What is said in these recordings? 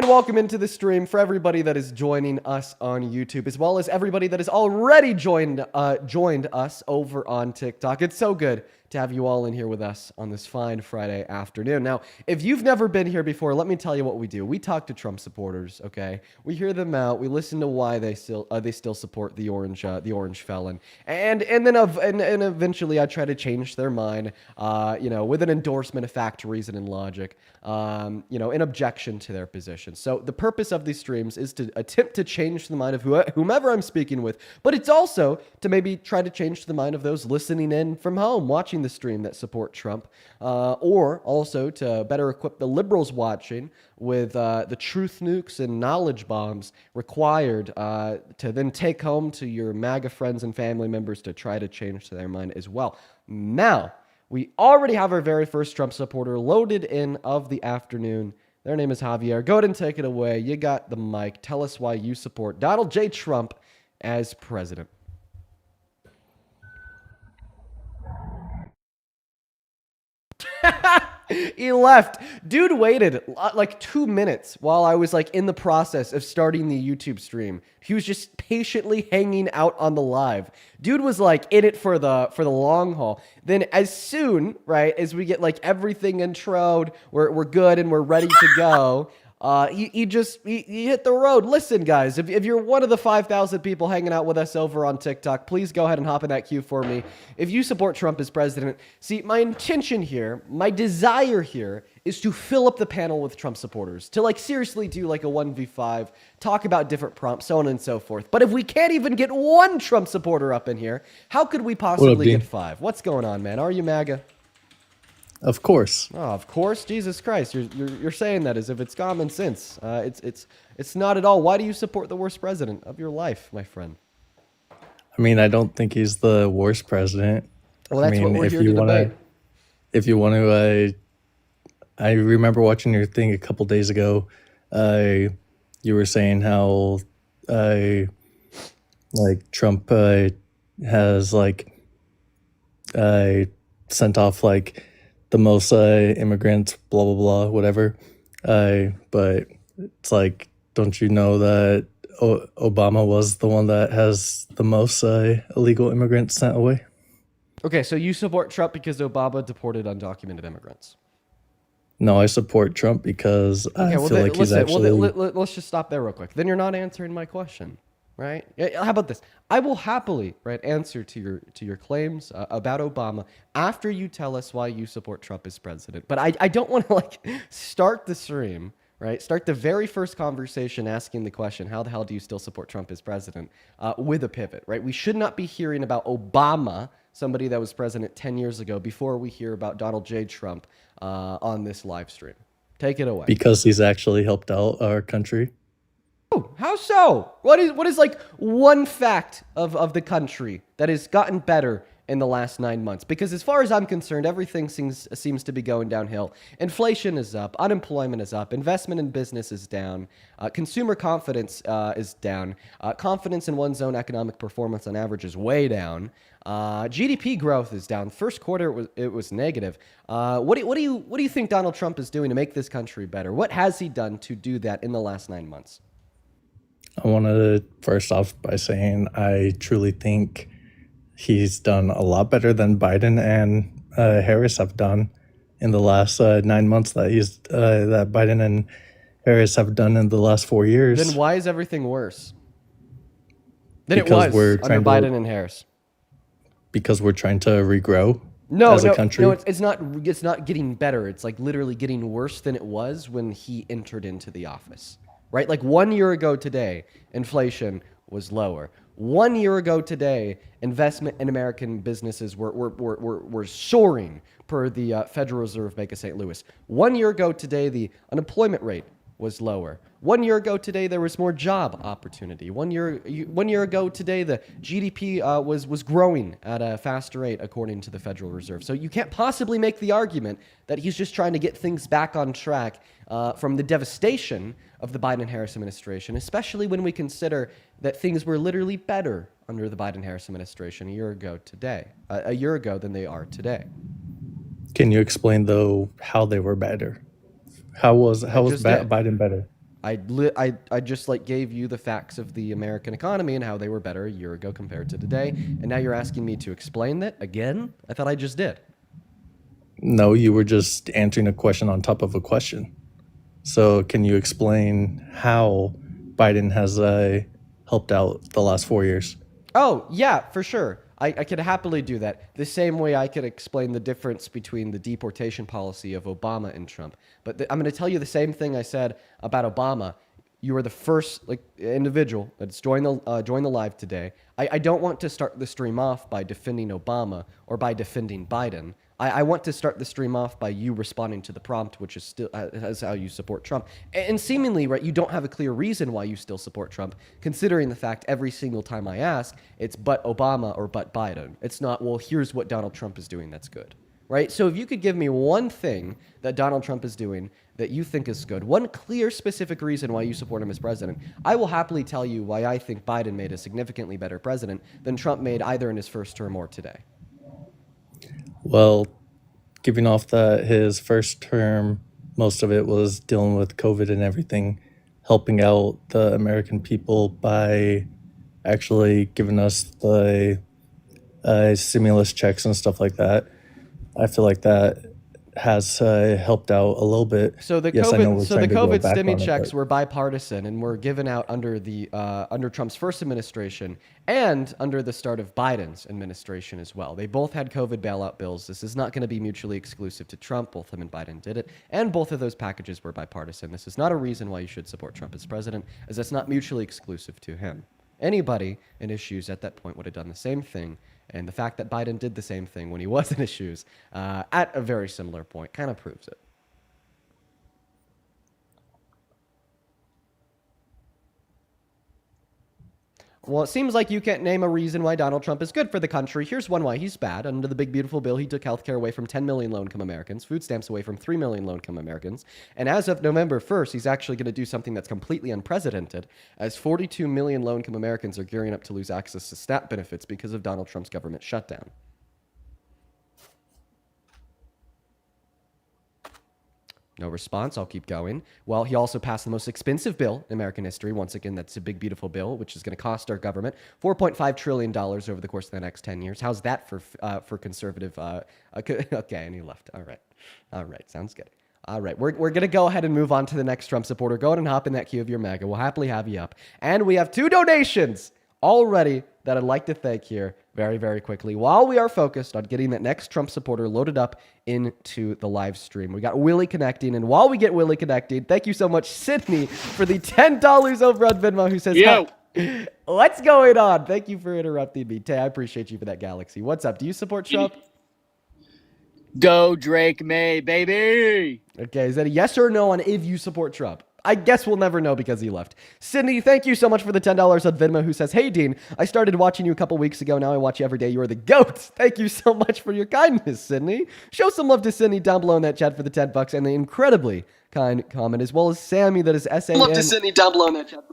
And welcome into the stream for everybody that is joining us on YouTube, as well as everybody that has already joined us over on TikTok. It's so good to have you all in here with us on this fine Friday afternoon. Now, if you've never been here before, let me tell you what we do. We talk to Trump supporters, okay? We hear them out. We listen to why they still support the orange felon, and eventually I try to change their mind, with an endorsement of fact, reason, and logic, in objection to their position. So the purpose of these streams is to attempt to change the mind of whomever I'm speaking with, but it's also to maybe try to change the mind of those listening in from home, watching the stream that support Trump, or also to better equip the liberals watching with the truth nukes and knowledge bombs required to then take home to your MAGA friends and family members to try to change their mind as well. Now, we already have our very first Trump supporter loaded in of the afternoon. Their name is Javier. Go ahead and take it away. You got the mic. Tell us why you support Donald J. Trump as president. He left. Dude waited like 2 minutes while I was in the process of starting the YouTube stream. He was just patiently hanging out on the live. Dude was in it for the long haul. Then as soon, right, as we get everything introed, we're good and we're ready to go. He hit the road. Listen, guys, if you're one of the 5,000 people hanging out with us over on TikTok, please go ahead and hop in that queue for me. If you support Trump as president, see, my intention here, my desire here is to fill up the panel with Trump supporters, to seriously do a 1v5, talk about different prompts, so on and so forth. But if we can't even get one Trump supporter up in here, how could we possibly get 5? What's going on, man? Are you MAGA? Of course. Oh, of course, Jesus Christ! You're saying that as if it's common sense. It's not at all. Why do you support the worst president of your life, my friend? I mean, I don't think he's the worst president. Well, that's what we're here to debate. If you want to, I remember watching your thing a couple days ago. You were saying how, Trump has sent off the most immigrants, blah blah blah, whatever. But it's don't you know that Obama was the one that has the most illegal immigrants sent away? Okay, so you support Trump because Obama deported undocumented immigrants. No, I support Trump because I feel like he's actually... let's just stop there real quick. Then you're not answering my question, right? How about this? I will happily, answer to your claims about Obama after you tell us why you support Trump as president. But I don't want to start the stream, right? Start the very first conversation asking the question, how the hell do you still support Trump as president, with a pivot, right? We should not be hearing about Obama, somebody that was president 10 years ago, before we hear about Donald J. Trump on this live stream. Take it away. Because he's actually helped out our country. Oh, how so? What is one fact of the country that has gotten better in the last 9 months? Because as far as I'm concerned, everything seems to be going downhill. Inflation is up, unemployment is up, investment in business is down, consumer confidence is down, confidence in one's own economic performance on average is way down. GDP growth is down. First quarter it was negative. What do you think Donald Trump is doing to make this country better? What has he done to do that in the last 9 months? I want to first off by saying I truly think he's done a lot better than Biden and Harris have done in the last 9 months that Biden and Harris have done in the last 4 years. Then why is everything worse than it was under Biden and Harris? Because we're trying to regrow as a country. No, it's not getting better. It's literally getting worse than it was when he entered into the office. Right? 1 year ago today, inflation was lower. 1 year ago today, investment in American businesses were soaring per the Federal Reserve Bank of St. Louis. 1 year ago today, the unemployment rate was lower. 1 year ago today, there was more job opportunity. 1 year ago today, the GDP was growing at a faster rate, according to the Federal Reserve. So you can't possibly make the argument that he's just trying to get things back on track from the devastation of the Biden-Harris administration, especially when we consider that things were literally better under the Biden-Harris administration a year ago than they are today. Can you explain though how they were better? How was Biden better? I just like gave you the facts of the American economy and how they were better a year ago compared to today, and now you're asking me to explain that again? I thought I just did. No, you were just answering a question on top of a question. So can you explain how Biden has helped out the last 4 years? Oh, yeah, for sure. I could happily do that. The same way I could explain the difference between the deportation policy of Obama and Trump. But I'm going to tell you the same thing I said about Obama. You are the first individual that's joined the live today. I don't want to start the stream off by defending Obama or by defending Biden. I want to start the stream off by you responding to the prompt, which is still as how you support Trump. And seemingly, right, you don't have a clear reason why you still support Trump, considering the fact every single time I ask, it's but Obama or but Biden. It's not, well, here's what Donald Trump is doing that's good, right? So if you could give me one thing that Donald Trump is doing that you think is good, one clear, specific reason why you support him as president, I will happily tell you why I think Biden made a significantly better president than Trump made either in his first term or today. Well, giving off that his first term, most of it was dealing with COVID and everything, helping out the American people by actually giving us the stimulus checks and stuff like that. I feel like that has helped out a little bit. So the Yes, I know COVID, we're so the trying to go COVID back stimmy on it, checks but- were bipartisan and were given out under the under Trump's first administration and under the start of Biden's administration as well. They both had COVID bailout bills. This is not going to be mutually exclusive to Trump. Both him and Biden did it, and both of those packages were bipartisan. This is not a reason why you should support Trump as president, as that's not mutually exclusive to him. Anybody in his shoes at that point would have done the same thing. And the fact that Biden did the same thing when he was in his shoes at a very similar point kind of proves it. Well, it seems like you can't name a reason why Donald Trump is good for the country. Here's one why he's bad. Under the big, beautiful bill, he took healthcare away from 10 million low-income Americans, food stamps away from 3 million low-income Americans. And as of November 1st, he's actually going to do something that's completely unprecedented, as 42 million low-income Americans are gearing up to lose access to SNAP benefits because of Donald Trump's government shutdown. No response. I'll keep going. Well, he also passed the most expensive bill in American history. Once again, that's a big, beautiful bill, which is going to cost our government $4.5 trillion over the course of the next 10 years. How's that for conservative? Okay, and he left. All right. Sounds good. All right, we're going to go ahead and move on to the next Trump supporter. Go ahead and hop in that queue of your MAGA. We'll happily have you up. And we have 2 donations already that I'd like to thank here very, very quickly while we are focused on getting that next Trump supporter loaded up into the live stream. We got Willie connecting, and while we get Willie connected, thank you so much, Sydney, for the $10 over on Venmo, who says, Yo. What's going on? Thank you for interrupting me. Tay, I appreciate you for that, Galaxy. What's up? Do you support Trump? Go Drake May, baby. Okay, is that a yes or no on if you support Trump? I guess we'll never know because he left. Sydney, thank you so much for the $10 on Venmo, who says, hey, Dean, I started watching you a couple weeks ago. Now I watch you every day. You are the GOAT. Thank you so much for your kindness, Sydney. Show some love to Sydney down below in that chat for the $10 and the incredibly kind comment, as well as Sammy, that is S-A-N. Love to Sydney down below in that chat.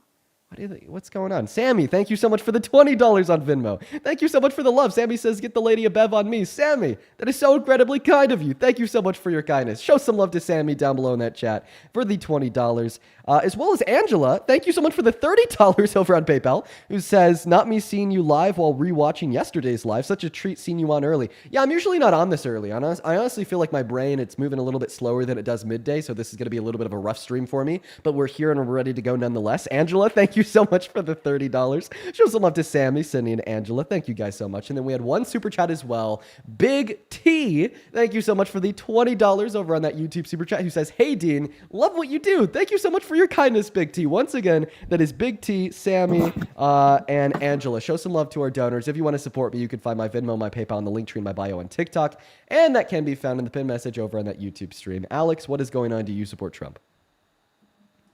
What's going on? Sammy, thank you so much for the $20 on Venmo. Thank you so much for the love. Sammy says, get the lady a bev on me. Sammy, that is so incredibly kind of you. Thank you so much for your kindness. Show some love to Sammy down below in that chat for the $20. As well as Angela, thank you so much for the $30 over on PayPal, who says, not me seeing you live while rewatching yesterday's live. Such a treat seeing you on early. Yeah, I'm usually not on this early. I honestly feel like my brain, it's moving a little bit slower than it does midday, so this is going to be a little bit of a rough stream for me, but we're here and we're ready to go nonetheless. Angela, thank you so much for the $30. Show some love to Sammy, Cindy, and Angela. Thank you guys so much. And then we had one super chat as well. Big T, thank you so much for the $20 over on that YouTube super chat, who says, hey, Dean, love what you do. Thank you so much for your kindness, Big T. Once again, that is Big T, Sammy, and Angela. Show some love to our donors. If you want to support me, you can find my Venmo, my PayPal, and the link tree in my bio on TikTok, and that can be found in the pin message over on that YouTube stream. Alex, what is going on? Do you support Trump?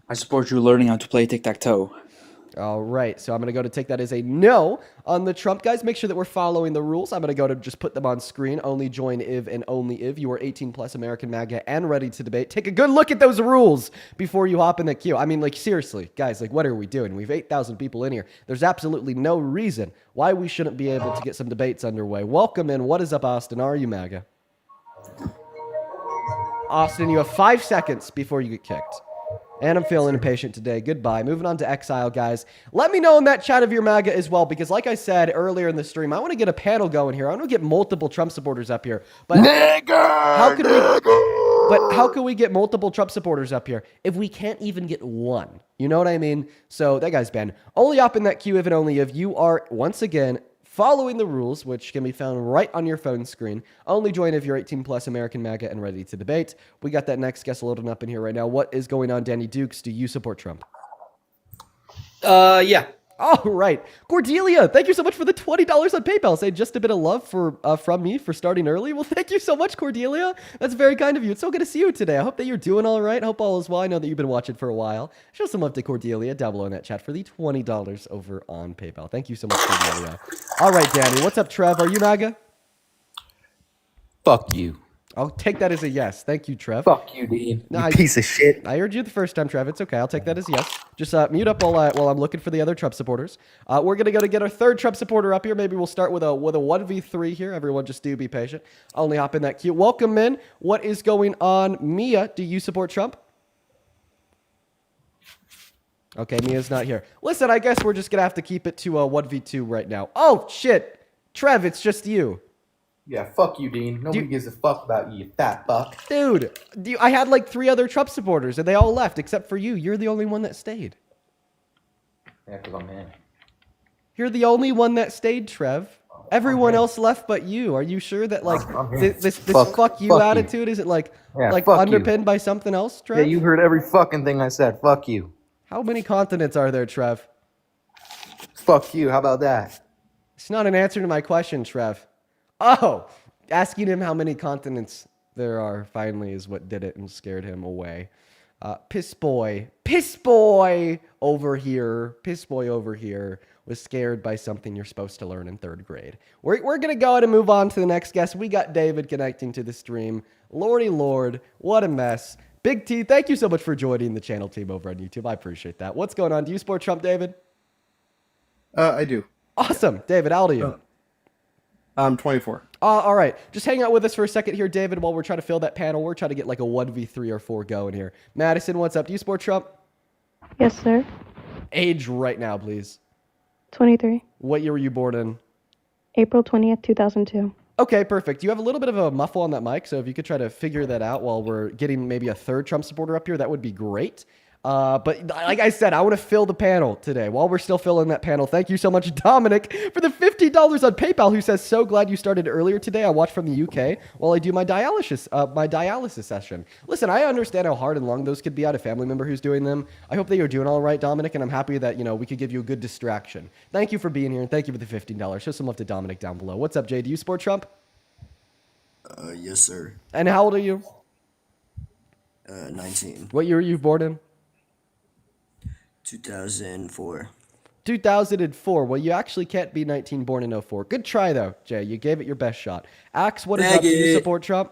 I support you learning how to play tic-tac-toe. All right, so I'm going to go to take that as a no on the Trump, guys. Make sure that we're following the rules. I'm going to go to just put them on screen. Only join if and only if you are 18 plus American MAGA and ready to debate. Take a good look at those rules before you hop in the queue. I mean, like, seriously, guys, like, what are we doing? We have 8,000 people in here. There's absolutely no reason why we shouldn't be able to get some debates underway. Welcome in. What is up, Austin? Are you MAGA? Austin, you have 5 seconds before you get kicked. And I'm feeling impatient today. Goodbye. Moving on to Exile, guys. Let me know in that chat if you're MAGA as well, because like I said earlier in the stream, I want to get a panel going here. I want to get multiple Trump supporters up here. But how can we get multiple Trump supporters up here if we can't even get one? You know what I mean? So that guy's Ben. Only up in that queue if and only if you are, once again, following the rules, which can be found right on your phone screen. Only join if you're 18 plus, American MAGA, and ready to debate. We got that next guest loading up in here right now. What is going on, Danny Dukes? Do you support Trump? Yeah. All right. Cordelia, thank you so much for the $20 on PayPal. Say just a bit of love from me for starting early. Well, thank you so much, Cordelia. That's very kind of you. It's so good to see you today. I hope that you're doing all right. I hope all is well. I know that you've been watching for a while. Show some love to Cordelia down below in that chat for the $20 over on PayPal. Thank you so much, Cordelia. All right, Danny. What's up, Trev? Are you MAGA? Fuck you. I'll take that as a yes. Thank you, Trev. Fuck you, Dean. No, You piece of shit. I heard you the first time, Trev. It's okay. I'll take that as yes. Just mute up while I'm looking for the other Trump supporters. We're going to go to get our third Trump supporter up here. Maybe we'll start with a 1v3 here. Everyone just do be patient. I'll only hop in that queue. Welcome in. What is going on? Mia, do you support Trump? Okay, Mia's not here. Listen, I guess we're just going to have to keep it to a 1v2 right now. Oh, shit. Trev, it's just you. Yeah, fuck you, Dean. Nobody gives a fuck about you, you fat fuck. Dude, I had like 3 other Trump supporters, and they all left except for you. You're the only one that stayed. Yeah, because I'm in. You're the only one that stayed, Trev. Everyone else left but you. Are you sure that like this fuck you attitude isn't like underpinned by something else, Trev? Yeah, you heard every fucking thing I said. Fuck you. How many continents are there, Trev? Fuck you. How about that? It's not an answer to my question, Trev. Oh, asking him how many continents there are finally is what did it and scared him away. Piss boy over here was scared by something you're supposed to learn in 3rd grade. We're going to go ahead and move on to the next guest. We got David connecting to the stream. Lordy Lord, what a mess. Big T, thank you so much for joining the channel team over on YouTube. I appreciate that. What's going on? Do you support Trump, David? I do. Awesome. David, how old are you? I'm 24. All right. Just hang out with us for a second here, David, while we're trying to fill that panel. We're trying to get like a 1v3 or 4 going here. Madison, what's up? Do you support Trump? Yes, sir. Age right now, please. 23. What year were you born in? April 20th, 2002. Okay, perfect. You have a little bit of a muffle on that mic, so if you could try to figure that out while we're getting maybe a 3rd Trump supporter up here, that would be great. But like I said, I want to fill the panel today. While we're still filling that panel, thank you so much, Dominic, for the $50 on PayPal, who says, so glad you started earlier today. I watched from the UK while I do my dialysis session. Listen, I understand how hard and long those could be. I had a family member who's doing them. I hope that you're doing all right, Dominic, and I'm happy that, we could give you a good distraction. Thank you for being here, and thank you for the $15. Show some love to Dominic down below. What's up, Jay? Do you support Trump? Yes, sir. And how old are you? 19. What year were you born in? 2004. 2004. Well, you actually can't be 19 born in 04. Good try, though, Jay. You gave it your best shot. Axe, what is up? Do you support Trump?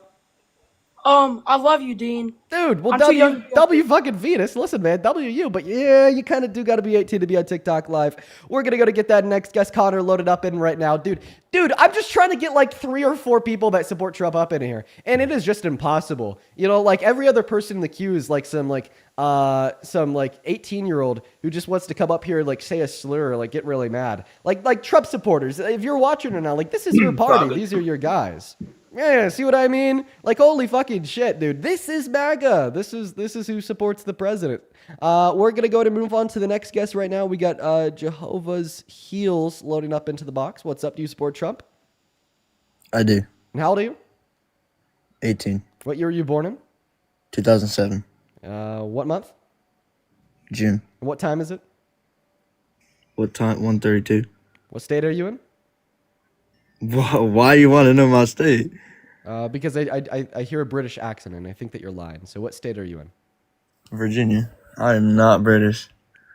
I love you, Dean. Dude, well, I'm too young. W fucking Venus. Listen, man, WU. But yeah, you kind of do got to be 18 to be on TikTok Live. We're going to go to get that next guest, Connor, loaded up in right now. Dude, I'm just trying to get like 3 or 4 people that support Trump up in here. And it is just impossible. Like every other person in the queue is like some 18-year-old who just wants to come up here and like say a slur or like get really mad. Like Trump supporters. If you're watching right now, like this is your party. These are your guys. Yeah, see what I mean? Like, holy fucking shit, dude. This is MAGA. This is who supports the president. We're going to go to move on to the next guest right now. We got Jehovah's Heels loading up into the box. What's up? Do you support Trump? I do. And how old are you? 18. What year were you born in? 2007. What month? June. What time is it? What time? 1:32. What state are you in? Why you want to know my state? Because I hear a British accent and I think that you're lying. So what state are you in? Virginia. I am not British.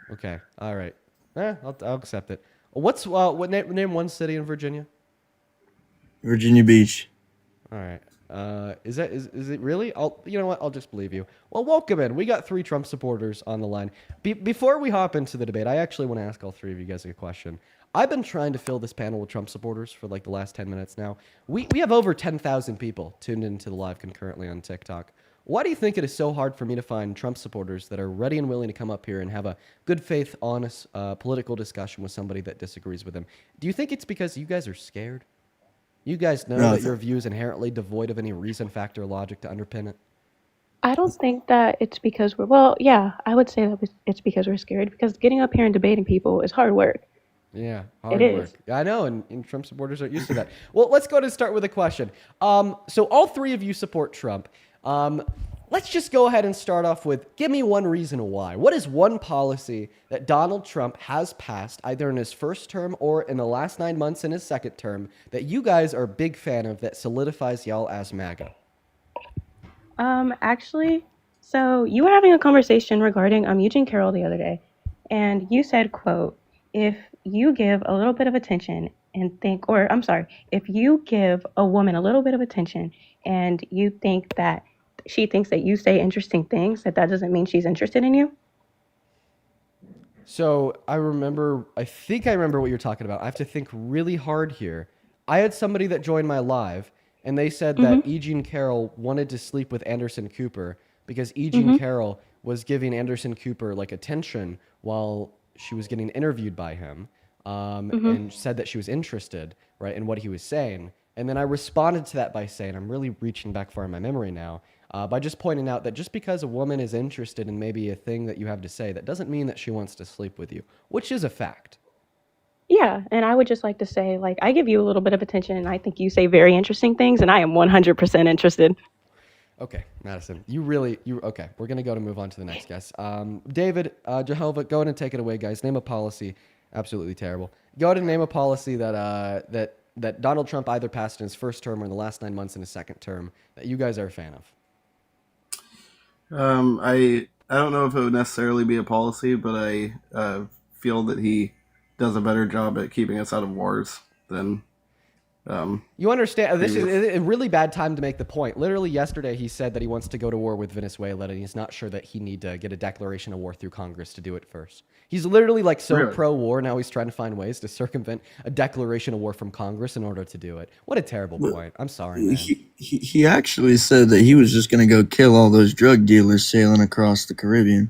Okay. All right. I'll accept it. Name one city in Virginia? Virginia Beach. All right. Is it really? You know what? I'll just believe you. Well, welcome in. We got 3 Trump supporters on the line. Before we hop into the debate, I actually want to ask all 3 of you guys a question. I've been trying to fill this panel with Trump supporters for like the last 10 minutes now. We have over 10,000 people tuned into the live concurrently on TikTok. Why do you think it is so hard for me to find Trump supporters that are ready and willing to come up here and have a good faith, honest political discussion with somebody that disagrees with them? Do you think it's because you guys are scared? You guys know No, that your view is inherently devoid of any reason, fact, or logic to underpin it? I don't think that it's because well, yeah, I would say that it's because we're scared because getting up here and debating people is hard work. Yeah, hard It work. is. I know, and Trump supporters aren't used to that. Well, let's go to start with a question. So all three of you support Trump. Let's just go ahead and start off with, give me one reason why. What is one policy that Donald Trump has passed, either in his first term or in the last 9 months in his second term, that you guys are a big fan of that solidifies y'all as MAGA? Actually, so you were having a conversation regarding Eugene Carroll the other day, and you said, quote, if you give a little bit of attention and think, or I'm sorry, if you give a woman a little bit of attention and you think that she thinks that you say interesting things, that doesn't mean she's interested in you. So I think I remember what you're talking about. I have to think really hard here. I had somebody that joined my live, and they said that Eugene Carroll wanted to sleep with Anderson Cooper because Eugene Carroll was giving Anderson Cooper like attention while she was getting interviewed by him, and said that she was interested, right, in what he was saying. And then I responded to that by saying, I'm really reaching back far in my memory now, by just pointing out that just because a woman is interested in maybe a thing that you have to say, that doesn't mean that she wants to sleep with you, which is a fact. Yeah, and I would just like to say, like, I give you a little bit of attention, and I think you say very interesting things, and I am 100% interested. Okay, Madison, okay, we're going to move on to the next guest. David, Jehovah, go ahead and take it away, guys. Name a policy. Absolutely terrible. Go ahead and name a policy that Donald Trump either passed in his first term or in the last 9 months in his second term that you guys are a fan of. I don't know if it would necessarily be a policy, but I feel that he does a better job at keeping us out of wars than. You understand, this is a really bad time to make the point. Literally yesterday, he said that he wants to go to war with Venezuela, and he's not sure that he need to get a declaration of war through Congress to do it first. He's literally like so Really? pro-war, now he's trying to find ways to circumvent a declaration of war from Congress in order to do it. What a terrible point. I'm sorry, man. He actually said that he was just going to go kill all those drug dealers sailing across the Caribbean.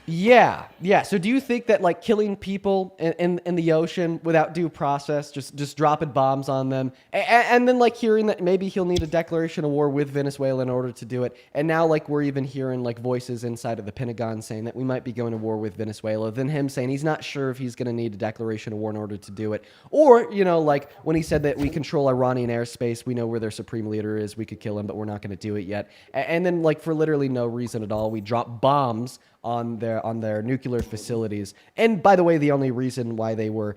Yeah. So do you think that like killing people in the ocean without due process, just dropping bombs on them, and then like hearing that maybe he'll need a declaration of war with Venezuela in order to do it, and now like we're even hearing like voices inside of the Pentagon saying that we might be going to war with Venezuela, then him saying he's not sure if he's going to need a declaration of war in order to do it, or like when he said that we control Iranian airspace, we know where their supreme leader is, we could kill him, but we're not going to do it yet, and then like for literally no reason at all, we drop bombs on their nuclear facilities. And by the way, the only reason why they were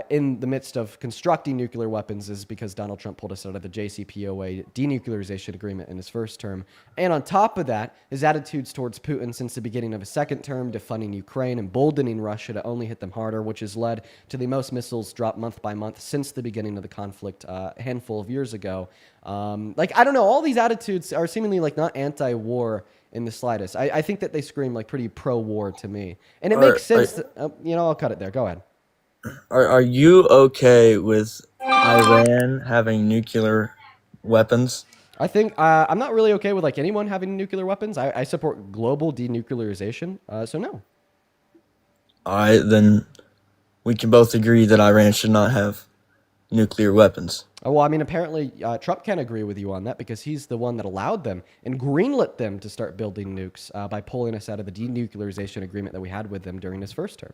in the midst of constructing nuclear weapons is because Donald Trump pulled us out of the JCPOA denuclearization agreement in his first term. And on top of that, his attitudes towards Putin since the beginning of his second term, defunding Ukraine, emboldening Russia to only hit them harder, which has led to the most missiles dropped month by month since the beginning of the conflict a handful of years ago. I don't know, all these attitudes are seemingly like not anti-war in the slightest. I think that they scream like pretty pro-war to me. And it makes sense I'll cut it there. Go ahead. Are you okay with Iran having nuclear weapons? I think I'm not really okay with like anyone having nuclear weapons. I support global denuclearization. So no. All right, then we can both agree that Iran should not have nuclear weapons. Well, I mean, apparently Trump can agree with you on that because he's the one that allowed them and greenlit them to start building nukes by pulling us out of the denuclearization agreement that we had with them during his first term.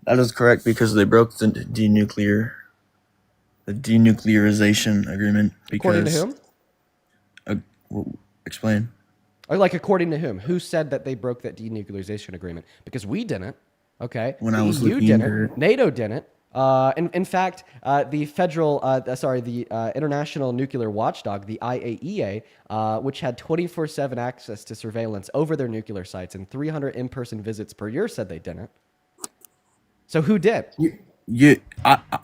That is correct because they broke the denuclearization agreement. According to whom? Explain. Or like according to whom? Who said that they broke that denuclearization agreement? Because we didn't. Okay. When I was EU looking didn't. into it. NATO didn't. In fact, the International Nuclear Watchdog, the IAEA, which had 24/7 access to surveillance over their nuclear sites and 300 in-person visits per year, said they didn't. So who did?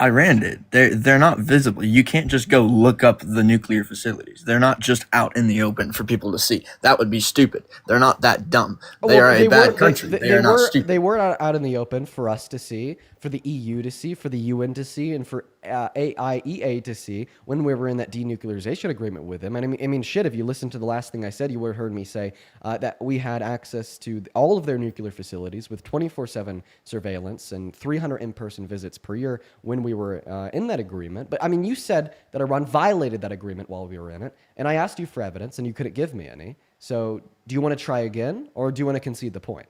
Iran did. They're not visible. You can't just go look up the nuclear facilities. They're not just out in the open for people to see. That would be stupid. They're not that dumb. They are a bad country. They are not stupid. They were out in the open for us to see, for the EU to see, for the UN to see, and for AIEA to see when we were in that denuclearization agreement with him. And I mean, shit, if you listen to the last thing I said, you would have heard me say that we had access to all of their nuclear facilities with 24/7 surveillance and 300 in-person visits per year when we were in that agreement. But I mean, you said that Iran violated that agreement while we were in it, and I asked you for evidence, and you couldn't give me any. So do you want to try again, or do you want to concede the point?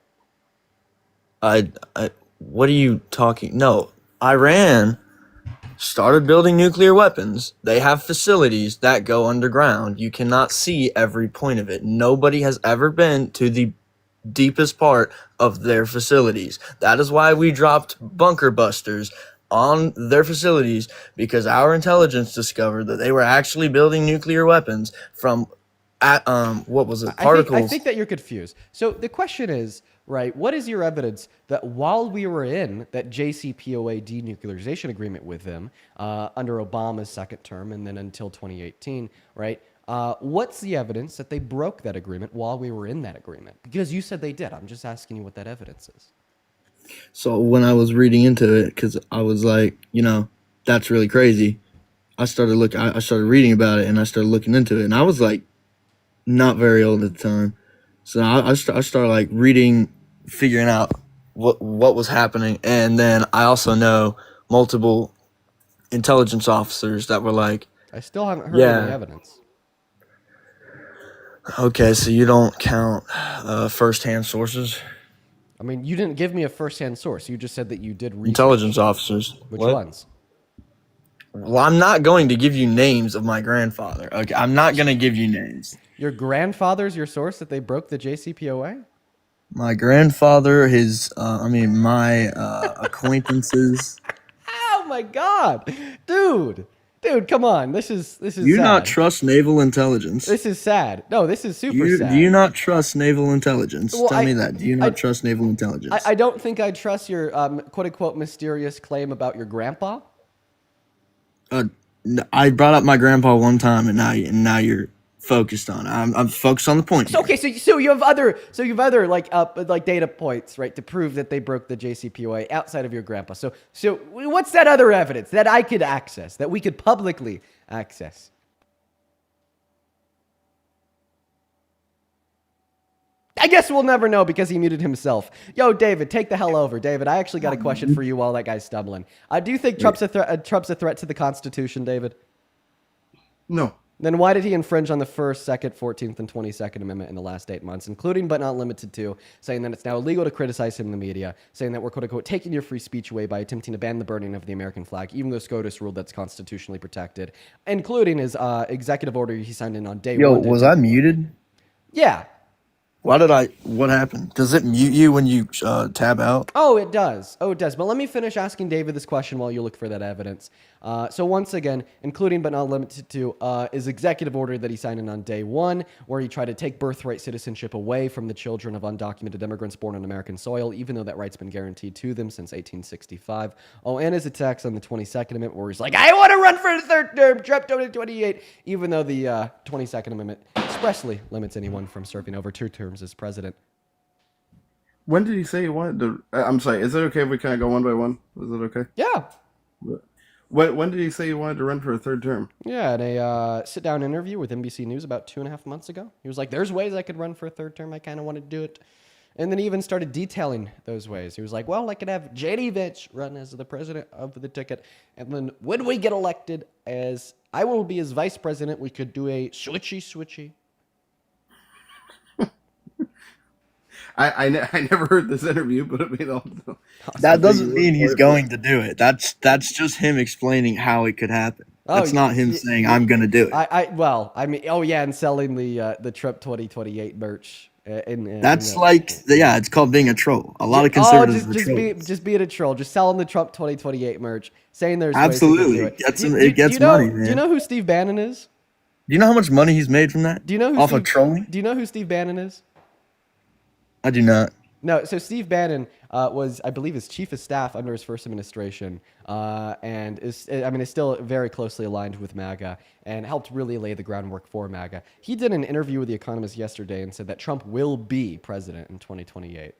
What are you talking? No, Iran started building nuclear weapons. They have facilities that go underground. You cannot see every point of it. Nobody has ever been to the deepest part of their facilities. That is why we dropped bunker busters on their facilities, because our intelligence discovered that they were actually building nuclear weapons from what was it? Particles. I think that you're confused. So the question is, right, what is your evidence that while we were in that JCPOA denuclearization agreement with them under Obama's second term and then until 2018, right, what's the evidence that they broke that agreement while we were in that agreement? Because you said they did. I'm just asking you what that evidence is. So when I was reading into it, because I was like, that's really crazy. I started reading about it, and I started looking into it, and I was like, not very old at the time. So I started like reading, figuring out what was happening, and then I also know multiple intelligence officers that were like, I still haven't heard any evidence. Okay, so you don't count first-hand sources? I mean, you didn't give me a first-hand source. You just said that you did research. Intelligence officers. Which What? ones? Well, I'm not going to give you names of my grandfather. Okay, I'm not going to give you names. Your grandfather's your source that they broke the JCPOA? My grandfather, my acquaintances. Oh my God, dude, come on. This is Do you sad. not trust naval intelligence? This is sad. No, this is super sad. Do you not trust naval intelligence? Well, Tell me that. Do you not trust naval intelligence? I don't think I trust your quote unquote mysterious claim about your grandpa. I brought up my grandpa one time, and now you're focused on it. I'm focused on the point. So, okay, so you have other like data points, right, to prove that they broke the JCPOA outside of your grandpa. So what's that other evidence that I could access, that we could publicly access? I guess we'll never know because he muted himself. Yo, David, take the hell over. David, I actually got a question for you while that guy's stumbling. Do you think Trump's a threat to the Constitution, David? No. Then why did he infringe on the 1st, 2nd, 14th, and 22nd Amendment in the last 8 months, including but not limited to saying that it's now illegal to criticize him in the media, saying that we're quote-unquote taking your free speech away by attempting to ban the burning of the American flag, even though SCOTUS ruled that's constitutionally protected, including his executive order he signed in on day one. Was I muted? Yeah. What happened? Does it mute you when you tab out? Oh, it does. But let me finish asking David this question while you look for that evidence. So once again, including but not limited to his executive order that he signed in on day one, where he tried to take birthright citizenship away from the children of undocumented immigrants born on American soil, even though that right's been guaranteed to them since 1865. Oh, and his attacks on the 22nd Amendment, where he's like, I want to run for the third term, Trump 2028, even though the 22nd Amendment expressly limits anyone from serving over 2 terms as president. When did he say he wanted to? I'm sorry. Is it okay if we kind of go one by one? Is it okay? Yeah. When did he say he wanted to run for a 3rd term? Yeah, in a sit-down interview with NBC News about 2.5 months ago. He was like, there's ways I could run for a 3rd term. I kind of want to do it. And then he even started detailing those ways. He was like, well, I could have J.D. Vance run as the president of the ticket. And then when we get elected, as I will be as vice president, we could do a switchy. I never heard this interview, but I mean, That doesn't mean he's going to do it. That's just him explaining how it could happen. That's not him saying I'm going to do it. And selling the Trump 2028 merch. It's called being a troll. A lot of conservatives are trolls. Just being a troll. Just selling the Trump 2028 merch, saying there's absolutely ways to do it. It gets money, man. Do you know who Steve Bannon is? Do you know how much money he's made from that? Do you know who off of trolling? Do you know who Steve Bannon is? I do not. No, so Steve Bannon was, I believe, his chief of staff under his first administration, and is still very closely aligned with MAGA and helped really lay the groundwork for MAGA. He did an interview with The Economist yesterday and said that Trump will be president in 2028.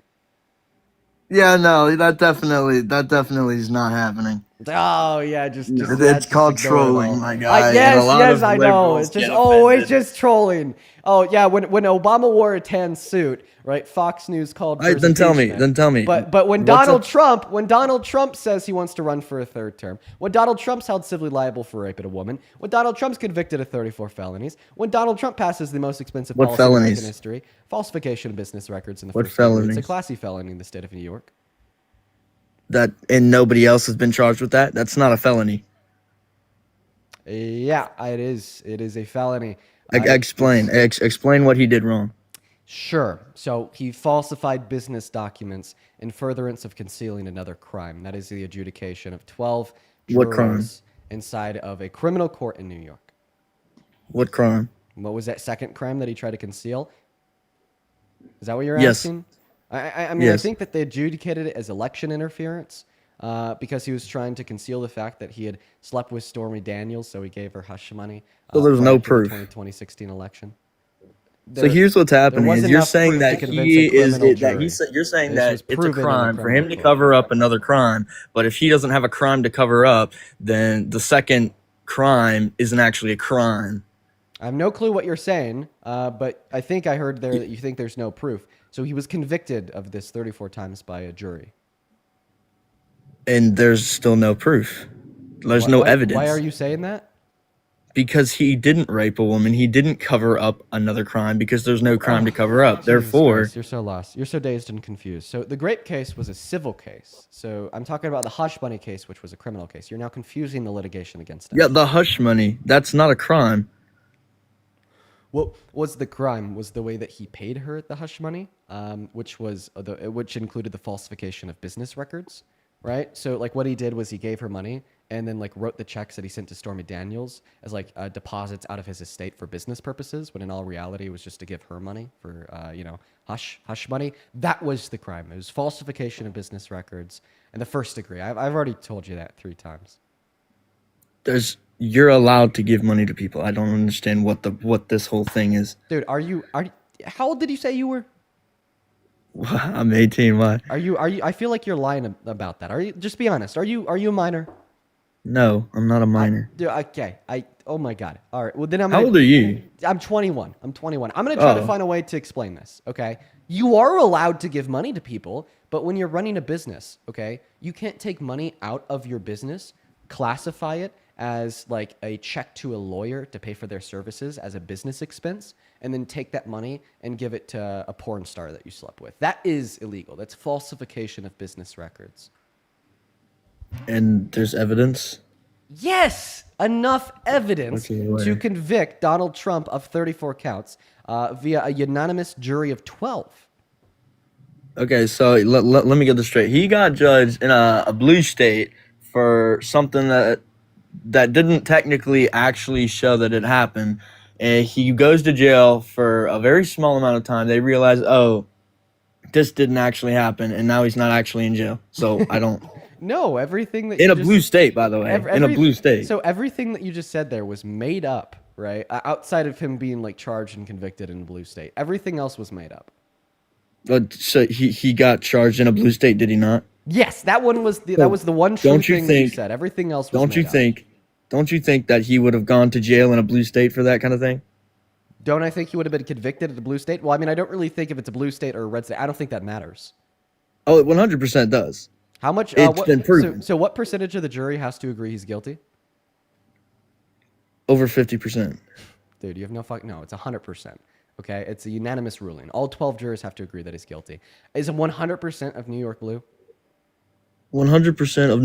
Yeah, no, that definitely is not happening. Oh yeah, just It's just called ignore it all. trolling, my guy. Yes, and a lot yes, of I know. liberals It's just get always offended. just trolling. Oh yeah, when Obama wore a tan suit, right? Fox News called. For his Then tell me. impeachment. Then tell me. But when What's Donald Trump says he wants to run for a third term, when Donald Trump's held civilly liable for rape of a woman, when Donald Trump's convicted of 34 felonies, when Donald Trump passes the most expensive What policy in felonies? American history, falsification of business records in the What first degree. It's felonies? a classy felony in the state of New York. that and nobody else has been charged with that? That's not a felony. Yeah, it is. It is a felony. Explain what he did wrong. Sure. So he falsified business documents in furtherance of concealing another crime. That is the adjudication of 12 What crime? jurors inside of a criminal court in New York. What crime? What was that second crime that he tried to conceal? Is that what you're Yes. asking? I mean, I Yes. think that they adjudicated it as election interference because he was trying to conceal the fact that he had slept with Stormy Daniels, so he gave her hush money. So there's prior no to the proof. 2016 election. So here's what's happening: was is you're enough saying proof that to convince he a is criminal that jury. you're saying This that was it's a proven in a crime for him to criminal cover up another crime, but if he doesn't have a crime to cover up, then the second crime isn't actually a crime. I have no clue what you're saying, but I think I heard there that you think there's no proof. So he was convicted of this 34 times by a jury. And there's still no proof. There's no evidence. Why are you saying that? Because he didn't rape a woman. He didn't cover up another crime because there's no crime to cover up. Jesus Therefore, Christ, you're so lost. You're so dazed and confused. So the grape case was a civil case. So I'm talking about the hush money case, which was a criminal case. You're now confusing the litigation against him. yeah, the hush money, that's not a crime. What was the crime? Was the way that he paid her the hush money, which included the falsification of business records, right? So like what he did was he gave her money and then like wrote the checks that he sent to Stormy Daniels as like deposits out of his estate for business purposes, when in all reality it was just to give her money for hush money. That was the crime. It was falsification of business records and the first degree. I've already told you that 3 times. You're allowed to give money to people. I don't understand what this whole thing is. Dude, how old did you say you were? I'm 18. Why? Are you I feel like you're lying about that. Are you, just be honest. Are you a minor? No, I'm not a minor. Dude, okay. Oh my god. All right. Well then I'm How old are you? I'm 21. I'm 21. I'm going to try to find a way to explain this, okay? You are allowed to give money to people, but when you're running a business, okay? You can't take money out of your business, classify it as like a check to a lawyer to pay for their services as a business expense, and then take that money and give it to a porn star that you slept with. That is illegal. That's falsification of business records. And there's evidence. Yes, enough evidence Okay, where? to convict Donald Trump of 34 counts via a unanimous jury of 12. Okay, so let me get this straight. He got judged in a blue state for something that didn't technically actually show that it happened. And he goes to jail for a very small amount of time. They realize, oh, this didn't actually happen, and now he's not actually in jail. So I don't. No, everything that In you a just- blue state, by the way. In a blue state. So everything that you just said there was made up, right? Outside of him being like charged and convicted in a blue state, everything else was made up. So he got charged in a blue state, did he not? Yes, that one was that was the one true Don't you thing that you think- said. Everything else was Don't you made up. think that he would have gone to jail in a blue state for that kind of thing? Don't I think he would have been convicted at a blue state? Well, I mean, I don't really think if it's a blue state or a red state. I don't think that matters. Oh, it 100% does. How much? It's been proven. So what percentage of the jury has to agree he's guilty? Over 50%. Dude, you have no fuck. No, it's 100%. Okay, it's a unanimous ruling. All 12 jurors have to agree that he's guilty. Is 100% of New York blue? 100% of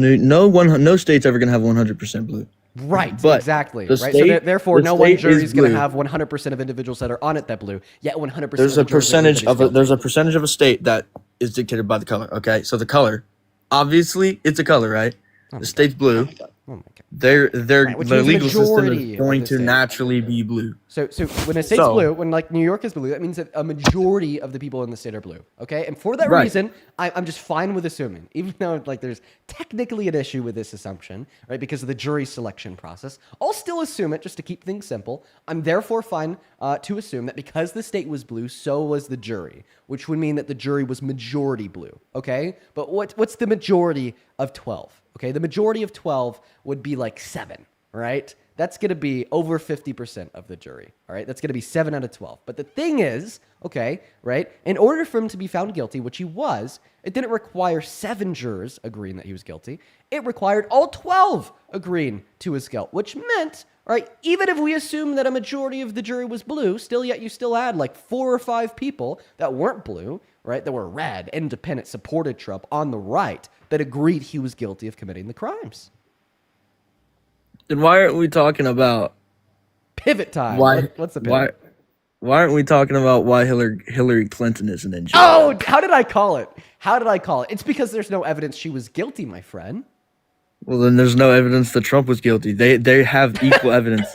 no state's ever gonna have 100% blue. Right, But exactly. the Right. state- So therefore, the no one state jury is is going to blue. have 100% of individuals that are on it that blue. Yet 100%. There's of a the jurors agree that percentage he's of guilty. there's a percentage of a state that is dictated by the color. Okay, so the color, obviously, it's a color, right? The state's blue. Oh my god. Their Right, which their means legal system majority is of going the to state. naturally be blue. So when a state's So- blue, when like New York is blue, that means that a majority of the people in the state are blue. Okay, and for that Right. reason, I'm just fine with assuming, even though like there's technically an issue with this assumption, right? Because of the jury selection process. I'll still assume it just to keep things simple. I'm therefore fine to assume that because the state was blue, so was the jury, which would mean that the jury was majority blue. Okay, but what's the majority of 12? Okay, the majority of 12 would be like 7, right? That's going to be over 50% of the jury, all right? That's going to be 7 out of 12. But the thing is, okay, right, in order for him to be found guilty, which he was, it didn't require 7 jurors agreeing that he was guilty. It required all 12 agreeing to his guilt, which meant, right, even if we assume that a majority of the jury was blue, you still had like 4 or 5 people that weren't blue, right, that were red, independent, supported Trump on the right, that agreed he was guilty of committing the crimes. Then why aren't we talking about Pivot time. why? What's the pivot? Why aren't we talking about why Hillary Clinton isn't in jail? Oh, how did I call it? It's because there's no evidence she was guilty, my friend. Well, then there's no evidence that Trump was guilty. They have equal evidence.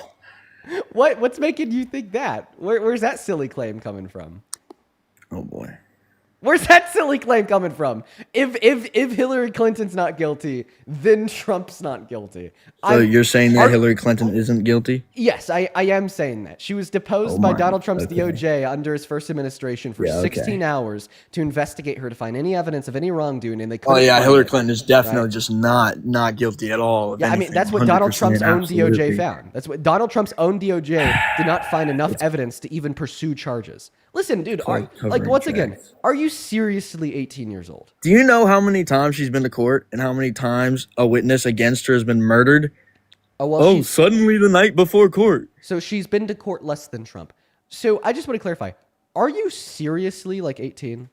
What's making you think that? Where's that silly claim coming from? Oh boy. Where's that silly claim coming from? If Hillary Clinton's not guilty, then Trump's not guilty. So you're saying that Hillary Clinton isn't guilty? Yes, I am saying that. She was deposed by Donald Trump's DOJ under his first administration for 16 hours to investigate her to find any evidence of any wrongdoing, and they couldn't Oh yeah, find Hillary it. Clinton is definitely just not guilty at all. of Yeah, I mean, anything. that's what Donald 100% Trump's own absolutely. DOJ found. That's what Donald Trump's own DOJ did not find enough evidence to even pursue charges. Listen, dude, Covering once again, tracks. are you seriously 18 years old? Do you know how many times she's been to court and how many times a witness against her has been murdered? Oh, well, Oh, suddenly the night before court. so she's been to court less than Trump. So I just want to clarify, are you seriously like 18?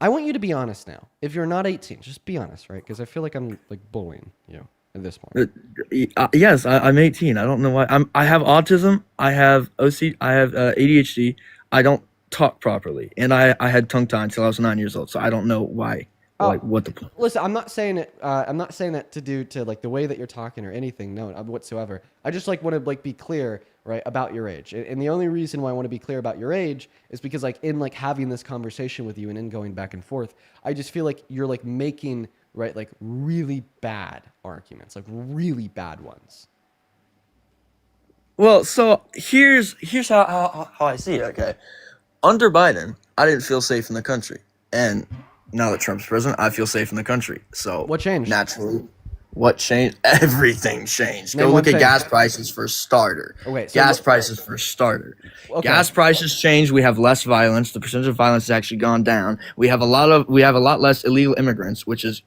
I want you to be honest now. If you're not 18, just be honest, right? Because I feel like I'm like bullying you at this point. Yes, I'm 18. I don't know why. I have autism. I have OC. I have ADHD. I don't talk properly, and I had tongue tie until I was 9 years old. So I don't know why. Like what the point? Listen, I'm not saying it. I'm not saying that to do to like the way that you're talking or anything. No, whatsoever. I just like want to like be clear, right, about your age. And the only reason why I want to be clear about your age is because like in like having this conversation with you and in going back and forth, I just feel like you're like making right like really bad arguments, like really bad ones. Well, so here's how I see it. Okay, under Biden, I didn't feel safe in the country, and now that Trump's president, I feel safe in the country. So What changed? Naturally, what changed? Everything changed. Name Go one look at thing. gas prices for starter. Okay, so Gas prices for starter. Okay. Gas prices changed. We have less violence. The percentage of violence has actually gone down. We have a lot less illegal immigrants, which is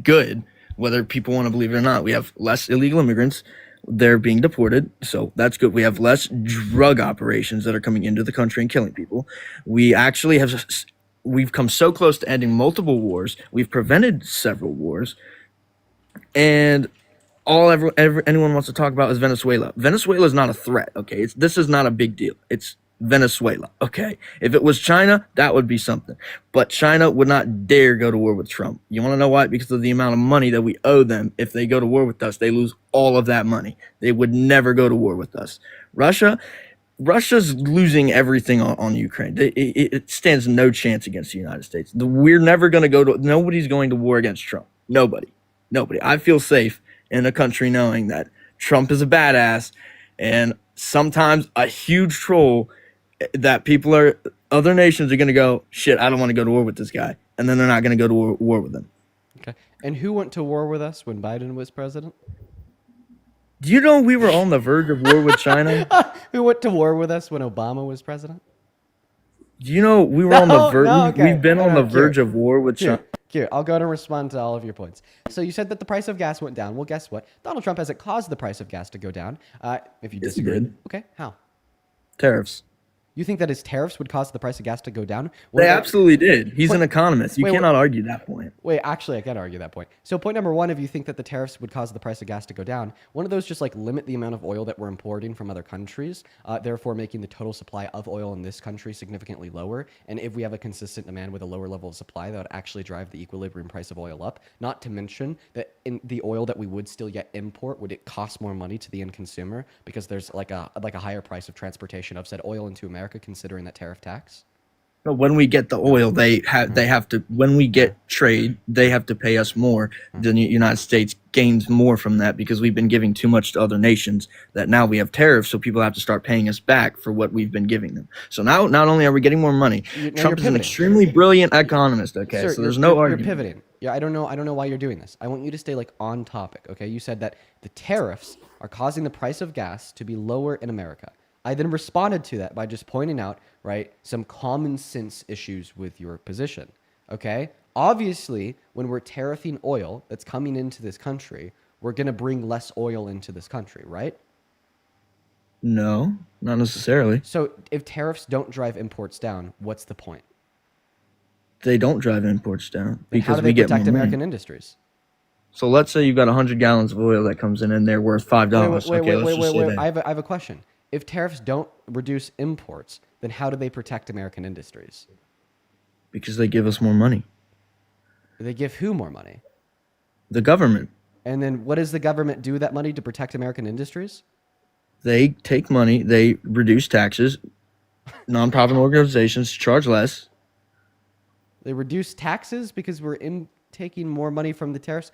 good, whether people want to believe it or not. We have less illegal immigrants. They're being deported, so that's good. We have less drug operations that are coming into the country and killing people. We've come so close to ending multiple wars. We've prevented several wars, and anyone wants to talk about is Venezuela. Venezuela is not a threat. Okay, this is not a big deal. It's Venezuela. Okay, if it was China, that would be something. But China would not dare go to war with Trump. You want to know why? Because of the amount of money that we owe them. If they go to war with us, they lose all of that money. They would never go to war with us. Russia's losing everything on Ukraine. It stands no chance against the United States. We're never going to nobody's going to war against Trump. Nobody. I feel safe in a country knowing that Trump is a badass and sometimes a huge troll that other nations are going to go, shit, I don't want to go to war with this guy. And then they're not going to go to war with him. Okay. And who went to war with us when Biden was president? Do you know we were on the verge of war with China? Who went to war with us when Obama was president? Do you know we were on the verge? okay. We've been on the verge Here. of war with China. Here, I'll go and respond to all of your points. So you said that the price of gas went down. Well, guess what? Donald Trump hasn't caused the price of gas to go down. If you Yes, he disagree. did. Okay, how? Tariffs. You think that his tariffs would cause the price of gas to go down? They absolutely did. He's an economist. You wait, cannot argue that point. Wait, actually, I can argue that point. So point number one, if you think that the tariffs would cause the price of gas to go down, one of those just like limit the amount of oil that we're importing from other countries, therefore making the total supply of oil in this country significantly lower. And if we have a consistent demand with a lower level of supply, that would actually drive the equilibrium price of oil up. Not to mention that in the oil that we would still yet import, would it cost more money to the end consumer because there's like a higher price of transportation of said oil into America, considering that tariff tax? No, when we get the oil, they have to. When we get trade, they have to pay us more. The United States gains more from that because we've been giving too much to other nations. That now we have tariffs, so people have to start paying us back for what we've been giving them. So now, not only are we getting more money, Now Trump is you're an pivoting. extremely brilliant economist. Okay, Sir, so there's no you're argument. pivoting. Yeah, I don't know why you're doing this. I want you to stay like on topic. Okay, you said that the tariffs are causing the price of gas to be lower in America. I then responded to that by just pointing out, right, some common sense issues with your position. Okay, obviously, when we're tariffing oil that's coming into this country, we're gonna bring less oil into this country, right? No, not necessarily. So if tariffs don't drive imports down, what's the point? They don't drive imports down Then how because do we they get more protect money. American industries? So let's say you've got 100 gallons of oil that comes in and they're worth $5. Wait, Okay, let's just say that. I have a question. If tariffs don't reduce imports, then how do they protect American industries? Because they give us more money. They give who more money? The government. And then what does the government do with that money to protect American industries? They take money, they reduce taxes, nonprofit organizations charge less. They reduce taxes because we're taking more money from the tariffs.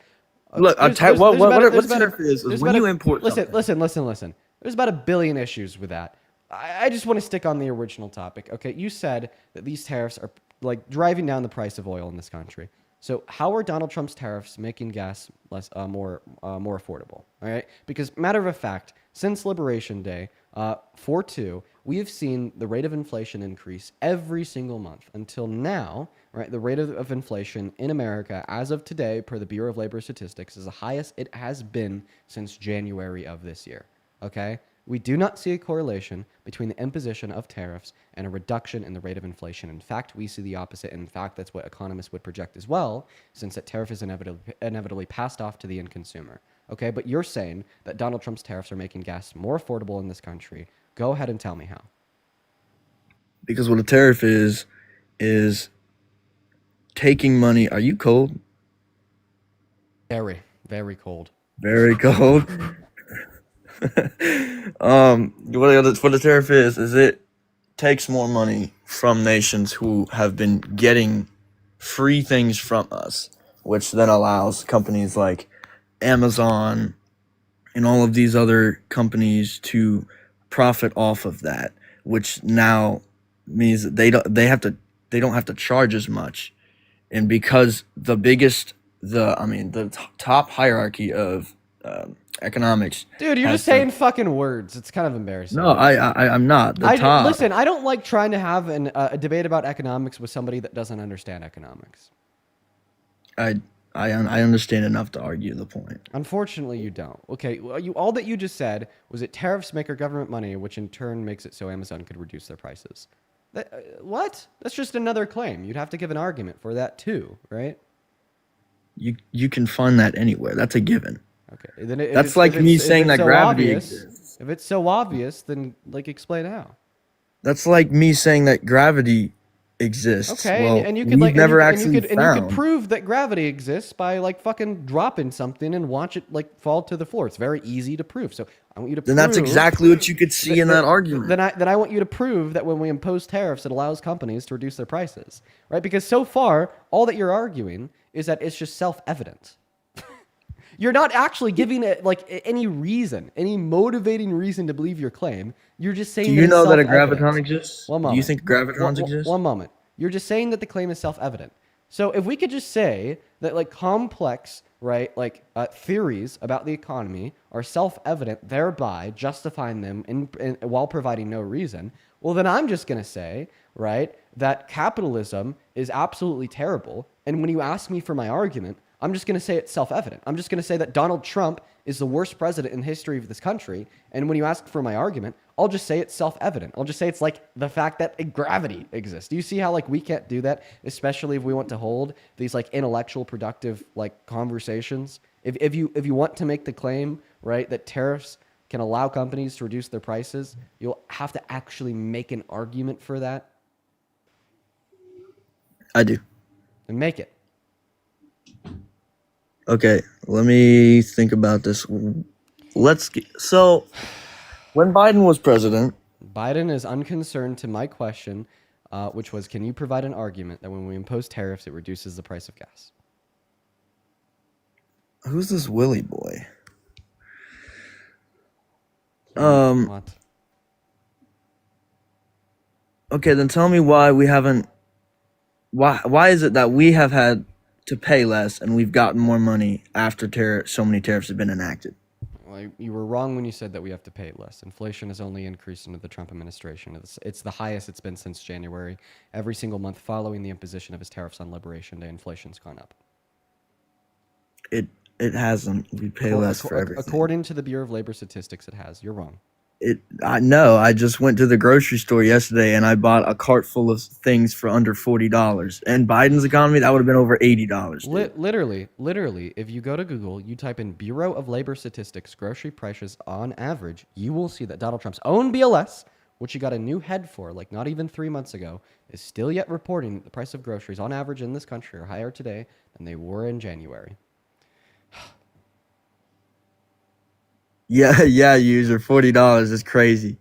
Look, There's about a- what's there's about a- tariff is there's when about you a- import something. Listen. There's about 1 billion issues with that. I just want to stick on the original topic. Okay, you said that these tariffs are like driving down the price of oil in this country. So how are Donald Trump's tariffs making gas more affordable? All right, because matter of fact, since Liberation Day, 4/2, we have seen the rate of inflation increase every single month until now. Right, the rate of inflation in America, as of today, per the Bureau of Labor Statistics, is the highest it has been since January of this year. Okay, we do not see a correlation between the imposition of tariffs and a reduction in the rate of inflation. In fact, we see the opposite. In fact, that's what economists would project as well, since that tariff is inevitably passed off to the end consumer. Okay, but you're saying that Donald Trump's tariffs are making gas more affordable in this country. Go ahead and tell me how. Because what a tariff is taking money. Are you cold? Very, very cold. Very cold. What a tariff is it takes more money from nations who have been getting free things from us, which then allows companies like Amazon and all of these other companies to profit off of that, which now means that they don't have to charge as much. And because the top hierarchy of economics. Dude, you're has just saying fucking words. It's kind of embarrassing. No, I'm not. Listen, I don't like trying to have a debate about economics with somebody that doesn't understand economics. I understand enough to argue the point. Unfortunately, you don't. Okay, well, all that you just said was that tariffs make our government money, which in turn makes it so Amazon could reduce their prices. What? That's just another claim. You'd have to give an argument for that too, right? You can find that anywhere. That's a given. Okay, then That's like me saying that gravity exists. If it's so obvious, then like explain how. That's like me saying that gravity exists. Okay, well, and you could like never and you actually could, found. and you could prove that gravity exists by like fucking dropping something and watch it like fall to the floor. It's very easy to prove. So I want you to. Then that's exactly what you could see in that argument. Then I want you to prove that when we impose tariffs, it allows companies to reduce their prices, right? Because so far, all that you're arguing is that it's just self-evident. You're not actually giving it like any reason, any motivating reason to believe your claim. You're just saying. Do you know that a self-evident. graviton exists? One Do moment. you think gravitons exist? One moment. You're just saying that the claim is self-evident. So if we could just say that like complex, right, like theories about the economy are self-evident, thereby justifying them while providing no reason, well, then I'm just going to say, right, that capitalism is absolutely terrible. And when you ask me for my argument, I'm just going to say it's self-evident. I'm just going to say that Donald Trump is the worst president in history of this country. And when you ask for my argument, I'll just say it's self-evident. I'll just say it's like the fact that gravity exists. Do you see how like we can't do that, especially if we want to hold these like intellectual, productive like conversations? If you want to make the claim, right, that tariffs can allow companies to reduce their prices, you'll have to actually make an argument for that. I do. And make it. Okay, let me think about this. So, when Biden was president, Biden is unconcerned to my question which was, can you provide an argument that when we impose tariffs, it reduces the price of gas? Who's this Willie boy? What? Okay, then tell me why we haven't. Why is it that we have had to pay less and we've gotten more money after so many tariffs have been enacted? Well, you were wrong when you said that we have to pay less. Inflation has only increased under the Trump administration. It's the highest it's been since January. Every single month following the imposition of his tariffs on Liberation Day, inflation's gone up. It hasn't. We pay less for everything. According to the Bureau of Labor Statistics, it has. You're wrong. I know. I just went to the grocery store yesterday and I bought a cart full of things for under $40. And Biden's economy, that would have been over $80. Literally, if you go to Google, you type in Bureau of Labor Statistics grocery prices on average, you will see that Donald Trump's own BLS, which he got a new head for like not even 3 months ago, is still yet reporting that the price of groceries on average in this country are higher today than they were in January. Yeah, user $40 is crazy.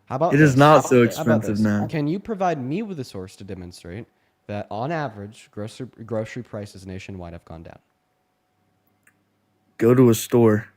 How about It is this? not so How about expensive this? now. Can you provide me with a source to demonstrate that on average grocery prices nationwide have gone down? Go to a store.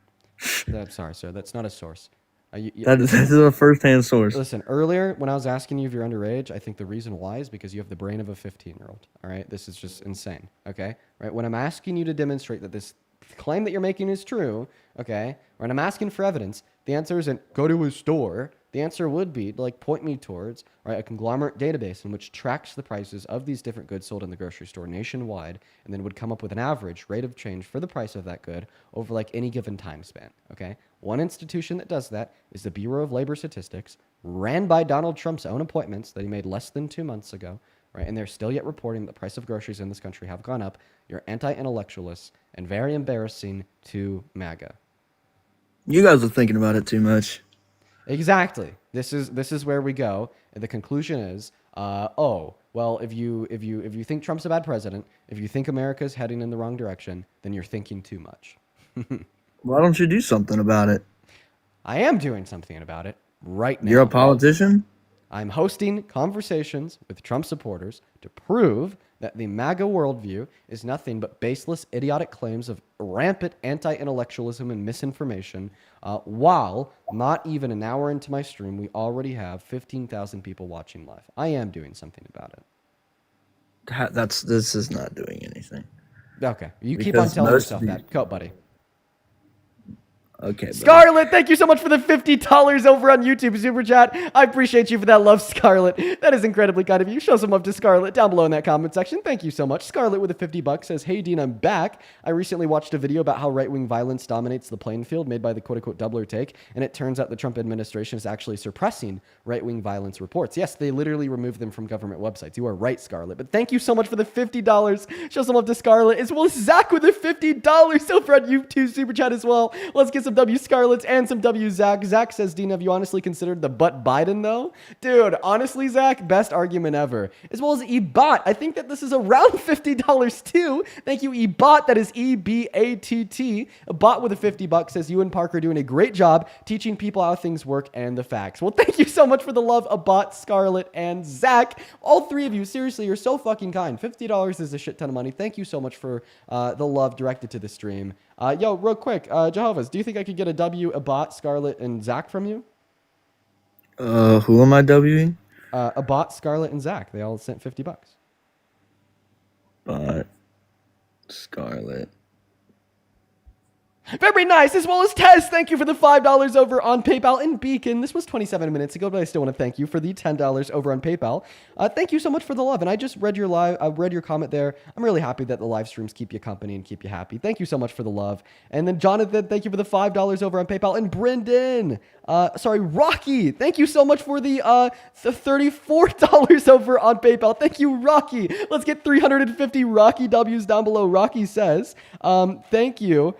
I'm sorry, sir. That's not a source. That is a first-hand source. Listen, earlier when I was asking you if you're underage, I think the reason why is because you have the brain of a 15-year-old. All right, this is just insane. Okay, right? When I'm asking you to demonstrate that this claim that you're making is true, okay, when I'm asking for evidence, the answer isn't go to a store. The answer would be to like point me towards a conglomerate database in which tracks the prices of these different goods sold in the grocery store nationwide, and then would come up with an average rate of change for the price of that good over like any given time span. Okay, one institution that does that is the Bureau of Labor Statistics, ran by Donald Trump's own appointments that he made less than 2 months ago. Right, and they're still yet reporting that the price of groceries in this country have gone up. You're anti-intellectualists and very embarrassing to MAGA. You guys are thinking about it too much. Exactly. This is where we go. And the conclusion is, well, if you think Trump's a bad president, if you think America's heading in the wrong direction, then you're thinking too much. Why don't you do something about it? I am doing something about it right now. You're a politician? I'm hosting conversations with Trump supporters to prove that the MAGA worldview is nothing but baseless, idiotic claims of rampant anti-intellectualism and misinformation, while not even an hour into my stream, we already have 15,000 people watching live. I am doing something about it. This is not doing anything. Okay, you keep on Because telling most yourself of the- that. Go, buddy. Okay. Buddy. Scarlett, thank you so much for the $50 over on YouTube Super Chat. I appreciate you for that love, Scarlett. That is incredibly kind of you. Show some love to Scarlett down below in that comment section. Thank you so much. Scarlett with a $50 says, hey, Dean, I'm back. I recently watched a video about how right-wing violence dominates the playing field made by the quote-unquote doubler take, and it turns out the Trump administration is actually suppressing right-wing violence reports. Yes, they literally remove them from government websites. You are right, Scarlett. But thank you so much for the $50. Show some love to Scarlett, as well as Zach with a $50 over on YouTube Super Chat as well. Let's get some W Scarletts and some W Zach. Zach says, Dean, have you honestly considered the butt Biden, though? Dude, honestly, Zach, best argument ever. As well as Ebot. I think that this is around $50 too. Thank you, Ebot. That is E-B-A-T-T. A bot with a $50 says, you and Parker are doing a great job teaching people how things work and the facts. Well, thank you so much for the love, Ebot, Scarlett, and Zach. All three of you, seriously, you're so fucking kind. $50 is a shit ton of money. Thank you so much for the love directed to the stream. Yo, real quick, Jehovah's, do you think I could get a W, a bot, Scarlett, and Zach from you? Who am I Wing? A bot, Scarlett, and Zach. They all sent $50. Scarlett. Very nice, as well as Tez. Thank you for the $5 over on PayPal. And Beacon, this was 27 minutes ago, but I still want to thank you for the $10 over on PayPal. Thank you so much for the love. And I just read your read your comment there. I'm really happy that the live streams keep you company and keep you happy. Thank you so much for the love. And then Jonathan, thank you for the $5 over on PayPal. And Brendan, Rocky, thank you so much for the $34 over on PayPal. Thank you, Rocky. Let's get 350 Rocky W's down below. Rocky says, thank you.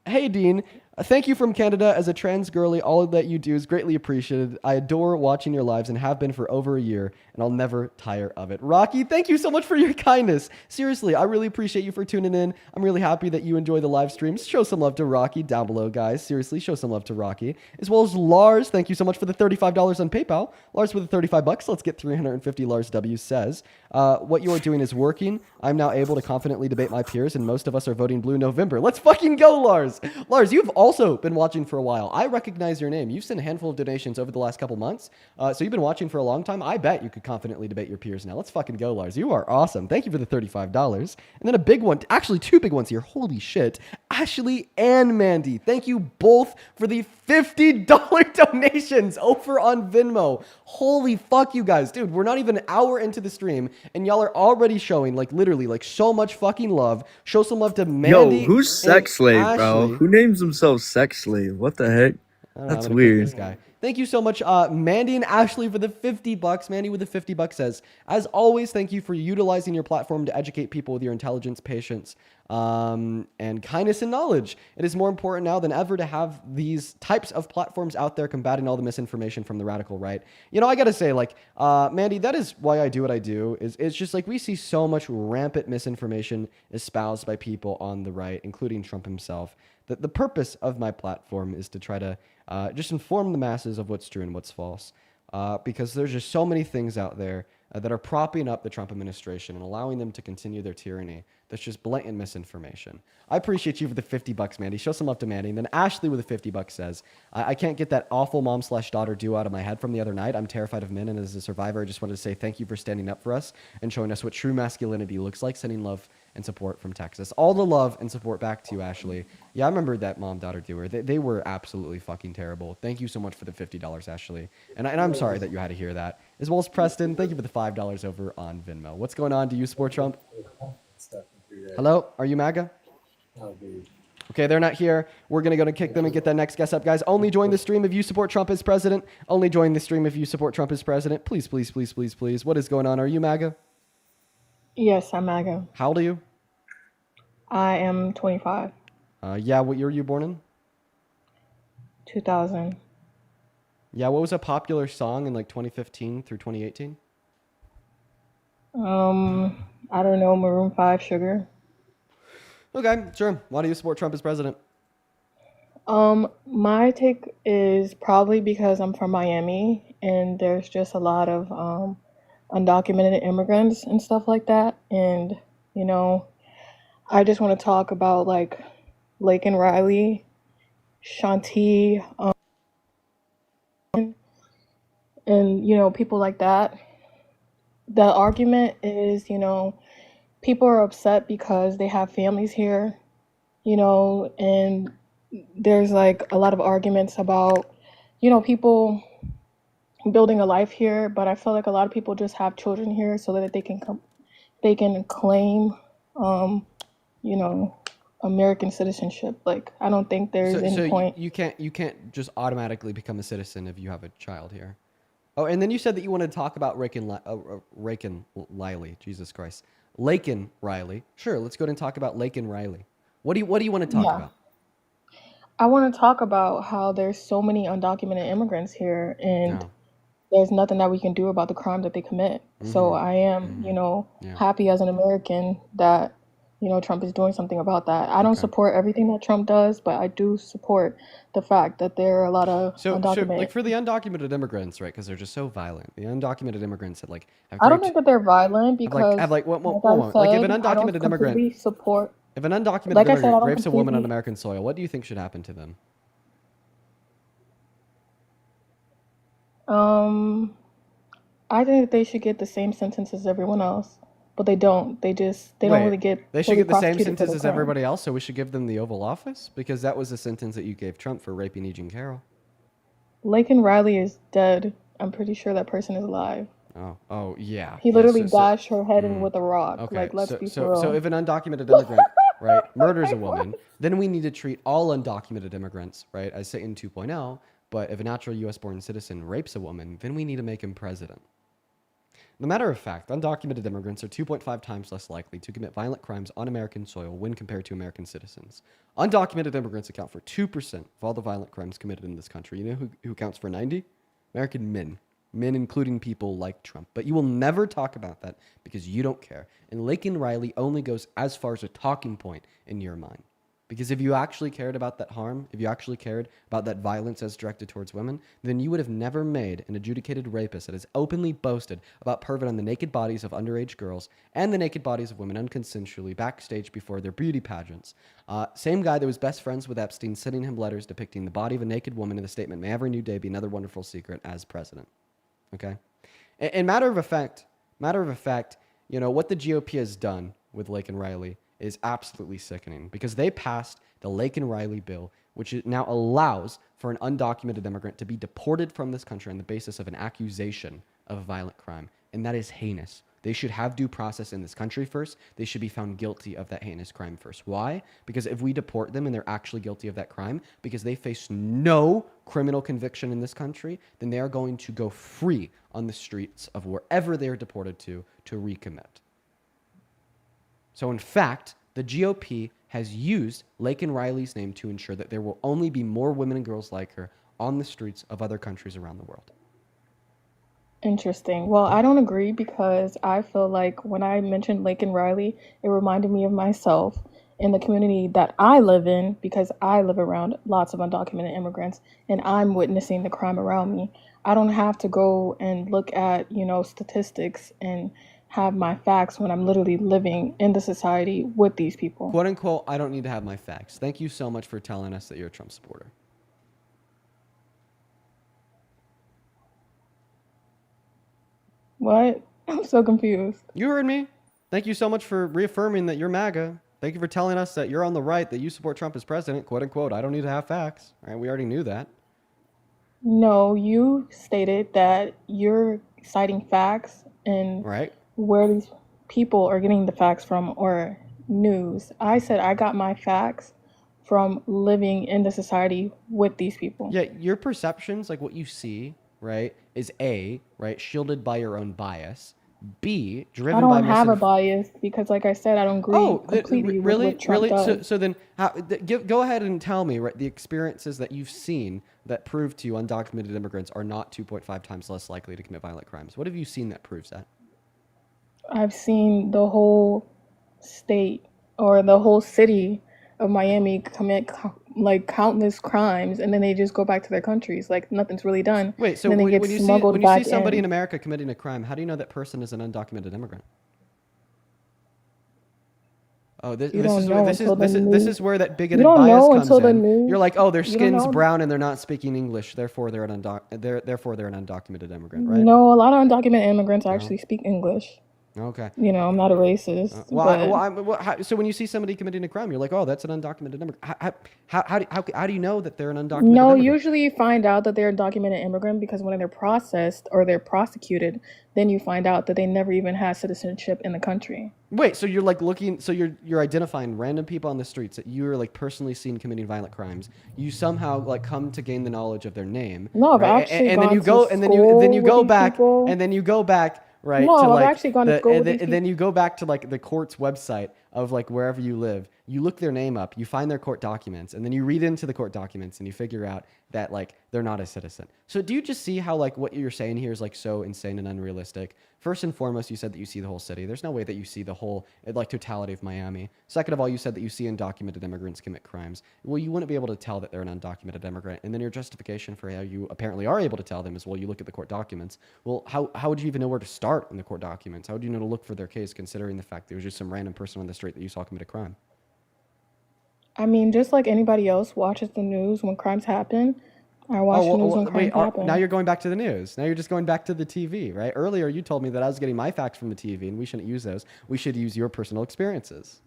Hey, Dean, thank you from Canada. As a trans girly, all that you do is greatly appreciated. I adore watching your lives and have been for over a year. and I'll never tire of it. Rocky, thank you so much for your kindness. Seriously, I really appreciate you for tuning in. I'm really happy that you enjoy the live streams. Show some love to Rocky down below, guys. Seriously, show some love to Rocky. As well as Lars, thank you so much for the $35 on PayPal. Lars with the 35 bucks. Let's get 350. Lars W says, what you are doing is working. I'm now able to confidently debate my peers, and most of us are voting blue November. Let's fucking go, Lars. Lars, you've also been watching for a while. I recognize your name. You've sent a handful of donations over the last couple months. So you've been watching for a long time. I bet you could confidently debate your peers now. Let's fucking go, Lars. You are awesome. Thank you for the $35. And then a big one, actually two big ones here. Holy shit. Ashley and Mandy, thank you both for the $50 donations over on Venmo. Holy fuck, you guys. Dude, we're not even an hour into the stream, and y'all are already showing, like, literally, like, so much fucking love. Show some love to Mandy. Yo, who's sex slave, bro? Ashley. Who names themselves sex slave? What the heck? I don't know, That's I'm gonna click weird. This guy. Thank you so much, Mandy and Ashley, for the $50. Mandy with the $50 says, as always, thank you for utilizing your platform to educate people with your intelligence, patience, and kindness and knowledge. It is more important now than ever to have these types of platforms out there combating all the misinformation from the radical right. You know, I gotta say, like, Mandy, that is why I do what I do. It's just like we see so much rampant misinformation espoused by people on the right, including Trump himself. The purpose of my platform is to try to just inform the masses of what's true and what's false, because there's just so many things out there that are propping up the Trump administration and allowing them to continue their tyranny. That's just blatant misinformation. I appreciate you for the $50, Mandy. Show some love to Mandy. And then Ashley with the $50 says, I can't get that awful mom/daughter duo out of my head from the other night. I'm terrified of men, and as a survivor, I just wanted to say thank you for standing up for us and showing us what true masculinity looks like. Sending love and support from Texas. All the love and support back to you, Ashley. Yeah, I remember that mom-daughter duo. They were absolutely fucking terrible. Thank you so much for the $50, Ashley. And I'm sorry that you had to hear that. As well as Preston, thank you for the $5 over on Venmo. What's going on? Do you support Trump? Hello? Are you MAGA? Okay, they're not here. We're going to go to kick them and get that next guest up, guys. Only join the stream if you support Trump as president. Only join the stream if you support Trump as president. Please, please, please, please, please. What is going on? Are you MAGA? Yes, I'm MAGA. How old are you? I am 25. Yeah, what year were you born in? 2000. Yeah, what was a popular song in like 2015 through 2018? I don't know, Maroon 5, Sugar. Okay, sure. Why do you support Trump as president? My take is probably because I'm from Miami and there's just a lot of undocumented immigrants and stuff like that. And, you know, I just want to talk about like Laken Riley, Shanti, and, you know, people like that. The argument is, you know, people are upset because they have families here, you know, and there's like a lot of arguments about, you know, people building a life here, but I feel like a lot of people just have children here so that they can claim, you know, American citizenship. Like, I don't think there's any point. You can't just automatically become a citizen if you have a child here. Oh, and then you said that you wanted to talk about Laken Riley. Jesus Christ, Laken Riley. Sure, let's go ahead and talk about Laken Riley. What do you want to talk about? I want to talk about how there's so many undocumented immigrants here, and there's nothing that we can do about the crime that they commit. So I am, you know, happy as an American that, you know, Trump is doing something about that. I don't support everything that Trump does, but I do support the fact that there are a lot of undocumented. Like for the undocumented immigrants, right? Because they're just so violent. The undocumented immigrants that like have I don't think that they're violent because like if an undocumented immigrant if an undocumented immigrant rapes a woman on American soil, what do you think should happen to them? I think that they should get the same sentence as everyone else, but they don't. They don't really get. They should get the same sentence as everybody else, so we should give them the Oval Office because that was the sentence that you gave Trump for raping E. Jean Carroll. Laken Riley is dead. I'm pretty sure that person is alive. Oh yeah. He literally bashed her head in with a rock. Okay. Like, let's be for real. So if an undocumented immigrant, right, murders a woman, then we need to treat all undocumented immigrants, right, as Satan 2.0. But if a natural U.S.-born citizen rapes a woman, then we need to make him president. As a matter of fact, undocumented immigrants are 2.5 times less likely to commit violent crimes on American soil when compared to American citizens. Undocumented immigrants account for 2% of all the violent crimes committed in this country. You know who counts for 90? American men. men including people like Trump. But you will never talk about that because you don't care. And Laken Riley only goes as far as a talking point in your mind. Because if you actually cared about that harm, if you actually cared about that violence as directed towards women, then you would have never made an adjudicated rapist that has openly boasted about pervert on the naked bodies of underage girls and the naked bodies of women unconsensually backstage before their beauty pageants. Same guy that was best friends with Epstein, sending him letters depicting the body of a naked woman in the statement, "May every new day be another wonderful secret," as president. Okay? In matter of fact, you know, what the GOP has done with Laken Riley is absolutely sickening because they passed the Laken Riley bill, which now allows for an undocumented immigrant to be deported from this country on the basis of an accusation of a violent crime. And that is heinous. They should have due process in this country first. They should be found guilty of that heinous crime first. Why? Because if we deport them and they're actually guilty of that crime, because they face no criminal conviction in this country, then they are going to go free on the streets of wherever they are deported to recommit. So in fact, the GOP has used Laken Riley's name to ensure that there will only be more women and girls like her on the streets of other countries around the world. Interesting. Well, I don't agree because I feel like when I mentioned Laken Riley, it reminded me of myself in the community that I live in because I live around lots of undocumented immigrants and I'm witnessing the crime around me. I don't have to go and look at, statistics and have my facts when I'm literally living in the society with these people. Quote unquote, I don't need to have my facts. Thank you so much for telling us that you're a Trump supporter. What? I'm so confused. You heard me. Thank you so much for reaffirming that you're MAGA. Thank you for telling us that you're on the right, that you support Trump as president. Quote unquote, I don't need to have facts. All right, we already knew that. No, you stated that you're citing facts and Right. where these people are getting the facts from or news. I said I got my facts from living in the society with these people. Yeah, your perceptions, like what you see, right, is A, right, shielded by your own bias. B, driven I by don't have a bias because, like I said, I don't agree completely with really, what Trump does. So then, go ahead and tell me, right, the experiences that you've seen that prove to you undocumented immigrants are not 2.5 times less likely to commit violent crimes. What have you seen that proves that? I've seen the whole state or the whole city of Miami commit countless crimes, and then they just go back to their countries like nothing's really done. Wait, so and then they when get you smuggled see back somebody in in. America committing a crime, how do you know that person is an undocumented immigrant? Oh, this You don't is know where this until the is news. where that You bigoted don't bias know comes until the in. news. You're like, oh, their You don't skin's know. brown and they're not speaking English, therefore they're an undocumented immigrant, right? No, a lot of undocumented immigrants No. actually speak English. Okay. I'm not a racist. So when you see somebody committing a crime, you're like, oh, that's an undocumented immigrant. How do you know that they're an undocumented No, immigrant? usually you find out that they're a documented immigrant because when they're processed or they're prosecuted, then you find out that they never even had citizenship in the country. Wait, so you're like looking, so you're identifying random people on the streets that you're like personally seen committing violent crimes. You somehow like come to gain the knowledge of their name. No, I've right? actually and then gone you go to and then you school go with these back people. and then you go back right No, to I've like actually gone to school with these and then you go back to like the court's website of like wherever you live. You look their name up, you find their court documents, and then you read into the court documents and you figure out that like they're not a citizen. So do you just see how like what you're saying here is like so insane and unrealistic? First and foremost, you said that you see the whole city. There's no way that you see the whole like totality of Miami. Second of all, you said that you see undocumented immigrants commit crimes. Well, you wouldn't be able to tell that they're an undocumented immigrant. And then your justification for how you apparently are able to tell them is, well, you look at the court documents. Well, how would you even know where to start in the court documents? How would you know to look for their case considering the fact there was just some random person on the street that you saw commit a crime? I mean, just like anybody else watches the news when crimes happen, I watch the news when crimes happen. Now you're going back to the news. Now you're just going back to the TV, right? Earlier you told me that I was getting my facts from the TV and we shouldn't use those. We should use your personal experiences.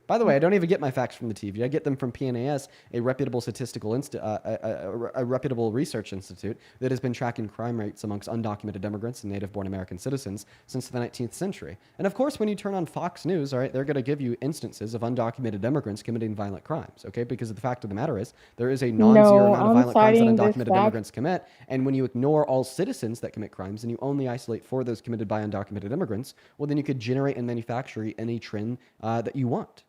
By the way, I don't even get my facts from the TV. I get them from PNAS, a reputable a reputable research institute that has been tracking crime rates amongst undocumented immigrants and native-born American citizens since the 19th century. And of course, when you turn on Fox News, all right, they're going to give you instances of undocumented immigrants committing violent crimes, okay? Because the fact of the matter is, there is a non-zero amount of violent crimes that undocumented immigrants commit. And when you ignore all citizens that commit crimes and you only isolate for those committed by undocumented immigrants, well, then you could generate and manufacture any trend that you want.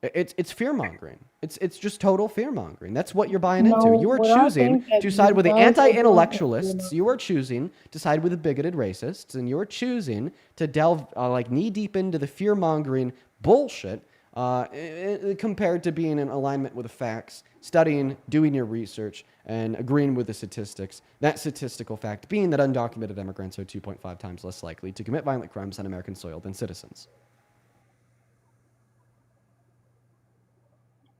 It's fear mongering. It's just total fear mongering. That's what you're buying into. No, You are what I choosing think that to side you with the guys are doing anti-intellectualists. is, You are choosing to side with the bigoted racists, and you're choosing to delve like knee deep into the fear mongering bullshit. Compared to being in alignment with the facts, studying, doing your research, and agreeing with the statistics. That statistical fact being that undocumented immigrants are 2.5 times less likely to commit violent crimes on American soil than citizens.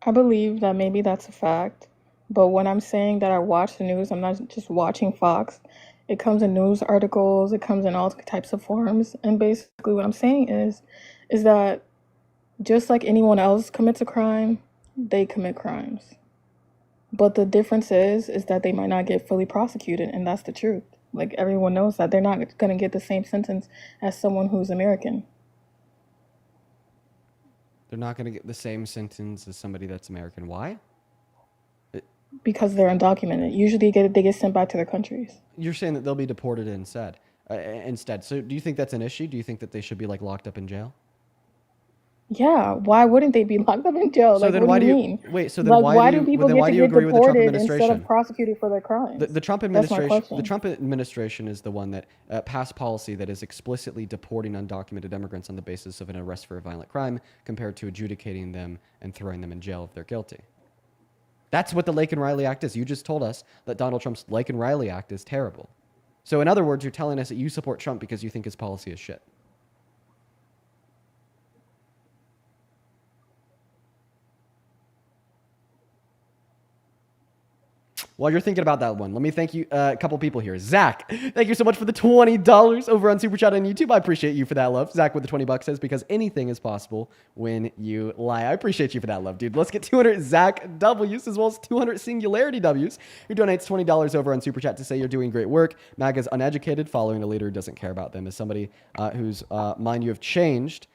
I believe that maybe that's a fact, but when I'm saying that I watch the news, I'm not just watching Fox. It comes in news articles, it comes in all types of forms, and basically what I'm saying is that just like anyone else commits a crime, they commit crimes. But the difference is that they might not get fully prosecuted, and that's the truth. Like everyone knows that they're not going to get the same sentence as someone who's American. They're not going to get the same sentence as somebody that's American. Why? Because they're undocumented. Usually they get sent back to their countries. You're saying that they'll be deported instead. So do you think that's an issue? Do you think that they should be like locked up in jail? Yeah, why wouldn't they be locked up in jail? So like, then what why do you mean? Wait, so then Like, why do do you, people then get why to do you get agree with the Trump deported instead administration? of prosecuted for their crimes? The Trump That's my administration, question. the Trump administration is the one that passed policy that is explicitly deporting undocumented immigrants on the basis of an arrest for a violent crime, compared to adjudicating them and throwing them in jail if they're guilty. That's what the Laken Riley Act is. You just told us that Donald Trump's Laken Riley Act is terrible. So in other words, you're telling us that you support Trump because you think his policy is shit. While you're thinking about that one, let me thank you, a couple people here. Zach, thank you so much for the $20 over on Super Chat on YouTube. I appreciate you for that love. Zach with the $20 says, because anything is possible when you lie. I appreciate you for that love, dude. Let's get 200 Zach W's as well as 200 Singularity W's, who donates $20 over on Super Chat to say you're doing great work. MAGA's uneducated, following a leader who doesn't care about them. As somebody whose mind you have changed,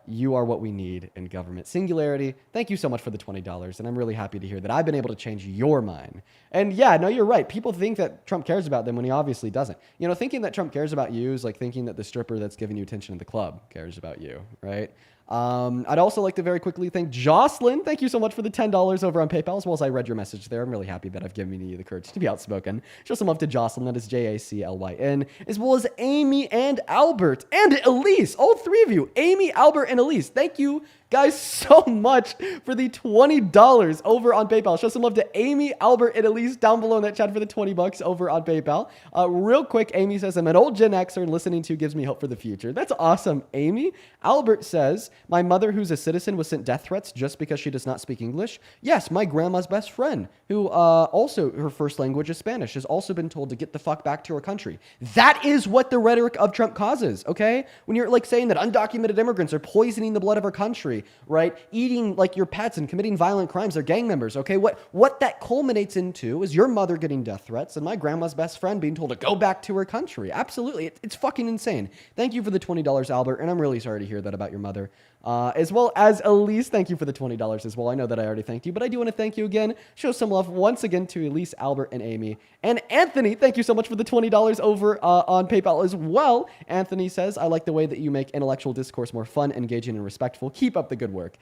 you are what we need in government. Singularity, thank you so much for the $20, and I'm really happy to hear that I've been able to change your mind. And yeah, no, you're right. People think that Trump cares about them when he obviously doesn't. You know, thinking that Trump cares about you is like thinking that the stripper that's giving you attention in the club cares about you, right? I'd also like to very quickly thank Jocelyn. Thank you so much for the $10 over on PayPal, as well as I read your message there. I'm really happy that I've given you the courage to be outspoken. Show some love to Jocelyn, that is Jaclyn, as well as Amy and Albert and Elise, all three of you, Amy, Albert, and Elise. Thank you guys so much for the $20 over on PayPal. Show some love to Amy, Albert, and Elise down below in that chat for the $20 over on PayPal. Real quick, Amy says, I'm an old Gen Xer and listening to you gives me hope for the future. That's awesome, Amy. Albert says, my mother, who's a citizen, was sent death threats just because she does not speak English. Yes, my grandma's best friend, who also her first language is Spanish, has also been told to get the fuck back to her country. That is what the rhetoric of Trump causes, okay? When you're like saying that undocumented immigrants are poisoning the blood of our country, right? Eating like your pets and committing violent crimes, they're gang members, okay? What that culminates into is your mother getting death threats and my grandma's best friend being told to go back to her country. Absolutely. It's fucking insane. Thank you for the $20, Albert, and I'm really sorry to hear that about your mother. As well as Elise, thank you for the $20 as well. I know that I already thanked you, but I do want to thank you again. Show some love once again to Elise, Albert, and Amy. And Anthony, thank you so much for the $20 over on PayPal as well. Anthony says, I like the way that you make intellectual discourse more fun, engaging, and respectful. Keep up the good work.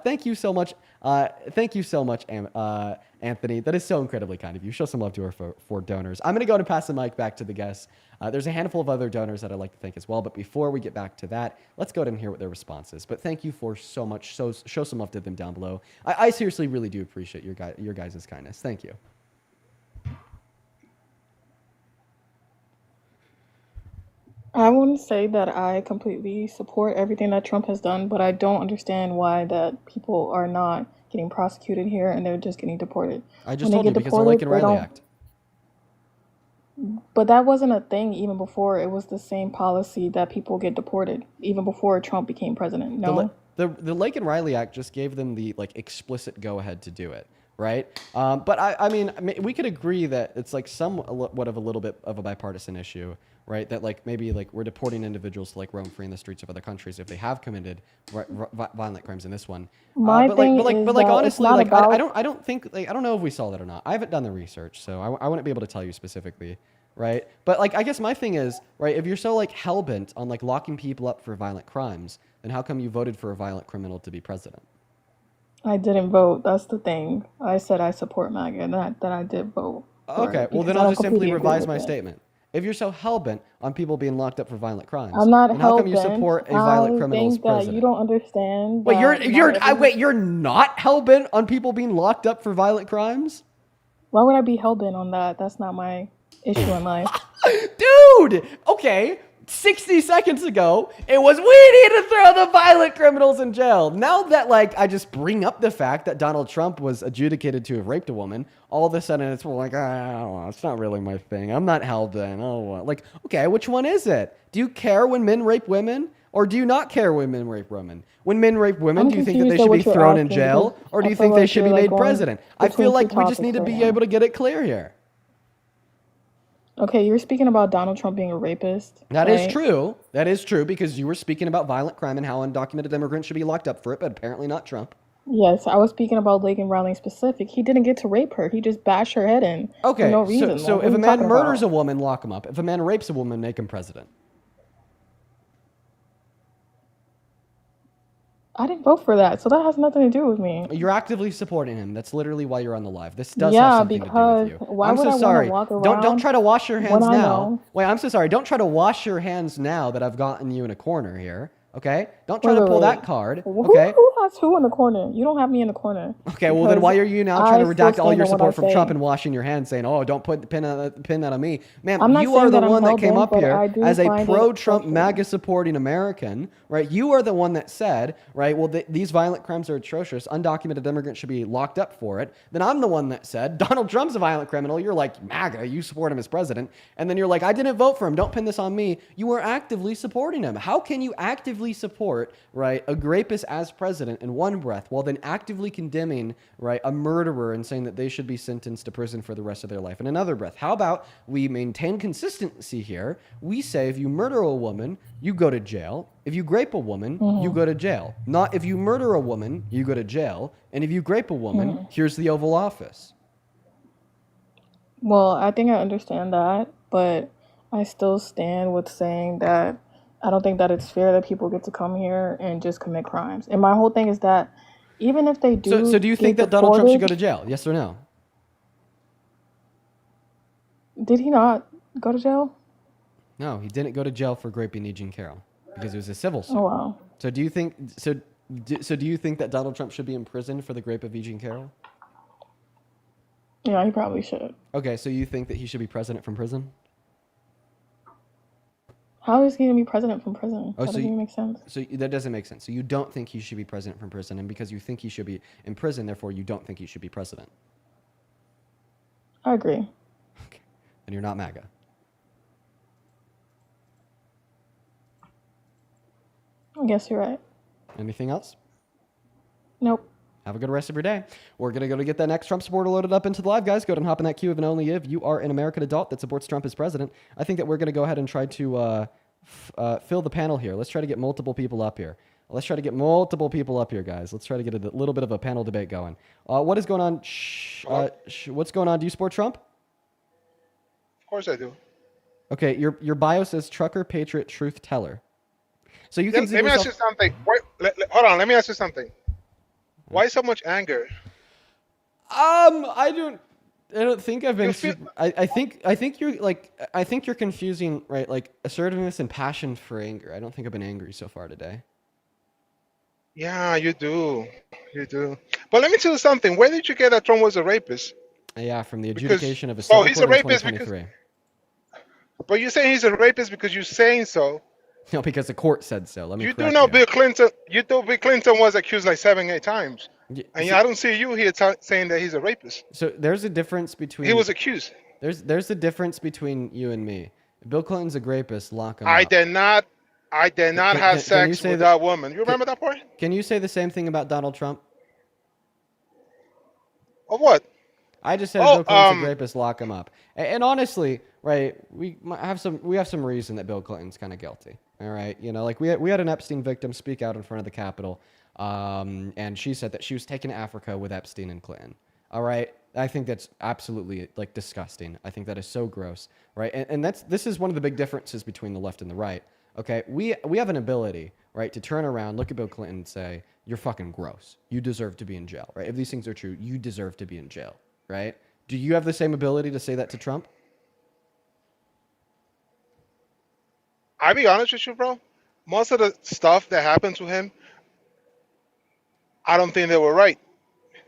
Thank you so much. Thank you so much, Anthony. That is so incredibly kind of you. Show some love to our four donors. I'm going to go and pass the mic back to the guests. There's a handful of other donors that I'd like to thank as well. But before we get back to that, let's go ahead and hear what their response is. But thank you for so much. Show some love to them down below. I seriously really do appreciate your guys' kindness. Thank you. I want to say that I completely support everything that Trump has done, but I don't understand why that people are not getting prosecuted here and they're just getting deported. I just told you because of the Laken Riley Act. But that wasn't a thing even before. It was the same policy that people get deported, even before Trump became president. No? The Laken Riley Act just gave them the like explicit go-ahead to do it, right? But I mean, we could agree that it's like somewhat of a little bit of a bipartisan issue, right? That like maybe like we're deporting individuals to like roam free in the streets of other countries if they have committed violent crimes in this one. But honestly, like I don't think like I don't know if we saw that or not. I haven't done the research, so I wouldn't be able to tell you specifically, right? But like I guess my thing is, right, if you're so like hell-bent on like locking people up for violent crimes, then how come you voted for a violent criminal to be president? I didn't vote. That's the thing. I said I support MAGA, and that I did vote for Okay, it well then because I I'll don't just simply completely agree revise with my it. statement. If you're so hell-bent on people being locked up for violent crimes, I'm not then how come you hell-bent. support a violent I criminal as think that you president? don't understand Wait, that not every. wait, you're not hell-bent on people being locked up for violent crimes? Why would I be hell-bent on that? That's not my issue in life. Dude, okay. 60 seconds ago, it was we need to throw the violent criminals in jail. Now that like I just bring up the fact that Donald Trump was adjudicated to have raped a woman, all of a sudden it's like, I don't know, it's not really my thing. I'm not hell-bent. Oh, like, okay, which one is it? Do you care when men rape women? Or do you not care when men rape women? When men rape women, I'm do you think that they confused at should be what you're thrown in asking jail? because Or do I you feel think they like should be you're, like, made going president? I feel between like two we just need to topics right be now. able to get it clear here. Okay, you're speaking about Donald Trump being a rapist, That is right? true. That is true because you were speaking about violent crime and how undocumented immigrants should be locked up for it, but apparently not Trump. Yes, I was speaking about Laken Riley in specific. He didn't get to rape her. He just bashed her head in for Okay, no so, reason. so Like, what if are a you man talking murders about? a woman, lock him up. If a man rapes a woman, make him president. I didn't vote for that, so that has nothing to do with me. You're actively supporting him. That's literally why you're on the live. This does have Yeah, something to do because with you. why I'm would so I want to sorry. walk Don't around try to wash your when hands I now. know? Wait, I'm so sorry. Don't try to wash your hands now that I've gotten you in a corner here. Okay? Don't try Wait, to wait, pull wait. that card. Who Okay? has who in the corner? You don't have me in the corner. Okay, well then why are you now trying to I still redact all stand your on what I support from Trump say. and washing your hands saying, oh, don't put pin that on me. Ma'am, I'm not you are saying the that I'm one that came hell-bent, up but here I do as a find it pro-Trump frustrating. MAGA supporting American, right? You are the one that said, right, well, these violent crimes are atrocious. Undocumented immigrants should be locked up for it. Then I'm the one that said, Donald Trump's a violent criminal. You're like, MAGA, you support him as president. And then you're like, I didn't vote for him. Don't pin this on me. You were actively supporting him. How can you actively support, right, a rapist as president in one breath while then actively condemning, right, a murderer and saying that they should be sentenced to prison for the rest of their life in another breath? How about we maintain consistency here? We say if you murder a woman, you go to jail. If you grape a woman, you go to jail. Not if you murder a woman, you go to jail. And if you grape a woman, here's the Oval Office. Well, I think I understand that, but I still stand with saying that I don't think that it's fair that people get to come here and just commit crimes. And my whole thing is that even if they do So do you think get that Donald Trump should go deported, to jail? Yes or no? did he not go to jail? No, he didn't go to jail for raping E. Jean Carroll because it was a civil suit. Oh wow. So do you think do you think that Donald Trump should be in prison for the rape of E. Jean Carroll? Yeah, he probably should. Okay, so you think that he should be president from prison? How is he gonna be president from prison? Oh, That so doesn't you- even make sense. So that doesn't make sense. So you don't think he should be president from prison, and because you think he should be in prison, therefore you don't think he should be president. I agree. Okay, and you're not MAGA. I guess you're right. Anything else? Nope. Have a good rest of your day. We're going to go to get that next Trump supporter loaded up into the live, guys. Go ahead and hop in that queue if and only if you are an American adult that supports Trump as president. I think that we're going to go ahead and try to fill the panel here. Let's try to get multiple people up here. Let's try to get multiple people up here, guys. Let's try to get a little bit of a panel debate going. What is going on? What's going on? Do you support Trump? Of course I do. Okay, your bio says trucker, patriot, truth teller. So you Let consider me ask you yourself... something. Hold on. Let me ask you something. Why so much anger? I don't think I've been. You feel- I think you're confusing, right? Like assertiveness and passion for anger. I don't think I've been angry so far today. Yeah, you do. You do. But let me tell you something. Where did you get that Trump was a rapist? Yeah, from the Because- adjudication of a oh, civil he's a court in rapist because- 2023. But you're saying he's a rapist because you're saying so. No, because the court said so. Let me. You do correct know you. Bill Clinton. You know Bill Clinton was accused like 7-8 times. And so, I don't see you here saying that he's a rapist. so there's a difference between. He was accused. There's a difference between you and me. Bill Clinton's a rapist. Lock him I up. did not have can you sex say with that- that woman. You remember that part? Can you say the same thing about Donald Trump? Of what? I just said Bill Clinton's a rapist. Lock him up. And honestly, right, we have some reason that Bill Clinton's kind of guilty. All right, you know, like we had an Epstein victim speak out in front of the Capitol, and she said that she was taken to Africa with Epstein and Clinton. All right, I think that's absolutely like disgusting. I think that is so gross, right? And this is one of the big differences between the left and the right. Okay, we have an ability, right, to turn around, look at Bill Clinton and say, you're fucking gross. You deserve to be in jail, right? If these things are true, you deserve to be in jail, right? Do you have the same ability to say that to Trump? I'll be honest with you, bro. Most of the stuff that happened to him, I don't think they were right.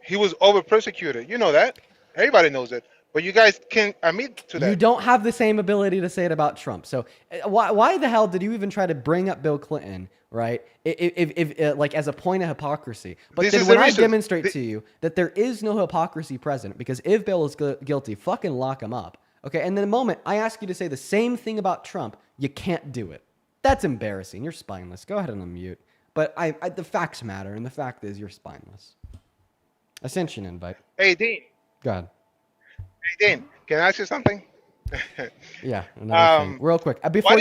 He was over persecuted. You know that. Everybody knows it. But you guys can't admit to that. You don't have the same ability to say it about Trump. So why the hell did you even try to bring up Bill Clinton, right? If like as a point of hypocrisy. But This then is when the I reason. demonstrate to you that there is no hypocrisy present, because if Bill is guilty, fucking lock him up. Okay, and then the moment I ask you to say the same thing about Trump, you can't do it. That's embarrassing. You're spineless. Go ahead and unmute. But the facts matter, and the fact is you're spineless. Ascension invite. Hey, Dean. Go ahead. Hey, Dean. Can I ask you something? Yeah, another thing. Real quick. Before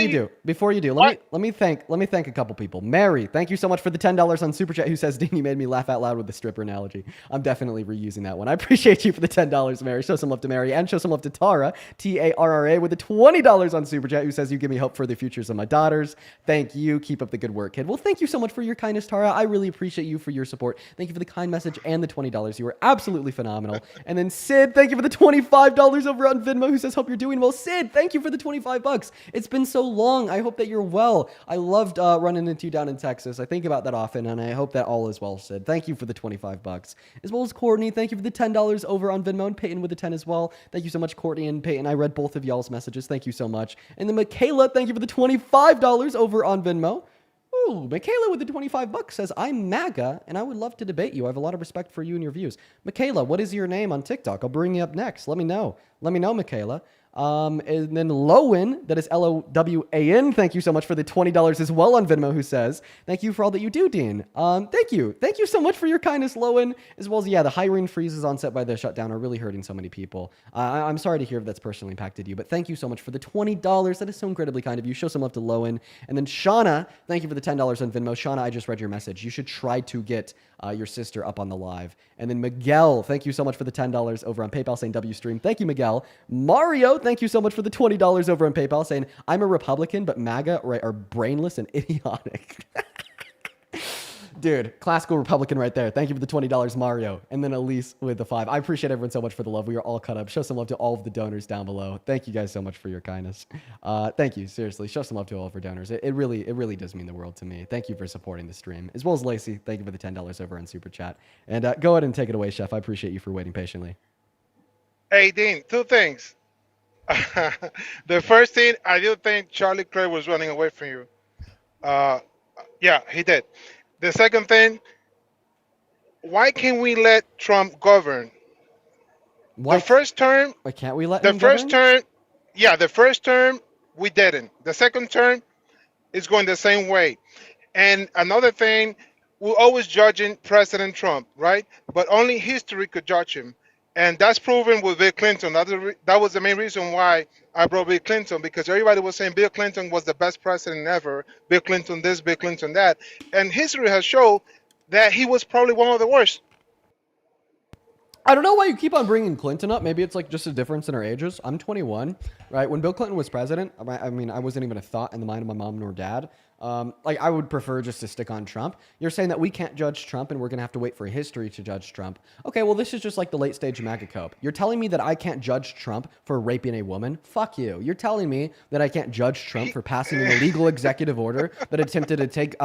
you do, let me thank a couple people. Mary, thank you so much for the $10 on Super Chat, who says, Dean, you made me laugh out loud with the stripper analogy. I'm definitely reusing that one. I appreciate you for the $10, Mary. Show some love to Mary, and show some love to Tara, Tarra, with the $20 on Super Chat, who says, you give me hope for the futures of my daughters. Thank you. Keep up the good work, kid. Well, thank you so much for your kindness, Tara. I really appreciate you for your support. Thank you for the kind message and the $20. You were absolutely phenomenal. And then Sid, thank you for the $25 over on Venmo, who says, hope you're doing well. Sid, thank you for the $25. It's been so long. I hope that you're well. I loved running into you down in Texas. I think about that often, and I hope that all is well, Sid. Thank you for the $25. As well as Courtney, thank you for the $10 over on Venmo, and Peyton with the 10 as well. Thank you so much, Courtney and Peyton. I read both of y'all's messages. Thank you so much. And then Michaela, thank you for the $25 over on Venmo. Ooh, Michaela with the $25 says, I'm MAGA, and I would love to debate you. I have a lot of respect for you and your views. Michaela, what is your name on TikTok? I'll bring you up next. Let me know. Let me know, Michaela. And then Lowen, that is Lowan. Thank you so much for the $20 as well on Venmo, who says, thank you for all that you do, Dean. Thank you. Thank you so much for your kindness, Lowen. As well as, the hiring freezes onset by the shutdown are really hurting so many people. I'm sorry to hear if that's personally impacted you, but thank you so much for the $20. That is so incredibly kind of you. Show some love to Lowen. And then Shauna, thank you for the $10 on Venmo. Shauna, I just read your message. You should try to get your sister up on the live. And then Miguel, thank you so much for the $10 over on PayPal, saying WStream. Thank you, Miguel. Mario, thank you so much for the $20 over on PayPal, saying I'm a Republican, but MAGA are brainless and idiotic. Dude, classical Republican right there. Thank you for the $20, Mario. And then Elise with the 5. I appreciate everyone so much for the love. We are all cut up. Show some love to all of the donors down below. Thank you guys so much for your kindness. Thank you. Seriously, show some love to all of our donors. It really does mean the world to me. Thank you for supporting the stream. As well as Lacey, thank you for the $10 over on Super Chat. And go ahead and take it away, Chef. I appreciate you for waiting patiently. Hey, Dean, two things. The first thing, I do think Charlie Craig was running away from you. Yeah, he did. The second thing, why can't we let Trump govern? Why? The first term, Why can't we let the him first govern? term, yeah, the first term, we didn't. The second term is going the same way. And another thing, we're always judging President Trump, right? But only history could judge him. And that's proven with Bill Clinton. That was the main reason why I brought Bill Clinton, because everybody was saying Bill Clinton was the best president ever. Bill Clinton this, Bill Clinton that. And history has shown that he was probably one of the worst. I don't know why you keep on bringing Clinton up. Maybe it's like just a difference in our ages. I'm 21, right? When Bill Clinton was president, I mean, I wasn't even a thought in the mind of my mom nor dad. Like, I would prefer just to stick on Trump. You're saying that we can't judge Trump and we're going to have to wait for history to judge Trump. Okay, well, this is just like the late stage MAGA cope. You're telling me that I can't judge Trump for raping a woman? Fuck you. You're telling me that I can't judge Trump for passing an illegal executive order that attempted to take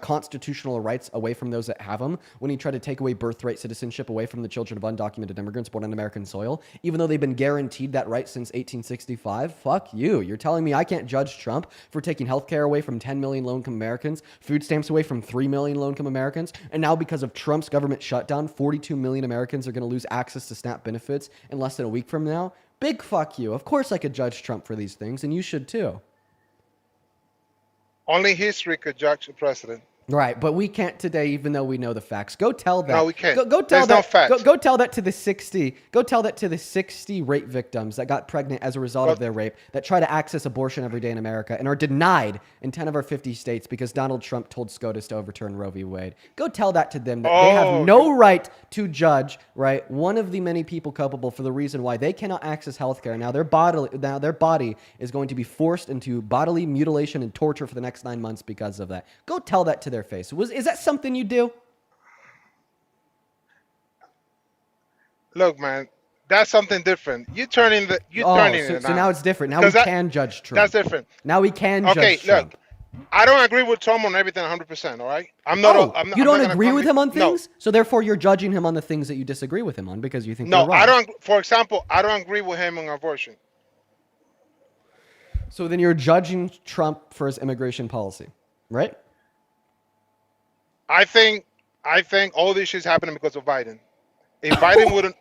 constitutional rights away from those that have them when he tried to take away birthright citizenship away from the children of undocumented immigrants born on American soil, even though they've been guaranteed that right since 1865? Fuck you. You're telling me I can't judge Trump for taking healthcare away from 10 million low-income Americans, food stamps away from 3 million low-income Americans, and now because of Trump's government shutdown, 42 million Americans are going to lose access to SNAP benefits in less than a week from now? Big fuck you. Of course I could judge Trump for these things, and you should too. Only history could judge a president. Right, but we can't today, even though we know the facts. Go tell that. No, we can't. Go tell There's no that. facts. Go tell that to the 60. Go tell that to the 60 rape victims that got pregnant as a result of their rape, that try to access abortion every day in America and are denied in 10 of our 50 states because Donald Trump told SCOTUS to overturn Roe v. Wade. Go tell that to them that they have no right to judge, right, one of the many people culpable for the reason why they cannot access health care. Now their body is going to be forced into bodily mutilation and torture for the next 9 months because of that. Go tell that to their face. Is that something you do? Look, man, that's something different. You turning it so now it's different. Now we can judge Trump. That's different. Now we can judge Trump. Look, I don't agree with Trump on everything 100%. All right, I'm not. You don't I'm not agree with him on things, No. so therefore you're judging him on the things that you disagree with him on because you think No, they're wrong. I don't. For example, I don't agree with him on abortion. So then you're judging Trump for his immigration policy, right? I think all this shit's happening because of Biden. If Biden wouldn't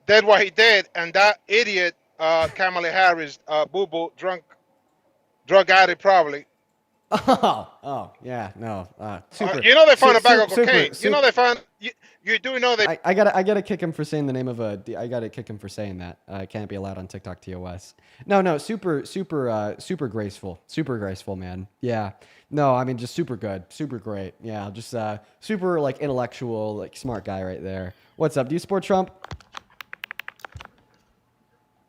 did what he did, and that idiot Kamala Harris, boo-boo, drug addict probably. Yeah, no. Super. You know they found a bag of super, cocaine. super. You know they found. You do know they. I gotta kick him for saying the name of a. I gotta kick him for saying that. It can't be allowed on TikTok TOS. No. Super graceful, man. Yeah. No, I mean just super good, super great. Yeah, just super like intellectual, like smart guy right there. What's up? Do you support Trump?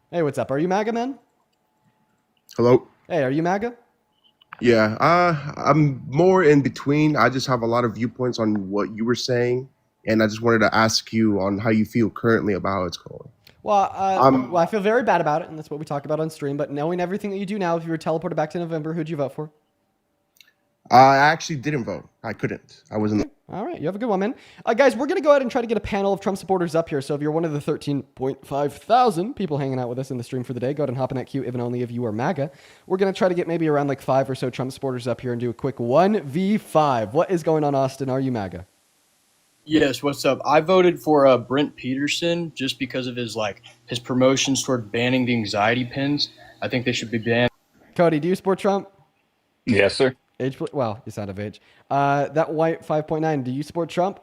Hey, what's up? Are you MAGA, man? Hello. Hey, are you MAGA? Yeah, I'm more in between. I just have a lot of viewpoints on what you were saying, and I just wanted to ask you on how you feel currently about how it's going. Well, I feel very bad about it, and that's what we talked about on stream. But knowing everything that you do now, if you were teleported back to November, who'd you vote for? I actually didn't vote. I couldn't. I wasn't. All right, you have a good one, man. Guys, we're going to go ahead and try to get a panel of Trump supporters up here. So if you're one of the 13.5 thousand people hanging out with us in the stream for the day, go ahead and hop in that queue, even only if you are MAGA. We're going to try to get maybe around like 5 or so Trump supporters up here and do a quick 1v5. What is going on, Austin? Are you MAGA? Yes, what's up? I voted for Brent Peterson just because of his promotions toward banning the anxiety pins. I think they should be banned. Cody, do you support Trump? Yes, sir. Age, well, he's out of age. That white 5.9, do you support Trump?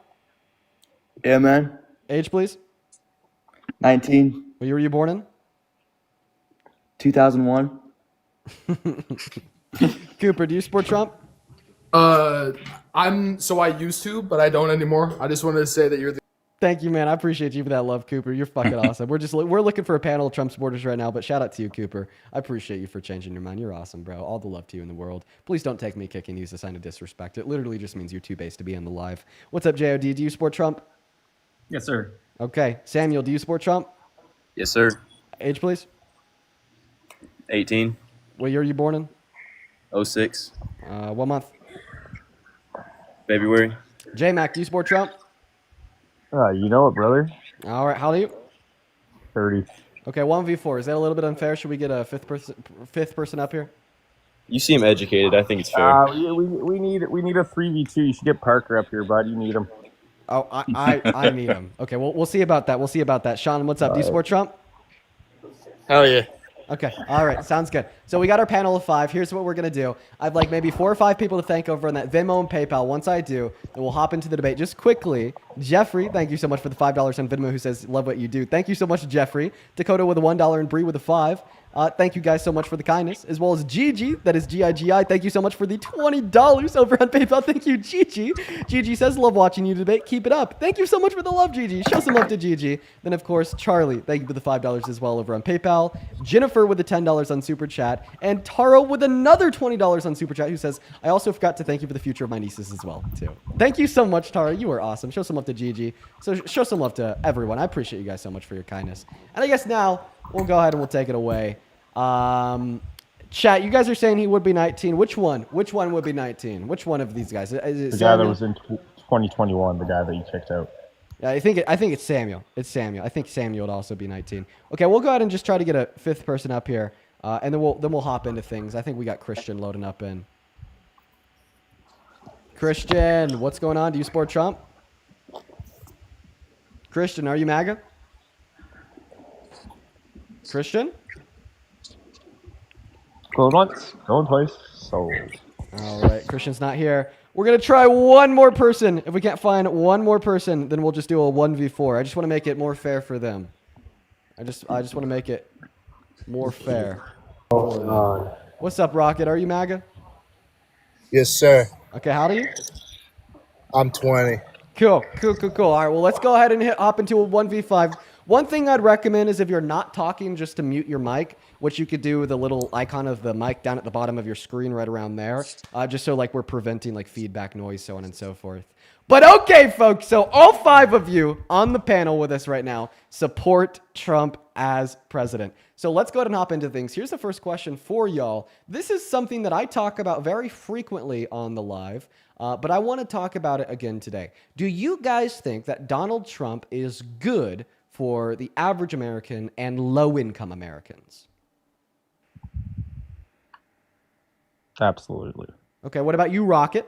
Yeah, man. Age, please. 19. What year were you born in? 2001. Cooper, do you support Trump? I used to, but I don't anymore. I just wanted to say that you're the. Thank you, man. I appreciate you for that love, Cooper. You're fucking awesome. We're looking for a panel of Trump supporters right now, but shout out to you, Cooper. I appreciate you for changing your mind. You're awesome, bro. All the love to you in the world. Please don't take me kicking you as a sign of disrespect. It literally just means you're too base to be on the live. What's up, JOD? Do you support Trump? Yes, sir. Okay. Samuel, do you support Trump? Yes, sir. Age, please. 18. What year are you born in? 06. What month? February. J-Mac, do you support Trump? You know it, brother. All right. How old are you? 30. Okay, 1v4. Is that a little bit unfair? Should we get a fifth person up here? You seem educated. I think it's fair. We need a 3v2. You should get Parker up here, bud. You need him. Oh, I need him. Okay, well, we'll see about that. We'll see about that. Sean, what's up? Do you support Trump? Hell yeah. Okay, all right, sounds good. So we got our panel of 5. Here's what we're going to do. I'd like maybe 4 or 5 people to thank over on that Venmo and PayPal. Once I do, then we'll hop into the debate. Just quickly, Jeffrey, thank you so much for the $5 on Venmo, who says, love what you do. Thank you so much, Jeffrey. Dakota with a $1 and Bree with a 5. Thank you guys so much for the kindness, as well as Gigi, that is Gigi. Thank you so much for the $20 over on PayPal. Thank you, Gigi. Gigi says, love watching you debate. Keep it up. Thank you so much for the love, Gigi. Show some love to Gigi. Then, of course, Charlie, thank you for the $5 as well over on PayPal. Jennifer with the $10 on Super Chat. And Taro with another $20 on Super Chat, who says, I also forgot to thank you for the future of my nieces as well, too. Thank you so much, Taro. You are awesome. Show some love to Gigi. So show some love to everyone. I appreciate you guys so much for your kindness. And I guess now we'll go ahead and we'll take it away. Chat, you guys are saying he would be 19. Which one? Which one would be 19? Which one of these guys? Is it The Samuel? guy that was in 2021, the guy that you checked out. Yeah, I think it's Samuel. It's Samuel. I think Samuel would also be 19. Okay, we'll go ahead and just try to get a 5th person up here, and then we'll hop into things. I think we got Christian loading up in. Christian, what's going on? Do you support Trump? Christian, are you MAGA? Christian? Going once, going twice, sold. All right, Christian's not here. We're going to try one more person. If we can't find one more person, then we'll just do a 1v4. I just want to make it more fair for them. I just want to make it more fair. Oh, God. What's up, Rocket? Are you MAGA? Yes, sir. Okay, how old are you? I'm 20. Cool. All right, well, let's go ahead and hop into a 1v5. One thing I'd recommend is if you're not talking, just to mute your mic, which you could do with the little icon of the mic down at the bottom of your screen right around there, just so like we're preventing like feedback noise, so on and so forth. But okay, folks, so all 5 of you on the panel with us right now support Trump as president. So let's go ahead and hop into things. Here's the first question for y'all. This is something that I talk about very frequently on the live, but I want to talk about it again today. Do you guys think that Donald Trump is good for the average American and low-income Americans? Absolutely. Okay, what about you, Rocket?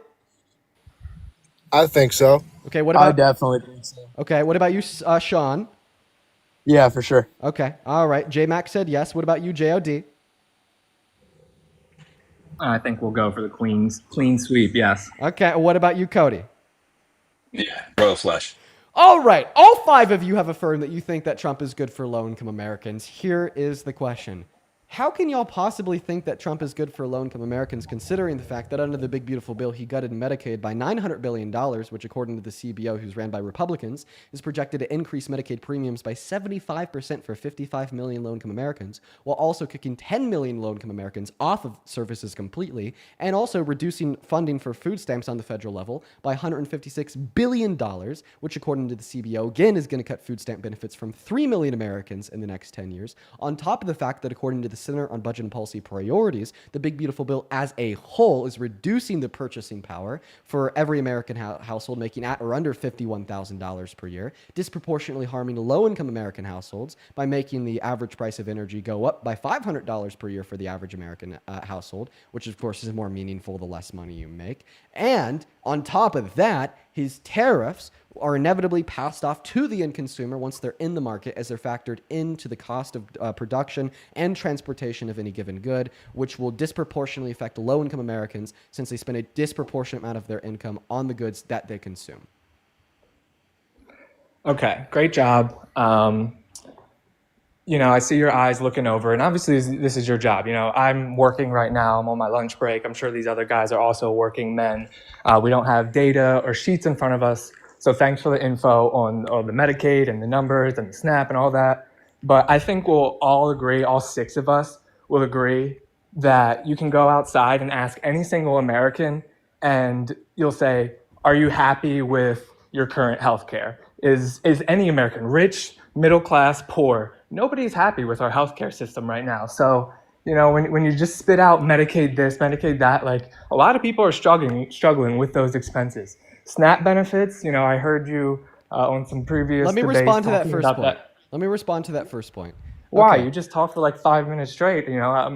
I think so. Okay, what about... I definitely think so. Okay, what about you, Sean? Yeah, for sure. Okay, all right. J-Mac said yes. What about you, JOD? I think we'll go for the clean sweep, yes. Okay, what about you, Cody? Yeah, royal flush. All right, all 5 of you have affirmed that you think that Trump is good for low-income Americans. Here is the question. How can y'all possibly think that Trump is good for low-income Americans, considering the fact that under the Big Beautiful Bill, he gutted Medicaid by $900 billion, which according to the CBO, who's ran by Republicans, is projected to increase Medicaid premiums by 75% for 55 million low-income Americans, while also kicking 10 million low-income Americans off of services completely, and also reducing funding for food stamps on the federal level by $156 billion, which according to the CBO, again, is going to cut food stamp benefits from 3 million Americans in the next 10 years, on top of the fact that according to the Center on Budget and Policy Priorities, the Big Beautiful Bill as a whole is reducing the purchasing power for every American household making at or under $51,000 per year, disproportionately harming low-income American households by making the average price of energy go up by $500 per year for the average American household, which of course is more meaningful the less money you make. And on top of that, his tariffs are inevitably passed off to the end consumer once they're in the market, as they're factored into the cost of production and transportation of any given good, which will disproportionately affect low-income Americans since they spend a disproportionate amount of their income on the goods that they consume. Okay, great job. I see your eyes looking over, and obviously this is your job. I'm working right now. I'm on my lunch break. I'm sure these other guys are also working men. We don't have data or sheets in front of us. So thanks for the info on the Medicaid and the numbers and the SNAP and all that. But I think we'll all agree, all 6 of us will agree that you can go outside and ask any single American and you'll say, are you happy with your current health care? Is any American, rich, middle class, poor, nobody's happy with our healthcare system right now. So, when you just spit out Medicaid this, Medicaid that, like a lot of people are struggling with those expenses. SNAP benefits, I heard you on some previous Let me debates respond to that talking first about point. that. Let me respond to that first point. Why? Okay. You just talked for like 5 minutes straight. You I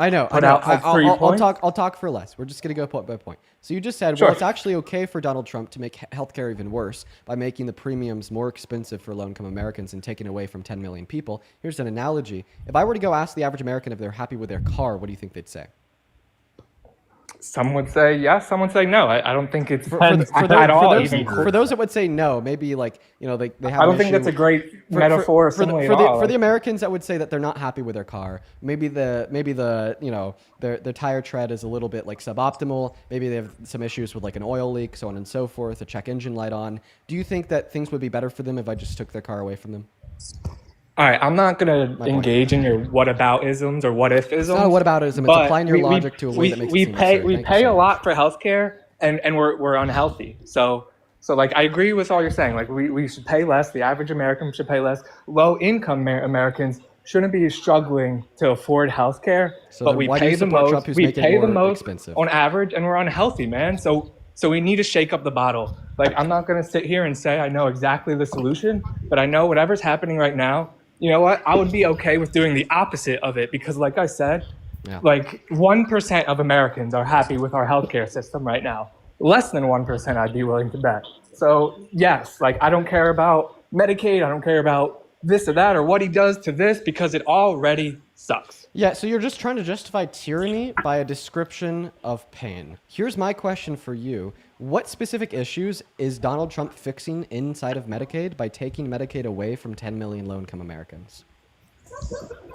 know. put out like 3 points. I'll talk for less. We're just going to go point by point. So you just said, Sure. well, it's actually okay for Donald Trump to make healthcare even worse by making the premiums more expensive for low-income Americans and taking away from 10 million people. Here's an analogy. If I were to go ask the average American if they're happy with their car, what do you think they'd say? Some would say yes, some would say no. I don't think it's For at all those, even. for those that would say no, maybe like, they have I don't an think issue that's a great metaphor or simile at all. For the Americans that would say that they're not happy with their car, maybe their tire tread is a little bit like suboptimal. Maybe they have some issues with like an oil leak, so on and so forth, a check engine light on. Do you think that things would be better for them if I just took their car away from them? All right, I'm not going to engage in your whataboutisms or what-if-isms. It's not a whataboutism. It's but applying your logic to a way that makes it seem absurd. We Thank pay you so a much. lot for healthcare, and we're unhealthy. So like I agree with all you're saying. Like we should pay less. The average American should pay less. Low-income Americans shouldn't be struggling to afford healthcare, So but then we why do you pay the support most. Trump, who's We making pay the more most expensive? on average, and we're unhealthy, man. So we need to shake up the bottle. Like I'm not going to sit here and say I know exactly the solution, but I know whatever's happening right now. You know what? I would be okay with doing the opposite of it because, like I said, like 1% of Americans are happy with our healthcare system right now. Less than 1%, I'd be willing to bet. So yes, like I don't care about Medicaid. I don't care about this or that or what he does to this because it already sucks. Yeah, so you're just trying to justify tyranny by a description of pain. Here's my question for you. What specific issues is Donald Trump fixing inside of Medicaid by taking Medicaid away from 10 million low-income Americans?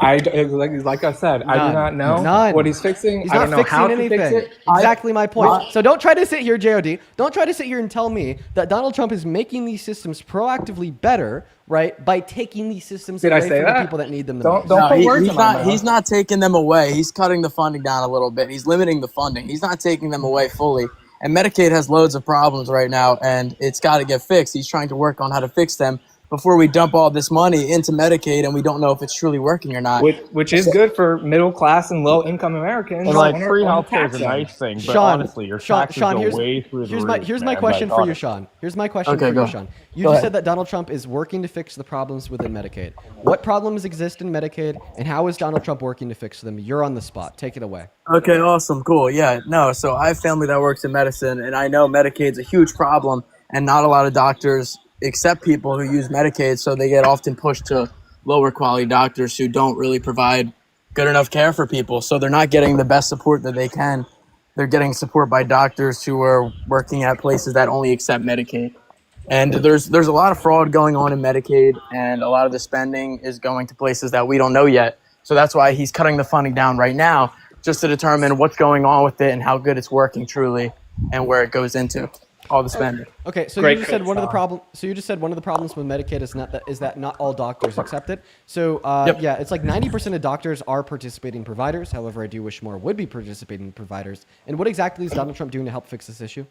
Like I said, I do not know what he's fixing. He's I not don't know fixing how to anything. fix it. Exactly my point. So don't try to sit here, JOD. Don't try to sit here and tell me that Donald Trump is making these systems proactively better, right, by taking these systems away from the people that need them the most. Don't put words he's in my not. mouth. He's not taking them away. He's cutting the funding down a little bit. He's limiting the funding. He's not taking them away fully. And Medicaid has loads of problems right now, and it's got to get fixed. He's trying to work on how to fix them before we dump all this money into Medicaid, and we don't know if it's truly working or not. Which is good for middle class and low income Americans. And like free healthcare is a nice thing, but honestly, your taxes go way through the roof. Here's my question for you, Sean. Here's my question for you, Sean. You just said that Donald Trump is working to fix the problems within Medicaid. What problems exist in Medicaid, and how is Donald Trump working to fix them? You're on the spot. Take it away. Okay, awesome, cool. Yeah, no, so I have family that works in medicine, and I know Medicaid's a huge problem, and not a lot of doctors accept people who use Medicaid, so they get often pushed to lower quality doctors who don't really provide good enough care for people. So they're not getting the best support that they can. They're getting support by doctors who are working at places that only accept Medicaid. And there's a lot of fraud going on in Medicaid, and a lot of the spending is going to places that we don't know yet. So that's why he's cutting the funding down right now, just to determine what's going on with it and how good it's working truly and where it goes into. All the spending. Okay, so you just said one of the problems. So you just said one of the problems with Medicaid is that not all doctors accept it. So yeah, it's like 90% of doctors are participating providers. However, I do wish more would be participating providers. And what exactly is Donald Trump doing to help fix this issue?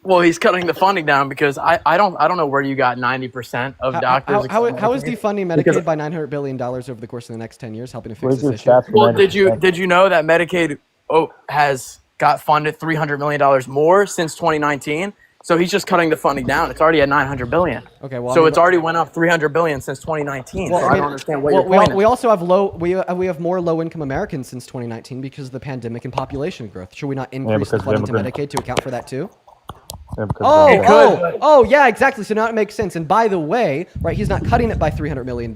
Well, he's cutting the funding down because I don't know where you got 90% of doctors. How is defunding Medicaid by $900 billion over the course of the next 10 years helping to fix this issue? Well, did you know that Medicaid has got funded $300 million more since 2019? So he's just cutting the funding down. It's already at $900 billion. Okay, well, so it's already went up $300 billion since 2019. Well, so I don't understand what you're pointing. We also have we have more low-income Americans since 2019 because of the pandemic and population growth. Should we not increase the funding to Medicaid to account for that too? Oh, yeah, exactly. So now it makes sense. And by the way, right, he's not cutting it by $300 million.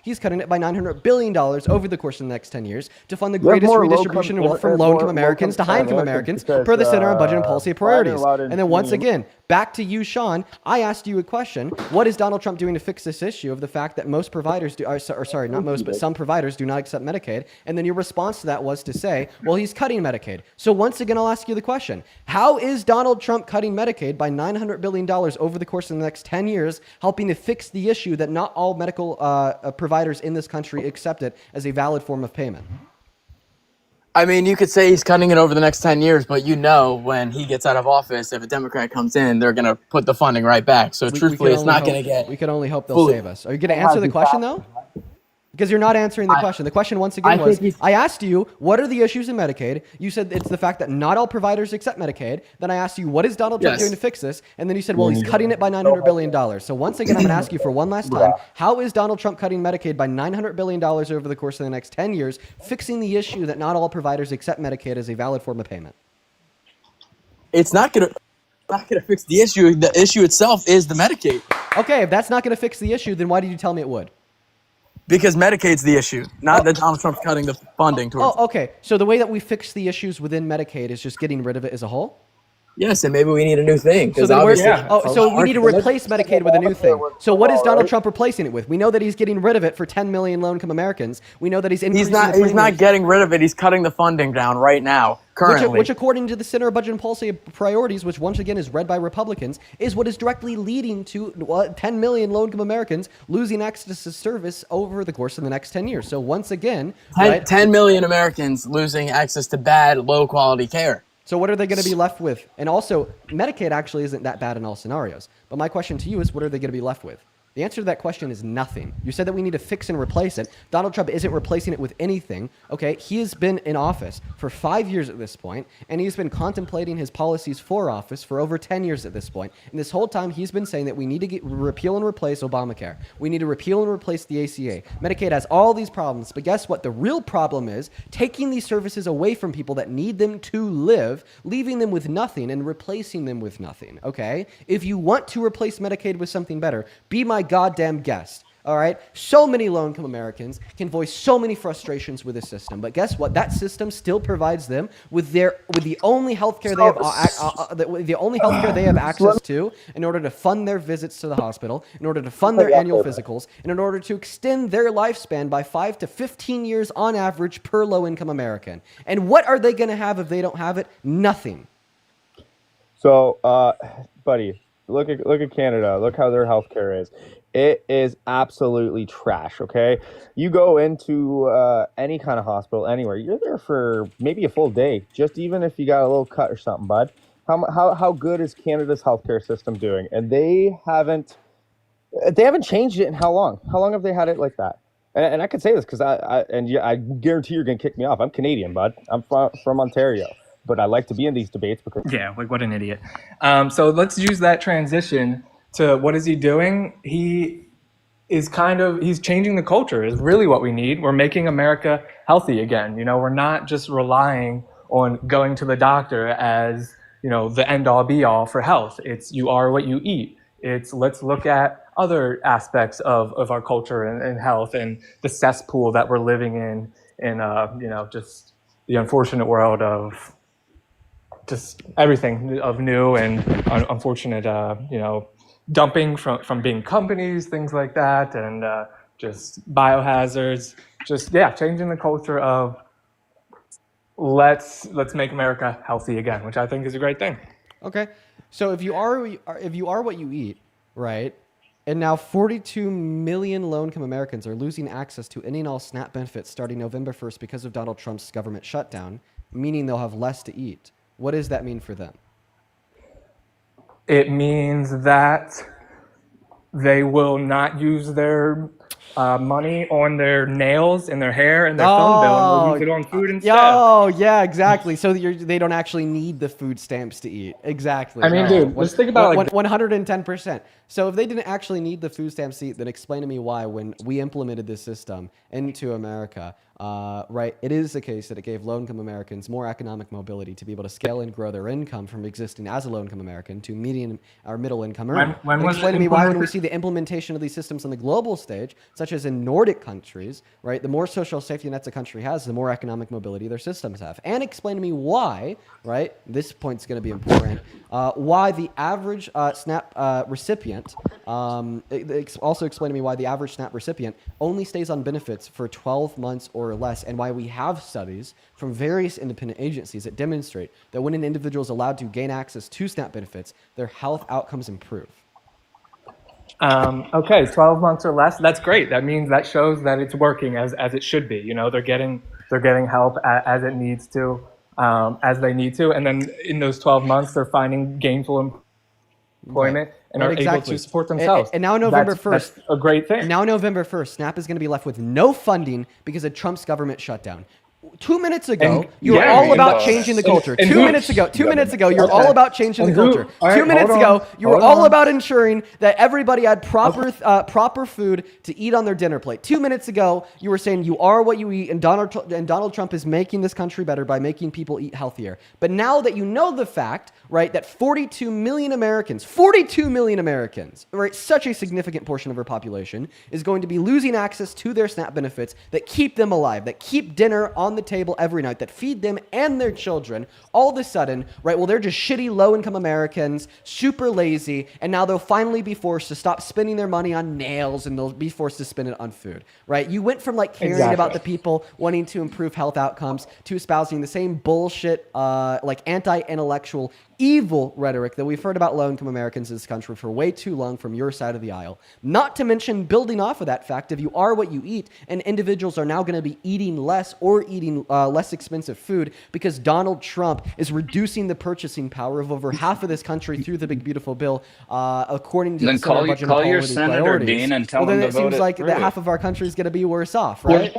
He's cutting it by $900 billion over the course of the next 10 years to fund the greatest redistribution of wealth from low-income Americans to high-income Americans per the Center on Budget and Policy Priorities. And then once again, back to you, Sean. I asked you a question. What is Donald Trump doing to fix this issue of the fact that most providers not most, but some providers do not accept Medicaid? And then your response to that was to say, well, he's cutting Medicaid. So once again, I'll ask you the question. How is Donald Trump cutting Medicaid by $900 billion over the course of the next 10 years, helping to fix the issue that not all medical providers in this country accept it as a valid form of payment? I mean, you could say he's cutting it over the next 10 years, but you know when he gets out of office, if a Democrat comes in, they're going to put the funding right back. So truthfully, it's not going to get... We can only hope they'll save us. Are you going to answer the question, though? Because you're not answering the question. The question, once again, was, I asked you, what are the issues in Medicaid? You said it's the fact that not all providers accept Medicaid. Then I asked you, what is Donald Trump doing to fix this? And then you said, well, he's cutting it by $900 billion. So once again, I'm going to ask you for one last time, how is Donald Trump cutting Medicaid by $900 billion over the course of the next 10 years, fixing the issue that not all providers accept Medicaid as a valid form of payment? It's not going to fix the issue. The issue itself is the Medicaid. Okay, if that's not going to fix the issue, then why did you tell me it would? Because Medicaid's the issue, not that Donald Trump's cutting the funding towards. Oh, okay. So the way that we fix the issues within Medicaid is just getting rid of it as a whole? Yes, and maybe we need a new thing. So we need to replace Medicaid with a new thing. So what is Donald Trump replacing it with? We know that he's getting rid of it for 10 million low-income Americans. We know that he's increasing He's not getting rid of it. He's cutting the funding down right now, currently. Which according to the Center of Budget and Policy Priorities, which once again is read by Republicans, is what is directly leading to 10 million low-income Americans losing access to service over the course of the next 10 years. So once again... 10 million Americans losing access to bad, low-quality care. So what are they going to be left with? And also, Medicaid actually isn't that bad in all scenarios. But my question to you is, what are they going to be left with? The answer to that question is nothing. You said that we need to fix and replace it. Donald Trump isn't replacing it with anything. Okay, he has been in office for 5 years at this point, and he's been contemplating his policies for office for over 10 years at this point. And this whole time, he's been saying that we need to repeal and replace Obamacare. We need to repeal and replace the ACA. Medicaid has all these problems, but guess what? The real problem is taking these services away from people that need them to live, leaving them with nothing and replacing them with nothing. Okay, if you want to replace Medicaid with something better, be my my goddamn guest. All right, so many low-income Americans can voice so many frustrations with the system, but guess what? That system still provides them with the only healthcare they have access to in order to fund their visits to the hospital, in order to fund their annual physicals, and in order to extend their lifespan by 5 to 15 years on average per low-income American. And what are they going to have if they don't have it? Nothing. So, buddy, look at Canada. Look how their healthcare is. It is absolutely trash, okay? You go into any kind of hospital anywhere, you're there for maybe a full day, just even if you got a little cut or something, bud. How good is Canada's healthcare system doing? And they haven't changed it in how long? How long have they had it like that? And I can say this because I guarantee you're going to kick me off. I'm Canadian, bud. I'm from Ontario. But I like to be in these debates because... Yeah, like what an idiot. So let's use that transition to what is he doing? He's changing the culture is really what we need. We're making America healthy again. You know, we're not just relying on going to the doctor as, you know, the end all be all for health. It's you are what you eat. It's let's look at other aspects of our culture and health and the cesspool that we're living in you know, just the unfortunate world of just everything of new and unfortunate, you know, dumping from big companies, things like that, and just biohazards, just changing the culture of let's make America healthy again, which I think is a great thing. Okay, so if you are what you eat, right, and now 42 million low-income Americans are losing access to any and all SNAP benefits starting November 1st because of Donald Trump's government shutdown, meaning they'll have less to eat. What does that mean for them? It means that they will not use their money on their nails and their hair and their phone bill, and they'll use it on food instead. Oh, yeah, exactly. So they don't actually need the food stamps to eat. Exactly. I mean, dude, let's think about it. 110%. So if they didn't actually need the food stamps to eat, then explain to me why when we implemented this system into America, right, it is the case that it gave low-income Americans more economic mobility to be able to scale and grow their income from existing as a low-income American to median or middle-income earner. Explain to me why when we see the implementation of these systems on the global stage, such as in Nordic countries, right, the more social safety nets a country has, the more economic mobility their systems have. And explain to me why, right, this point's going to be important, why the average SNAP recipient, also explain to me why the average SNAP recipient only stays on benefits for 12 months or less, and why we have studies from various independent agencies that demonstrate that when an individual is allowed to gain access to SNAP benefits, their health outcomes improve. Okay, 12 months or less. That's great. That shows that it's working as it should be. You know, they're getting help as it needs to, as they need to, and then in those 12 months, they're finding gainful employment and are able to support themselves. And now November 1st, that's a great thing. Now November 1st, SNAP is going to be left with no funding because of Trump's government shutdown. 2 minutes ago, you were all about changing the culture. 2 minutes ago, you were all about changing the culture. 2 minutes ago, you were all about ensuring that everybody had proper food to eat on their dinner plate. 2 minutes ago, you were saying you are what you eat, and Donald Trump is making this country better by making people eat healthier. But now that you know the fact, right, that 42 million Americans, right, such a significant portion of our population, is going to be losing access to their SNAP benefits that keep them alive, that keep dinner on the table every night, that feed them and their children, all of a sudden, right, well, they're just shitty low-income Americans, super lazy, and now they'll finally be forced to stop spending their money on nails, and they'll be forced to spend it on food, right? You went from, like, caring about the people wanting to improve health outcomes to espousing the same bullshit, like, anti-intellectual, evil rhetoric that we've heard about low-income Americans in this country for way too long from your side of the aisle. Not to mention, building off of that fact, if you are what you eat, and individuals are now going to be eating less or eating less expensive food because Donald Trump is reducing the purchasing power of over half of this country through the Big Beautiful Bill, according to Then the Senate Budget call your and Quality senator, priorities. Dean, and tell well, him then to it vote seems like it that through. half of our country is going to be worse off, right?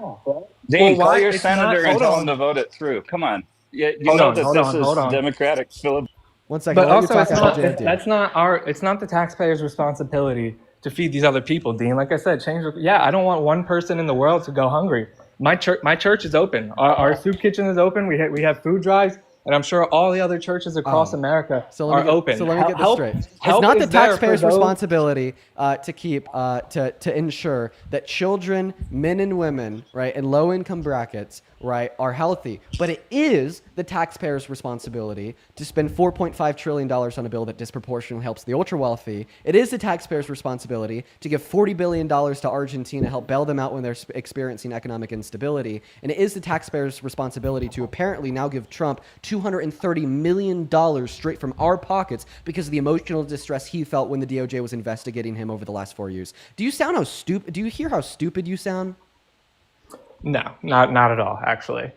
Dean, Well, call your it's senator not- and tell hold him to vote it through. Come on. You Hold know on, that hold this on, is hold on. Democratic filibuster. One second. But while also, you're talking, it's not the taxpayers' responsibility to feed these other people, Dean. Like I said, I don't want one person in the world to go hungry. My church is open. Our soup kitchen is open. We have food drives. And I'm sure all the other churches across America are open. So let me get this Help- straight. It's help not is the there for taxpayer's those- responsibility to ensure that children, men and women, right, in low income brackets, right, are healthy. But it is the taxpayer's responsibility to spend $4.5 trillion on a bill that disproportionately helps the ultra wealthy. It is the taxpayer's responsibility to give $40 billion to Argentina to help bail them out when they're experiencing economic instability. And it is the taxpayer's responsibility to apparently now give Trump $230 million straight from our pockets because of the emotional distress he felt when the DOJ was investigating him over the last 4 years. Do you sound how stupid? Do you hear how stupid you sound? No, not at all, actually.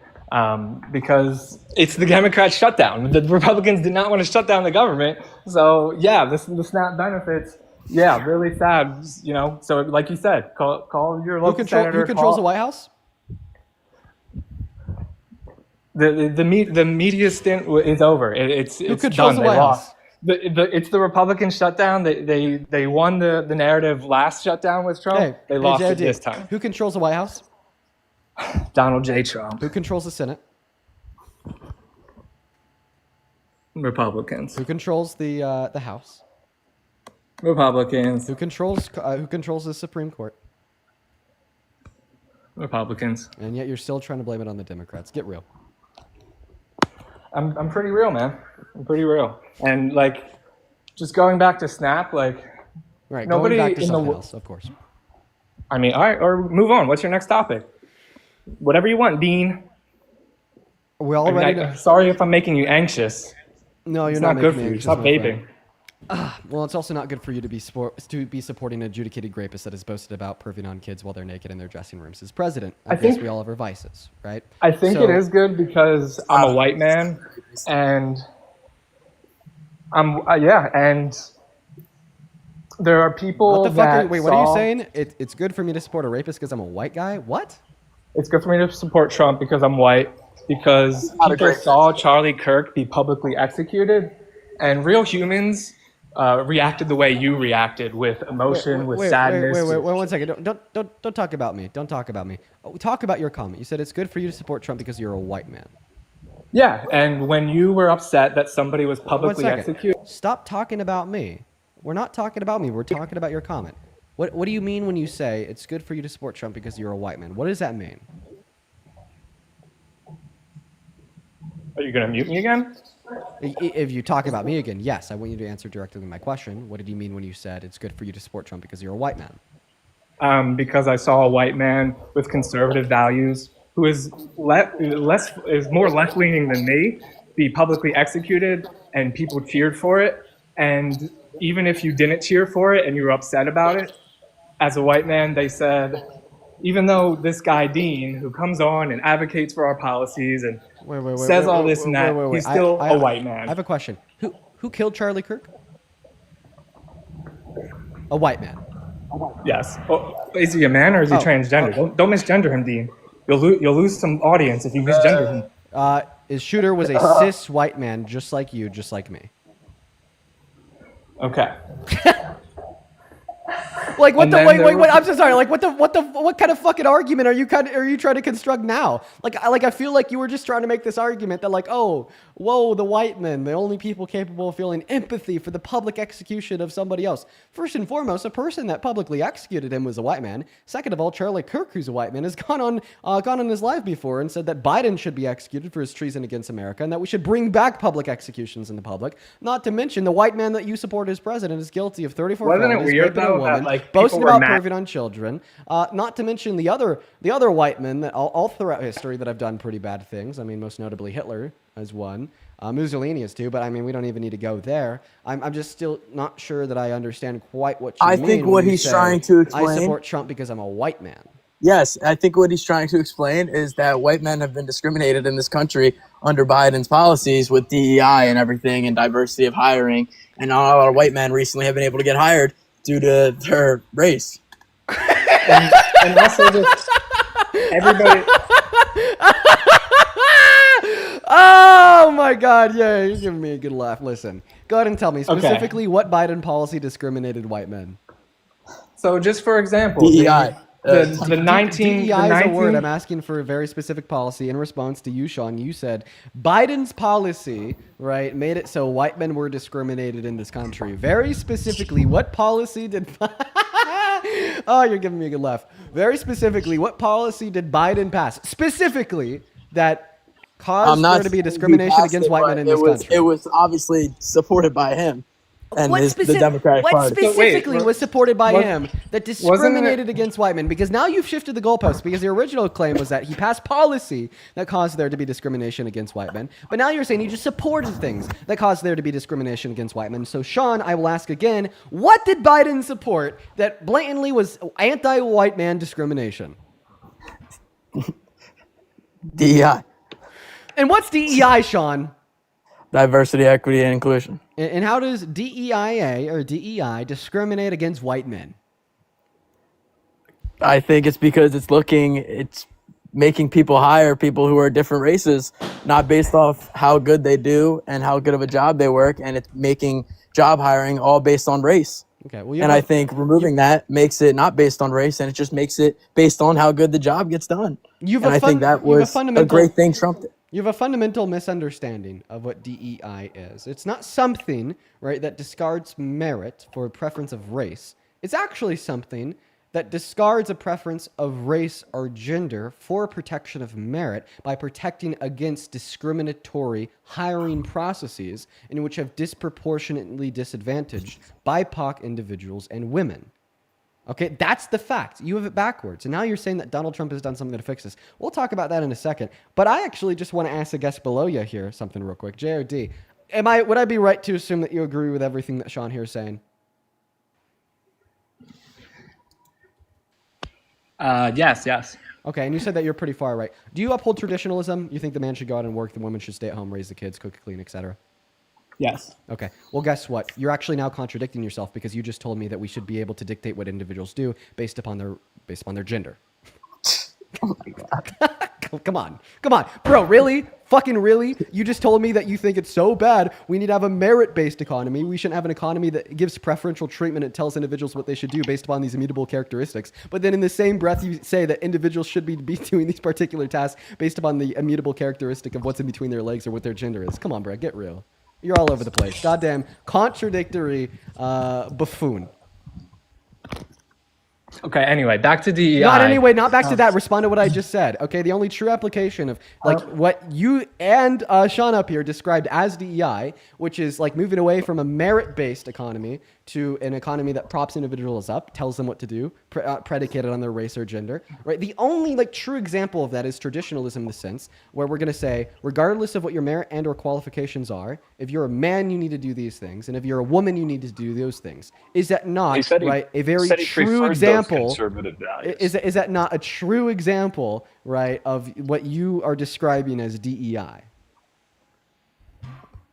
Because it's the Democrat shutdown. The Republicans did not want to shut down the government. So yeah, the SNAP benefits, yeah, really sad. You know, so like you said, call your local senator. Who controls the White House? The media stint is over. It's controls done. the They White lost. House? It's the Republican shutdown. They won the narrative last shutdown with Trump. They lost it this time. Who controls the White House? Donald J. Trump. Who controls the Senate? Republicans. Who controls the House? Republicans. Who controls the Supreme Court? Republicans. And yet you're still trying to blame it on the Democrats. Get real. I'm pretty real, man. I'm pretty real. And like, just going back to SNAP, like, right? Nobody Going back to in something the else, of course. I mean, all right, or move on. What's your next topic? Whatever you want, Dean. We're all ready to. Sorry if I'm making you anxious. No, you're It's not not good making for me you. anxious, Stop my vaping. friend. Well, it's also not good for you to be supporting an adjudicated rapist that has boasted about perving on kids while they're naked in their dressing rooms as president. I guess we all have our vices, right? I think it is good because I'm a white man, and I'm and there are people What the fuck? that Wait, what are you saw- saying? It's good for me to support a rapist because I'm a white guy? What? It's good for me to support Trump because I'm white, because people saw Charlie Kirk be publicly executed, and real humans reacted the way you reacted, with emotion, with sadness. Wait, 1 second. Don't talk about me. Don't talk about me. Talk about your comment. You said it's good for you to support Trump because you're a white man. Yeah, and when you were upset that somebody was 1 publicly second. executed, Stop talking about me. We're not talking about me. We're talking about your comment. What do you mean when you say it's good for you to support Trump because you're a white man? What does that mean? are you gonna mute me again? If you talk about me again, yes, I want you to answer directly to my question. What did you mean when you said it's good for you to support Trump because you're a white man? Because I saw a white man with conservative values who is more left leaning than me be publicly executed, and people cheered for it. And even if you didn't cheer for it and you were upset about it, as a white man, they said, even though this guy Dean, who comes on and advocates for our policies and says all this and that, he's still a white man. I have a question. Who killed Charlie Kirk? A white man. Yes. Oh, is he a man or is he transgender? Don't misgender him, Dean. You'll lose some audience if you misgender him. His shooter was a cis white man, just like you, just like me. Okay. Like what And the then wait, there was- I'm so sorry. Like what kind of fucking argument are you trying to construct now? I feel like you were just trying to make this argument that like, oh, whoa, the white men, the only people capable of feeling empathy for the public execution of somebody else. First and foremost, a person that publicly executed him was a white man. Second of all, Charlie Kirk, who's a white man, has gone on his live before and said that Biden should be executed for his treason against America and that we should bring back public executions in the public. Not to mention the white man that you support as president is guilty of 34 Wasn't it felonies, weird, raping a though, woman, that, like, boasting people were about mad- perving on children. Not to mention the other white men that all throughout history that have done pretty bad things. I mean, most notably Hitler as one. Mussolini is too, but I mean, we don't even need to go there. I'm just still not sure that I understand quite what you I mean. think when what you he's say, trying to I explain- support Trump because I'm a white man. Yes, I think what he's trying to explain is that white men have been discriminated in this country under Biden's policies with DEI and everything and diversity of hiring. And not a lot of white men recently have been able to get hired due to their race. and also just everybody. Oh my God! Yeah, you're giving me a good laugh. Listen, go ahead and tell me specifically what Biden policy discriminated white men. So just for example, DEI. the 19 DEI the is a word. 19 I'm asking for a very specific policy. In response to you, Sean, you said Biden's policy, right, made it so white men were discriminated in this country. Very specifically, what policy did... Oh, you're giving me a good laugh. Very specifically, what policy did Biden pass? Specifically, that caused there to be discrimination against white men in this country. It was obviously supported by him and the Democratic what Party. specifically was supported by him that wasn't discriminated against white men? Because now you've shifted the goalposts, because the original claim was that he passed policy that caused there to be discrimination against white men. But now you're saying he just supported things that caused there to be discrimination against white men. So, Sean, I will ask again, what did Biden support that blatantly was anti-white man discrimination? DEI. And what's DEI, Sean? Diversity, equity, and inclusion. And how does DEIA or DEI discriminate against white men? I think it's because it's making people hire people who are different races, not based off how good they do and how good of a job they work, and it's making job hiring all based on race. Okay, well, and I think removing that makes it not based on race, and it just makes it based on how good the job gets done. I think that was a great thing Trump did. You have a fundamental misunderstanding of what DEI is. It's not something, right, that discards merit for a preference of race. It's actually something that discards a preference of race or gender for protection of merit by protecting against discriminatory hiring processes in which have disproportionately disadvantaged BIPOC individuals and women. Okay, that's the fact. You have it backwards. And now you're saying that Donald Trump has done something to fix this. We'll talk about that in a second. But I actually just want to ask the guest below you here something real quick. JOD, would I be right to assume that you agree with everything that Sean here is saying? Yes. Okay, and you said that you're pretty far right. Do you uphold traditionalism? You think the man should go out and work, the woman should stay at home, raise the kids, cook, clean, etc.? Yes. Okay. Well, guess what? You're actually now contradicting yourself, because you just told me that we should be able to dictate what individuals do based upon their gender. Oh my God. Come on, bro. Really? Fucking really? You just told me that you think it's so bad we need to have a merit-based economy. We shouldn't have an economy that gives preferential treatment and tells individuals what they should do based upon these immutable characteristics. But then in the same breath, you say that individuals should be doing these particular tasks based upon the immutable characteristic of what's in between their legs or what their gender is. Come on, bro. Get real. You're all over the place. Goddamn contradictory buffoon. Okay, anyway, back to DEI. Not back to that. Respond to what I just said. Okay, the only true application of what you and Sean up here described as DEI, which is like moving away from a merit-based economy to an economy that props individuals up, tells them what to do, predicated on their race or gender, right? The only true example of that is traditionalism, in the sense where we're going to say, regardless of what your merit and or qualifications are, if you're a man, you need to do these things, and if you're a woman, you need to do those things. Is that not a very true example? Conservative values. Is that not a true example, right, of what you are describing as DEI?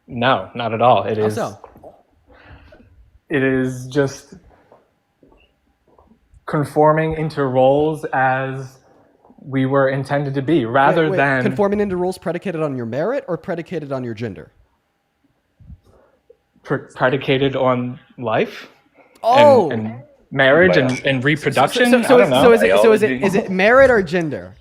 No, not at all. It is. How so? It is just conforming into roles as we were intended to be, rather than conforming into roles predicated on your merit or predicated on your gender. Predicated on life. Oh. And marriage and reproduction. So is it merit or gender?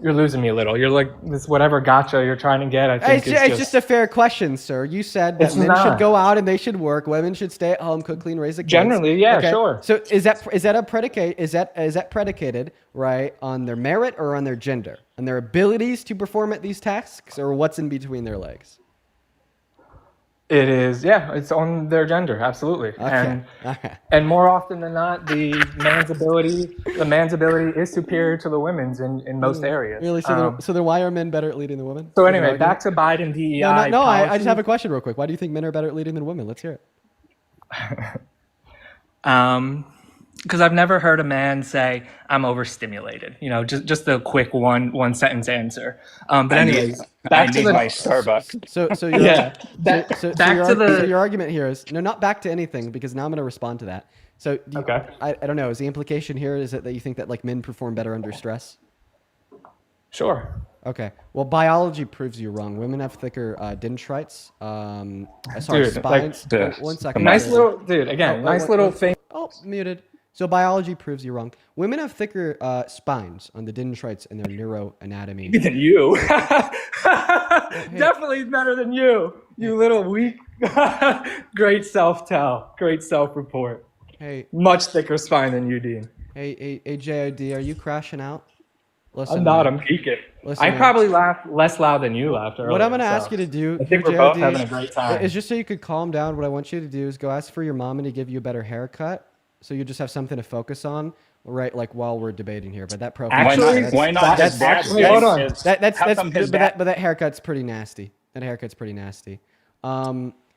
You're losing me a little. You're like this whatever gotcha you're trying to get. I think it's just a fair question, sir. You said that men should go out and they should work. Women should stay at home, cook, clean, raise the kids. Generally, yeah, okay. Sure. So is that a predicate? Is that predicated, right, on their merit or on their gender, and their abilities to perform at these tasks, or what's in between their legs? It is, yeah. It's on their gender, absolutely. Okay. And more often than not, the man's ability is superior to the women's in most areas. Really? So then why are men better at leading than women? So anyway, back to Biden DEI. No, I just have a question real quick. Why do you think men are better at leading than women? Let's hear it. Because I've never heard a man say, "I'm overstimulated." You know, just a quick one sentence answer. But anyways, back to my Starbucks. So your argument here is not back to anything, because now I'm going to respond to that. So I don't know. Is the implication here is that you think that men perform better under stress? Sure. Okay. Well, biology proves you wrong. Women have thicker dendrites. Sorry, Dude, spines. like, One second. nice little, dude, again, nice little thing. Oh, muted. So biology proves you wrong. Women have thicker spines on the dendrites in their neuroanatomy. Than you. Definitely better than you. You little weak. Great self-tell. Great self-report. Hey. Much thicker spine than you, Dean. Hey, JOD, are you crashing out? Listen, I'm not. man. I'm peaking. Listen, I man. probably laughed less loud than you laughed earlier. What I'm going to so ask you to do, I think here, we're both JOD, having a great time. is just so you could calm down. What I want you to do is go ask for your mom and to give you a better haircut, so you just have something to focus on, right? Like while we're debating here. But that profile, Why not his dad? Hold on. But that haircut's pretty nasty. That haircut's pretty nasty.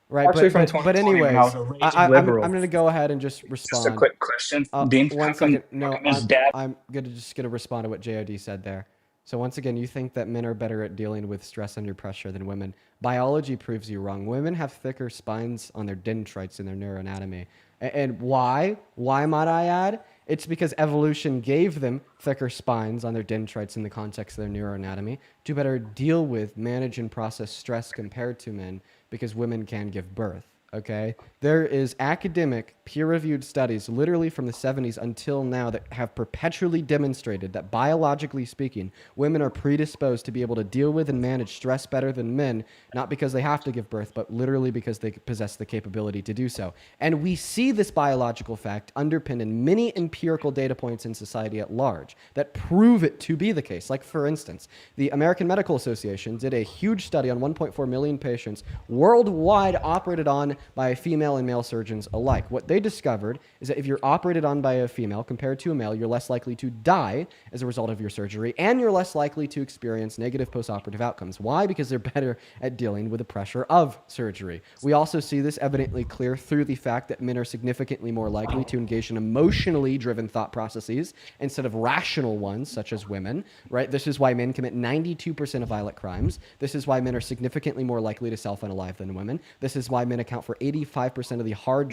Right, Actually from but 2020 when anyways, I was a raging I'm liberal. going to go ahead and just respond. Just a quick question, Dean. One How come- second. No, how come his dad? I'm just gonna respond to what JOD said there. So once again, you think that men are better at dealing with stress under pressure than women. Biology proves you wrong. Women have thicker spines on their dendrites in their neuroanatomy. And why? Why might I add? It's because evolution gave them thicker spines on their dendrites in the context of their neuroanatomy to better deal with, manage, and process stress compared to men, because women can give birth. Okay, there is academic peer-reviewed studies literally from the 70s until now that have perpetually demonstrated that biologically speaking, women are predisposed to be able to deal with and manage stress better than men, not because they have to give birth, but literally because they possess the capability to do so. And we see this biological fact underpinned in many empirical data points in society at large that prove it to be the case. Like, for instance, the American Medical Association did a huge study on 1.4 million patients worldwide operated on by female and male surgeons alike. What they discovered is that if you're operated on by a female compared to a male, you're less likely to die as a result of your surgery, and you're less likely to experience negative postoperative outcomes. Why? Because they're better at dealing with the pressure of surgery. We also see this evidently clear through the fact that men are significantly more likely to engage in emotionally driven thought processes instead of rational ones, such as women, right? This is why men commit 92% of violent crimes. This is why men are significantly more likely to self-unalive than women. This is why men account for 85% of the hard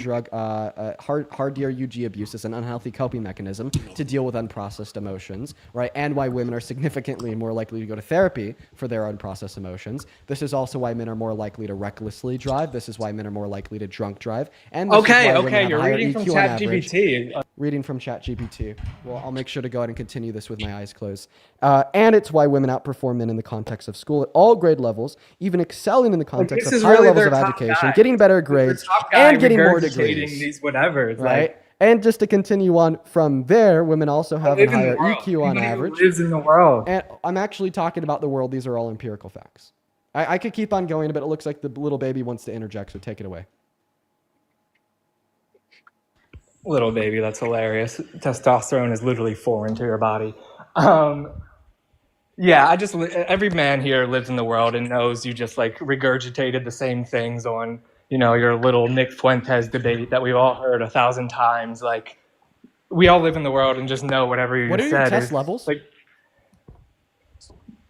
DRUG abuse as an unhealthy coping mechanism to deal with unprocessed emotions, right? And why women are significantly more likely to go to therapy for their unprocessed emotions. This is also why men are more likely to recklessly drive. This is why men are more likely to drunk drive. And this is why women have you're higher reading from EQ on average. ChatGPT. Reading from ChatGPT. Well, I'll make sure to go ahead and continue this with my eyes closed. And it's why women outperform men in the context of school at all grade levels, even excelling in the context this of is higher really levels their of top education, guy. getting better grades, and getting more degrees. These whatevers, Right? like, And just to continue on from there, women also have a live in the higher world. EQ on Anybody who average. lives in the world. And I'm actually talking about the world. These are all empirical facts. I could keep on going, but it looks like the little baby wants to interject, so take it away. Little baby, that's hilarious. Testosterone is literally foreign to your body. Yeah, every man here lives in the world and knows you just like regurgitated the same things on, your little Nick Fuentes debate that we've all heard 1,000 times. Like, we all live in the world and just know whatever you What are said. your test is, levels? Like,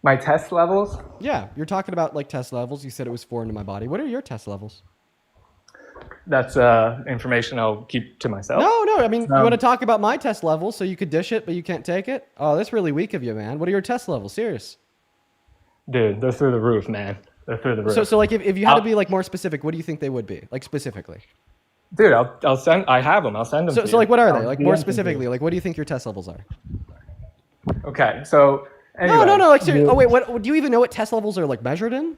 my test levels? Yeah, you're talking about like test levels. You said it was foreign to my body. What are your test levels? That's information I'll keep to myself. No. I mean, you want to talk about my test levels so you could dish it, but you can't take it? Oh, that's really weak of you, man. What are your test levels? Serious. Dude, they're through the roof, man. They're through the roof. So like, if you had to be like more specific, what do you think they would be? Like specifically. Dude, I'll send. I have them. I'll send them. to So you. like, what are they? I'll Like DM more them to you. specifically, like what do you think your test levels are? Okay, so anyway. No. Like, seriously. Oh wait, what do you even know what test levels are like measured in?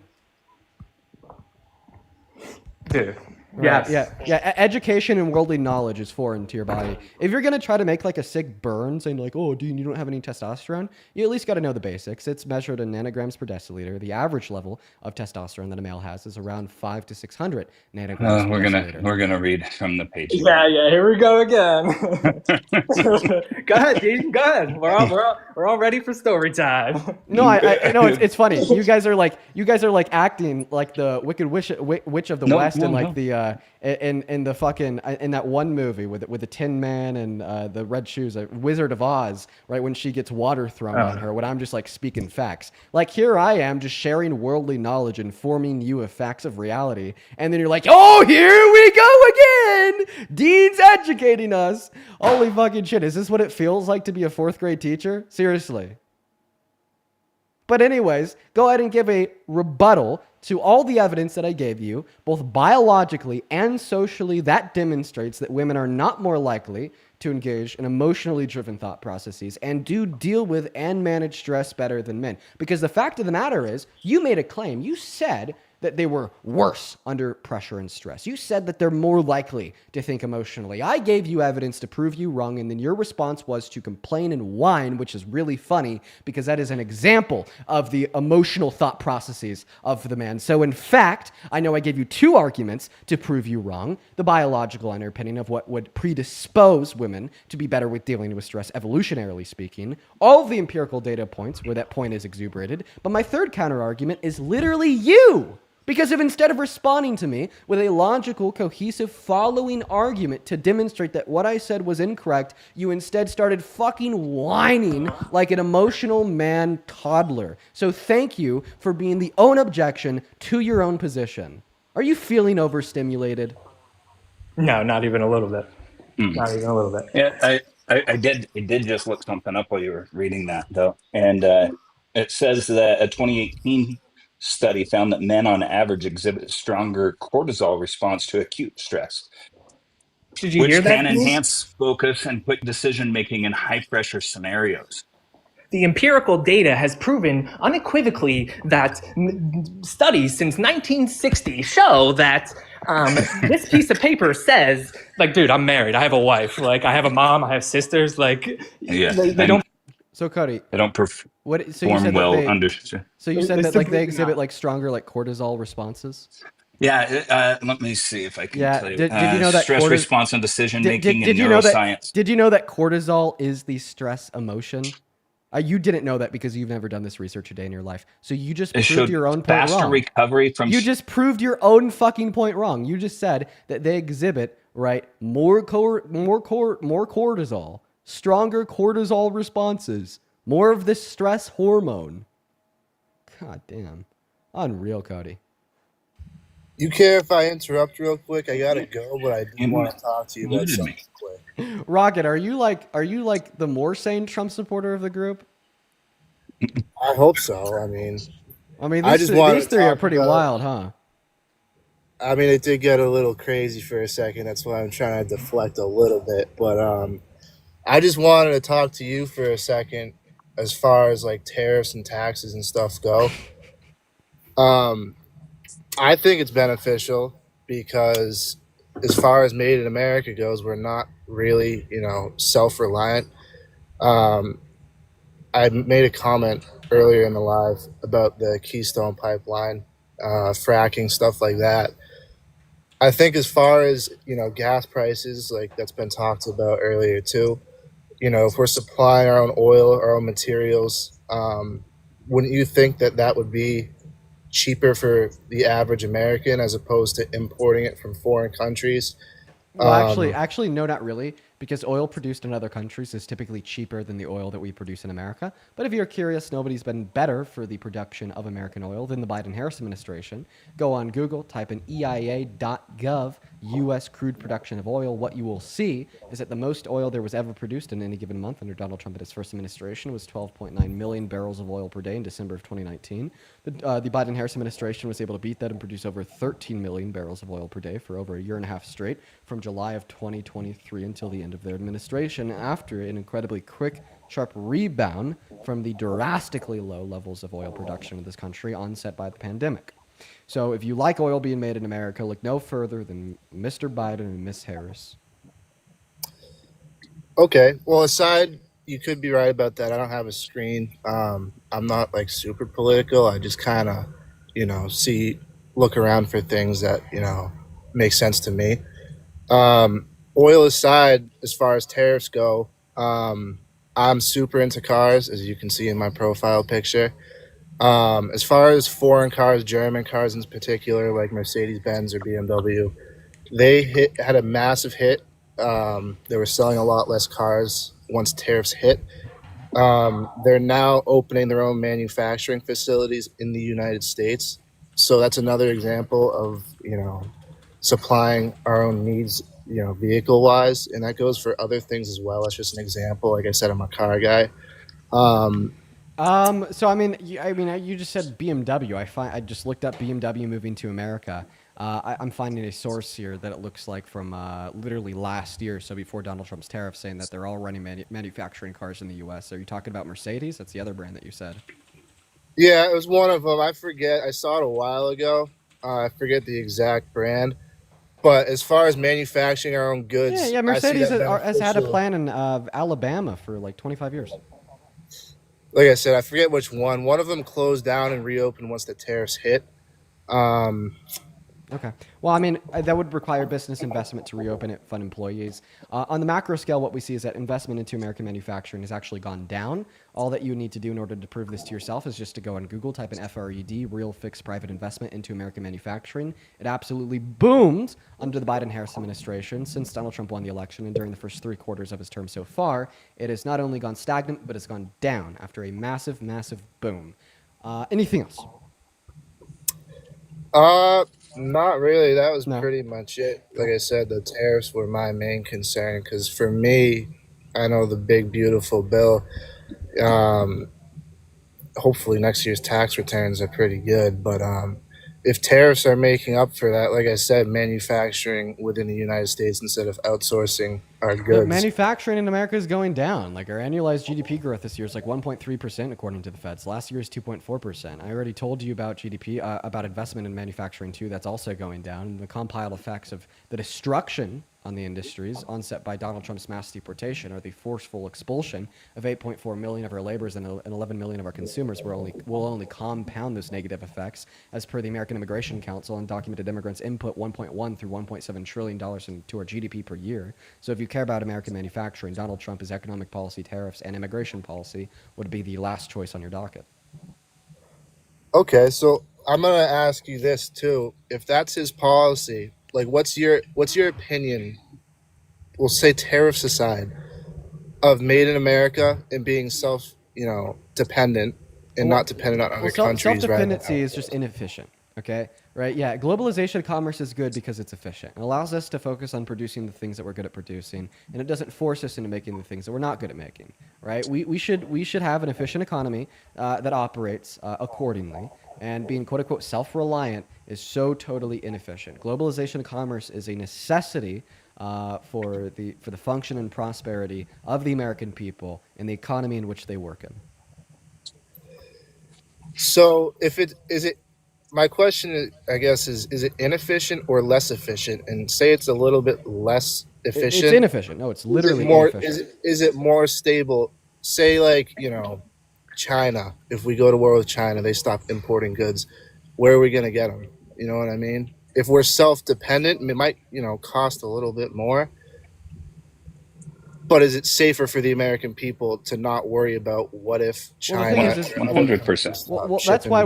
Dude. Right, Yes. Yeah. Education and worldly knowledge is foreign to your body. If you're gonna try to make like a sick burn, saying like, "Oh, Dean, you don't have any testosterone," you at least got to know the basics. It's measured in nanograms per deciliter. The average level of testosterone that a male has is around 500 to 600 nanograms per deciliter. We're gonna read from the page. Yeah. Here we go again. Go ahead, Dean. Go ahead. We're all ready for story time. No, I know it's funny. You guys are like acting like the Wicked Witch of the West and like the in the fucking in that one movie with the Tin Man and the red shoes, Wizard of Oz, right? When she gets water thrown on her. When I'm just like speaking facts. Like here I am just sharing worldly knowledge, informing you of facts of reality, and then you're like, oh, here we go again. Dean's educating us. Holy fucking shit! Is this what it feels like to be a 4th grade teacher? Seriously. But anyways, go ahead and give a rebuttal to all the evidence that I gave you, both biologically and socially, that demonstrates that women are not more likely to engage in emotionally driven thought processes and do deal with and manage stress better than men. Because the fact of the matter is, you made a claim. You said that they were worse under pressure and stress. You said that they're more likely to think emotionally. I gave you evidence to prove you wrong, and then your response was to complain and whine, which is really funny because that is an example of the emotional thought processes of the man. So in fact, I know I gave you two arguments to prove you wrong: the biological underpinning of what would predispose women to be better with dealing with stress, evolutionarily speaking, all of the empirical data points where that point is exuberated. But my third counter argument is literally you. Because if instead of responding to me with a logical, cohesive following argument to demonstrate that what I said was incorrect, you instead started fucking whining like an emotional man toddler. So thank you for being the own objection to your own position. Are you feeling overstimulated? No, not even a little bit. Not even a little bit. Yeah, I did just look something up while you were reading that though, and it says that a 2018 study found that men on average exhibit stronger cortisol response to acute stress, Did you which hear that, can Dean? enhance focus and quick decision making in high pressure scenarios. The empirical data has proven unequivocally that studies since 1960 show that this piece of paper says, like, dude, I'm married, I have a wife, like, I have a mom, I have sisters, like, Yeah, they don't. So Cody, they don't perform so you said well that they, under. So you said that like they exhibit like stronger like cortisol responses. Yeah, let me see if I can tell you. Did you know that stress response and decision making and you know neuroscience? Did you know that cortisol is the stress emotion? You didn't know that because you've never done this research a day in your life. So you just It proved showed your own point faster wrong. recovery from. You just proved your own fucking point wrong. You just said that they exhibit more cortisol, stronger cortisol responses, more of this stress hormone. God damn, unreal, Cody. You care if I interrupt real quick? I gotta go, but I do want to talk to you about something quick. Rocket, are you like the more sane Trump supporter of the group? I hope so. I mean, these three are pretty wild, huh? I mean, it did get a little crazy for a second. That's why I'm trying to deflect a little bit. But I just wanted to talk to you for a second as far as like tariffs and taxes and stuff go. I think it's beneficial because as far as Made in America goes, we're not really, self-reliant. I made a comment earlier in the live about the Keystone Pipeline, fracking, stuff like that. I think as far as, gas prices, like that's been talked about earlier too, if we're supplying our own oil, our own materials, wouldn't you think that that would be cheaper for the average American as opposed to importing it from foreign countries? Well, actually, no, not really, because oil produced in other countries is typically cheaper than the oil that we produce in America. But if you're curious, nobody's been better for the production of American oil than the Biden-Harris administration. Go on Google, type in EIA.gov, U.S. crude production of oil. What you will see is that the most oil there was ever produced in any given month under Donald Trump at his first administration was 12.9 million barrels of oil per day in December of 2019. The Biden-Harris administration was able to beat that and produce over 13 million barrels of oil per day for over a year and a half straight, from July of 2023 until the end of their administration, after an incredibly quick, sharp rebound from the drastically low levels of oil production in this country onset by the pandemic. So if you like oil being made in America, look no further than Mr. Biden and Miss Harris. Okay. Well, aside, you could be right about that. I don't have a screen. I'm not like super political. I just kind of, look around for things that, make sense to me. Oil aside, as far as tariffs go, I'm super into cars, as you can see in my profile picture. As far as foreign cars, German cars in particular, like Mercedes-Benz or BMW, they had a massive hit. They were selling a lot less cars once tariffs hit. They're now opening their own manufacturing facilities in the United States. So that's another example of, supplying our own needs, vehicle wise. And that goes for other things as well. That's just an example. Like I said, I'm a car guy. So I mean, you just said BMW. I just looked up BMW moving to America. I'm finding a source here that it looks like from literally last year, so before Donald Trump's tariffs, saying that they're all running manufacturing cars in the U.S. Are you talking about Mercedes? That's the other brand that you said. Yeah, it was one of them. I forget. I saw it a while ago. I forget the exact brand. But as far as manufacturing our own goods, Yeah. I see Mercedes that has had a beneficial. plan in Alabama for like 25 years. Like I said, I forget which one. One of them closed down and reopened once the tariffs hit. Okay. Well, I mean, that would require business investment to reopen it, fund employees. On the macro scale, what we see is that investment into American manufacturing has actually gone down. All that you need to do in order to prove this to yourself is just to go on Google, type in FRED, real fixed private investment into American manufacturing. It absolutely boomed under the Biden-Harris administration since Donald Trump won the election, and during the first 3 quarters of his term so far, it has not only gone stagnant, but it's gone down after a massive, massive boom. Anything else? Not really. That was pretty much it. Like I said, the tariffs were my main concern because for me, I know the big beautiful bill. Hopefully next year's tax returns are pretty good, but if tariffs are making up for that, like I said, manufacturing within the United States instead of outsourcing our But goods. manufacturing in America is going down. Like our annualized GDP growth this year is like 1.3% according to the Feds. Last year is 2.4%. I already told you about GDP, about investment in manufacturing too. That's also going down. And the compiled effects of the destruction on the industries onset by Donald Trump's mass deportation or the forceful expulsion of 8.4 million of our laborers and 11 million of our consumers will only compound those negative effects. As per the American Immigration Council, undocumented immigrants input 1.1 through 1.7 trillion dollars into our GDP per year. So if you care about American manufacturing, Donald Trump's economic policy, tariffs, and immigration policy would be the last choice on your docket. Okay, so I'm gonna ask you this too. If that's his policy, like what's your opinion? We'll say tariffs aside, of made in America and being dependent and not dependent on other countries. Self-dependency is just inefficient. Okay, right? Yeah, globalization of commerce is good because it's efficient. It allows us to focus on producing the things that we're good at producing, and it doesn't force us into making the things that we're not good at making. Right? We should have an efficient economy that operates accordingly. And being quote unquote self-reliant is so totally inefficient. Globalization of commerce is a necessity for the function and prosperity of the American people and the economy in which they work in. So my question is, I guess, is it inefficient or less efficient? And say it's a little bit less efficient. It's inefficient. No, it's literally inefficient. Is it more stable? Say like, China. If we go to war with China, they stop importing goods. Where are we going to get them? You know what I mean? If we're self-dependent, it might, cost a little bit more. But is it safer for the American people to not worry about what if China? 100%. Well, that's why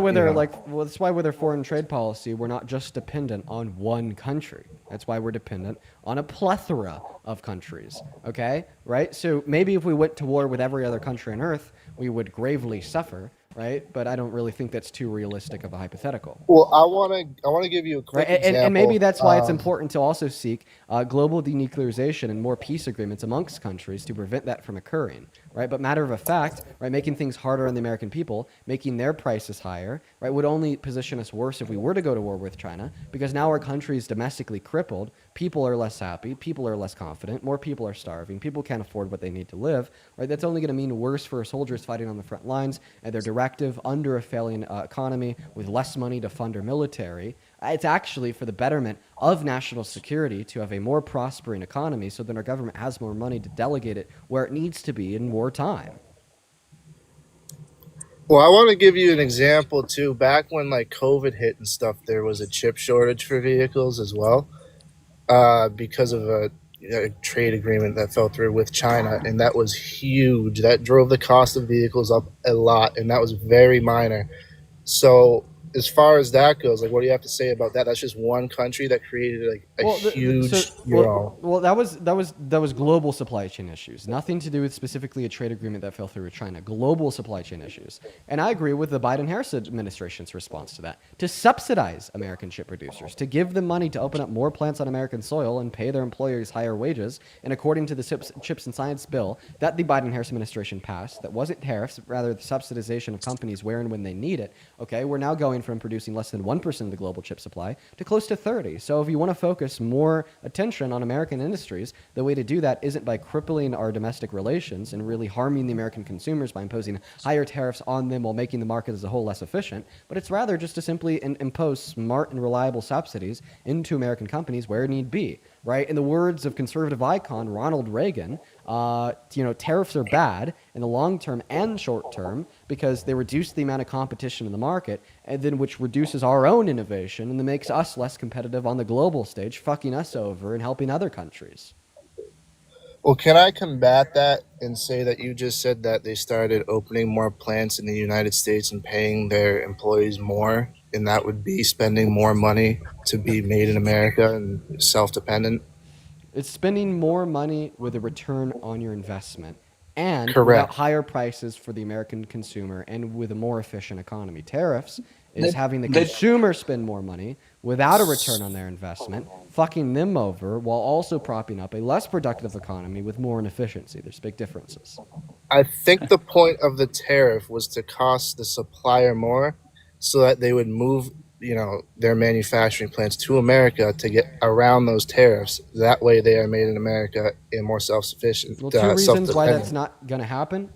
with their foreign trade policy, we're not just dependent on one country. That's why we're dependent on a plethora of countries. Okay, right? So maybe if we went to war with every other country on Earth, we would gravely suffer. Right, but I don't really think that's too realistic of a hypothetical. Well, I want to give you a quick example. And maybe that's why it's important to also seek global denuclearization and more peace agreements amongst countries to prevent that from occurring. Right, but matter of fact, right, making things harder on the American people, making their prices higher, right, would only position us worse if we were to go to war with China, because now our country is domestically crippled. People are less happy. People are less confident. More people are starving. People can't afford what they need to live. Right, that's only going to mean worse for our soldiers fighting on the front lines, and they're directive under a failing economy with less money to fund our military. It's actually for the betterment of national security to have a more prospering economy so that our government has more money to delegate it where it needs to be in wartime. Well, I want to give you an example too. Back when COVID hit and stuff, there was a chip shortage for vehicles as well because of a trade agreement that fell through with China, and that was huge. That drove the cost of vehicles up a lot, and that was very minor. So as far as that goes, like, what do you have to say about that? That's just one country that created like a huge, that was global supply chain issues. Nothing to do with specifically a trade agreement that fell through with China. Global supply chain issues. And I agree with the Biden-Harris administration's response to that: to subsidize American chip producers, to give them money to open up more plants on American soil and pay their employers higher wages. And according to the Chips and Science bill that the Biden-Harris administration passed, that wasn't tariffs, rather the subsidization of companies where and when they need it. Okay, we're now going from producing less than 1% of the global chip supply to close to 30. So if you want to focus more attention on American industries, the way to do that isn't by crippling our domestic relations and really harming the American consumers by imposing higher tariffs on them while making the market as a whole less efficient, but it's rather just to simply impose smart and reliable subsidies into American companies where need be, right? In the words of conservative icon Ronald Reagan, tariffs are bad in the long term and short term because they reduce the amount of competition in the market, and then which reduces our own innovation and then makes us less competitive on the global stage, fucking us over and helping other countries. Well, can I combat that and say that you just said that they started opening more plants in the United States and paying their employees more, and that would be spending more money to be made in America and self-dependent? It's spending more money with a return on your investment and Correct. without higher prices for the American consumer and with a more efficient economy. Tariffs is having the consumer spend more money without a return on their investment, fucking them over while also propping up a less productive economy with more inefficiency. There's big differences. I think the point of the tariff was to cost the supplier more so that they would move, their manufacturing plants to America to get around those tariffs. That way they are made in America and more self-sufficient. Well, two reasons why that's not going to happen.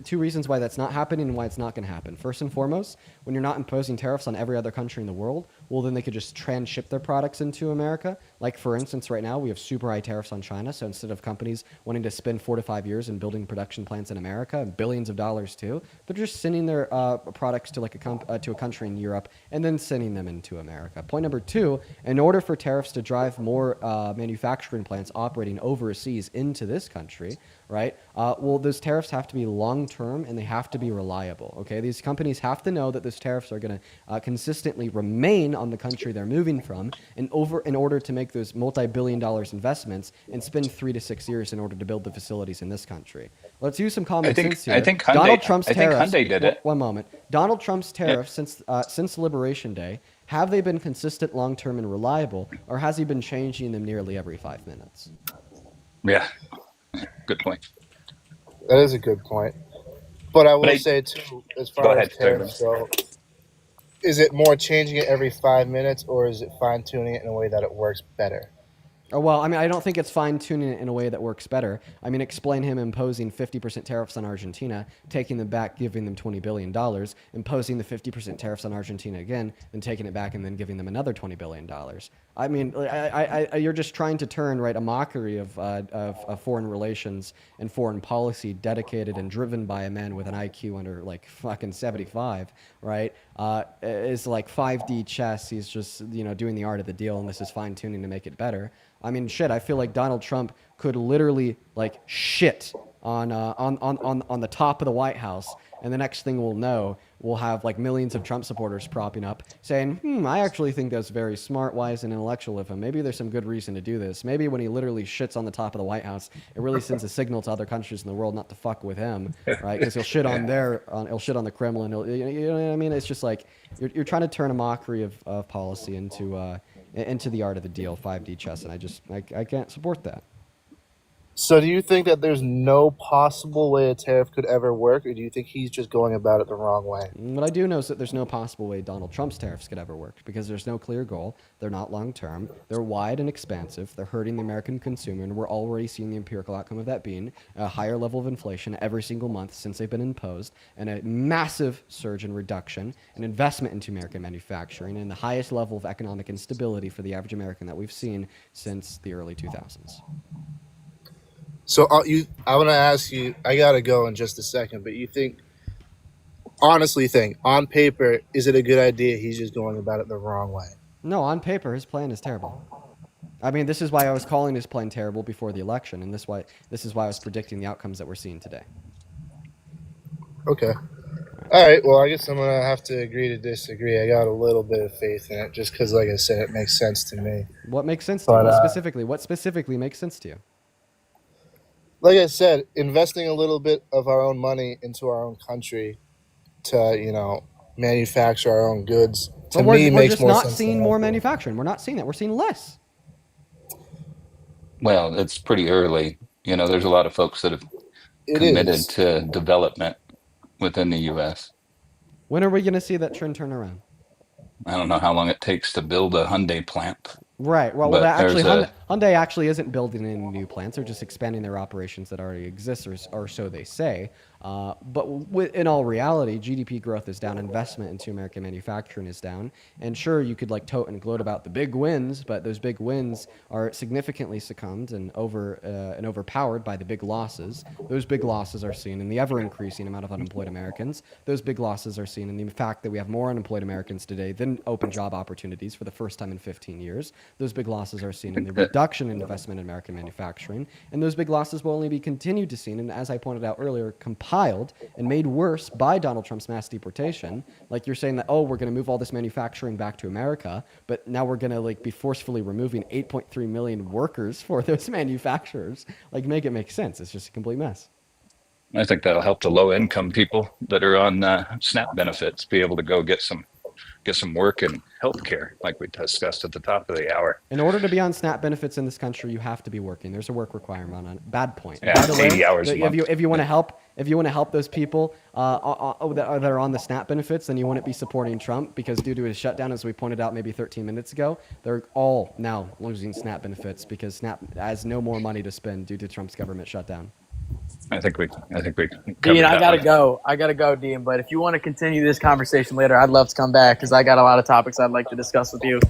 Two reasons why that's not happening and why it's not going to happen. First and foremost, when you're not imposing tariffs on every other country in the world, well, then they could just transship their products into America. Like, for instance, right now we have super high tariffs on China. So instead of companies wanting to spend 4 to 5 years in building production plants in America, billions of dollars too, they're just sending their products to to a country in Europe and then sending them into America. Point number two, in order for tariffs to drive more manufacturing plants operating overseas into this country, right? Well, those tariffs have to be long-term and they have to be reliable, okay? These companies have to know that those tariffs are going to consistently remain on the country they're moving from in order to make those multi-billion-dollar investments and spend 3 to 6 years in order to build the facilities in this country. Let's use some common sense here. I think Hyundai, Donald Trump's tariffs. Hyundai did it. One moment. Donald Trump's tariffs since Liberation Day, have they been consistent, long-term, and reliable, or has he been changing them nearly every 5 minutes? Yeah. Good point. That is a good point. But I will say, too, as far as tariffs go, is it more changing it every 5 minutes, or is it fine-tuning it in a way that it works better? Oh, well, I mean, I don't think it's fine-tuning it in a way that works better. I mean, explain him imposing 50% tariffs on Argentina, taking them back, giving them $20 billion, imposing the 50% tariffs on Argentina again, then taking it back and then giving them another $20 billion. I mean, you're just trying to turn, right, a mockery of foreign relations and foreign policy dedicated and driven by a man with an IQ under, like, fucking 75, right? Is like 5D chess. He's just, doing the art of the deal, and this is fine-tuning to make it better. I mean, shit, I feel like Donald Trump could literally, like, shit on the top of the White House, and the next thing we'll know, we'll have, like, millions of Trump supporters propping up saying, I actually think that's very smart, wise, and intellectual of him. Maybe there's some good reason to do this. Maybe when he literally shits on the top of the White House, it really sends a signal to other countries in the world not to fuck with him, right? Because he'll shit on he'll shit on the Kremlin. You know what I mean? It's just like, you're trying to turn a mockery of policy into the art of the deal, 5D chess, and I can't support that. So do you think that there's no possible way a tariff could ever work, or do you think he's just going about it the wrong way? What I do know is that there's no possible way Donald Trump's tariffs could ever work because there's no clear goal. They're not long-term. They're wide and expansive. They're hurting the American consumer, and we're already seeing the empirical outcome of that being a higher level of inflation every single month since they've been imposed, and a massive surge in reduction and investment into American manufacturing, and the highest level of economic instability for the average American that we've seen since the early 2000s. So I want to ask you, I got to go in just a second, but you honestly think, on paper, is it a good idea he's just going about it the wrong way? No, on paper, his plan is terrible. I mean, this is why I was calling his plan terrible before the election, and this is why I was predicting the outcomes that we're seeing today. Okay. All right. Well, I guess I'm gonna have to agree to disagree. I got a little bit of faith in it, just because, like I said, it makes sense to me. What makes sense to you? But What specifically makes sense to you? like I said, investing a little bit of our own money into our own country to, manufacture our own goods, to But me we're makes just more not sense. seeing more manufacturing. We're not seeing that. We're seeing less. Well, it's pretty early. There's a lot of folks that have It committed is. to development within the U.S. When are we going to see that trend turn around? I don't know how long it takes to build a Hyundai plant, Right. Well, but actually, there's a Hyundai actually isn't building any new plants. They're just expanding their operations that already exist, or so they say. But in all reality, GDP growth is down, investment into American manufacturing is down. And sure, you could tote and gloat about the big wins, but those big wins are significantly succumbed and overpowered by the big losses. Those big losses are seen in the ever-increasing amount of unemployed Americans. Those big losses are seen in the fact that we have more unemployed Americans today than open job opportunities for the first time in 15 years. Those big losses are seen in the reduction in investment in American manufacturing. And those big losses will only be continued to seen, and as I pointed out earlier, compiled and made worse by Donald Trump's mass deportation. Like you're saying that, oh, we're going to move all this manufacturing back to America, but now we're going to be forcefully removing 8.3 million workers for those manufacturers. Make it make sense. It's just a complete mess. I think that'll help the low income people that are on SNAP benefits be able to go get some work and health care, like we discussed at the top of the hour. In order to be on SNAP benefits in this country, you have to be working. There's a work requirement on it. Bad point. Yeah, By the 80 way, hours a month. if you want to help those people that are on the SNAP benefits, then you wouldn't be supporting Trump, because due to his shutdown, as we pointed out maybe 13 minutes ago, they're all now losing SNAP benefits because SNAP has no more money to spend due to Trump's government shutdown. I think we covered Dean, I that gotta one. go. I gotta go, Dean. But if you want to continue this conversation later, I'd love to come back because I got a lot of topics I'd like to discuss with you.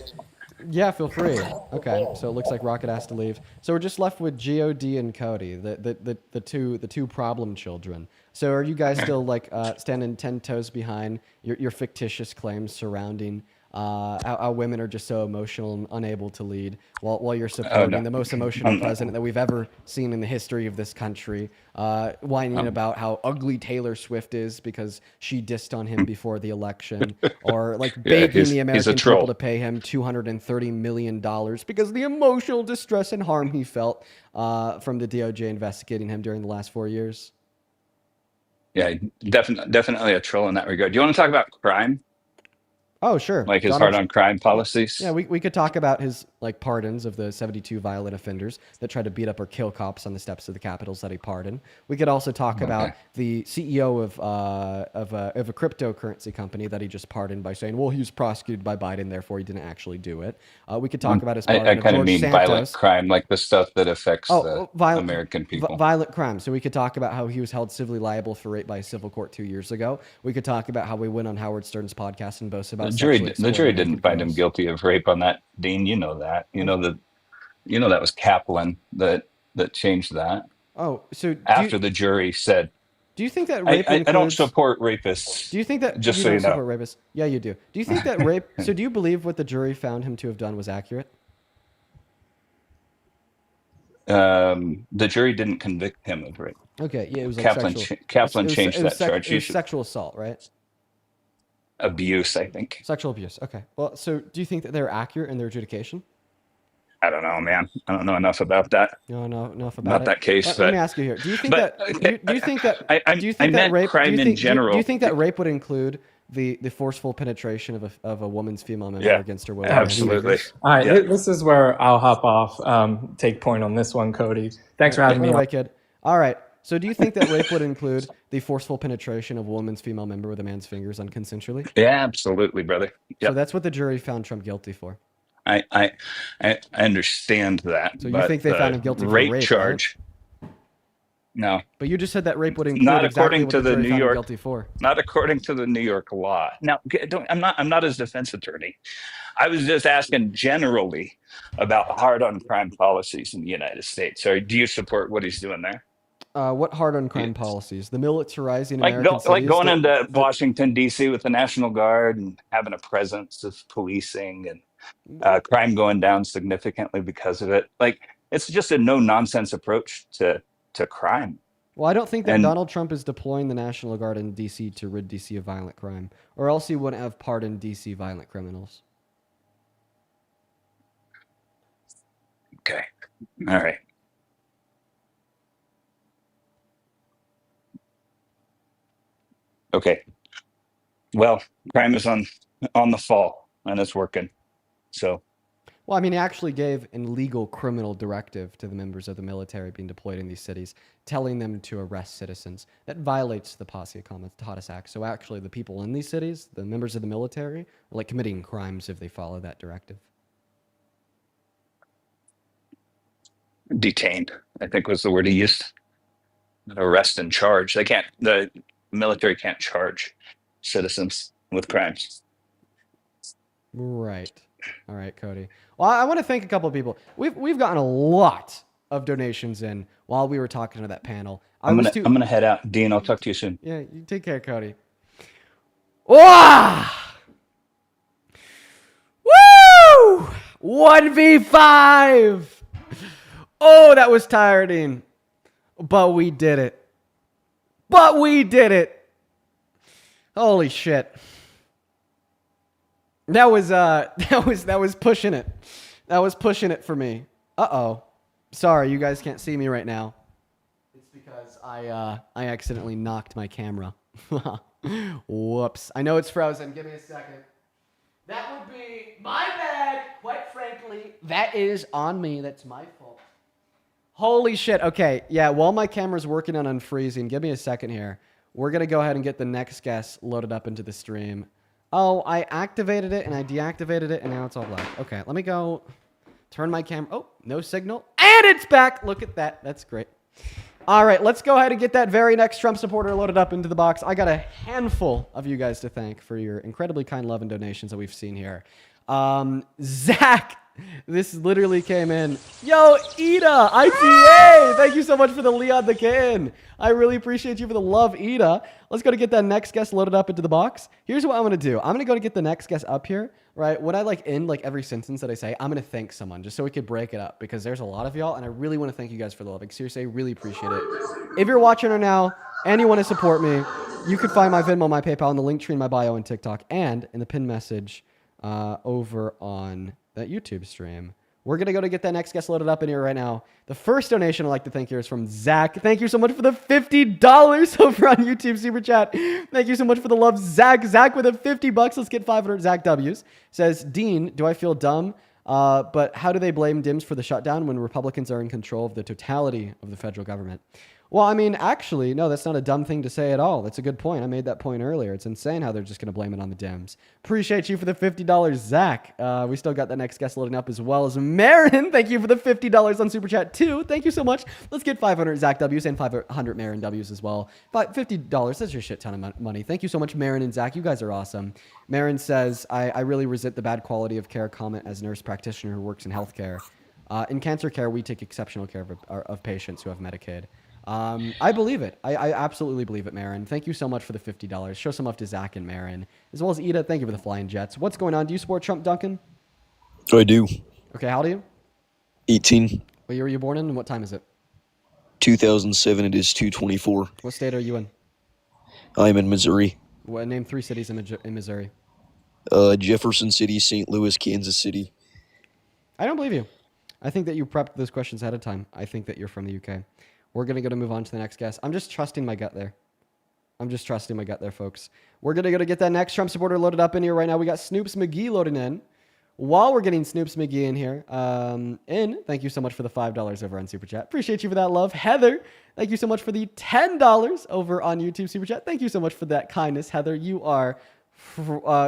Yeah, feel free. Okay, so it looks like Rocket has to leave. So we're just left with God and Cody, the two problem children. So are you guys still standing 10 toes behind your fictitious claims surrounding how women are just so emotional and unable to lead, while you're supporting the most emotional president that we've ever seen in the history of this country, whining about how ugly Taylor Swift is because she dissed on him before the election, or begging the American people to pay him $230 million because of the emotional distress and harm he felt from the DOJ investigating him during the last 4 years. Yeah, definitely a troll in that regard. Do you want to talk about crime? Oh, sure. Like his Donald hard on crime policies? Yeah, we could talk about his pardons of the 72 violent offenders that tried to beat up or kill cops on the steps of the Capitals that he pardoned. We could also talk about the CEO of a cryptocurrency company that he just pardoned by saying, well, he was prosecuted by Biden, therefore he didn't actually do it. We could talk about his pardon I of kind of George mean Santos. violent crime, like the stuff that affects the violent, American people. Violent crime. So we could talk about how he was held civilly liable for rape by a civil court 2 years ago. We could talk about how we went on Howard Stern's podcast and boasted about The jury didn't find him guilty of rape on that, Dean. You know that. You know that was Kaplan that changed that. Oh, so after the jury said, do you think that rape I don't support rapists. Do you think that just you so don't you know? support rapists? Yeah, you do. Do you think that rape? So do you believe what the jury found him to have done was accurate? The jury didn't convict him of rape. Okay, yeah, it was Kaplan. Kaplan changed that charge. It was sexual assault, right? Abuse, I think. Sexual abuse. Okay. Well, so do you think that they're accurate in their adjudication? I don't know, man. I don't know enough about that. No, enough about that case. Let me ask you here: do you think that? Do you think that? Do you think I that meant rape? crime in general. Do you think that rape would include the forceful penetration of a woman's female member against her will? Absolutely. All right, this is where I'll hop off. Take point on this one, Cody. Thanks for having me. Right, kid. All right. So do you think that rape would include the forceful penetration of a woman's female member with a man's fingers unconsensually? Yeah, absolutely, brother. Yep. So that's what the jury found Trump guilty for. I understand that. So you think they found him guilty for rape charge? Right? No. But you just said that rape would include not exactly according what to the the jury New found him York guilty for. Not according to the New York law. Now, I'm not his defense attorney. I was just asking generally about hard on crime policies in the United States. So do you support what he's doing there? What hard on crime policies? The militarizing American cities? Like going into Washington, D.C. with the National Guard and having a presence of policing and crime going down significantly because of it. Like, it's just a no-nonsense approach to crime. Well, I don't think that And Donald Trump is deploying the National Guard in D.C. to rid D.C. of violent crime, or else he wouldn't have pardoned D.C. violent criminals. okay, all right. Okay. Well, crime is on the fall, and it's working. So Well, I mean, he actually gave an illegal criminal directive to the members of the military being deployed in these cities, telling them to arrest citizens. That violates the Posse Comitatus Act. So actually, the people in these cities, the members of the military, are like committing crimes if they follow that directive. detained, I think was the word he used. Arrest and charge. The military can't charge citizens with crimes. Right. All right, Cody. Well, I want to thank a couple of people. We've gotten a lot of donations in while we were talking to that panel. I'm gonna head out. Dean, I'll talk to you soon. Yeah, you take care, Cody. Wow! Woo! 1v5! Oh, that was tiring. But we did it. Holy shit. That was pushing it. That was pushing it for me. Uh-oh. Sorry, you guys can't see me right now. It's because I accidentally knocked my camera. Whoops. I know it's frozen. Give me a second. That would be my bad, quite frankly. That is on me. That's my fault. Holy shit. Okay, yeah, while my camera's working on unfreezing, give me a second here. We're going to go ahead and get the next guest loaded up into the stream. Oh, I activated it and I deactivated it and now it's all black. Okay, let me go turn my camera. Oh, no signal. And it's back. Look at that. That's great. All right, let's go ahead and get that very next Trump supporter loaded up into the box. I got a handful of you guys to thank for your incredibly kind love and donations that we've seen here. Zach, this literally came in. Yo, Ida, ITA, thank you so much for the Leon the Kitten. I really appreciate you for the love, Ida. Let's go to get that next guest loaded up into the box. Here's what I'm going to do. I'm going to go to get the next guest up here, right? When I end every sentence that I say, I'm going to thank someone just so we could break it up because there's a lot of y'all and I really want to thank you guys for the love. Like, seriously, I really appreciate it. If you're watching right now and you want to support me, you can find my Venmo, my PayPal, in the link tree in my bio and TikTok and in the pinned message over on that YouTube stream. We're going to go to get that next guest loaded up in here right now. The first donation I'd like to thank here is from Zach. Thank you so much for the $50 over on YouTube Super Chat. Thank you so much for the love, Zach. Zach with a $50. Let's get 500 Zach W's. Says, Dean, do I feel dumb? But how do they blame Dems for the shutdown when Republicans are in control of the totality of the federal government? Well, I mean, actually, no, that's not a dumb thing to say at all. That's a good point. I made that point earlier. It's insane how they're just going to blame it on the Dems. Appreciate you for the $50, Zach. We still got the next guest loading up as well as Marin. Thank you for the $50 on Super Chat too. Thank you so much. Let's get 500 Zach W's and 500 Marin W's as well. But $50, that's a shit ton of money. Thank you so much, Marin and Zach. You guys are awesome. Marin says, I really resent the bad quality of care comment as a nurse practitioner who works in healthcare. In cancer care, we take exceptional care of patients who have Medicaid. I believe it. I absolutely believe it, Marin. Thank you so much for the $50. Show some love to Zach and Marin, as well as Ida. Thank you for the Flying Jets. What's going on? Do you support Trump, Duncan? I do. Okay, how old are you? 18. What year were you born in and what time is it? 2007. It is 2:24. What state are you in? I'm in Missouri. Name 3 cities in Missouri. Jefferson City, St. Louis, Kansas City. I don't believe you. I think that you prepped those questions ahead of time. I think that you're from the UK. We're going to move on to the next guest. I'm just trusting my gut there. Folks. We're going to go to get that next Trump supporter loaded up in here right now. We got Snoops McGee loading in. While we're getting Snoops McGee in here, thank you so much for the $5 over on Super Chat. Appreciate you for that love. Heather, thank you so much for the $10 over on YouTube Super Chat. Thank you so much for that kindness, Heather. You are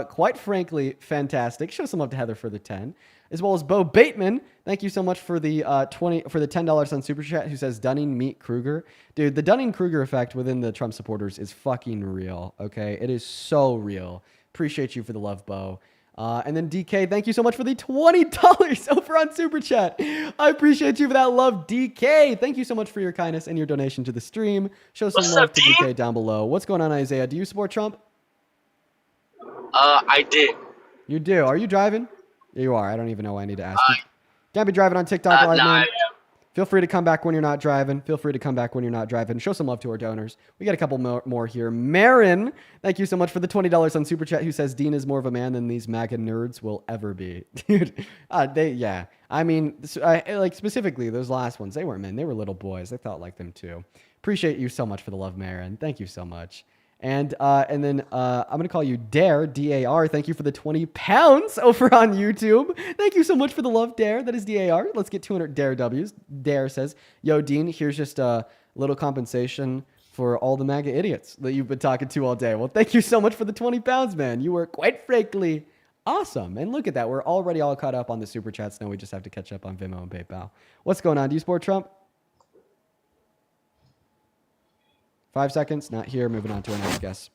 quite frankly fantastic. Show some love to Heather for the 10. As well as Bo Bateman, thank you so much for the $10 on Super Chat, who says Dunning meet Kruger. Dude, the Dunning-Kruger effect within the Trump supporters is fucking real, okay? It is so real. Appreciate you for the love, Bo. And then DK, thank you so much for the $20 over on Super Chat. I appreciate you for that love, DK. Thank you so much for your kindness and your donation to the stream. Show some love to DK down below. What's going on, Isaiah? Do you support Trump? I did. You do. Are you driving? You are. I don't even know why I need to ask you. Can't be driving on TikTok live, man. Feel free to come back when you're not driving. Feel free to come back when you're not driving. Show some love to our donors. We got a couple more here. Marin, thank you so much for the $20 on Super Chat, who says Dean is more of a man than these MAGA nerds will ever be. Dude, yeah. I mean, like specifically those last ones, they weren't men. They were little boys. They thought like them too. Appreciate you so much for the love, Marin. Thank you so much. And then I'm going to call you Dare, D-A-R. Thank you for the 20 pounds over on YouTube. Thank you so much for the love, Dare. That is D-A-R. Let's get 200 Dare W's. Dare says, yo, Dean, here's just a little compensation for all the MAGA idiots that you've been talking to all day. Well, thank you so much for the 20 pounds, man. You were quite frankly awesome. And look at that. We're already all caught up on the Super Chats. Now we just have to catch up on Venmo and PayPal. What's going on? Do you support Trump? 5 seconds, not here. Moving on to our next guest.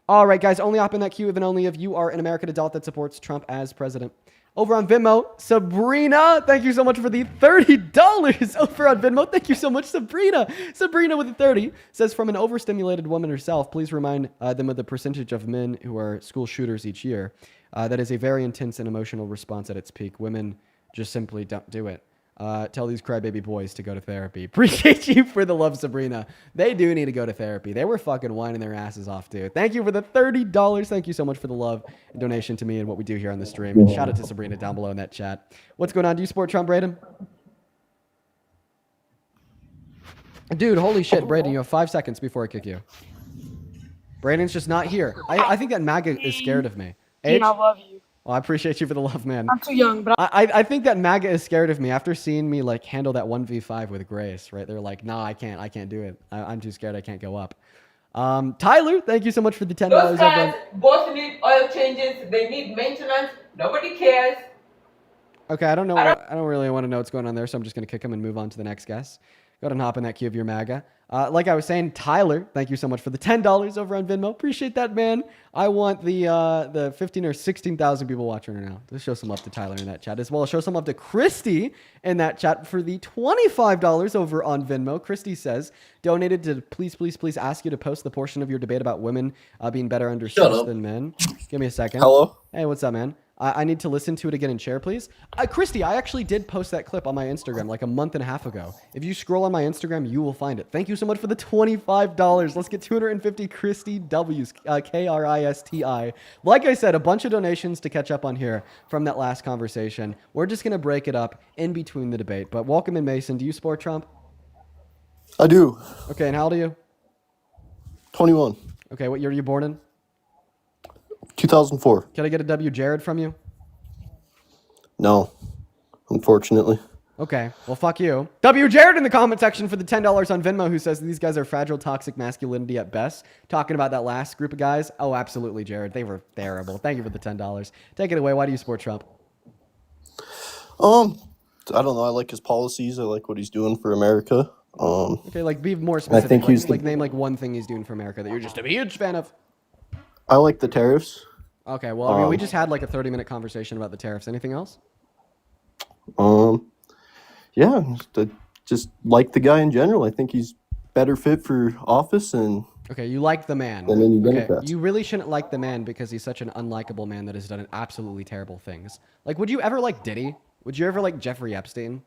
All right, guys, only hop in that queue if and only if you are an American adult that supports Trump as president. Over on Venmo, Sabrina, thank you so much for the $30 over on Venmo. Thank you so much, Sabrina. Sabrina with the 30 says, from an overstimulated woman herself, please remind them of the percentage of men who are school shooters each year. That is a very intense and emotional response at its peak. Women just simply don't do it. Tell these crybaby boys to go to therapy. Appreciate you for the love, Sabrina. They do need to go to therapy. They were fucking whining their asses off, dude. Thank you for the $30. Thank you so much for the love and donation to me and what we do here on the stream. And shout out to Sabrina down below in that chat. What's going on? Do you support Trump, Braden? Dude, holy shit, Braden, you have 5 seconds before I kick you. Braden's just not here. I think that MAGA is scared of me. Dean, I love you. Well, I appreciate you for the love, man. I'm too young, but I think that MAGA is scared of me after seeing me like handle that 1v5 with grace, right? They're like, nah, I can't do it. I'm too scared. I can't go up. Tyler, thank you so much for the $10. Those guys both need oil changes. They need maintenance. Nobody cares. Okay, I don't really want to know what's going on there, so I'm just going to kick him and move on to the next guest. Go ahead and hop in that queue of your MAGA. Like I was saying, Tyler, thank you so much for the $10 over on Venmo. Appreciate that, man. I want the 15 or 16,000 people watching right now. Let's show some love to Tyler in that chat, as well as show some love to Christy in that chat for the $25 over on Venmo. Christy says, donated to please ask you to post the portion of your debate about women being better understood than men. Give me a second. Hello? Hey, what's up, man? I need to listen to it again and share, please. Christy, I actually did post that clip on my Instagram like a month and a half ago. If you scroll on my Instagram, you will find it. Thank you so much for the $25. Let's get 250 Christy W's, Kristi. Like I said, a bunch of donations to catch up on here from that last conversation. We're just going to break it up in between the debate. But welcome in, Mason. Do you support Trump? I do. Okay, and how old are you? 21. Okay, what year are you born in? 2004. Can I get a W. Jared from you? No, unfortunately. Okay, well, fuck you. W. Jared in the comment section for the $10 on Venmo, who says these guys are fragile, toxic masculinity at best. Talking about that last group of guys. Oh, absolutely, Jared. They were terrible. Thank you for the $10. Take it away. Why do you support Trump? I don't know. I like his policies. I like what he's doing for America. Okay, like be more specific. I think he's like name like one thing he's doing for America that you're just a huge fan of. I like the tariffs. Okay, well, I mean, we just had like a 30-minute conversation about the tariffs. Anything else? Yeah, just like the guy in general. I think he's better fit for office and. Okay, you like the man. Than any Okay, Democrats. you really shouldn't like the man because he's such an unlikable man that has done absolutely terrible things. Like, would you ever like Diddy? Would you ever like Jeffrey Epstein?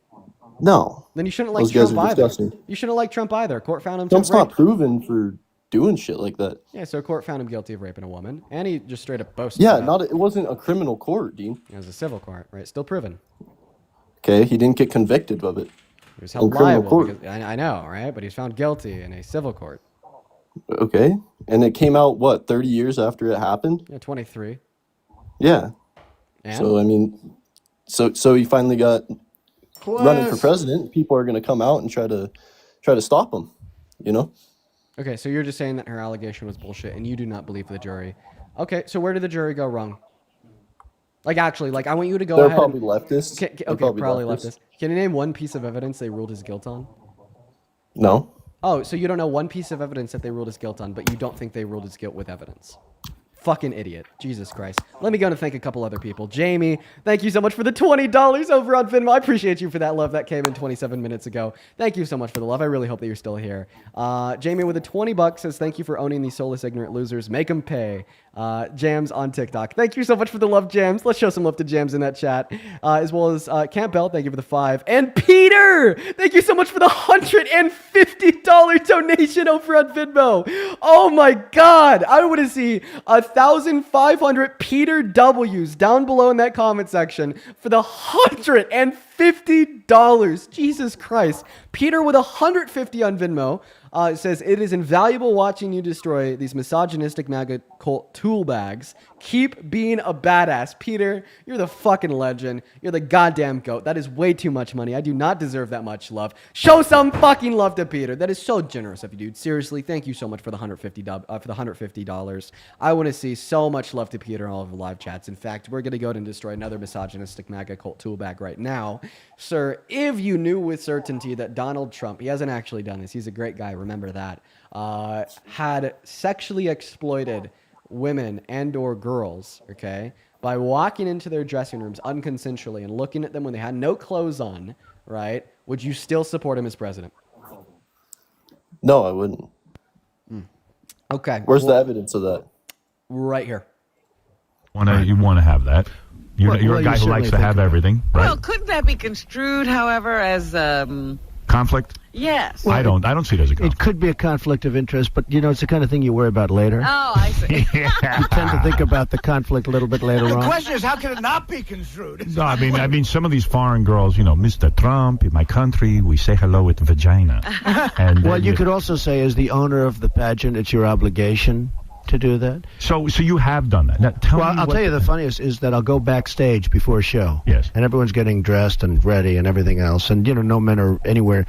No. Then you shouldn't like Those guys Trump are either. disgusting. You shouldn't like Trump either. Court found him. Trump's to rape. not proven for doing shit like that. Yeah, so court found him guilty of raping a woman, and he just straight up boasted. Yeah, about it wasn't a criminal court, Dean. It was a civil court, right? Still proven. Okay, he didn't get convicted of it. He was held liable. Because, I know, right? But he's found guilty in a civil court. Okay, and it came out what 30 years after it happened. Yeah, 23. Yeah. And? So I mean, so he finally got running for president. People are going to come out and try to stop him. You know. Okay, so you're just saying that her allegation was bullshit, and you do not believe the jury. Okay, so where did the jury go wrong? Like, actually, like, I want you to go They're ahead. probably leftists. Okay, They're probably leftist. Can you name one piece of evidence they ruled his guilt on? No. Oh, so you don't know one piece of evidence that they ruled his guilt on, but you don't think they ruled his guilt with evidence? Fucking idiot. Jesus Christ. Let me go and thank a couple other people. Jamie, thank you so much for the $20 over on Venmo. I appreciate you for that love that came in 27 minutes ago. Thank you so much for the love. I really hope that you're still here. Jamie with the $20 says, thank you for owning these soulless ignorant losers. Make them pay. Jams on TikTok. Thank you so much for the love, Jams. Let's show some love to Jams in that chat. As well as Campbell, thank you for the 5. And Peter, thank you so much for the $150 donation over on Venmo. Oh my God. I want to see 1,500 Peter W's down below in that comment section for the $150. Jesus Christ. Peter with 150 on Venmo. Says, it is invaluable watching you destroy these misogynistic MAGA cult tool bags. Keep being a badass. Peter, you're the fucking legend. You're the goddamn goat. That is way too much money. I do not deserve that much love. Show some fucking love to Peter. That is so generous of you, dude. Seriously, thank you so much for the $150. I want to see so much love to Peter in all of the live chats. In fact, we're going to go ahead and destroy another misogynistic MAGA cult tool bag right now. Sir, if you knew with certainty that Donald Trump, he hasn't actually done this, he's a great guy, remember that, had sexually exploited women and or girls, okay, by walking into their dressing rooms unconsensually and looking at them when they had no clothes on, right, would you still support him as president? No, I wouldn't. Okay. Where's the evidence of that? Right here. You want to have that. You're a guy who likes to have everything, right? Well, couldn't that be construed, however, as Conflict? yes? I don't see it as a conflict. It could be a conflict of interest, but it's the kind of thing you worry about later. Oh, I see. You tend to think about the conflict a little bit later The on. question is, how can it not be construed? No, I mean, some of these foreign girls, Mr. Trump, in my country, we say hello with vagina. And Well, you could also say, as the owner of the pageant, it's your obligation to do that. So you have done that. Now, tell me I'll tell you the funniest is that I'll go backstage before a show. Yes. And everyone's getting dressed and ready and everything else. And, no men are anywhere.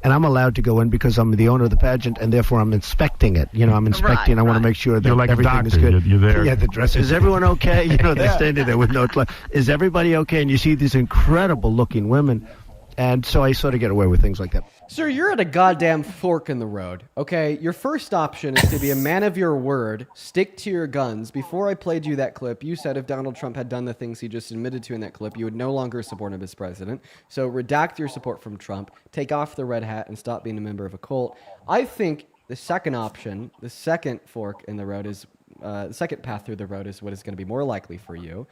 And I'm allowed to go in because I'm the owner of the pageant, and therefore I'm inspecting it. I'm inspecting. Right, I want to make sure that You're like a everything is doctor. good. You're there. Yeah, the dress. Is everyone okay? They're standing there with no clothes. Is everybody okay? And you see these incredible looking women. And so I sort of get away with things like that. Sir, you're at a goddamn fork in the road, okay? Your first option is to be a man of your word, stick to your guns. Before I played you that clip, you said if Donald Trump had done the things he just admitted to in that clip, you would no longer support him as president. So redact your support from Trump, take off the red hat, and stop being a member of a cult. I think the second option, the second fork in the road is... the second path through the road is what is going to be more likely for you,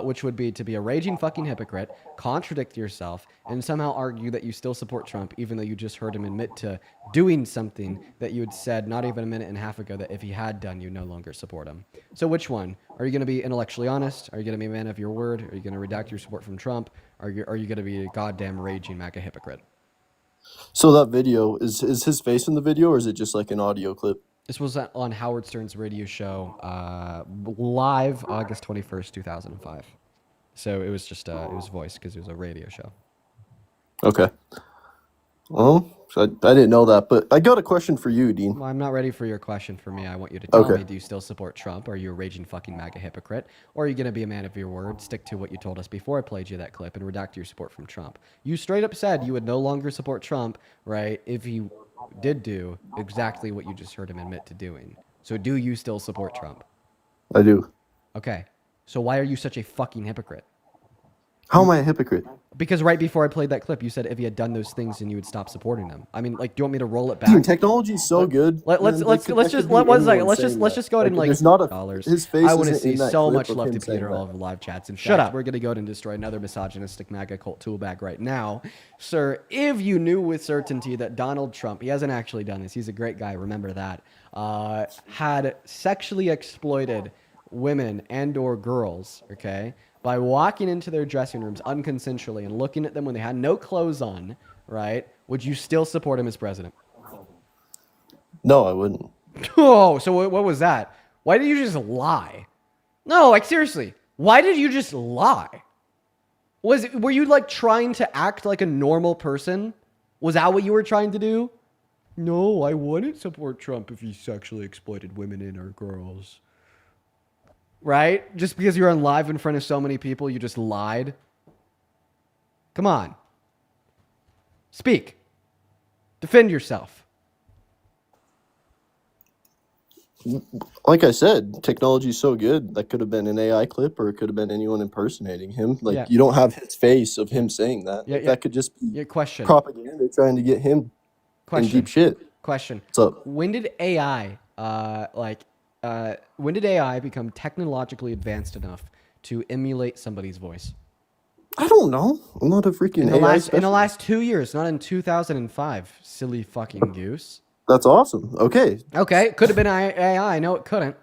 which would be to be a raging fucking hypocrite, contradict yourself, and somehow argue that you still support Trump, even though you just heard him admit to doing something that you had said not even a minute and a half ago that if he had done, you no longer support him. So which one? Are you going to be intellectually honest? Are you going to be a man of your word? Are you going to redact your support from Trump? Are you going to be a goddamn raging MAGA hypocrite? So that video, is his face in the video, or is it just like an audio clip? This was on Howard Stern's radio show, live August 21st, 2005. So it was just, it was voice because it was a radio show. Okay. Well, I didn't know that, but I got a question for you, Dean. Well, I'm not ready for your question for me. I want you to tell Okay. me, do you still support Trump? Are you a raging fucking MAGA hypocrite? Or are you going to be a man of your word, stick to what you told us before I played you that clip, and redact your support from Trump? You straight up said you would no longer support Trump, right, if he did do exactly what you just heard him admit to doing. So do you still support Trump? I do. Okay. So why are you such a fucking hypocrite? How am I a hypocrite? Because right before I played that clip, you said if he had done those things, then you would stop supporting him. I mean, like, do you want me to roll it back? Dude, technology's so good. Let's just go ahead and like There's not dollars. his face. I want to isn't see in that so clip much of love him to saying Peter in all that. of the live chats. In Shut fact, up. we're gonna go ahead and destroy another misogynistic MAGA cult tool bag right now, sir. If you knew with certainty that Donald Trump, he hasn't actually done this. He's a great guy. Remember that. Had sexually exploited women and or girls, okay, by walking into their dressing rooms unconsensually and looking at them when they had no clothes on, right, would you still support him as president? No, I wouldn't. Oh, so what was that? Why did you just lie? No, like seriously, why did you just lie? Were you like trying to act like a normal person? Was that what you were trying to do? No, I wouldn't support Trump if he sexually exploited women and or girls. Right? Just because you're on live in front of so many people, you just lied? Come on. Speak. Defend yourself. Like I said, technology is so good. That could have been an AI clip, or it could have been anyone impersonating him. Like Yeah. you don't have his face of him saying that. Yeah, Like, yeah. that could just be Your question. propaganda trying to get him in Question. deep shit. Question. What's up? When did AI when did AI become technologically advanced enough to emulate somebody's voice? I don't know. I'm not a freaking In the AI last specialist. 2 years, not in 2005. Silly fucking goose. That's awesome. Okay. Okay, it could have been AI. No, it couldn't.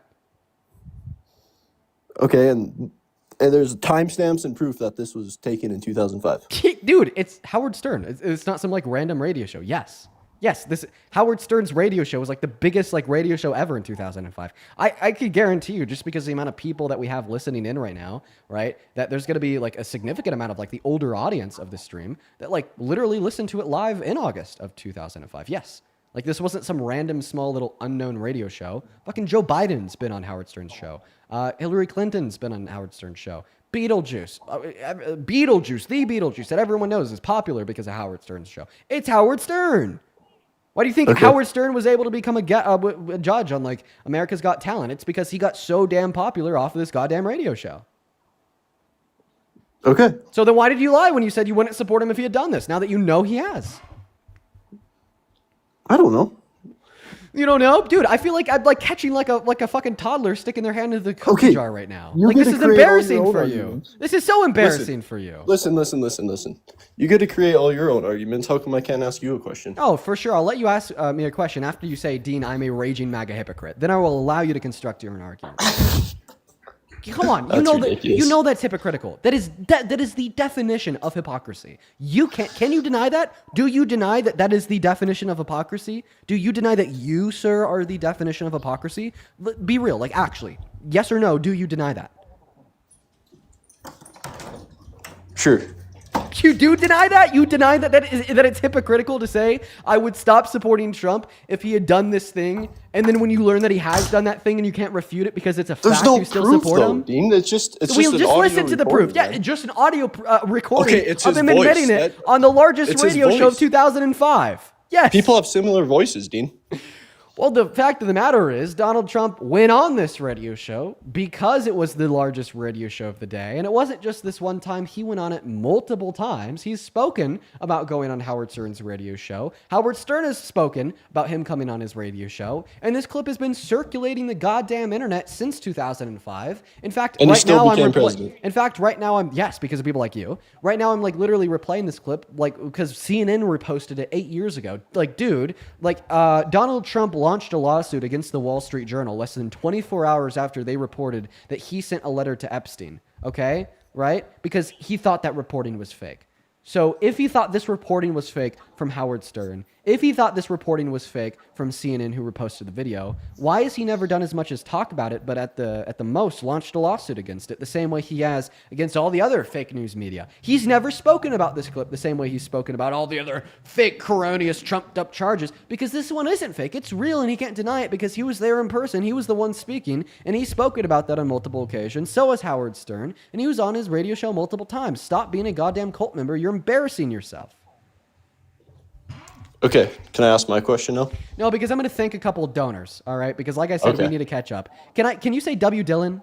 Okay, and there's timestamps and proof that this was taken in 2005. Dude, it's Howard Stern. It's not some like random radio show. Yes. This Howard Stern's radio show was like the biggest like radio show ever in 2005. I could guarantee you, just because the amount of people that we have listening in right now, right, that there's going to be like a significant amount of like the older audience of the stream that like literally listened to it live in August of 2005. Yes. Like this wasn't some random small little unknown radio show. Fucking Joe Biden's been on Howard Stern's show. Hillary Clinton's been on Howard Stern's show. Beetlejuice, the Beetlejuice that everyone knows is popular because of Howard Stern's show. It's Howard Stern. Why do you think Howard Stern was able to become a judge on like America's Got Talent? It's because he got so damn popular off of this goddamn radio show. Okay. So then why did you lie when you said you wouldn't support him if he had done this? Now that you know he has. I don't know. You don't know? Dude, I feel like I'm like catching like a fucking toddler sticking their hand into the cookie jar right now. You're Like this gonna is create all your embarrassing own for you. arguments. This is so embarrassing for you. Listen. You get to create all your own arguments. How come I can't ask you a question? Oh, for sure. I'll let you ask me a question after you say, Dean, I'm a raging MAGA hypocrite. Then I will allow you to construct your own argument. Come on, That's ridiculous. you know that's hypocritical. That is the definition of hypocrisy. You can you deny that? Do you deny that that is the definition of hypocrisy? Do you deny that you, sir, are the definition of hypocrisy? Be real, like actually, yes or no? Do you deny that? Sure. You do deny that? You deny that that it's hypocritical to say I would stop supporting Trump if he had done this thing, and then when you learn that he has done that thing and you can't refute it because it's a There's fact, no you still proof, support though, him? Dean. It's just an We'll just audio listen to the proof. recording, Yeah, just an audio recording Okay, it's of his him voice. admitting it That- on the largest it's his radio show of voice. 2005. Yes. People have similar voices, Dean. Well, the fact of the matter is, Donald Trump went on this radio show because it was the largest radio show of the day. And it wasn't just this one time. He went on it multiple times. He's spoken about going on Howard Stern's radio show. Howard Stern has spoken about him coming on his radio show. And this clip has been circulating the goddamn internet since 2005. In fact, And he right still now became president. In fact, right now yes, because of people like you. Right now I'm like literally replaying this clip, like because CNN reposted it 8 years ago. Like, dude, like Donald Trump launched a lawsuit against the Wall Street Journal less than 24 hours after they reported that he sent a letter to Epstein. Okay, right? Because he thought that reporting was fake. So if he thought this reporting was fake from Howard Stern, if he thought this reporting was fake from CNN who reposted the video, why has he never done as much as talk about it, but at the most launched a lawsuit against it the same way he has against all the other fake news media? He's never spoken about this clip the same way he's spoken about all the other fake, coronious, trumped up charges, because this one isn't fake. It's real, and he can't deny it because he was there in person. He was the one speaking, and he's spoken about that on multiple occasions. So has Howard Stern, and he was on his radio show multiple times. Stop being a goddamn cult member. You're embarrassing yourself. Okay, can I ask my question now? No, because I'm going to thank a couple of donors, all right? Because like I said, we Okay. need to catch up. Can you say W. Dylan?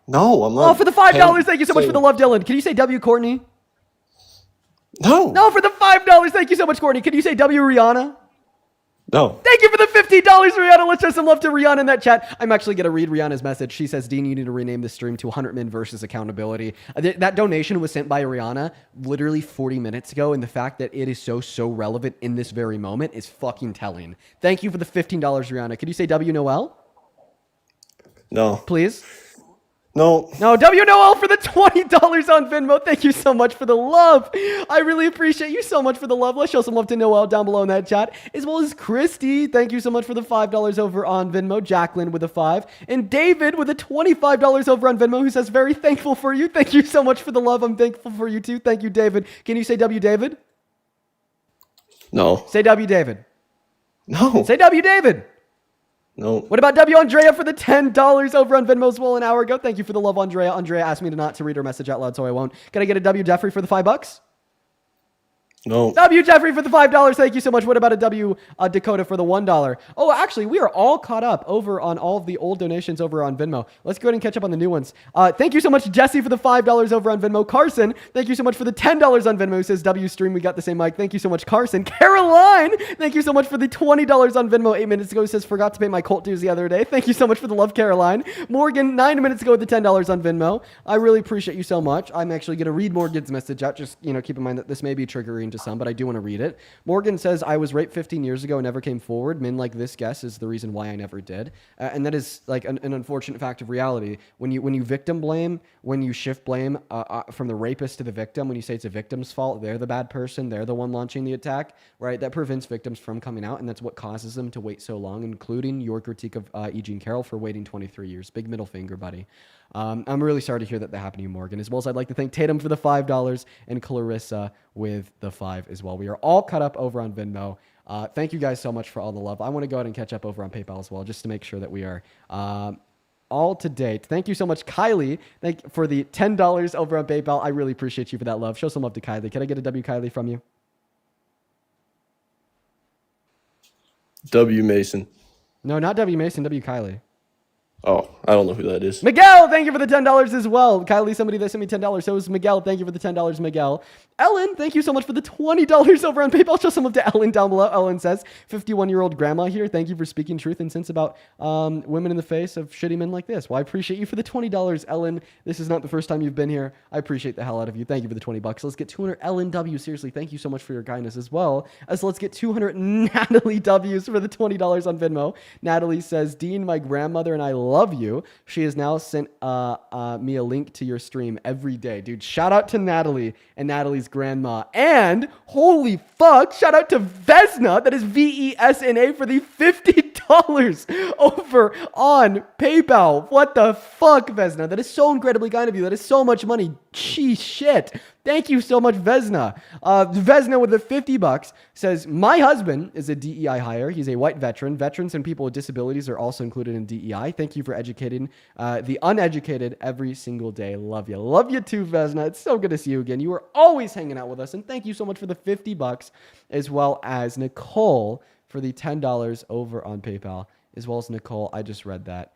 No, I'm not. Oh, for the $5, paying- thank you so much for the love, Dylan. Can you say W. Courtney? No. No, for the $5, thank you so much, Courtney. Can you say W. Rihanna? No. Thank you for the $50, Rihanna. Let's show some love to Rihanna in that chat. I'm actually going to read Rihanna's message. She says, Dean, you need to rename the stream to 100 Men versus Accountability. That donation was sent by Rihanna literally 40 minutes ago, and the fact that it is so relevant in this very moment is fucking telling. Thank you for the $15, Rihanna. Could you say W. Noel? No. Please? No. No, W. Noel for the $20 on Venmo. Thank you so much for the love. I really appreciate you so much for the love. Let's show some love to Noel down below in that chat, as well as Christy. Thank you so much for the $5 over on Venmo. Jacqueline with a 5. And David with a $25 over on Venmo, who says, very thankful for you. Thank you so much for the love. I'm thankful for you too. Thank you, David. Can you say W, David? No. Say W, David. No. Say W, David. No. What about W. Andrea for the $10 over on Venmo as well an hour ago? Thank you for the love, Andrea. Andrea asked me not to read her message out loud, so I won't. Can I get a W. Jeffrey for the $5? No. W Jeffrey for the $5. Thank you so much. What about a W Dakota for the $1? Oh, actually, we are all caught up over on all of the old donations over on Venmo. Let's go ahead and catch up on the new ones. Thank you so much, Jesse, for the $5 over on Venmo. Carson, thank you so much for the $10 on Venmo. Who says W stream, we got the same mic. Thank you so much, Carson. Caroline, thank you so much for the $20 on Venmo. 8 minutes ago, says forgot to pay my cult dues the other day. Thank you so much for the love, Caroline. Morgan, 9 minutes ago with the $10 on Venmo. I really appreciate you so much. I'm actually going to read Morgan's message out. Just keep in mind that this may be triggering to some, but I do want to read it. Morgan says, I was raped 15 years ago and never came forward. Men like this guess is the reason why I never did. And that is like an unfortunate fact of reality. When you victim blame, when you shift blame from the rapist to the victim, when you say it's a victim's fault, they're the bad person, they're the one launching the attack, right? That prevents victims from coming out, and that's what causes them to wait so long, including your critique of E. Jean Carroll for waiting 23 years. Big middle finger, buddy. I'm really sorry to hear that happened to you, Morgan, as well as I'd like to thank Tatum for the $5 and Clarissa with the 5 as well. We are all caught up over on Venmo. Thank you guys so much for all the love. I want to go ahead and catch up over on PayPal as well, just to make sure that we are all to date. Thank you so much, Kylie. Thank you for the $10 over on PayPal. I really appreciate you for that love. Show some love to Kylie. Can I get a W, Kylie, from you? W Mason. No, not W Mason, W Kylie. Oh, I don't know who that is. Miguel, thank you for the $10 as well. Kylie, somebody that sent me $10. So is Miguel. Thank you for the $10, Miguel. Ellen, thank you so much for the $20 over on PayPal. Show some love to Ellen down below. Ellen says, 51-year-old grandma here. Thank you for speaking truth and sense about women in the face of shitty men like this. Well, I appreciate you for the $20, Ellen. This is not the first time you've been here. I appreciate the hell out of you. Thank you for the $20. Let's get 200 Ellen W. Seriously, thank you so much for your kindness as well. Let's get 200 Natalie W's for the $20 on Venmo. Natalie says, Dean, my grandmother and I love you. She has now sent me a link to your stream every day. Dude, shout out to Natalie and Natalie's grandma. And holy fuck, shout out to Vesna, that is VESNA, for the $50 over on PayPal. What the fuck, Vesna? That is so incredibly kind of you. That is so much money. Gee, shit. Thank you so much, Vesna. Vesna with the $50 says, my husband is a DEI hire. He's a white veteran. Veterans and people with disabilities are also included in DEI. Thank you for educating the uneducated every single day. Love you. Love you too, Vesna. It's so good to see you again. You are always hanging out with us. And thank you so much for the $50, as well as Nicole for the $10 over on PayPal, as well as Nicole. I just read that.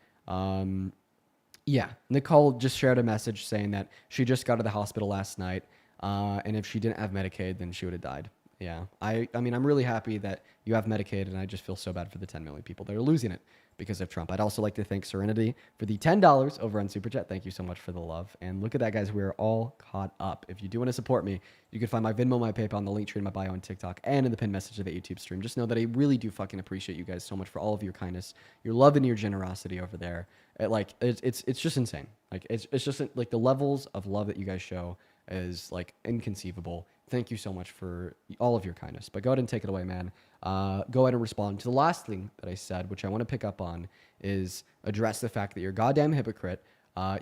Yeah, Nicole just shared a message saying that she just got to the hospital last night. And if she didn't have Medicaid, then she would have died. Yeah, I mean, I'm really happy that you have Medicaid, and I just feel so bad for the 10 million people that are losing it because of Trump. I'd also like to thank Serenity for the $10 over on Super Chat. Thank you so much for the love. And look at that, guys. We're all caught up. If you do want to support me, you can find my Venmo, my PayPal, and the link tree in my bio on TikTok and in the pinned message of the YouTube stream. Just know that I really do fucking appreciate you guys so much for all of your kindness, your love, and your generosity over there. It's just insane. Like it's just like the levels of love that you guys show is like inconceivable. Thank you so much for all of your kindness. But go ahead and take it away, man. Go ahead and respond to the last thing that I said, which I want to pick up on, is address the fact that you're a goddamn hypocrite.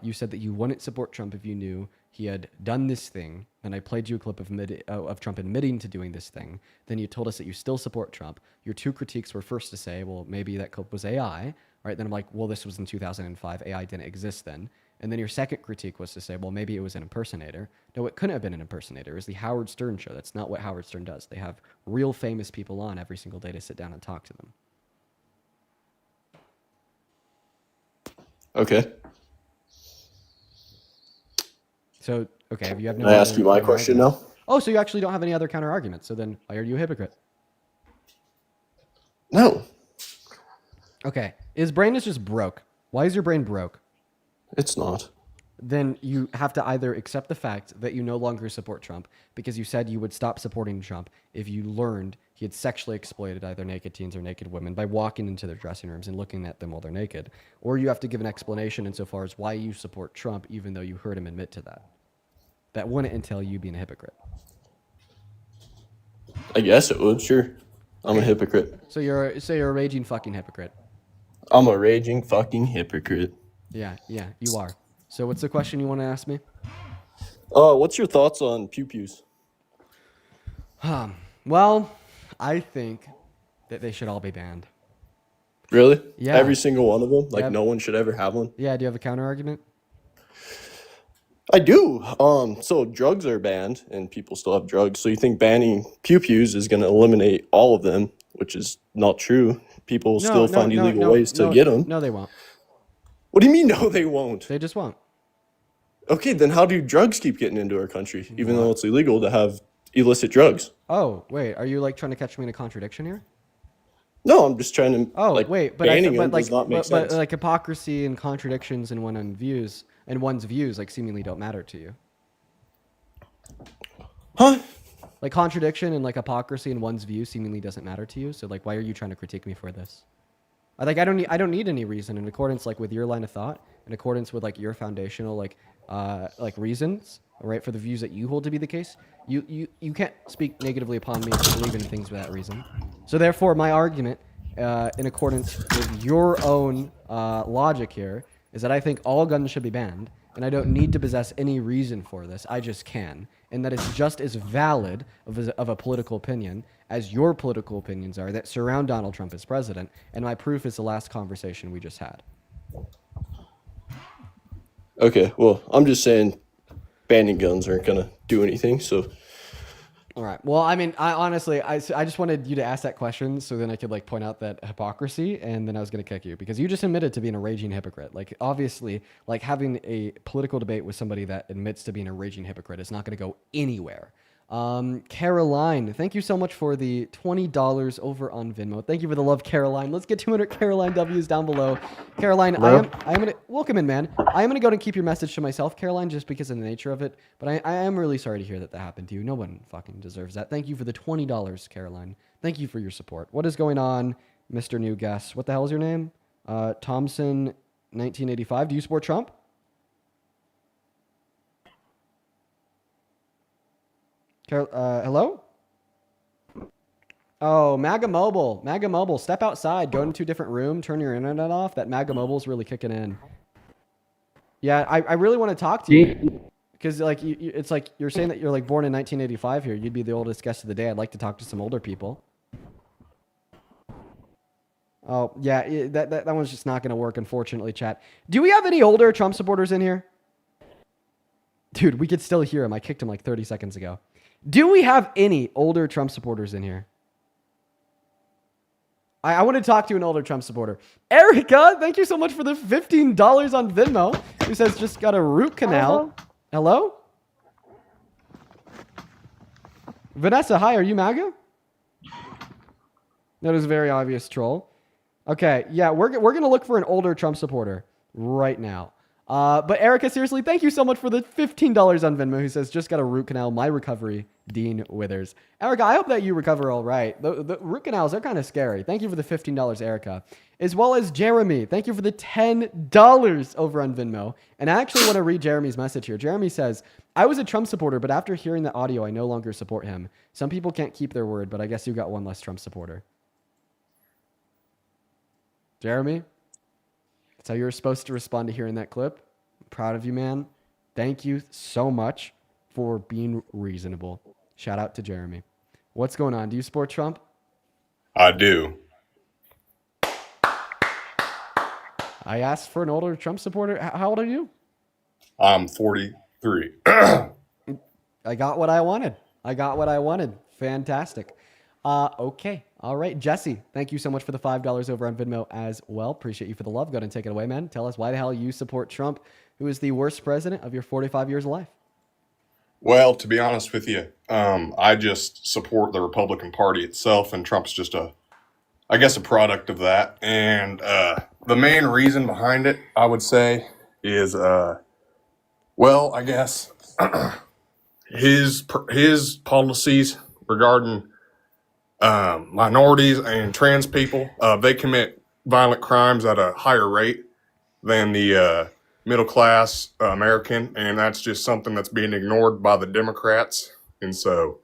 You said that you wouldn't support Trump if you knew he had done this thing. Then I played you a clip of Trump admitting to doing this thing. Then you told us that you still support Trump. Your two critiques were first to say, well, maybe that clip was AI, right? Then I'm like, well, this was in 2005. AI didn't exist then. And then your second critique was to say, well, maybe it was an impersonator. No, it couldn't have been an impersonator. It was the Howard Stern show. That's not what Howard Stern does. They have real famous people on every single day to sit down and talk to them. Okay. So, okay, if you have no Can I ask you my question now? Oh, so you actually don't have any other counter arguments. So then why are you a hypocrite? No. Okay. His brain is just broke. Why is your brain broke? It's not. Then you have to either accept the fact that you no longer support Trump because you said you would stop supporting Trump if you learned he had sexually exploited either naked teens or naked women by walking into their dressing rooms and looking at them while they're naked. Or you have to give an explanation insofar as why you support Trump even though you heard him admit to that. That wouldn't entail you being a hypocrite. I guess it would, sure. I'm a hypocrite. So you're a raging fucking hypocrite. I'm a raging fucking hypocrite. Yeah, you are. So what's the question you want to ask me? What's your thoughts on pew-pews? Well, I think that they should all be banned. Really? Yeah. Every single one of them? Like Yeah. no one should ever have one? Yeah, do you have a counter argument? I do. So drugs are banned, and people still have drugs. So you think banning pew-pews is going to eliminate all of them, which is not true. People will still find illegal ways to get them. No, they won't. What do you mean, no, they won't? They just won't. Okay, then how do drugs keep getting into our country, even though it's illegal to have illicit drugs? Oh, wait. Are you like trying to catch me in a contradiction here? No, I'm just trying to. Oh, like, wait, but banning them like, does not make sense. but like hypocrisy and contradictions in one's views like seemingly don't matter to you. Huh? Like contradiction and like hypocrisy in one's view seemingly doesn't matter to you. So like, why are you trying to critique me for this? I don't need any reason in accordance like with your line of thought, in accordance with like your foundational like reasons, right, for the views that you hold to be the case. You can't speak negatively upon me if you believe in things for that reason. So therefore, my argument, in accordance with your own logic here, is that I think all guns should be banned, and I don't need to possess any reason for this. I just can, and that it's just as valid of a political opinion as your political opinions are that surround Donald Trump as president. And my proof is the last conversation we just had. Okay, well, I'm just saying banning guns aren't going to do anything, so... All right. Well, I mean, I honestly just wanted you to ask that question so then I could like point out that hypocrisy, and then I was going to kick you because you just admitted to being a raging hypocrite. Like, obviously, like having a political debate with somebody that admits to being a raging hypocrite is not going to go anywhere. Caroline, thank you so much for the $20 over on Venmo. Thank you for the love, Caroline. Let's get 200 Caroline W's down below. Caroline, I am gonna welcome in, man. I am gonna go and keep your message to myself, Caroline, just because of the nature of it. But I am really sorry to hear that happened to you. No one fucking deserves that. Thank you for the $20, Caroline. Thank you for your support. What is going on, Mr. New Guest? What the hell is your name? Thompson, 1985. Do you support Trump? Hello? Oh, MAGA Mobile. MAGA Mobile, step outside, go into a different room, turn your internet off. That MAGA Mobile's really kicking in. Yeah, I really want to talk to you. Because like it's like you're saying that you're like born in 1985 here. You'd be the oldest guest of the day. I'd like to talk to some older people. Oh, yeah, that one's just not going to work, unfortunately, chat. Do we have any older Trump supporters in here? Dude, we could still hear him. I kicked him like 30 seconds ago. Do we have any older Trump supporters in here? I want to talk to an older Trump supporter. Erica, thank you so much for the $15 on Venmo. Who says just got a root canal. Hello? Vanessa, hi, are you MAGA? That was a very obvious troll. Okay, yeah, we're going to look for an older Trump supporter right now. But Erica, seriously, thank you so much for the $15 on Venmo, who says, just got a root canal, my recovery, Dean Withers. Erica, I hope that you recover all right. The root canals are kind of scary. Thank you for the $15, Erica. As well as Jeremy, thank you for the $10 over on Venmo. And I actually want to read Jeremy's message here. Jeremy says, I was a Trump supporter, but after hearing the audio, I no longer support him. Some people can't keep their word, but I guess you got one less Trump supporter. Jeremy? That's how you were supposed to respond to hearing that clip. I'm proud of you, man. Thank you so much for being reasonable. Shout out to Jeremy. What's going on? Do you support Trump? I do. I asked for an older Trump supporter. How old are you? I'm 43. I got what I wanted. Fantastic. Okay. All right. Jesse, thank you so much for the $5 over on Venmo as well. Appreciate you for the love. Go ahead and take it away, man. Tell us why the hell you support Trump, who is the worst president of your 45 years of life. Well, to be honest with you, I just support the Republican Party itself, and Trump's just a product of that. And the main reason behind it, I would say, is, well, I guess his policies regarding minorities and trans people, they commit violent crimes at a higher rate than the middle class American, and that's just something that's being ignored by the Democrats. And so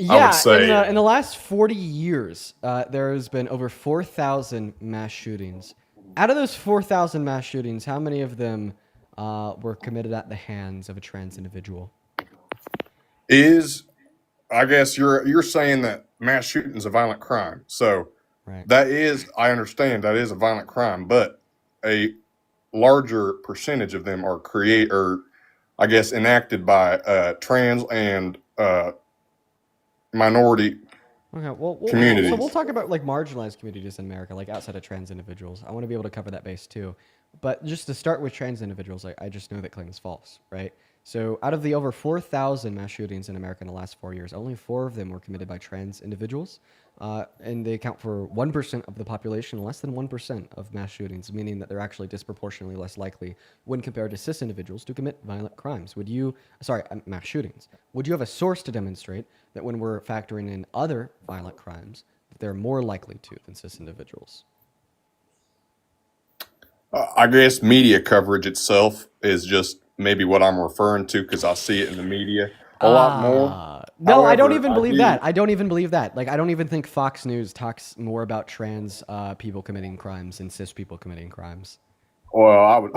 I would say in the last 40 years, there has been over 4,000 mass shootings. Out of those 4,000 mass shootings, how many of them were committed at the hands of a trans individual? I guess you're saying that mass shooting is a violent crime. So that is, I understand that is a violent crime, but a larger percentage of them are I guess, enacted by trans and minority Okay, well, communities. so we'll talk about like marginalized communities in America, like outside of trans individuals. I want to be able to cover that base too. But just to start with trans individuals, I just know that claim is false, right? So out of the over 4,000 mass shootings in America in the last 4 years, only 4 of them were committed by trans individuals. And they account for 1% of the population, less than 1% of mass shootings, meaning that they're actually disproportionately less likely when compared to cis individuals to commit violent crimes. Mass shootings. Would you have a source to demonstrate that when we're factoring in other violent crimes, that they're more likely to than cis individuals? I guess media coverage itself is just maybe what I'm referring to because I see it in the media a lot more. No, I don't However, even believe that. I don't even believe that. Like, I don't even think Fox News talks more about trans people committing crimes than cis people committing crimes. Well, I would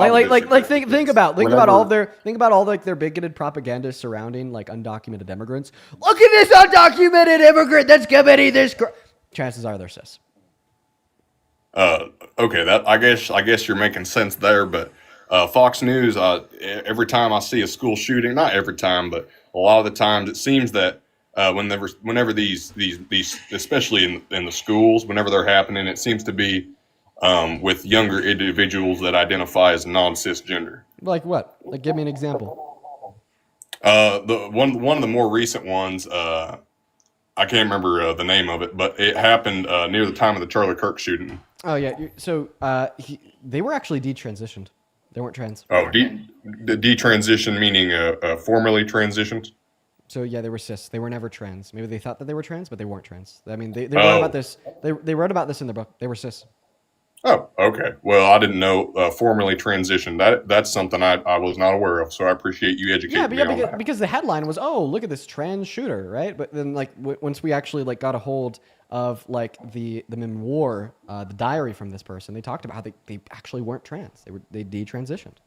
think about all their bigoted propaganda surrounding like undocumented immigrants. Look at this undocumented immigrant that's committing this crime. Chances are they're cis. Okay, that I guess you're making sense there, but Fox News, every time I see a school shooting, not every time, but a lot of the times, it seems that whenever these especially in the schools, whenever they're happening, it seems to be with younger individuals that identify as non-cisgender. Like what? Like, give me an example. The one of the more recent ones, I can't remember the name of it, but it happened near the time of the Charlie Kirk shooting. Oh yeah, so they were actually detransitioned. They weren't trans. Oh, detransition meaning formerly transitioned. So yeah, they were cis. They were never trans. Maybe they thought that they were trans, but they weren't trans. I mean, they wrote about this. They wrote about this in their book. They were cis. Oh, okay. Well, I didn't know formerly transitioned. That's something I was not aware of. So I appreciate you educating me on that. Because the headline was, "Oh, look at this trans shooter," right? But then, like, once we actually like got a hold of like the memoir, the diary from this person, they talked about how they actually weren't trans. They detransitioned.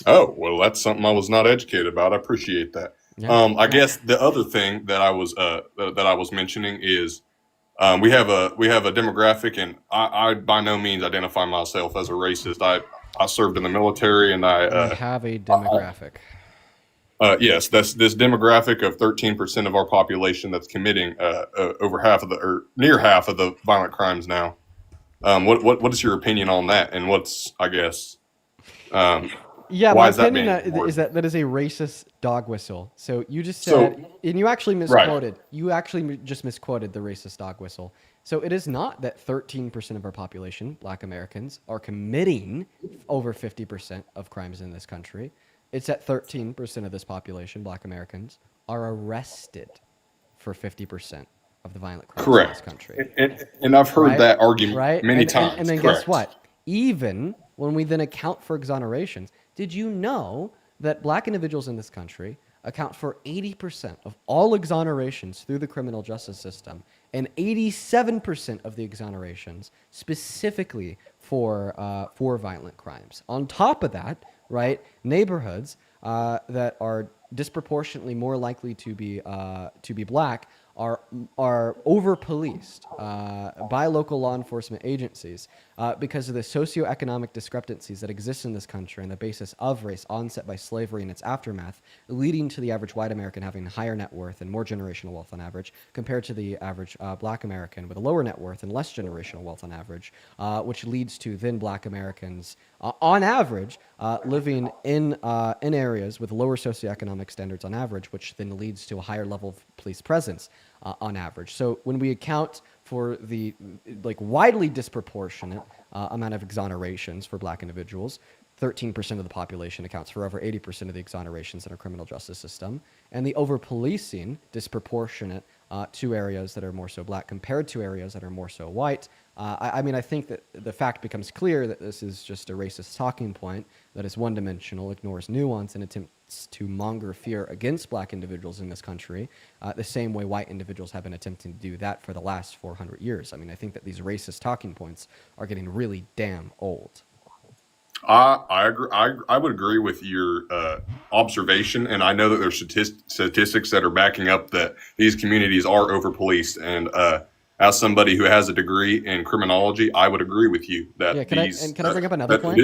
Oh, well, that's something I was not educated about. I appreciate that. Yeah. I guess the other thing that I was mentioning is we have a demographic, and I by no means identify myself as a racist. I served in the military, and I have a demographic. Yes, that's this demographic of 13% of our population that's committing over half of near half of the violent crimes now. What is your opinion on that? And what's, I guess, yeah, why my is that opinion is that is a racist dog whistle. So you just said, and you actually misquoted. Right. You actually just misquoted the racist dog whistle. So it is not that 13% of our population, Black Americans, are committing over 50% of crimes in this country. It's that 13% of this population, Black Americans, are arrested for 50% of the violent crimes in this country. And I've heard that argument many times. And then guess what? Even when we then account for exonerations, did you know that Black individuals in this country account for 80% of all exonerations through the criminal justice system, and 87% of the exonerations specifically for violent crimes? On top of that, right, neighborhoods that are disproportionately more likely to be Black are over-policed by local law enforcement agencies because of the socioeconomic discrepancies that exist in this country and the basis of race onset by slavery and its aftermath, leading to the average white American having higher net worth and more generational wealth on average compared to the average Black American with a lower net worth and less generational wealth on average, which leads to then Black Americans on average living in areas with lower socioeconomic standards on average, which then leads to a higher level of police presence on average. So when we account for the like widely disproportionate amount of exonerations for Black individuals, 13% of the population accounts for over 80% of the exonerations in our criminal justice system, and the over-policing disproportionate to areas that are more so Black compared to areas that are more so white. I mean, I think that the fact becomes clear that this is just a racist talking point that is one-dimensional, ignores nuance, and attempts to monger fear against Black individuals in this country, the same way white individuals have been attempting to do that for the last 400 years. I mean, I think that these racist talking points are getting really damn old. I agree. I would agree with your observation, and I know that there's statistics that are backing up that these communities are over-policed. And as somebody who has a degree in criminology, I would agree with you that can I bring up another point?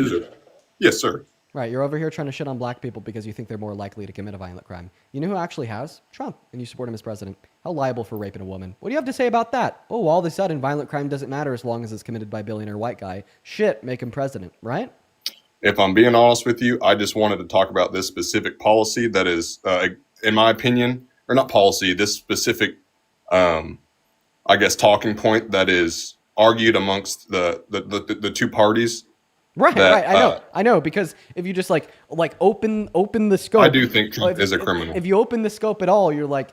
Yes, sir. Right, you're over here trying to shit on black people because you think they're more likely to commit a violent crime. You know who actually has? Trump, and you support him as president. How liable for raping a woman? What do you have to say about that? Oh, all of a sudden, violent crime doesn't matter as long as it's committed by a billionaire white guy. Shit, make him president, right? If I'm being honest with you, I just wanted to talk about this specific policy that is, in my opinion, or not policy, this specific, I guess, talking point that is argued amongst the two parties. Right, right. I know. Because if you just like open the scope, I do think Trump is a criminal. If you open the scope at all, you're like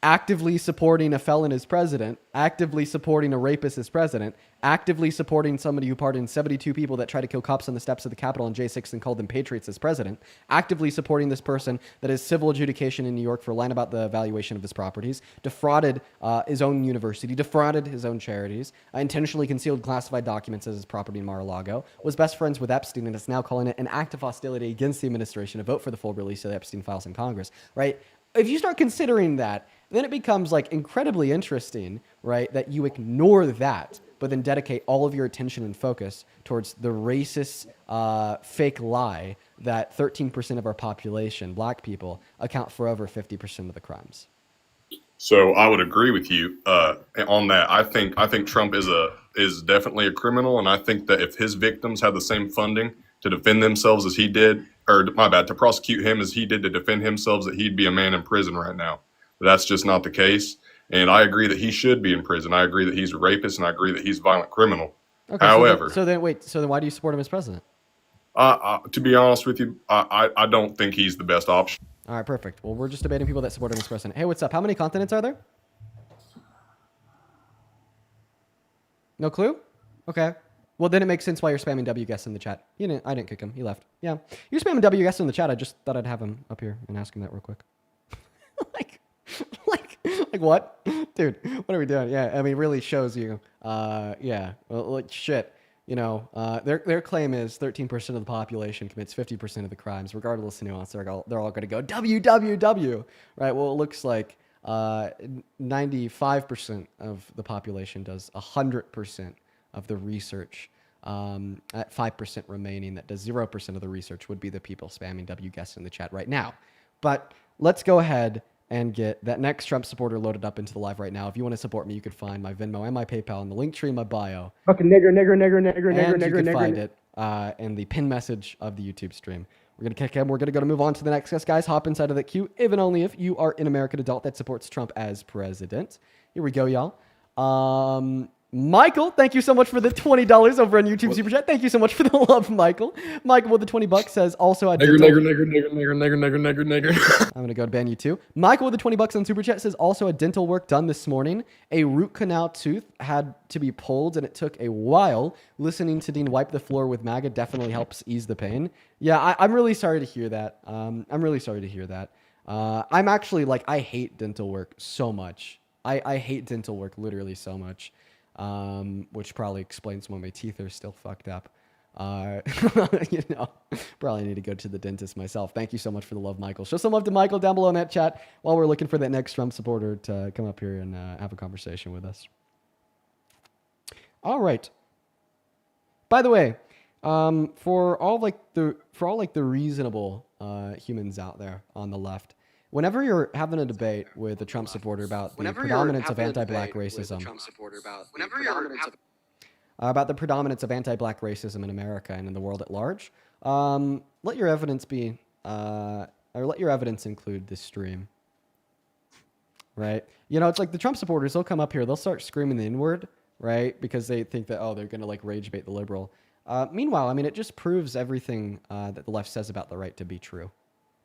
actively supporting a felon as president, actively supporting a rapist as president, actively supporting somebody who pardoned 72 people that tried to kill cops on the steps of the Capitol on J6 and called them patriots as president, actively supporting this person that is civil adjudication in New York for lying about the valuation of his properties, defrauded his own university, defrauded his own charities, intentionally concealed classified documents as his property in Mar-a-Lago, was best friends with Epstein and is now calling it an act of hostility against the administration to vote for the full release of the Epstein files in Congress, right? If you start considering that, then it becomes like incredibly interesting, right? That you ignore that, but then dedicate all of your attention and focus towards the racist fake lie that 13% of our population, black people, account for over 50% of the crimes. So I would agree with you on that. I think Trump is definitely a criminal, and I think that if his victims had the same funding to defend themselves as he did, or my bad, to prosecute him as he did to defend himself, that he'd be a man in prison right now. But that's just not the case. And I agree that he should be in prison. I agree that he's a rapist, and I agree that he's a violent criminal. Okay, However, so then why do you support him as president? to be honest with you, I don't think he's the best option. All right, perfect. Well, we're just debating people that support him as president. Hey, what's up? How many continents are there? No clue? Okay. Well, then it makes sense why you're spamming WGuest in the chat. I didn't kick him. He left. Yeah. You're spamming WGuest in the chat. I just thought I'd have him up here and ask him that real quick. like what? Dude, what are we doing? Yeah, I mean, really shows you. Yeah. Well, like, shit. Their claim is 13% of the population commits 50% of the crimes, regardless of nuance. They're all going to go WWW, right? Well, it looks like 95% of the population does 100% of the research. At 5% remaining, that does 0% of the research would be the people spamming WGuest in the chat right now. But let's go ahead and get that next Trump supporter loaded up into the live right now. If you want to support me, you could find my Venmo and my PayPal in the link tree in my bio. Fucking nigger. And you can find it in the pin message of the YouTube stream. We're going to kick him. We're going to go to move on to the next guest, guys. Hop inside of that queue, even only if you are an American adult that supports Trump as president. Here we go, y'all. Michael, thank you so much for the $20 over on YouTube Super Chat. Thank you so much for the love, Michael. Michael with the $20 says also a nigger. I'm going to go to ban you too. Michael with the $20 on Super Chat says also a dental work done this morning. A root canal tooth had to be pulled and it took a while. Listening to Dean wipe the floor with MAGA definitely helps ease the pain. Yeah, I'm really sorry to hear that. I'm actually I hate dental work so much. I hate dental work literally so much. Which probably explains why my teeth are still fucked up. Probably need to go to the dentist myself. Thank you so much for the love, Michael. Show some love to Michael down below in that chat while we're looking for that next Trump supporter to come up here and have a conversation with us. All right. By the way, for all the reasonable humans out there on the left, whenever you're having a debate with a Trump supporter about the predominance of anti-black racism, about the predominance of anti-black racism in America and in the world at large, let your evidence be, or let your evidence include this stream. Right? It's like the Trump supporters, they'll come up here, they'll start screaming the N-word, right? Because they think that, they're going to rage bait the liberal. Meanwhile, it just proves everything that the left says about the right to be true.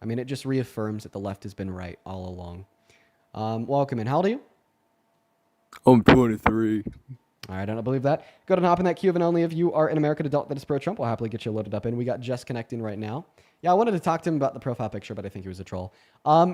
It just reaffirms that the left has been right all along. Welcome in. How old are you? I'm 23. All right, I don't believe that. Go ahead and hop in that queue, and only if you are an American adult that is pro-Trump, we'll happily get you loaded up in. We got Jess connecting right now. Yeah, I wanted to talk to him about the profile picture, but I think he was a troll.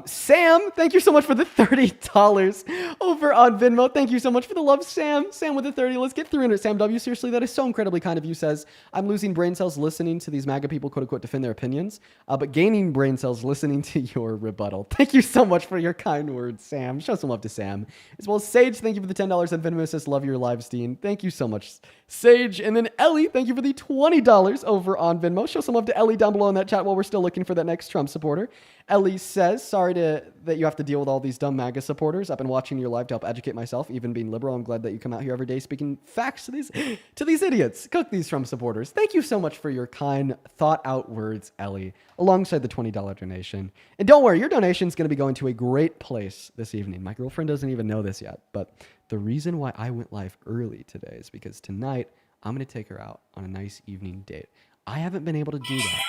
Sam, thank you so much for the $30 over on Venmo. Thank you so much for the love, Sam. Sam with the 30. Let's get 300. Sam W. Seriously, that is so incredibly kind of you. Says, I'm losing brain cells listening to these MAGA people, quote unquote, defend their opinions, but gaining brain cells listening to your rebuttal. Thank you so much for your kind words, Sam. Show some love to Sam. As well as Sage, thank you for the $10 on Venmo. Says, love your live, Steen. Thank you so much, Sage. And then Ellie, thank you for the $20 over on Venmo. Show some love to Ellie down below in that chat while we're still looking for that next Trump supporter. Ellie says, sorry that you have to deal with all these dumb MAGA supporters. I've been watching your live to help educate myself, even being liberal. I'm glad that you come out here every day speaking facts to these idiots. Cook these Trump supporters. Thank you so much for your kind, thought-out words, Ellie, alongside the $20 donation. And don't worry, your donation is going to be going to a great place this evening. My girlfriend doesn't even know this yet, but the reason why I went live early today is because tonight I'm going to take her out on a nice evening date. I haven't been able to do that.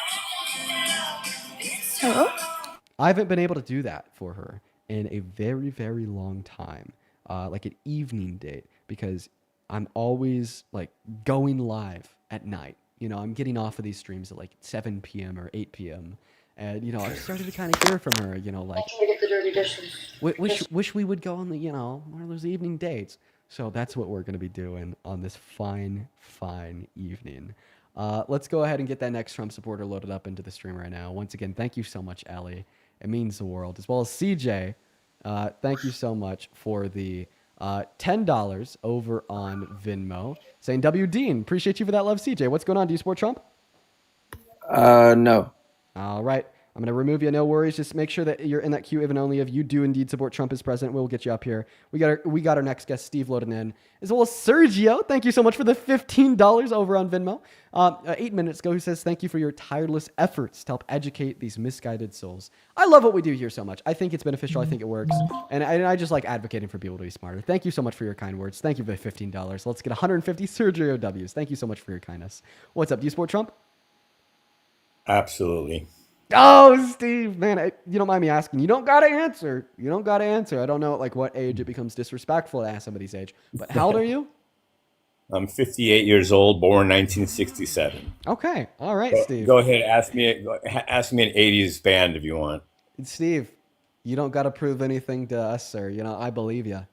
Hello? I haven't been able to do that for her in a very, very long time, like an evening date, because I'm always like going live at night. You know, I'm getting off of these streams at like 7 p.m. or 8 p.m. And, you know, I've started to kind of hear from her, you know, like, Get the dirty dishes. wish we would go on the, you know, one of those evening dates. So that's what we're going to be doing on this fine, fine evening. Let's go ahead and get that next Trump supporter loaded up into the stream right now. Once again, thank you so much, Ellie. It means the world. As well as CJ, thank you so much for the $10 over on Venmo. Saying, W. Dean, appreciate you for that love, CJ. What's going on? Do you support Trump? No. All right. I'm going to remove you. No worries. Just make sure that you're in that queue, even only if you do indeed support Trump as president. We'll get you up here. We got our next guest, Steve, loading in. As well as Sergio. Thank you so much for the $15 over on Venmo. 8 minutes ago, who says, thank you for your tireless efforts to help educate these misguided souls. I love what we do here so much. I think it's beneficial. I think it works. And I just like advocating for people to be smarter. Thank you so much for your kind words. Thank you for the $15. Let's get 150 Sergio W's. Thank you so much for your kindness. What's up? Do you support Trump? Absolutely. Oh, Steve, man, you don't mind me asking. You don't got to answer. You don't got to answer. I don't know at like what age it becomes disrespectful to ask somebody's age. But how old are you? I'm 58 years old, born 1967. Okay. All right, Steve. Go ahead. Ask me an 80s band if you want. Steve, you don't got to prove anything to us, sir. You know, I believe you.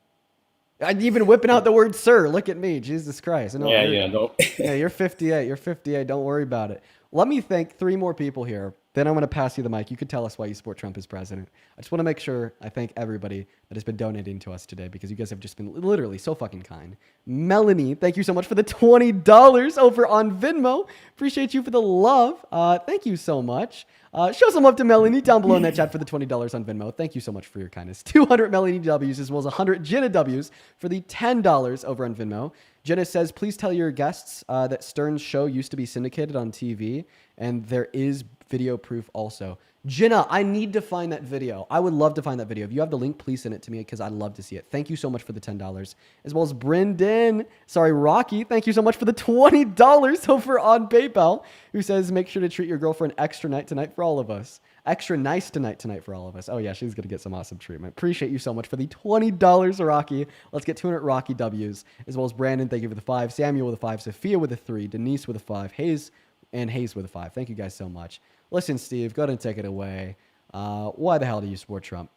I'm even whipping out the word sir. Look at me. Jesus Christ. No, yeah, you're 58. You're 58. Don't worry about it. Let me thank 3 more people here. Then I'm going to pass you the mic. You could tell us why you support Trump as president. I just want to make sure I thank everybody that has been donating to us today, because you guys have just been literally so fucking kind. Melanie, thank you so much for the $20 over on Venmo. Appreciate you for the love. Thank you so much. Show some love to Melanie down below in that chat for the $20 on Venmo. Thank you so much for your kindness. 200 Melanie W's as well as 100 Jenna W's for the $10 over on Venmo. Jenna says, please tell your guests that Stern's show used to be syndicated on TV, and there is video proof also. Jenna, I need to find that video. I would love to find that video. If you have the link, please send it to me, because I'd love to see it. Thank you so much for the $10. As well as Rocky, thank you so much for the $20 over on PayPal, who says, make sure to treat your girlfriend extra nice tonight for all of us. Extra nice tonight for all of us. Oh yeah, she's going to get some awesome treatment. Appreciate you so much for the $20, Rocky. Let's get 200 Rocky W's. As well as Brandon, thank you for the 5. Samuel with a 5. Sophia with a 3. Denise with a 5. Hayes with a 5. Thank you guys so much. Listen, Steve, go ahead and take it away. Why the hell do you support Trump?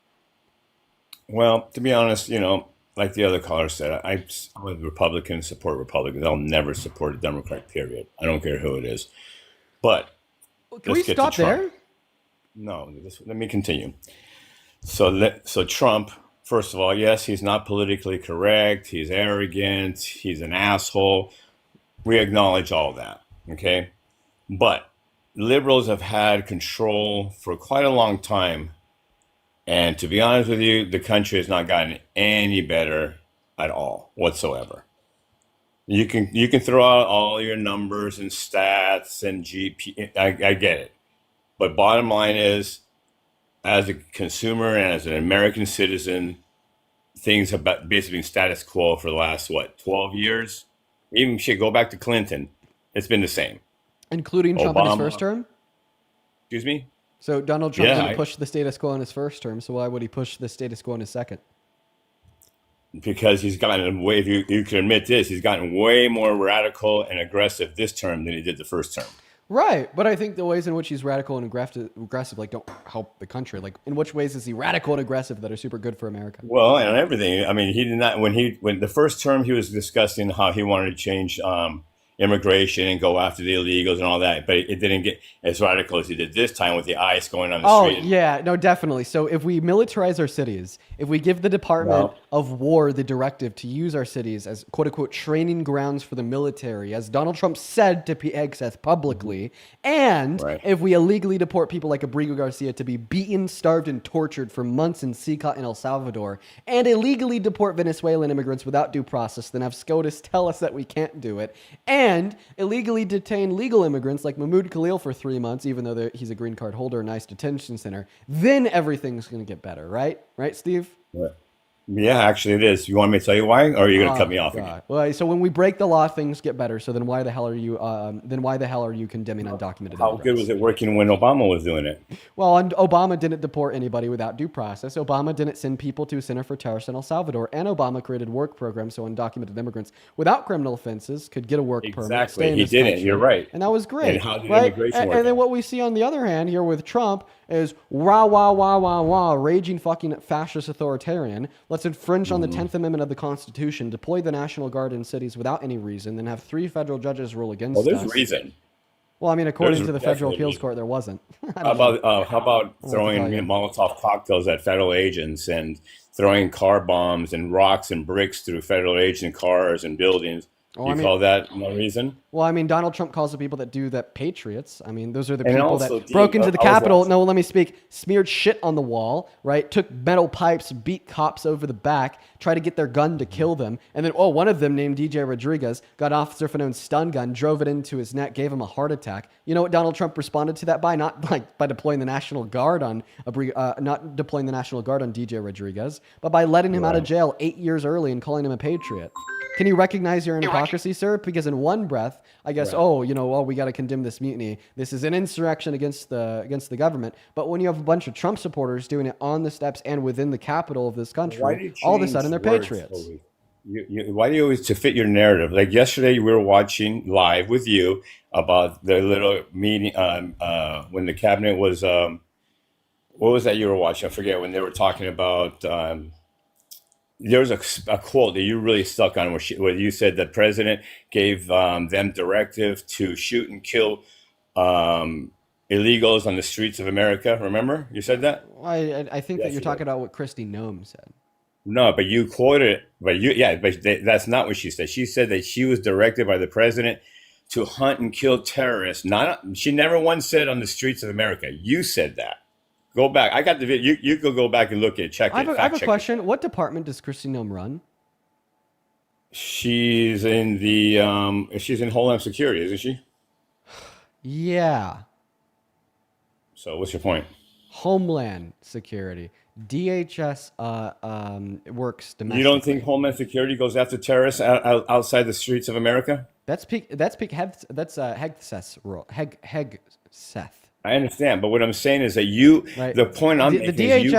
Well, to be honest, you know, like the other caller said, I'm a Republican, support Republicans. I'll never support a Democrat, period. I don't care who it is. But can we stop there? No, let me continue. So Trump, first of all, yes, he's not politically correct. He's arrogant. He's an asshole. We acknowledge all that, okay? But liberals have had control for quite a long time. And to be honest with you, the country has not gotten any better at all whatsoever. You can throw out all your numbers and stats and GP. I get it. But bottom line is, as a consumer and as an American citizen, things have basically been status quo for the last, 12 years? Even shit, go back to Clinton. It's been the same. Including Trump in his first term? Excuse me? So Donald Trump didn't push the status quo in his first term, so why would he push the status quo in his second? Because he's gotten way, if you can admit this, he's gotten way more radical and aggressive this term than he did the first term. Right, but I think the ways in which he's radical and aggressive, like, don't help the country. Like, in which ways is he radical and aggressive that are super good for America? Well, and everything. I mean, he did not when the first term he was discussing how he wanted to change immigration and go after the illegals and all that, but it didn't get as radical as he did this time with the ICE going on the Oh, street. yeah, no, definitely. So if we militarize our cities, if we give the Department of War the directive to use our cities as quote unquote training grounds for the military, as Donald Trump said to Pete Hegseth publicly, and if we illegally deport people like Abrigo Garcia to be beaten, starved, and tortured for months in Sica in El Salvador, and illegally deport Venezuelan immigrants without due process, then have SCOTUS tell us that we can't do it, and illegally detain legal immigrants like Mahmoud Khalil for 3 months, even though he's a green card holder, a nice detention center, then everything's going to get better, right? Right, Steve? Yeah, actually it is. You want me to tell you why, or are you going to cut me off again? Well, so when we break the law, things get better. So then why the hell are you? Condemning undocumented How immigrants? good was it working when Obama was doing it? Well, and Obama didn't deport anybody without due process. Obama didn't send people to a center for terrorists in El Salvador, and Obama created work programs so undocumented immigrants without criminal offenses could get a work permit. Exactly, Stay in he this didn't. country. You're right. And that was great. And how did right? immigration work? And then what we see on the other hand here with Trump is raging fucking fascist authoritarian. Let's infringe on the 10th Amendment of the Constitution, deploy the National Guard in cities without any reason, then have 3 federal judges rule against Well, there's us. reason. Well, I mean, according There's to the Federal definitely Appeals reason. Court, there wasn't. How about throwing Molotov cocktails at federal agents and throwing car bombs and rocks and bricks through federal agent cars and buildings? Oh, You I mean- call that no reason? Well, I mean, Donald Trump calls the people that do that patriots. I mean, those are the And people also, that Dean, broke into the I was Capitol. watching- No, let me speak. Smeared shit on the wall, right? Took metal pipes, beat cops over the back, tried to get their gun to kill them. And then, one of them named DJ Rodriguez got Officer Fanone's stun gun, drove it into his neck, gave him a heart attack. You know what Donald Trump responded to that by? Not like by deploying the National Guard on DJ Rodriguez, but by letting him out of jail 8 years early and calling him a patriot. Can you recognize your hypocrisy, sir? Because in one breath, I guess, we got to condemn this mutiny. This is an insurrection against the government. But when you have a bunch of Trump supporters doing it on the steps and within the capital of this country, all of a sudden they're patriots. Why do you always to fit your narrative? Like yesterday, we were watching live with you about the little meeting when the cabinet was. What was that you were watching? I forget when they were talking about. There was a quote that you really stuck on where you said the president gave them directive to shoot and kill illegals on the streets of America. Remember? You said that? I think that Yes, you're you talking about what Kristi Noem said. No, but you quoted it. But that's not what she said. She said that she was directed by the president to hunt and kill terrorists. She never once said on the streets of America. You said that. Go back. I got the video. You could go back and look at it. Check it. I have Fact a check it. question. What department does Kristi Noem run? She's in she's in Homeland Security, isn't she? Yeah. So what's your point? Homeland Security. DHS works domestically. You don't think Homeland Security goes after terrorists outside the streets of America? That's Hegseth's role. Hegseth. I understand, but what I'm saying is that the point I'm The making is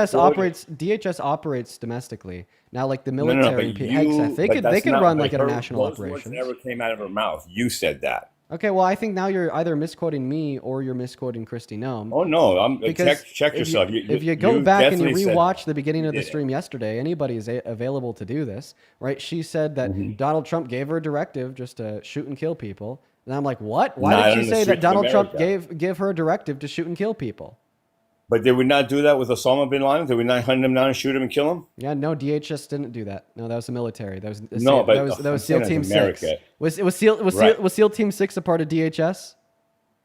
DHS operates domestically. Now, like the military, but Hegseth, they could run like a national those words operation. never came out of her mouth. You said that. Okay, well, I think now you're either misquoting me or you're misquoting Kristi Noem. Oh no, check if yourself. If you go back and you definitely said rewatch the beginning of the did it. stream yesterday, anybody is available to do this, right? She said that Donald Trump gave her a directive just to shoot and kill people. And I'm like, what? Why Not did on she the say that streets of Donald Trump America. give her a directive to shoot and kill people? But did we not do that with Osama bin Laden? Did we not hunt him down and shoot him and kill him? Yeah, no, DHS didn't do that. No, that was the military. That was No, that was SEAL I'm Team saying as 6. America. Was SEAL Team 6 a part of DHS?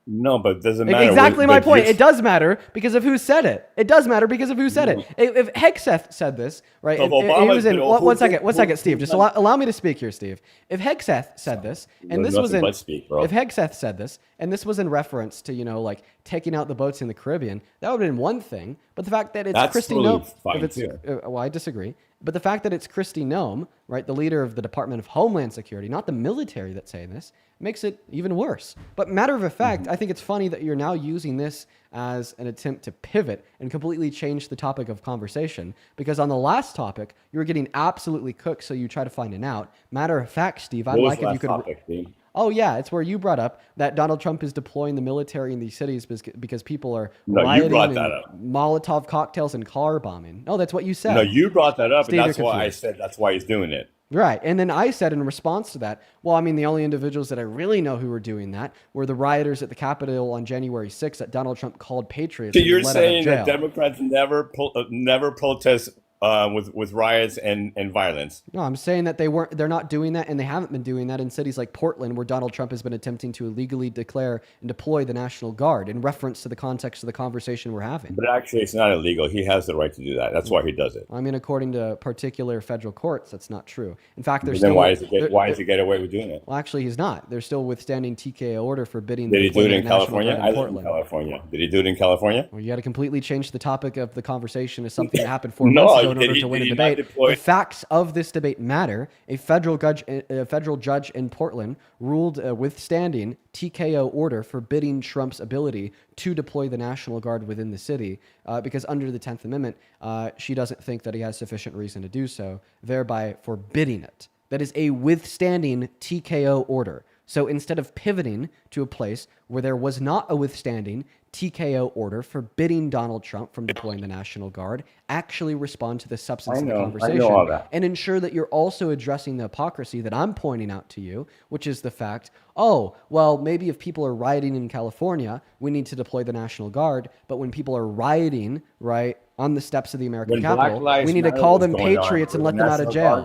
No, but it doesn't matter. Exactly my But point. this- It does matter because of who said it. It does matter because of who said it. If Hegseth said this, right? So If Obama he was in did- one second, who- Steve. Just allow me to speak here, Steve. If Hegseth said this, and There's this was nothing in, but speak, bro. if Hegseth said this, and this was in reference to like taking out the boats in the Caribbean, that would have been one thing. But the fact that it's That's Kristi totally Noem, fine, if it's, too. well, I disagree. But the fact that it's Kristi Noem, right, the leader of the Department of Homeland Security, not the military that's saying this, makes it even worse. But matter of fact, I think it's funny that you're now using this as an attempt to pivot and completely change the topic of conversation. Because on the last topic, you were getting absolutely cooked, so you try to find an out. Matter of fact, Steve, I'd What was like the if you last could. topic, Dean? Oh yeah, it's where you brought up that Donald Trump is deploying the military in these cities because people are No, you rioting brought and that up. Molotov cocktails and car bombing. No, that's what you said. No, you brought that up, and Steve, that's you're why I confused. said that's why he's doing it. Right. And then I said in response to that, well, I mean, the only individuals that I really know who were doing that were the rioters at the Capitol on January 6th that Donald Trump called patriots. So and you're let out of saying that jail. Democrats never protest with riots and violence? No, I'm saying that they're not doing that, and they haven't been doing that in cities like Portland, where Donald Trump has been attempting to illegally declare and deploy the National Guard in reference to the context of the conversation we're having. But actually, it's not illegal. He has the right to do that. That's why he does it. I mean, according to particular federal courts, that's not true. In fact, But there's then still why does he get away with doing it? Well, actually, he's not. They're still withstanding TKO order forbidding Did the he do it deployment in of National California? Guard I in live in Portland. California. Did he do it in California? Well, you got to completely change the topic of the conversation to something that happened 4 No, months ago in did order he- to win did a he not debate. deploy- The facts of this debate matter. A federal judge in Portland ruled withstanding TKO order forbidding Trump's ability to deploy the National Guard within the city because under the 10th Amendment, she doesn't think that he has sufficient reason to do so, thereby forbidding it. That is a withstanding TKO order. So instead of pivoting to a place where there was not a withstanding TKO order forbidding Donald Trump from deploying the National Guard, actually respond to the substance of the conversation all that. and ensure that you're also addressing the hypocrisy that I'm pointing out to you, which is the fact, oh, well, maybe if people are rioting in California, we need to deploy the National Guard, but when people are rioting, right, on the steps of the American When Black Capitol, Lives we need to Matter call was them going on, patriots and was let the them out of National jail.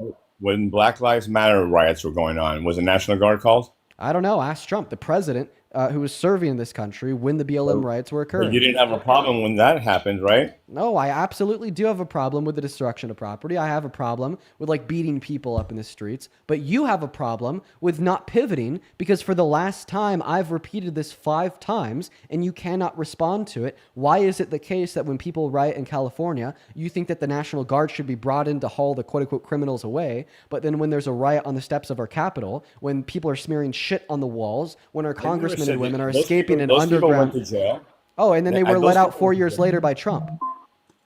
Guard- When Black Lives Matter riots were going on, was the National Guard called? I don't know. Ask Trump, the president who was serving in this country when the BLM riots were But occurring. you didn't have a problem when that happened, right? No, I absolutely do have a problem with the destruction of property. I have a problem with like beating people up in the streets. But you have a problem with not pivoting because for the last time I've repeated this 5 times and you cannot respond to it. Why is it the case that when people riot in California, you think that the National Guard should be brought in to haul the quote unquote criminals away? But then when there's a riot on the steps of our Capitol, when people are smearing shit on the walls, when our congressmen and women are escaping an those people underground. went to jail. Oh, and then they And were those let out people- 4 years later by Trump.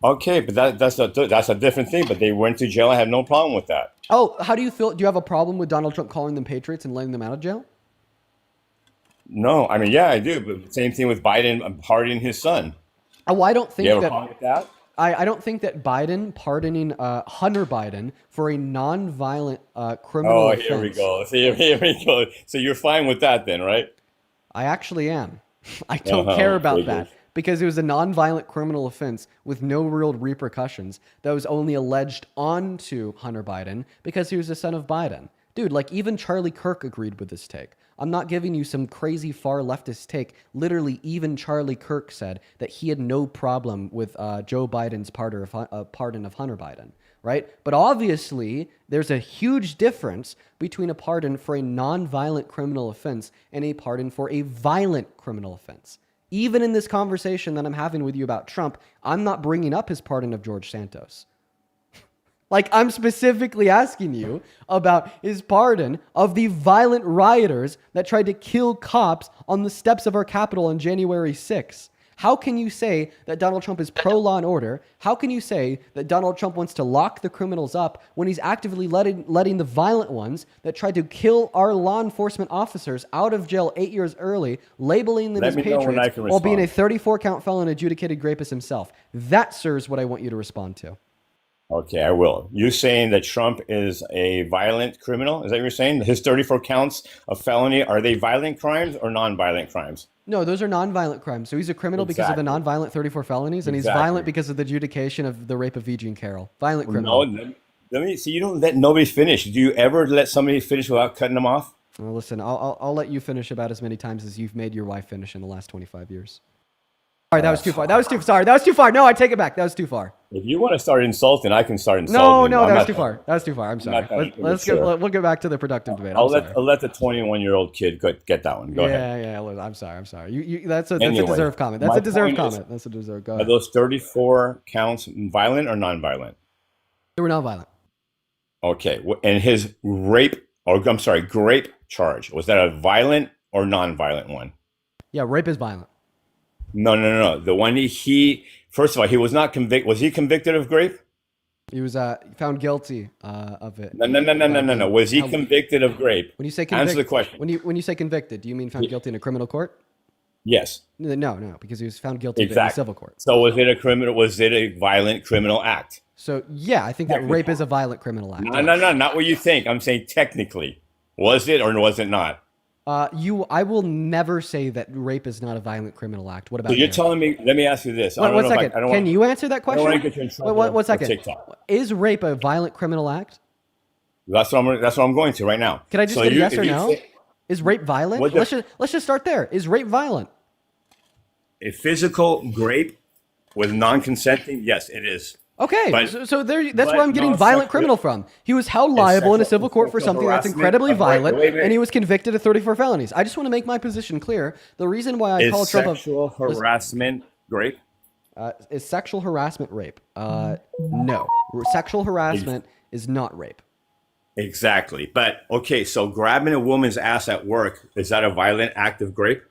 Okay, but that's a different thing. But they went to jail. I have no problem with that. Oh, how do you feel? Do you have a problem with Donald Trump calling them patriots and letting them out of jail? No, I mean, yeah, I do. But same thing with Biden pardoning his son. Oh, I don't think You have a that. problem with that? I don't think that Biden pardoning Hunter Biden for a non-violent criminal Oh, offense. here we go. See, here we go. So you're fine with that then, right? I actually am. I don't Uh-huh, care about figured. that because it was a non-violent criminal offense with no real repercussions that was only alleged onto Hunter Biden because he was the son of Biden. Dude, like even Charlie Kirk agreed with this take. I'm not giving you some crazy far leftist take. Literally, even Charlie Kirk said that he had no problem with Joe Biden's pardon of Hunter Biden, right? But obviously, there's a huge difference between a pardon for a non-violent criminal offense and a pardon for a violent criminal offense. Even in this conversation that I'm having with you about Trump, I'm not bringing up his pardon of George Santos. Like, I'm specifically asking you about his pardon of the violent rioters that tried to kill cops on the steps of our Capitol on January 6th. How can you say that Donald Trump is pro-law and order? How can you say that Donald Trump wants to lock the criminals up when he's actively letting the violent ones that tried to kill our law enforcement officers out of jail 8 years early, labeling them Let as me know when I patriots can while being a respond. 34-count felon adjudicated rapist himself? That, sir, is what I want you to respond to. Okay, I will. You're saying that Trump is a violent criminal? Is that what you're saying? His 34 counts of felony, are they violent crimes or non-violent crimes? No, those are non-violent crimes. So he's a criminal because of the Exactly. non-violent 34 felonies, and he's Exactly. violent because of the adjudication of the rape of V. Jean Carroll. Violent criminal. No, let me see. You don't let nobody finish. Do you ever let somebody finish without cutting them off? Well, listen, I'll let you finish about as many times as you've made your wife finish in the last 25 years. All right, that was too far. That was too sorry. That was too far. No, I take it back. That was too far. If you want to start insulting, I can start insulting. No, no, I'm that was not- too far. That was too far. I'm sorry. not that Let's mature. we'll get back to the productive debate. I'll I'm sorry. let the 21-year-old kid get that one. Go ahead. Yeah, I'm sorry. I'm sorry. That's a Anyway, deserved comment. That's my a deserved point is, comment. That's a deserved. Go Are ahead. those 34 counts violent or non-violent? They were non-violent. Okay. And his grape charge, was that a violent or non-violent one? Yeah, rape is violent. No. The one he first of all, he was not convicted. Was he convicted of grape? He was found guilty of it. No. Was he convicted of rape? When you say answer the question. When you say convicted, do you mean found guilty in a criminal court? Yes. No, because he was found guilty in a Exactly. civil court. So was it a criminal? Was it a violent criminal act? So yeah, I think that rape is a violent criminal act. No, not what you think. I'm saying technically, was it or was it not? I will never say that rape is not a violent criminal act. What about So you're you? telling me? Let me ask you this. One second. Can you answer that question? I don't want to get you in trouble. One second. For TikTok. Is rape a violent criminal act? That's what I'm going to right now. Can I just get a yes or no? Is rape violent? Let's just start there. Is rape violent? A physical rape with non-consenting, yes, it is. Okay, But- so that's where I'm getting violent criminal from. He was held liable in a civil court for something that's incredibly violent, and he was convicted of 34 felonies. I just want to make my position clear. The reason why I call Trump sexual harassment rape? is sexual harassment rape. No, sexual harassment is not rape. Exactly. But okay, so grabbing a woman's ass at work, is that a violent act of rape?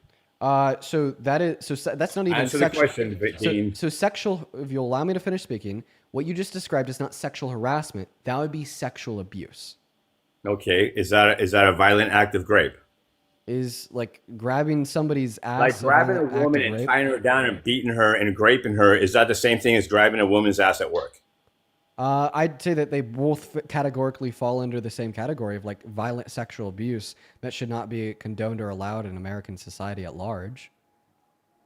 So that's not even Answer the question, Dean. So sexual. If you'll allow me to finish speaking, what you just described is not sexual harassment. That would be sexual abuse. Okay, is that a violent act of rape? Is like grabbing somebody's ass. Like grabbing a violent act woman of and rape? tying her down and beating her and raping her, is that the same thing as grabbing a woman's ass at work? I'd say that they both categorically fall under the same category of like violent sexual abuse that should not be condoned or allowed in American society at large,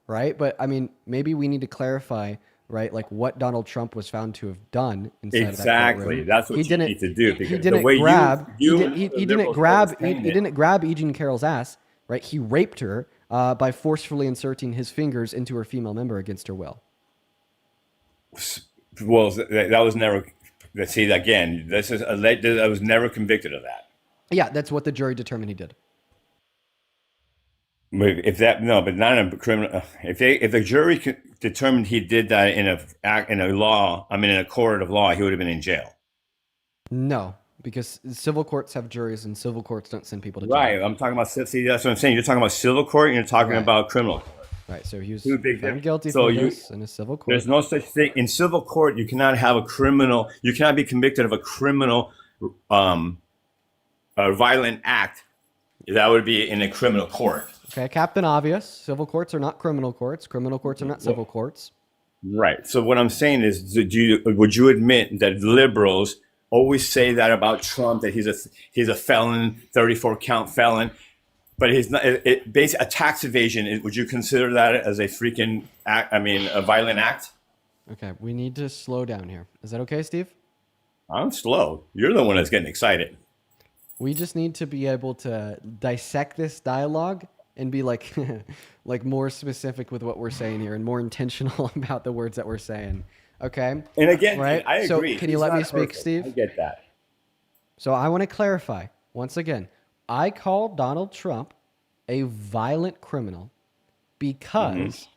right? But I mean, maybe we need to clarify, right, like what Donald Trump was found to have done inside of that Exactly. courtroom. That's what you need to do. He Because didn't the way grab. you He didn't grab. He didn't grab E. Jean Carroll's ass, right? He raped her by forcefully inserting his fingers into her female member against her will. Well, that was never. See, again, this is I was never convicted of that. Yeah, that's what the jury determined he did. If that but not in a criminal. If the jury determined he did that in a court of law, he would have been in jail. No, because civil courts have juries, and civil courts don't send people to jail. Right. I'm talking about. See, that's what I'm saying. You're talking about civil court, and you're talking about criminal court. Right. So he was Two big found difference. guilty So for this in a civil court. There's no such thing in civil court. You cannot have a criminal. You cannot be convicted of a criminal, a violent act. That would be in a criminal court. Okay, Captain Obvious. Civil courts are not criminal courts. Criminal courts are not civil courts. Right. So what I'm saying is, would you admit that liberals always say that about Trump, that he's a felon, 34 count felon, but he's not. Basically, a tax evasion. Would you consider that as a freaking act? I mean, a violent act? Okay, we need to slow down here. Is that okay, Steve? I'm slow. You're the one that's getting excited. We just need to be able to dissect this dialogue and be like, like more specific with what we're saying here and more intentional about the words that we're saying. Okay. And again, right? I agree. So can you He's let me not speak, perfect. Steve? I get that. So I want to clarify once again. I call Donald Trump a violent criminal because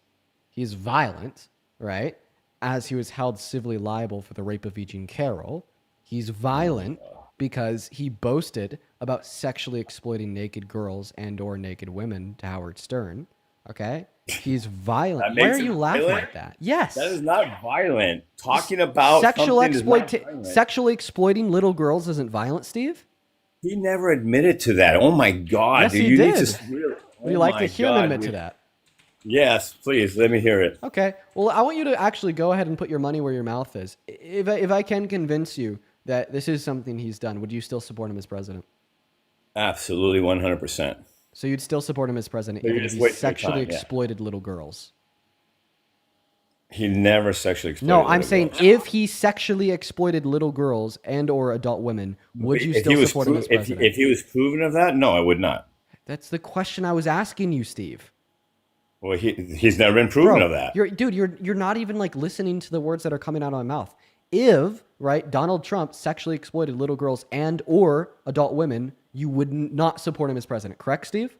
he's violent, right? As he was held civilly liable for the rape of E. Jean Carroll. He's violent because he boasted about sexually exploiting naked girls and or naked women to Howard Stern. Okay? He's violent. Why are you laughing at that? Yes. That is not violent. Talking about sexually exploiting little girls isn't violent, Steve? He never admitted to that. Oh my God. Yes, dude, he you did. Need to, Would you like to hear him admit to that? Yes, please. Let me hear it. Okay. Well, I want you to actually go ahead and put your money where your mouth is. If I can convince you that this is something he's done, would you still support him as president? Absolutely, 100%. So you'd still support him as president So you even if just he wait for sexually time, yeah. exploited little girls? He never sexually exploited No, I'm little saying girls. if he sexually exploited little girls and or adult women, would you If he still was support him as president? If he was proven of that, no, I would not. That's the question I was asking you, Steve. Well, he's never been proven of that. You're not even like listening to the words that are coming out of my mouth. If, right, Donald Trump sexually exploited little girls and or adult women, you would not support him as president. Correct, Steve?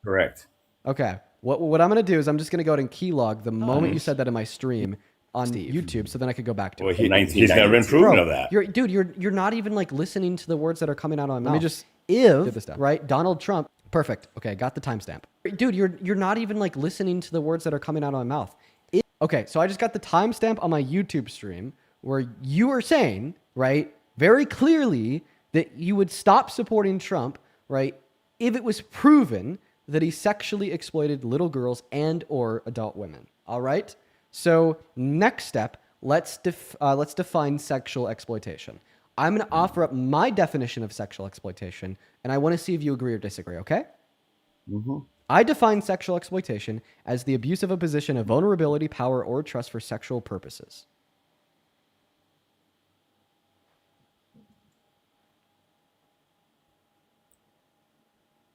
Correct. Okay. What I'm going to do is I'm just going to go ahead and keylog the moment you said that in my stream on YouTube, so then I could go back to Well, it. he's never been proven of that. You're not even like listening to the words that are coming out of my mouth. Let me just if this down. right, Donald Trump. Perfect. Okay, got the timestamp. Dude, you're not even like listening to the words that are coming out of my mouth. Okay, so I just got the timestamp on my YouTube stream where you are saying, right, very clearly that you would stop supporting Trump, right, if it was proven that he sexually exploited little girls and or adult women. All right? So next step, let's define sexual exploitation. I'm going to offer up my definition of sexual exploitation, and I want to see if you agree or disagree, okay? Mm-hmm. I define sexual exploitation as the abuse of a position of vulnerability, power, or trust for sexual purposes.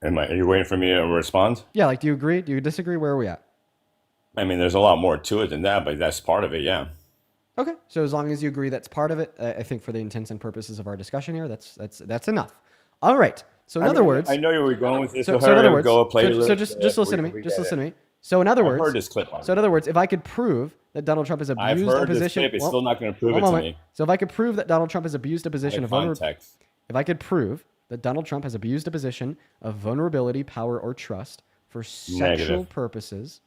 Are you waiting for me to respond? Yeah, like, do you agree? Do you disagree? Where are we at? I mean, there's a lot more to it than that, but that's part of it, yeah. Okay, so as long as you agree that's part of it, I think for the intents and purposes of our discussion here, that's enough. All right. So in other words, I know you were going with this. So in other words, just listen to me. Just listen to me. So in other words, I've heard this clip. So in other words, if I could prove that Donald Trump has abused I've heard a position, this clip. It's still not going to prove it to me. So if I could prove that Donald Trump has abused a position of context. if I could prove that Donald Trump has abused a position of vulnerability, power, or trust for sexual purposes,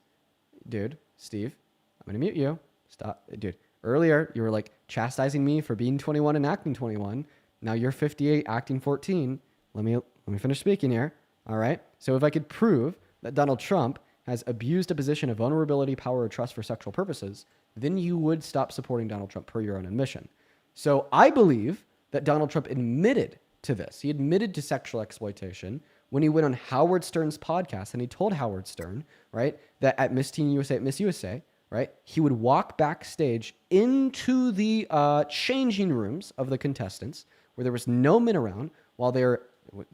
dude, Steve, I'm gonna mute you. Stop, dude. Earlier, you were like chastising me for being 21 and acting 21. Now you're 58, acting 14. Let me finish speaking here. All right. So if I could prove that Donald Trump has abused a position of vulnerability, power, or trust for sexual purposes, then you would stop supporting Donald Trump per your own admission. So I believe that Donald Trump admitted to this. He admitted to sexual exploitation when he went on Howard Stern's podcast, and he told Howard Stern, right, that at Miss Teen USA, at Miss USA, right, he would walk backstage into the changing rooms of the contestants where there was no men around while they're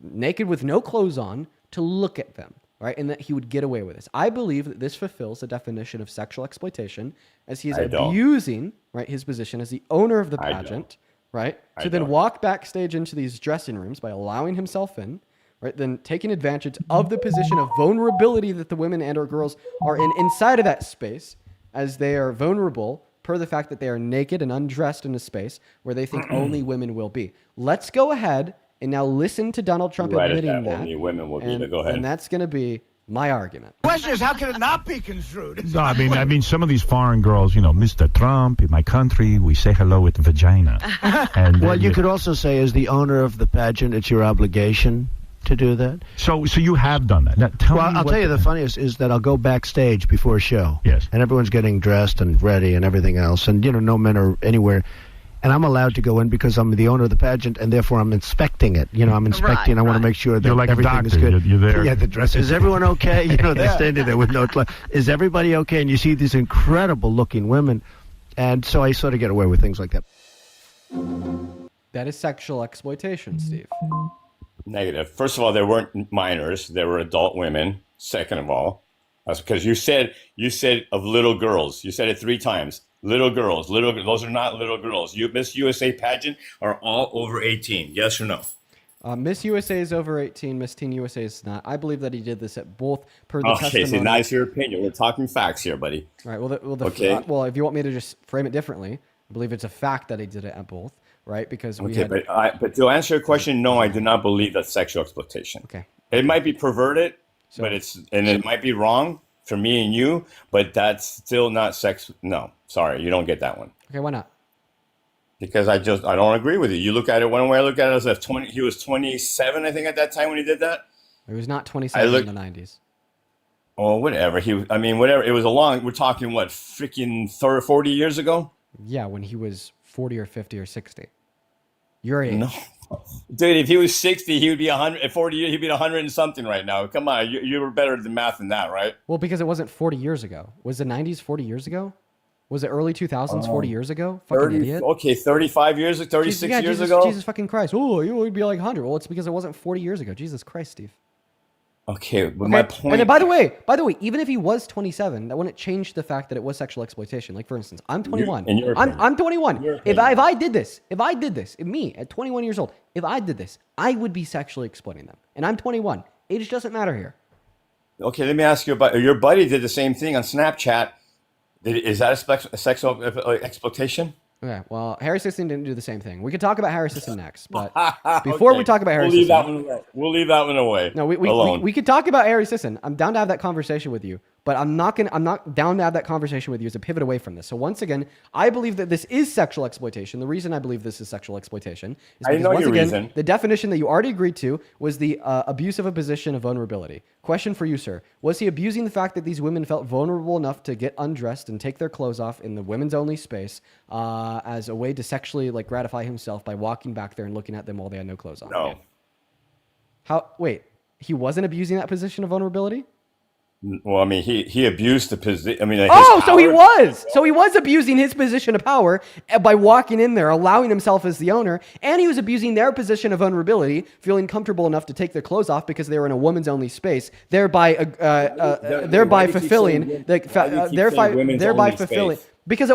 naked with no clothes on to look at them, right, and that he would get away with this. I believe that this fulfills the definition of sexual exploitation as he is abusing, right, his position as the owner of the pageant, right, to then walk backstage into these dressing rooms by allowing himself in, right, then taking advantage of the position of vulnerability that the women and or girls are in inside of that space, as they are vulnerable per the fact that they are naked and undressed in a space where they think only women will be. Let's go ahead and now listen to Donald Trump admitting that. Only women will be. Go ahead. And that's going to be my argument. The question is, how can it not be construed? No, I mean, some of these foreign girls, Mr. Trump, in my country, we say hello with vagina. And well, you could also say, as the owner of the pageant, it's your obligation to do that. So you have done that. Now, I'll tell you the funniest is that I'll go backstage before a show. Yes. And everyone's getting dressed and ready and everything else. And, no men are anywhere. And I'm allowed to go in because I'm the owner of the pageant, and therefore I'm inspecting it. I'm inspecting. I want to make sure that like everything is good. You're there. Yeah, the dress. Is everyone okay? They're standing there with no clothes. Is everybody okay? And you see these incredible-looking women. And so I sort of get away with things like that. That is sexual exploitation, Steve. Negative. First of all, they weren't minors; they were adult women. Second of all, that's because you said of little girls. You said it 3 times. Little girls. Those are not little girls. Miss USA pageant are all over 18. Yes or no? Miss USA is over 18. Miss Teen USA is not. I believe that he did this at both per the testimony. Okay, so now it's your opinion. We're talking facts here, buddy. All right. Well, if you want me to just frame it differently, I believe it's a fact that he did it at both. Right, because but to answer your question, no, I do not believe that's sexual exploitation. Okay, it might be perverted, but it might be wrong for me and you, but that's still not sex. No, sorry, you don't get that one. Okay, why not? Because I don't agree with you. You look at it one way, I look at it as if he was 27, I think, at that time when he did that. He was not 27 in the 90s. Oh, whatever. Whatever. It was we're talking what, freaking 40 years ago? Yeah, when he was 40 or 50 or 60. Your age. No. Dude, if he was 60, he would be 100. At 40 years, he'd be 100 and something right now. Come on, you were better than math than that, right? Well, because it wasn't 40 years ago. Was the 90s 40 years ago? Was it early 2000s 40 years ago? Fucking idiot. Okay, 35 years, 36 years ago? Jesus fucking Christ. Oh, you would be like 100. Well, it's because it wasn't 40 years ago. Jesus Christ, Steve. Okay, but my point... And then, by the way, even if he was 27, that wouldn't change the fact that it was sexual exploitation. Like, for instance, I'm 21. I'm 21. If I did this, me at 21 years old, if I did this, I would be sexually exploiting them. And I'm 21. Age doesn't matter here. Okay, let me ask you about... Your buddy did the same thing on Snapchat. Is that a sexual exploitation? Okay, well, Harry Sisson didn't do the same thing. We could talk about Harry Sisson next, but before we talk about Harry Sisson... We'll leave that one away. No, we could talk about Harry Sisson. I'm down to have that conversation with you. But I'm not down to have that conversation with you as a pivot away from this. So once again, I believe that this is sexual exploitation. The reason I believe this is sexual exploitation is because once again, the definition that you already agreed to was the abuse of a position of vulnerability. Question for you, sir. Was he abusing the fact that these women felt vulnerable enough to get undressed and take their clothes off in the women's only space as a way to sexually like gratify himself by walking back there and looking at them while they had no clothes on? No. Wait, he wasn't abusing that position of vulnerability? Well, I mean, he abused the position. I mean, so he was. So he was abusing his position of power by walking in there, allowing himself as the owner, and he was abusing their position of vulnerability, feeling comfortable enough to take their clothes off because they were in a woman's only space, thereby fulfilling fulfilling. Because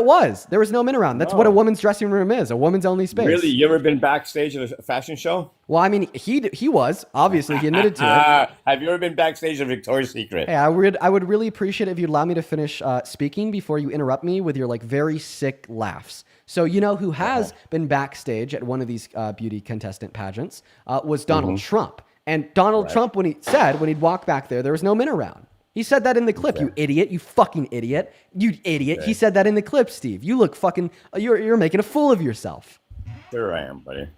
there was no men around. That's what a woman's dressing room is, a woman's only space. Really? You ever been backstage at a fashion show? Well, I mean, he was. Obviously, he admitted to it. Have you ever been backstage at Victoria's Secret? Hey, I would really appreciate it if you'd allow me to finish speaking before you interrupt me with your like very sick laughs. So you know who has been backstage at one of these beauty contestant pageants was Donald Trump. And Donald Trump, when he'd walk back there was no men around. He said that in the clip, you idiot, you fucking idiot, you idiot. He said that in the clip, Steve. You look fucking, you're making a fool of yourself. Sure I am, buddy.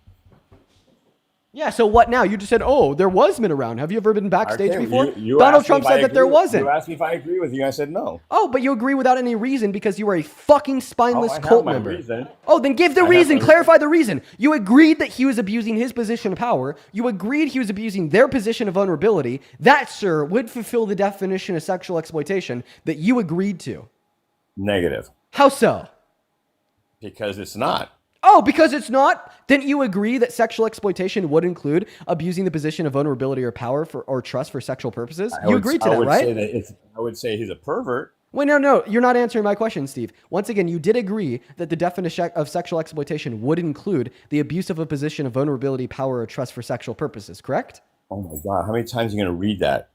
Yeah, so what now? You just said, there was men around. Have you ever been backstage before? You Donald Trump said that there wasn't. You asked me if I agree with you. I said no. Oh, but you agree without any reason because you are a fucking spineless cult member. Reason. Oh, then give the reason. Clarify the reason. You agreed that he was abusing his position of power. You agreed he was abusing their position of vulnerability. That, sir, would fulfill the definition of sexual exploitation that you agreed to. Negative. How so? Because it's not. Oh, because it's not? Didn't you agree that sexual exploitation would include abusing the position of vulnerability or power or trust for sexual purposes? You agreed to that, right? I would say he's a pervert. Wait, no, you're not answering my question, Steve. Once again, you did agree that the definition of sexual exploitation would include the abuse of a position of vulnerability, power, or trust for sexual purposes, correct? Oh my God, how many times are you going to read that?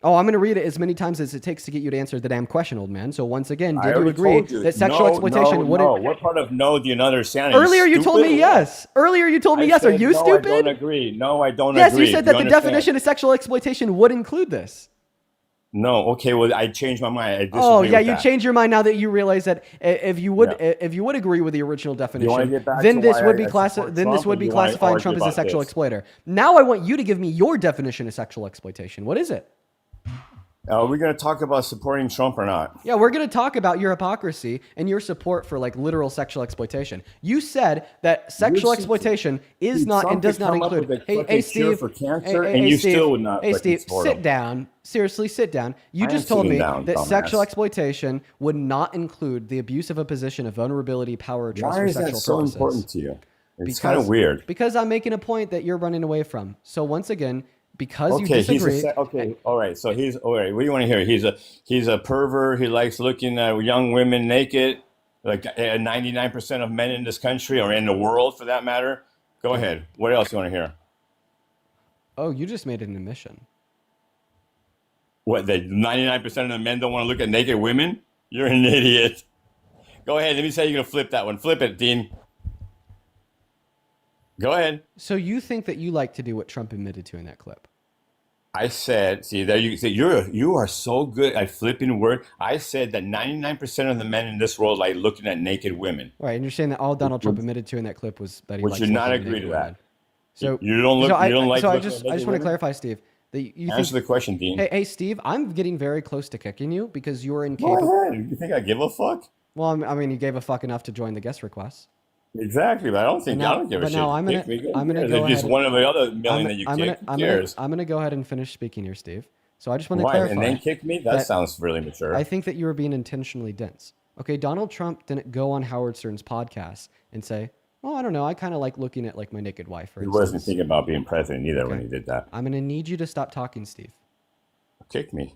Oh, I'm going to read it as many times as it takes to get you to answer the damn question, old man. So once again, did you agree that sexual exploitation wouldn't... No, what part of no do you not understand? Earlier you told me yes. Are you stupid? I don't agree. No, I don't agree. Yes, you said that the definition of sexual exploitation would include this. No, okay, well, I changed my mind. I disagree with that. You changed your mind now that you realize that if you would agree with the original definition, then this would be classifying Trump as a sexual exploiter. Now I want you to give me your definition of sexual exploitation. What is it? Are we going to talk about supporting Trump or not? Yeah, we're going to talk about your hypocrisy and your support for like literal sexual exploitation. You said that sexual exploitation is not and does not include. Hey, Steve. For cancer, and you still would not. Hey, Steve, sit down. Seriously, sit down. You just told me that sexual exploitation would not include the abuse of a position of vulnerability, power, or trust for sexual purposes. Why is that so important to you? It's kind of weird. Because I'm making a point that you're running away from. So once again, because you disagree. All right. So all right. What do you want to hear? He's a pervert. He likes looking at young women naked. Like 99% of men in this country or in the world, for that matter. Go ahead. What else do you want to hear? Oh, you just made an admission. What? That 99% of the men don't want to look at naked women? You're an idiot. Go ahead. Let me say you're gonna flip that one. Flip it, Dean. Go ahead. So you think that you like to do what Trump admitted to in that clip? I said, see, there you say you are so good at flipping word. I said that 99% of the men in this world like looking at naked women. Right, and you're saying that all Donald Trump admitted to in that clip was that he likes would you not looking at agree to naked that? women. So you don't look. You don't like. So I just want to clarify, Steve. Answer the question, Dean. Hey, Steve, I'm getting very close to kicking you because you're Go incapable. ahead. You think I give a fuck? Well, I mean, you gave a fuck enough to join the guest request. Exactly, but I don't think I don't give a shit. Now I'm gonna go ahead. Just one of the other million that you kick. Who cares? I'm gonna go ahead and finish speaking here, Steve. So I just want to Why? clarify. And then kick me? That sounds really mature. I think that you were being intentionally dense. Okay, Donald Trump didn't go on Howard Stern's podcast and say, "Oh, I don't know. I kind of like looking at like my naked wife." He wasn't thinking about being president either when he did that. I'm gonna need you to stop talking, Steve. Kick me.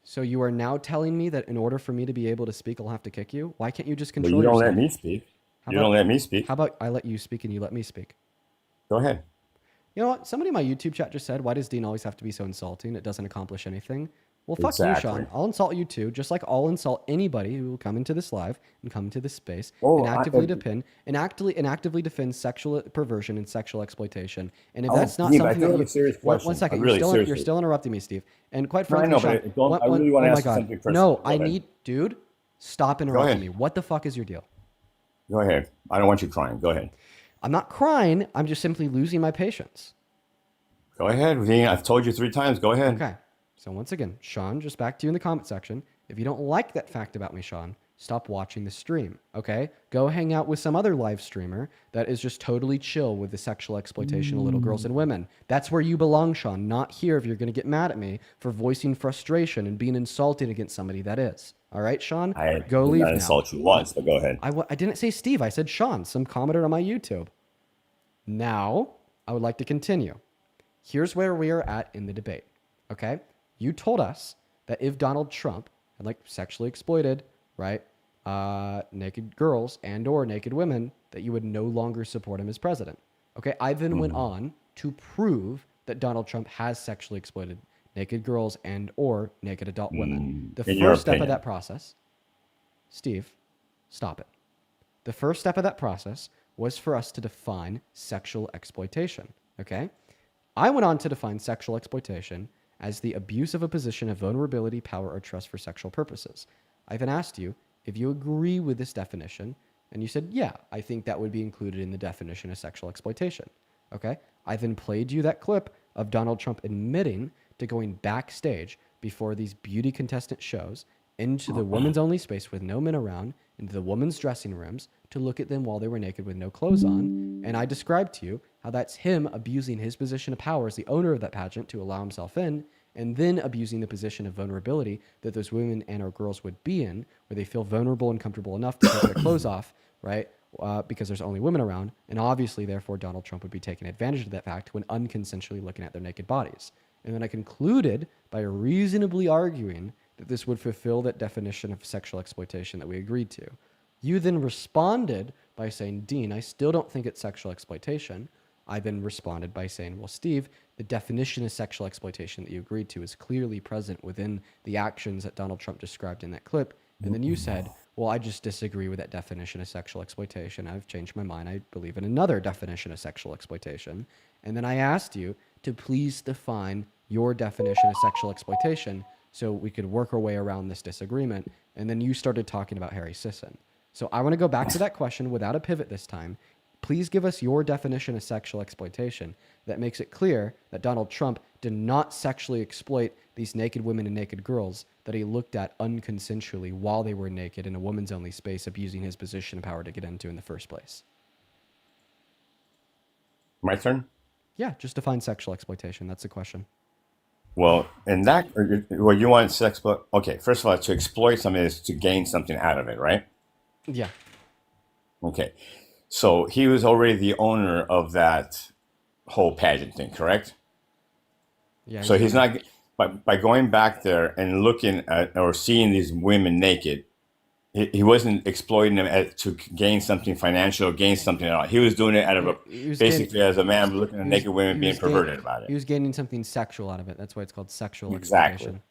So you are now telling me that in order for me to be able to speak, I'll have to kick you? Why can't you just control yourself? You don't let me speak. You don't let me speak. How about I let you speak and you let me speak? Go ahead. You know what? Somebody in my YouTube chat just said, why does Dean always have to be so insulting? It doesn't accomplish anything. Well, fuck you, Sean. I'll insult you too, just like I'll insult anybody who will come into this live and come into this space and actively defend sexual perversion and sexual exploitation. And if that's not Steve, something I do that have a serious question. one second, Really, you're still interrupting me, Steve. And quite frankly, No, I know, Sean, but I really want to ask you something personal. No, Go I ahead. need, dude, stop interrupting me. What the fuck is your deal? Go ahead. I don't want you crying. Go ahead. I'm not crying. I'm just simply losing my patience. Go ahead. I've told you 3 times. Go ahead. Okay. So once again, Sean, just back to you in the comment section. If you don't like that fact about me, Sean, stop watching the stream, okay? Go hang out with some other live streamer that is just totally chill with the sexual exploitation of little girls and women. That's where you belong, Sean, not here if you're going to get mad at me for voicing frustration and being insulted against somebody that is. All right, Sean? Go leave now. I insult you once, but go ahead. I didn't say Steve. I said Sean, some commenter on my YouTube. Now, I would like to continue. Here's where we are at in the debate, okay? You told us that if Donald Trump had like sexually exploited, right, naked girls and or naked women, that you would no longer support him as president. Okay, I then went on to prove that Donald Trump has sexually exploited naked girls and or naked adult women. The first step of that process, Steve, stop it. The first step of that process was for us to define sexual exploitation, okay? I went on to define sexual exploitation as the abuse of a position of vulnerability, power, or trust for sexual purposes. I then asked you if you agree with this definition, and you said, yeah, I think that would be included in the definition of sexual exploitation. Okay? I then played you that clip of Donald Trump admitting to going backstage before these beauty contestant shows into the women's only space with no men around, into the women's dressing rooms to look at them while they were naked with no clothes on. And I described to you how that's him abusing his position of power as the owner of that pageant to allow himself in, and then abusing the position of vulnerability that those women and or girls would be in, where they feel vulnerable and comfortable enough to take their clothes off, right? Because there's only women around. And obviously, therefore, Donald Trump would be taking advantage of that fact when unconsensually looking at their naked bodies. And then I concluded by reasonably arguing that this would fulfill that definition of sexual exploitation that we agreed to. You then responded by saying, Dean, I still don't think it's sexual exploitation. I then responded by saying, well, Steve, the definition of sexual exploitation that you agreed to is clearly present within the actions that Donald Trump described in that clip. And then you said, well, I just disagree with that definition of sexual exploitation. I've changed my mind. I believe in another definition of sexual exploitation. And then I asked you to please define your definition of sexual exploitation so we could work our way around this disagreement. And then you started talking about Harry Sisson. So I want to go back to that question without a pivot this time. Please give us your definition of sexual exploitation that makes it clear that Donald Trump did not sexually exploit these naked women and naked girls that he looked at unconsensually while they were naked in a woman's only space, abusing his position of power to get into in the first place. My turn? Yeah, just define sexual exploitation. That's the question. Well, you want sex, but okay, first of all, to exploit something is to gain something out of it, right? Yeah. Okay. So he was already the owner of that whole pageant thing, correct? Yeah. So he's not, by going back there and looking at or seeing these women naked, he wasn't exploiting them to gain something financial, gain something at all. He was doing it out of basically as a man looking at naked women being perverted about it. He was gaining something sexual out of it. That's why it's called sexual exploitation.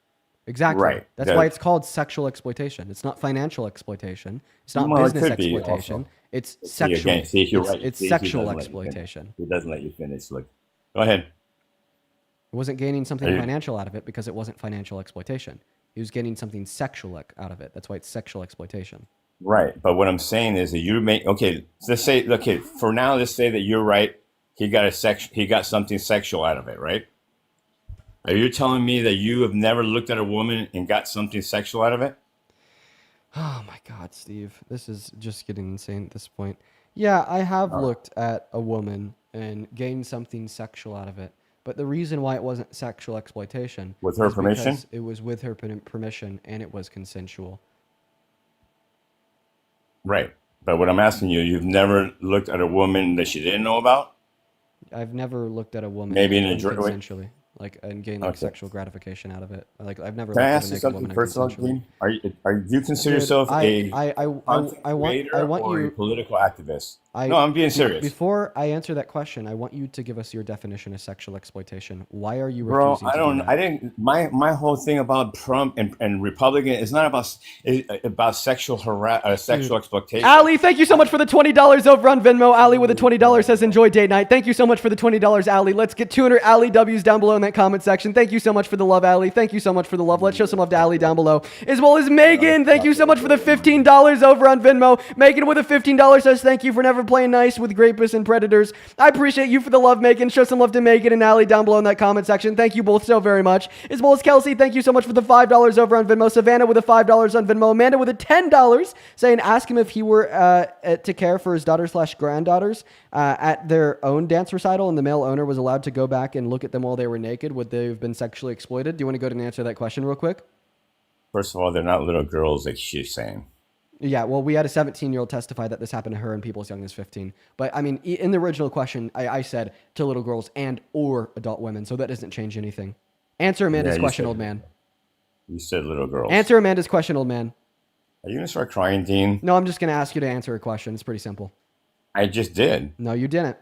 Exactly. Right. That's why it's called sexual exploitation. It's not financial exploitation. It's not business exploitation. It's sexual. It's sexual exploitation. He doesn't let you finish. Look, go ahead. He wasn't gaining something financial out of it because it wasn't financial exploitation. He was getting something sexual out of it. That's why it's sexual exploitation. Right. But what I'm saying is that you make, okay, let's say, okay, for now, let's say that you're right. He got something sexual out of it, right? Are you telling me that you have never looked at a woman and got something sexual out of it? Oh my God, Steve, this is just getting insane at this point. Yeah, I have looked at a woman and gained something sexual out of it. But the reason why it wasn't sexual exploitation with her permission, because it was with her permission and it was consensual. Right. But what I'm asking you, you've never looked at a woman that she didn't know about? I've never looked at a woman maybe in a consensually, like, and gained like sexual gratification out of it. Like, I've never. Can I looked ask at you something personal, Dean? Are you consider Dude, yourself I want or you a political activist? No, I'm being serious. Before I answer that question, I want you to give us your definition of sexual exploitation. Why are you Bro, refusing to do that? I didn't. My whole thing about Trump and Republican is not about sexual exploitation. Ali, thank you so much for the $20 over on Venmo. Ali with the $20 says enjoy date night. Thank you so much for the $20, Ali. Let's get 200 Ali W's down below in that comment section. Thank you so much for the love, Ali. Thank you so much for the love. Let's show some love to Ali down below. As well as Megan, thank you so much for the $15 over on Venmo. Megan with a $15 says thank you for never playing nice with rapists and predators. I appreciate you for the love, Megan. Show some love to Megan and Ali down below in that comment section. Thank you both so very much. As well as Kelsey, thank you so much for the $5 over on Venmo. Savannah with a $5 on Venmo. Amanda with a $10 saying ask him if he were to care for his daughters/granddaughters at their own dance recital and the male owner was allowed to go back and look at them while they were naked. Would they have been sexually exploited? Do you want to go ahead and answer that question real quick? First of all, they're not little girls like she's saying. Yeah, well, we had a 17-year-old testify that this happened to her and people as young as 15. But, I mean, in the original question, I said to little girls and or adult women, so that doesn't change anything. Answer Amanda's question, old man. You said little girls. Answer Amanda's question, old man. Are you going to start crying, Dean? No, I'm just going to ask you to answer a question. It's pretty simple. I just did. No, you didn't.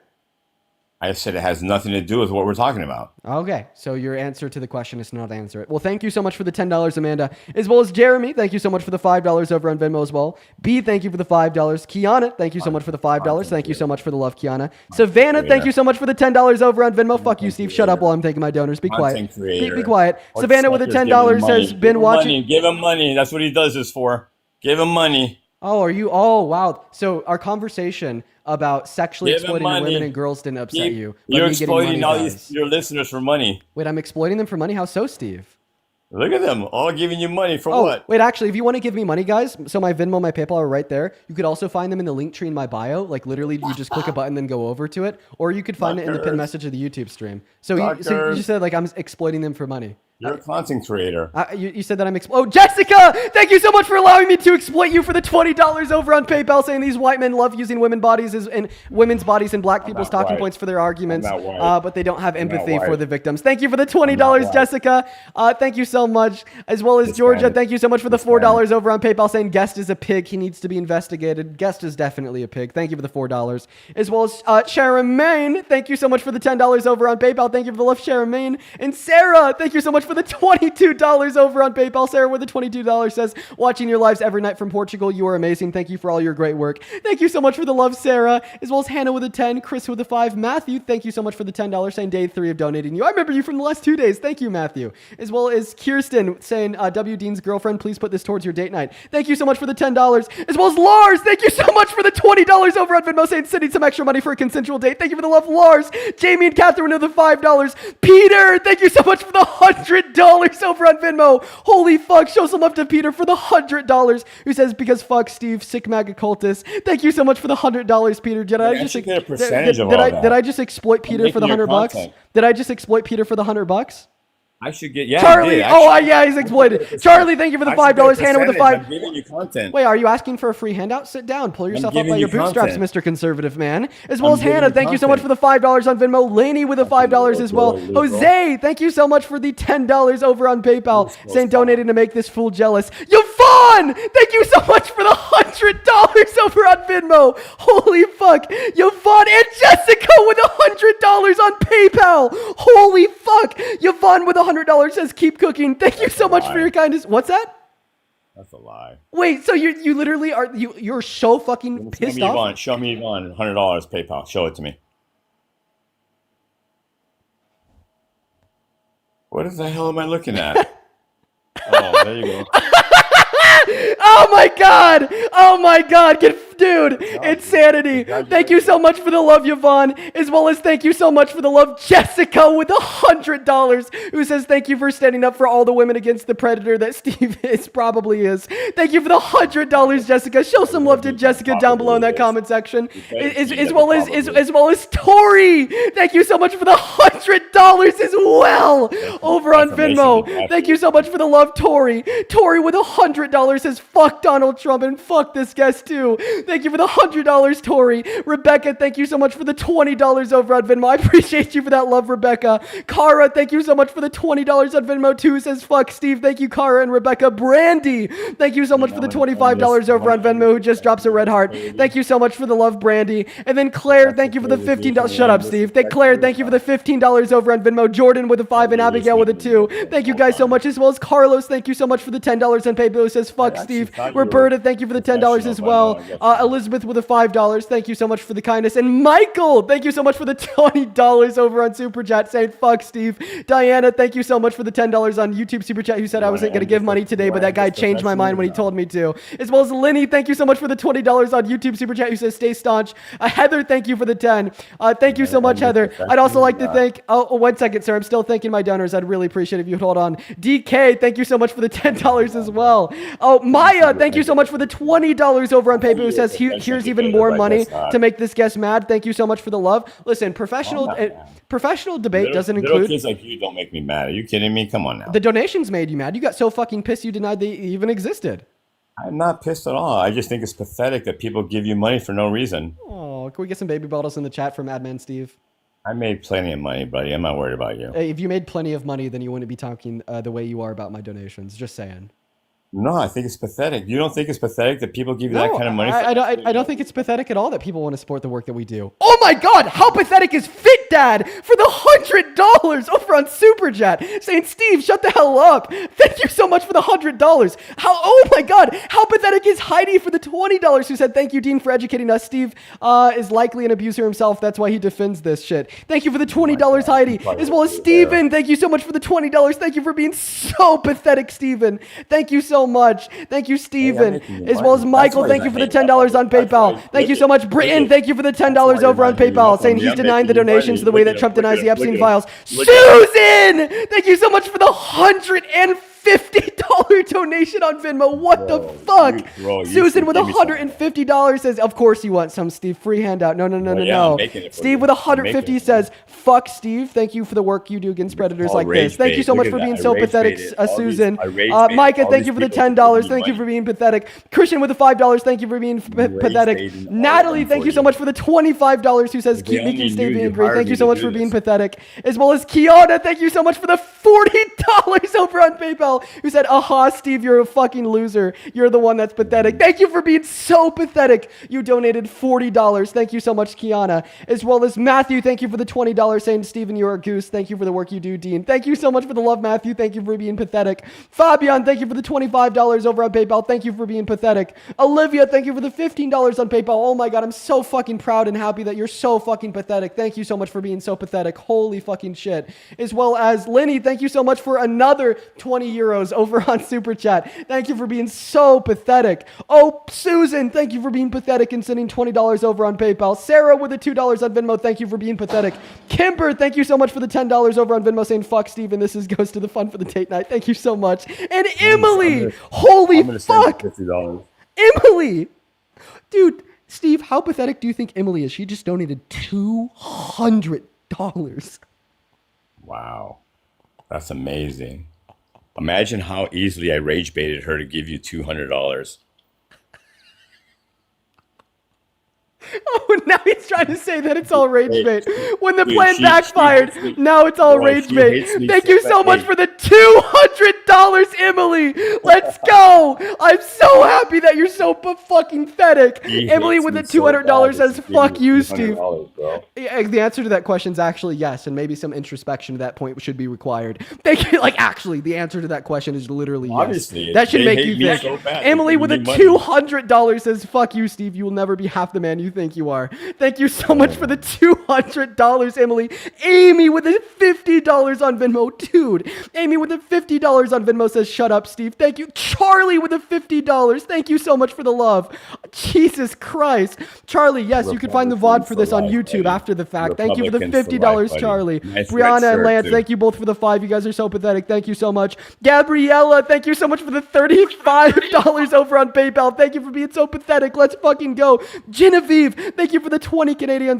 I said it has nothing to do with what we're talking about. Okay, so your answer to the question is not answer it. Well, thank you so much for the $10, Amanda. As well as Jeremy, thank you so much for the $5 over on Venmo as well. B, thank you for the $5. Kiana, thank you so much for the $5. Thank you so much for the love, Kiana. Savannah, thank you so much for the $10 over on Venmo. Fuck you, Steve. Shut up while I'm taking my donors. Be quiet. Be quiet. Savannah with the $10 says, been watching. Give him money. That's what he does this for. Give him money. Oh, are you? Oh, wow. So our conversation about sexually exploiting women and girls didn't upset you. You're exploiting all your listeners for money. Wait, I'm exploiting them for money? How so, Steve? Look at them, all giving you money for what? Wait, actually, if you want to give me money, guys, so my Venmo, my PayPal are right there. You could also find them in the link tree in my bio. Like, literally, you just click a button, then go over to it. Or you could find it in the pinned message of the YouTube stream. So you just said, like, I'm exploiting them for money. You're a content creator. You said that I'm Oh, Jessica! Thank you so much for allowing me to exploit you for the $20 over on PayPal, saying these white men love using women's bodies and women's bodies and black people's talking points for their arguments, but they don't have empathy for the victims. Thank you for the $20, Jessica. Thank you so much. As well as Georgia, thank you so much for the $4 over on PayPal, saying Guest is a pig. He needs to be investigated. Guest is definitely a pig. Thank you for the $4. As well as Sharon Main, thank you so much for the $10 over on PayPal. Thank you for the love, Sharon Main. And Sarah, thank you so much for the $22 over on PayPal. Sarah with the $22 says, watching your lives every night from Portugal. You are amazing. Thank you for all your great work. Thank you so much for the love, Sarah. As well as Hannah with a 10, Chris with a 5, Matthew, thank you so much for the $10, saying day 3 of donating you. I remember you from the last 2 days. Thank you, Matthew. As well as Kirsten saying, W. Dean's girlfriend, please put this towards your date night. Thank you so much for the $10. As well as Lars, thank you so much for the $20 over on Venmo, saying sending some extra money for a consensual date. Thank you for the love, Lars. Jamie and Catherine with the $5. Peter, thank you so much for the $100 over on Venmo. Holy fuck, show some love to Peter for the $100, who says, because fuck Steve, sick MAGA cultist. Thank you so much for the $100, Peter. Did I just get a percentage of all that? Did I just exploit Peter for the $100? Did I just exploit Peter for the $100? I should get, Charlie, yeah, he's exploited. Charlie, thank you for the $5. Hannah with the 5. I'm giving you content. Wait, are you asking for a free handout? Sit down. Pull yourself up by your bootstraps, Mr. Conservative Man. As well as Hannah, thank you so much for the $5 on Venmo. Laney with the $5 as well. Jose, thank you so much for the $10 over on PayPal, saying donating to make this fool jealous. Yvonne, thank you so much for the $100 over on Venmo. Holy fuck. Yvonne and Jessica with $100 on PayPal. Holy fuck. Yvonne with $100 says keep cooking. Thank you so much for your kindness. What's that? That's a lie. Wait, so you literally are you're so fucking pissed off? Show me Yvonne, $100 PayPal. Show it to me. What the hell am I looking at? Oh, there you go. Oh my god, dude, insanity. Thank you so much for the love, Yvonne, as well as thank you so much for the love, Jessica with $100, who says thank you for standing up for all the women against the predator that Steve probably is. Thank you for the $100, Jessica. Show some love to Jessica down below in that comment section, as well as Tori. Thank you so much for the $100 as well over on Venmo. Thank you so much for the love, Tori. Tori with $100 says fuck Donald Trump and fuck this guest too. Thank you for the $100, Tori. Rebecca, thank you so much for the $20 over on Venmo. I appreciate you for that love, Rebecca. Kara, thank you so much for the $20 on Venmo too. Says fuck Steve. Thank you, Kara and Rebecca. Brandy, thank you so much for the $25 over on Venmo, who just drops a red heart. Thank you so much for the love, Brandy. And then Claire, thank you for the $15. Shut up, Steve. Claire, thank you for the $15 over on Venmo. Jordan with a 5 and Abigail with a 2. Thank you guys so much, as well as Carlos. Thank you so much for the $10 on PayPal. Who says fuck Steve. Roberta, thank you for the $10 as well. Elizabeth with a $5. Thank you so much for the kindness. And Michael, thank you so much for the $20 over on Super Chat, saying fuck Steve. Diana, thank you so much for the $10 on YouTube Super Chat, who said I wasn't going to give money today, but that guy changed my mind when he told me to. As well as Lenny, thank you so much for the $20 on YouTube Super Chat, who says stay staunch. Heather, thank you for the 10. Thank you so much, Heather. I'd also like to thank, 1 second, sir. I'm still thanking my donors. I'd really appreciate it if you'd hold on. DK, thank you so much for the $10 as well. Oh, Maya, thank you so much for the $20 over on PayPal, who says here's even more money to make this guest mad. Thank you so much for the love. Listen, professional debate doesn't little include... kids like you don't make me mad. Are you kidding me? Come on now. The donations made you mad. You got so fucking pissed you denied they even existed. I'm not pissed at all. I just think it's pathetic that people give you money for no reason. Oh, can we get some baby bottles in the chat from Adman Steve? I made plenty of money, buddy. I'm not worried about you. Hey, if you made plenty of money, then you wouldn't be talking the way you are about my donations. Just saying. No, I think it's pathetic. You don't think it's pathetic that people give you that kind of money? I don't think it's pathetic at all that people want to support the work that we do. Oh my God, how pathetic is Fit Dad for the $100 over on Super Chat, saying, Steve, shut the hell up. Thank you so much for the $100. Oh my God, how pathetic is Heidi for the $20, who said, thank you, Dean, for educating us. Steve is likely an abuser himself. That's why he defends this shit. Thank you for the $20, Heidi. As well as Steven, thank you so much for the $20. Thank you for being so pathetic, Steven. Thank you so much. Thank you, Steven. As well as Michael, thank you for the $10 on PayPal. Thank you so much, Britton. Thank you for the $10 over on PayPal, saying he's denying the donations the way that Trump denies the Epstein files. Susan, thank you so much for the $150 donation on Venmo. What the fuck? Susan with $150 says, of course you want some, Steve. Free handout. No. Steve with $150 says, fuck Steve. Thank you for the work you do against predators like this. Thank you so much for being so pathetic, Susan. Micah, thank you for the $10. Thank you for being pathetic. Christian with the $5. Thank you for being pathetic. Natalie, thank you so much for the $25, who says keep making Steve angry. Thank you so much for being pathetic. As well as Kiana, thank you so much for the $40 over on PayPal, who said, aha, Steve, you're a fucking loser. You're the one that's pathetic. Thank you for being so pathetic. You donated $40. Thank you so much, Kiana. As well as Matthew, thank you for the $20, saying, Steven, you're a goose. Thank you for the work you do, Dean. Thank you so much for the love, Matthew. Thank you for being pathetic. Fabian, thank you for the $25 over on PayPal. Thank you for being pathetic. Olivia, thank you for the $15 on PayPal. Oh my God, I'm so fucking proud and happy that you're so fucking pathetic. Thank you so much for being so pathetic. Holy fucking shit. As well as Lenny, thank you so much for another 20 euros over on Super Chat. Thank you for being so pathetic. Oh, Susan, thank you for being pathetic and sending $20 over on PayPal. Sarah with the $2 on Venmo, thank you for being pathetic. Kimber, thank you so much for the $10 over on Venmo, saying fuck Steve, and this goes to the fund for the date night. Thank you so much. And Emily, holy fuck. Emily, dude, Steve, how pathetic do you think Emily is? She just donated $200. Wow. That's amazing. Imagine how easily I rage baited her to give you $200. Oh, now he's trying to say that it's all rage bait. When the plan backfired, now it's all rage bait. Thank you so much for the $200, Emily. Let's go. I'm so happy that you're so fucking pathetic. Emily with the $200 says, fuck you, Steve. The answer to that question is actually yes, and maybe some introspection to that point should be required. Thank you. Like, actually, the answer to that question is literally yes. Obviously, that should make you think. Emily with the $200 says, fuck you, Steve. You will never be half the man you think you are. Thank you so much for the $200, Emily. Amy with the $50 on Venmo. Dude, Amy with the $50 on Venmo says, shut up, Steve. Thank you. Charlie with the $50. Thank you so much for the love. Jesus Christ. Charlie, yes, you can find the VOD for this on YouTube after the fact. Thank you for the $50, Charlie. Brianna and Lance, thank you both for the 5. You guys are so pathetic. Thank you so much. Gabriella, thank you so much for the $35 over on PayPal. Thank you for being so pathetic. Let's fucking go. Genevieve, Steve, thank you for the 20 Canadian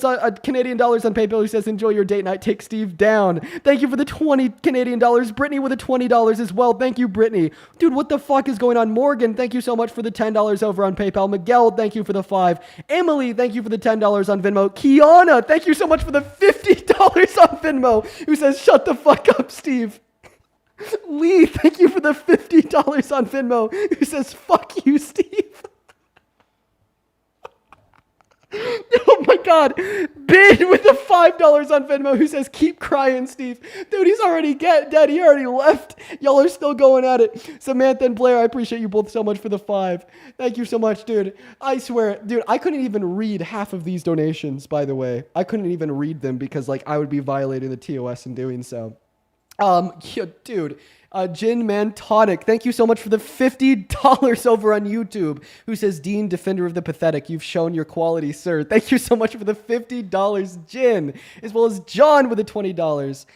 dollars on PayPal, who says, enjoy your date night, take Steve down. Thank you for the 20 Canadian dollars. Brittany with the $20 as well. Thank you, Brittany. Dude, what the fuck is going on? Morgan, thank you so much for the $10 over on PayPal. Miguel, thank you for the 5. Emily, thank you for the $10 on Venmo. Kiana, thank you so much for the $50 on Venmo, who says, shut the fuck up, Steve. Lee, thank you for the $50 on Venmo, who says, fuck you, Steve. Oh my God. Ben with the $5 on Venmo, who says, keep crying, Steve. Dude, he's already dead. He already left. Y'all are still going at it. Samantha and Blair, I appreciate you both so much for the 5. Thank you so much, dude. I swear, dude, I couldn't even read half of these donations, by the way. I couldn't even read them because, like, I would be violating the TOS in doing so. Yeah, dude, Jin Man Tonic, thank you so much for the $50 over on YouTube, who says, Dean, defender of the pathetic, you've shown your quality, sir. Thank you so much for the $50, Jin, as well as John with the $20,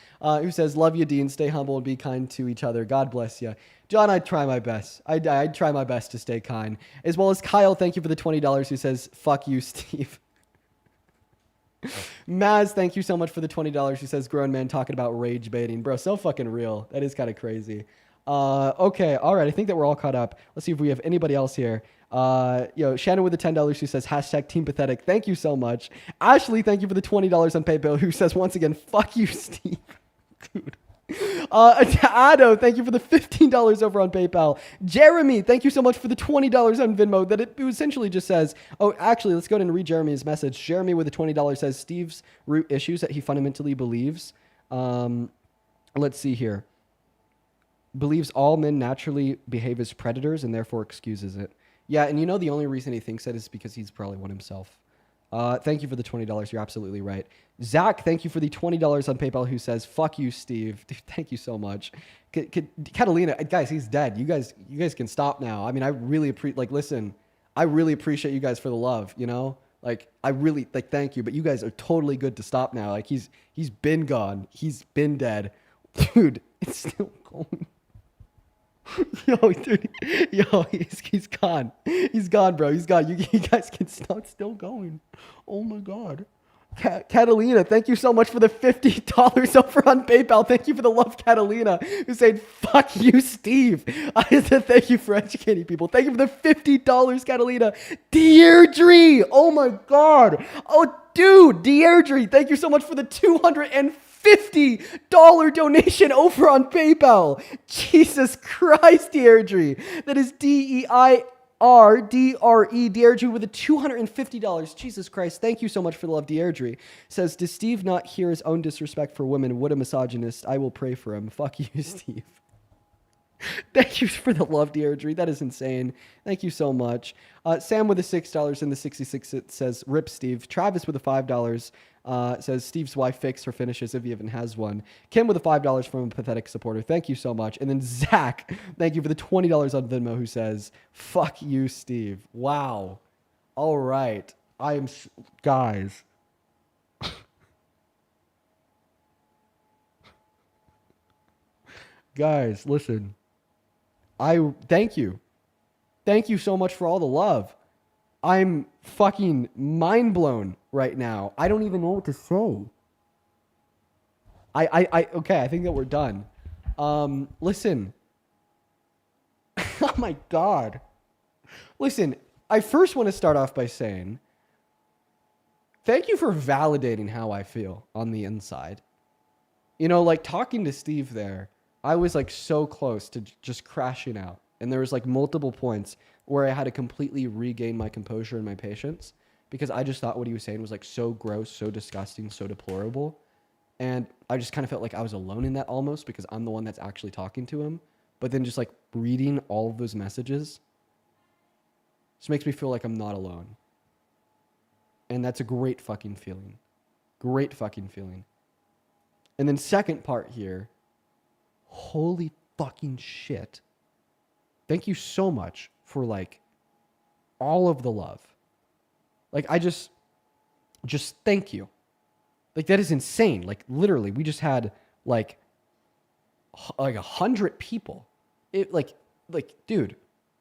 who says, love you, Dean, stay humble and be kind to each other. God bless you. John, I'd try my best. I'd try my best to stay kind. As well as Kyle, thank you for the $20, who says, fuck you, Steve. Maz, thank you so much for the $20. She says, grown man talking about rage baiting. Bro, so fucking real. That is kind of crazy. Okay, all right. I think that we're all caught up. Let's see if we have anybody else here. Shannon with the $10, who says, hashtag Team Pathetic. Thank you so much. Ashley, thank you for the $20 on PayPal, who says, once again, fuck you, Steve. Dude. Ado, thank you for the $15 over on PayPal. Jeremy, thank you so much for the $20 on Venmo. That it essentially just says, oh, actually, let's go ahead and read Jeremy's message. Jeremy with the $20 says, Steve's root issues that he fundamentally believes. Let's see here. Believes all men naturally behave as predators and therefore excuses it. Yeah, and you know the only reason he thinks that is because he's probably one himself. Thank you for the $20. You're absolutely right. Zach, thank you for the $20 on PayPal, who says, fuck you, Steve. Dude, thank you so much. Catalina, guys, he's dead. You guys can stop now. I mean, I really listen, I really appreciate you guys for the love, you know? Like, I really, thank you, but you guys are totally good to stop now. Like, he's been gone. He's been dead. Dude, it's still going. Yo, dude, he's gone. He's gone, bro. He's gone. You guys can stop. It's still going. Oh my God. Catalina, thank you so much for the $50 over on PayPal. Thank you for the love, Catalina, who said, fuck you, Steve. I said, thank you for educating people. Thank you for the $50, Catalina. Deirdre, oh my God. Oh, dude, Deirdre, thank you so much for the $250 donation over on PayPal. Jesus Christ, Deirdre. That is DEIRDRE, Deirdre with the $250. Jesus Christ. Thank you so much for the love, Deirdre. Says, does Steve not hear his own disrespect for women? What a misogynist. I will pray for him. Fuck you, Steve. Thank you for the love, Deirdre. That is insane. Thank you so much. Sam with the $6 and the 66 says, rip Steve. Travis with the $5 says, Steve's wife fixed her finishes if he even has one. Kim with the $5 from a pathetic supporter. Thank you so much. And then Zach, thank you for the $20 on Venmo, who says, fuck you, Steve. Wow. All right. Guys. Guys, listen. Thank you. Thank you so much for all the love. I'm fucking mind blown right now. I don't even know what to say. Okay, I think that we're done. Listen. Oh my God. Listen, I first want to start off by saying, thank you for validating how I feel on the inside. You know, like talking to Steve there, I was like so close to just crashing out. And there was like multiple points where I had to completely regain my composure and my patience because I just thought what he was saying was like so gross, so disgusting, so deplorable. And I just kind of felt like I was alone in that almost because I'm the one that's actually talking to him. But then just like reading all of those messages just makes me feel like I'm not alone. And that's a great fucking feeling. Great fucking feeling. And then second part here, holy fucking shit. Thank you so much for like all of the love. Like I just thank you. Like that is insane. Like literally we just had like 100 people. It like dude,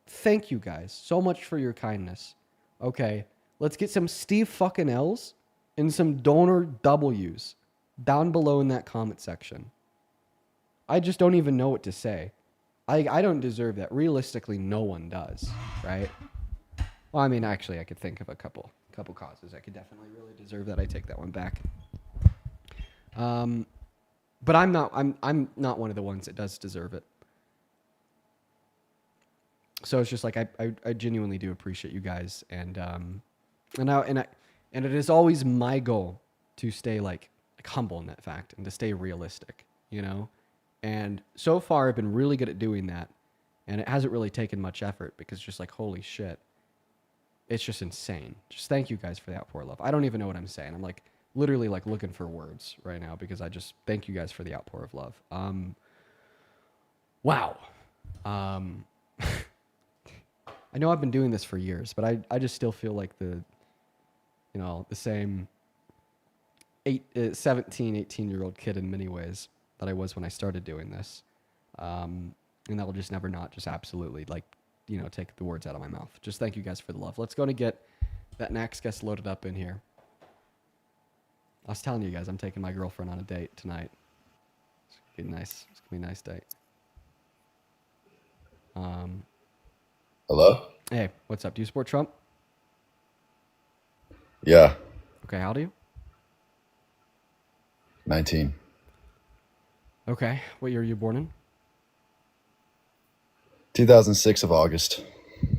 thank you guys so much for your kindness. Okay. Let's get some Steve fucking L's and some donor W's down below in that comment section. I just don't even know what to say. I don't deserve that. Realistically, no one does, right? Well, I mean, actually, I could think of a couple causes I could definitely really deserve that. I take that one back. But I'm not one of the ones that does deserve it. So it's just like I genuinely do appreciate you guys, and it is always my goal to stay like humble in that fact and to stay realistic, you know. And so far, I've been really good at doing that, and it hasn't really taken much effort because just like holy shit, it's just insane. Just thank you guys for the outpour of love. I don't even know what I'm saying. I'm like literally like looking for words right now because I just thank you guys for the outpour of love. Wow. I know I've been doing this for years, but I just still feel like the same 17, 18-year-old kid in many ways that I was when I started doing this. And that will just never not just absolutely take the words out of my mouth. Just thank you guys for the love. Let's go and get that next guest loaded up in here. I was telling you guys, I'm taking my girlfriend on a date tonight. It's gonna be nice. It's gonna be a nice date. Hello? Hey, what's up? Do you support Trump? Yeah, Okay, how old are you? 19. Okay, what year were you born in? 2006 of August.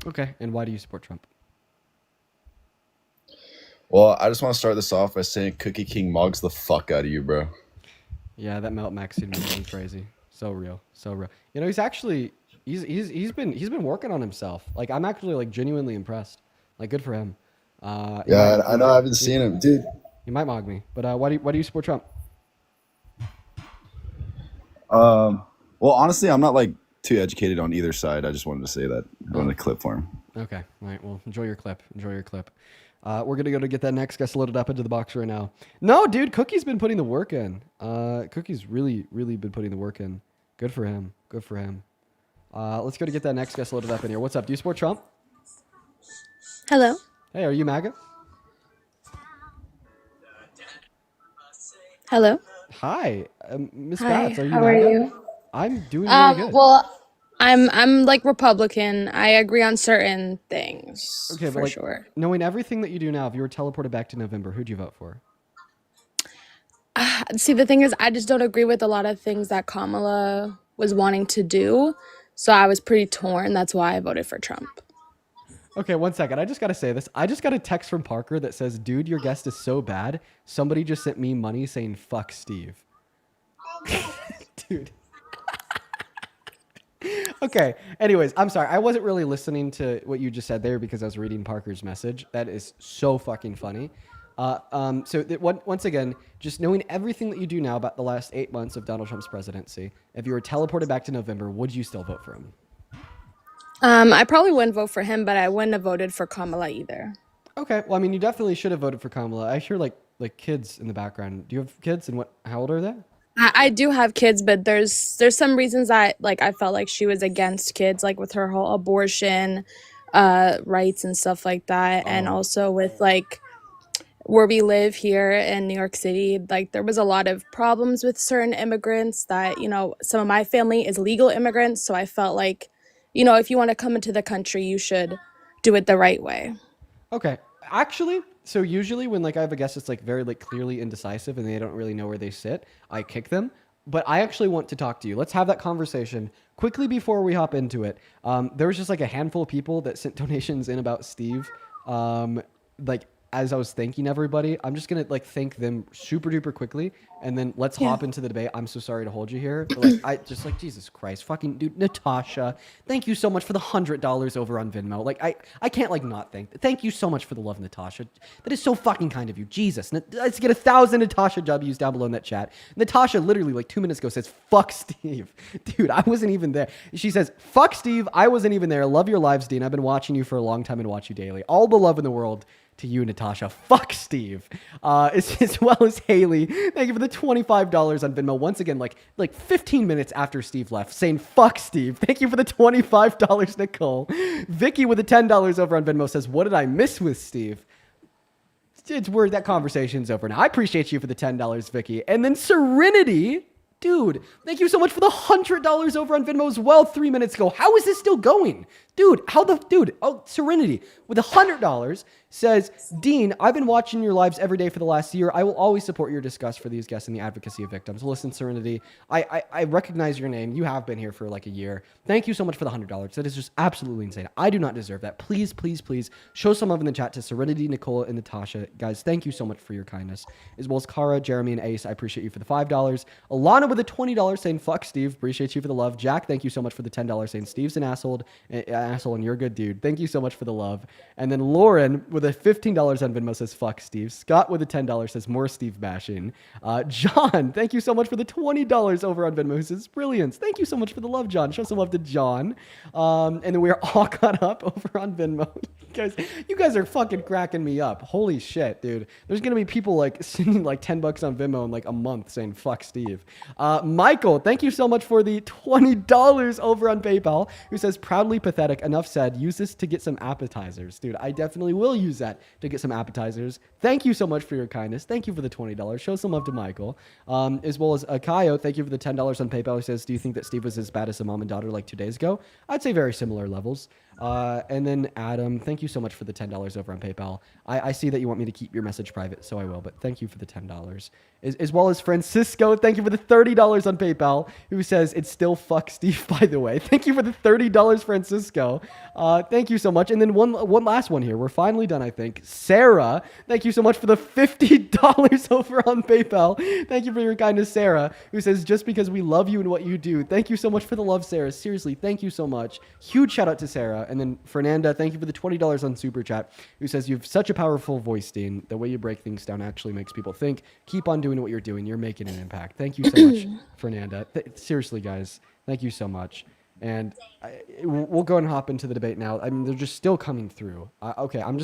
Okay, and why do you support Trump? Well, I just want to start this off by saying Cookie King mugs the fuck out of you, bro. Yeah, that Melt Max scene was crazy. So real, so real. You know, he's been working on himself. Like, I'm actually like genuinely impressed. Like, good for him. Yeah, I know. I haven't seen him, dude. You might mog me, but why do you support Trump? Well, honestly, I'm not like too educated on either side. I just wanted to say that on the clip for him. Okay, all right. Well, enjoy your clip. Enjoy your clip. We're gonna go to get that next guest loaded up into the box right now. No, dude, Cookie's been putting the work in. Cookie's really been putting the work in. Good for him. Good for him. Let's go to get that next guest loaded up in here. What's up? Do you support Trump? Hello. Hey, are you MAGA? Hello. Hi, Miss Hi, Bats. Are you how MAGA? are you? I'm doing really good. Well, I'm like Republican. I agree on certain things. Okay, but for like, sure. knowing everything that you do now, if you were teleported back to November, who'd you vote for? See, the thing is, I just don't agree with a lot of things that Kamala was wanting to do. So I was pretty torn. That's why I voted for Trump. Okay, one second. I just got to say this. I just got a text from Parker that says, dude, your guest is so bad. Somebody just sent me money saying, fuck Steve. Dude. Okay. Anyways, I'm sorry. I wasn't really listening to what you just said there because I was reading Parker's message. That is so fucking funny. Once again, just knowing everything that you do now about the last 8 months of Donald Trump's presidency, if you were teleported back to November, would you still vote for him? I probably wouldn't vote for him, but I wouldn't have voted for Kamala either. Okay. Well, I mean, you definitely should have voted for Kamala. I hear like kids in the background. Do you have kids, and how old are they? I do have kids, but there's some reasons that I felt like she was against kids, like with her whole abortion rights and stuff like that, and also with where we live here in New York City, there was a lot of problems with certain immigrants that, some of my family is legal immigrants, so I felt like, if you want to come into the country, you should do it the right way. Okay. Actually, so usually when I have a guest that's very clearly indecisive and they don't really know where they sit, I kick them. But I actually want to talk to you. Let's have that conversation quickly before we hop into it. There was just a handful of people that sent donations in about Steve. As I was thanking everybody, I'm just gonna thank them super duper quickly, and then let's hop into the debate. I'm so sorry to hold you here, but I just Jesus Christ, fucking dude, Natasha, thank you so much for the $100 over on Venmo. I can't not thank you so much for the love, Natasha. That is so fucking kind of you. Jesus, let's get 1,000 Natasha W's down below in that chat. Natasha literally 2 minutes ago says fuck Steve, dude. I wasn't even there. She says fuck Steve. I wasn't even there. Love your lives, Dean. I've been watching you for a long time and watch you daily. All the love in the world to you, Natasha. Fuck Steve. As well as Haley. Thank you for the $25 on Venmo. Once again, 15 minutes after Steve left, saying fuck Steve. Thank you for the $25, Nicole. Vicky with the $10 over on Venmo says, what did I miss with Steve? it's word that conversation's over now. I appreciate you for the $10, Vicky. And then Serenity, dude, thank you so much for the $100 over on Venmo as well 3 minutes ago. How is this still going? Dude, Serenity with $100 says, Dean, I've been watching your lives every day for the last year. I will always support your disgust for these guests and the advocacy of victims. Listen, Serenity, I recognize your name. You have been here for like a year. Thank you so much for the $100. That is just absolutely insane. I do not deserve that. Please, please, please show some love in the chat to Serenity, Nicole, and Natasha. Guys, thank you so much for your kindness. As well as Kara, Jeremy, and Ace. I appreciate you for the $5. Alana with a $20 saying, fuck Steve. Appreciate you for the love. Jack, thank you so much for the $10 saying, Steve's an asshole and you're a good dude. Thank you so much for the love. And then Lauren with a $15 on Venmo says, fuck Steve. Scott with a $10 says, more Steve bashing. John, thank you so much for the $20 over on Venmo, who says, brilliance. Thank you so much for the love, John. Show some love to John. And then we're all caught up over on Venmo. You guys are fucking cracking me up. Holy shit, dude. There's going to be people like sending like $10 on Venmo in like a month saying, fuck Steve. Michael, thank you so much for the $20 over on PayPal, who says, proudly pathetic. Enough said. Use this to get some appetizers. Dude, I definitely will use that to get some appetizers. Thank you so much for your kindness. Thank you for the $20. Show some love to Michael. As well as Akayo, thank you for the $10 on PayPal. He says, do you think that Steve was as bad as a mom and daughter like 2 days ago? I'd say very similar levels. And then Adam, thank you so much for the $10 over on PayPal. I see that you want me to keep your message private, so I will, but thank you for the $10. As well as Francisco, thank you for the $30 on PayPal, who says, it's still fuck Steve, by the way. Thank you for the $30, Francisco. Thank you so much. And then one last one here. We're finally done, I think. Sarah, thank you so much for the $50 over on PayPal. Thank you for your kindness, Sarah, who says, just because we love you and what you do. Thank you so much for the love, Sarah. Seriously, thank you so much. Huge shout out to Sarah. And then Fernanda, thank you for the $20 on Super Chat, who says, you have such a powerful voice, Dean. The way you break things down actually makes people think. Keep on doing what you're doing. You're making an impact. Thank you so much, Fernanda. Seriously, guys, thank you so much. And we'll go and hop into the debate now. I mean, they're just still coming through. Okay, I'm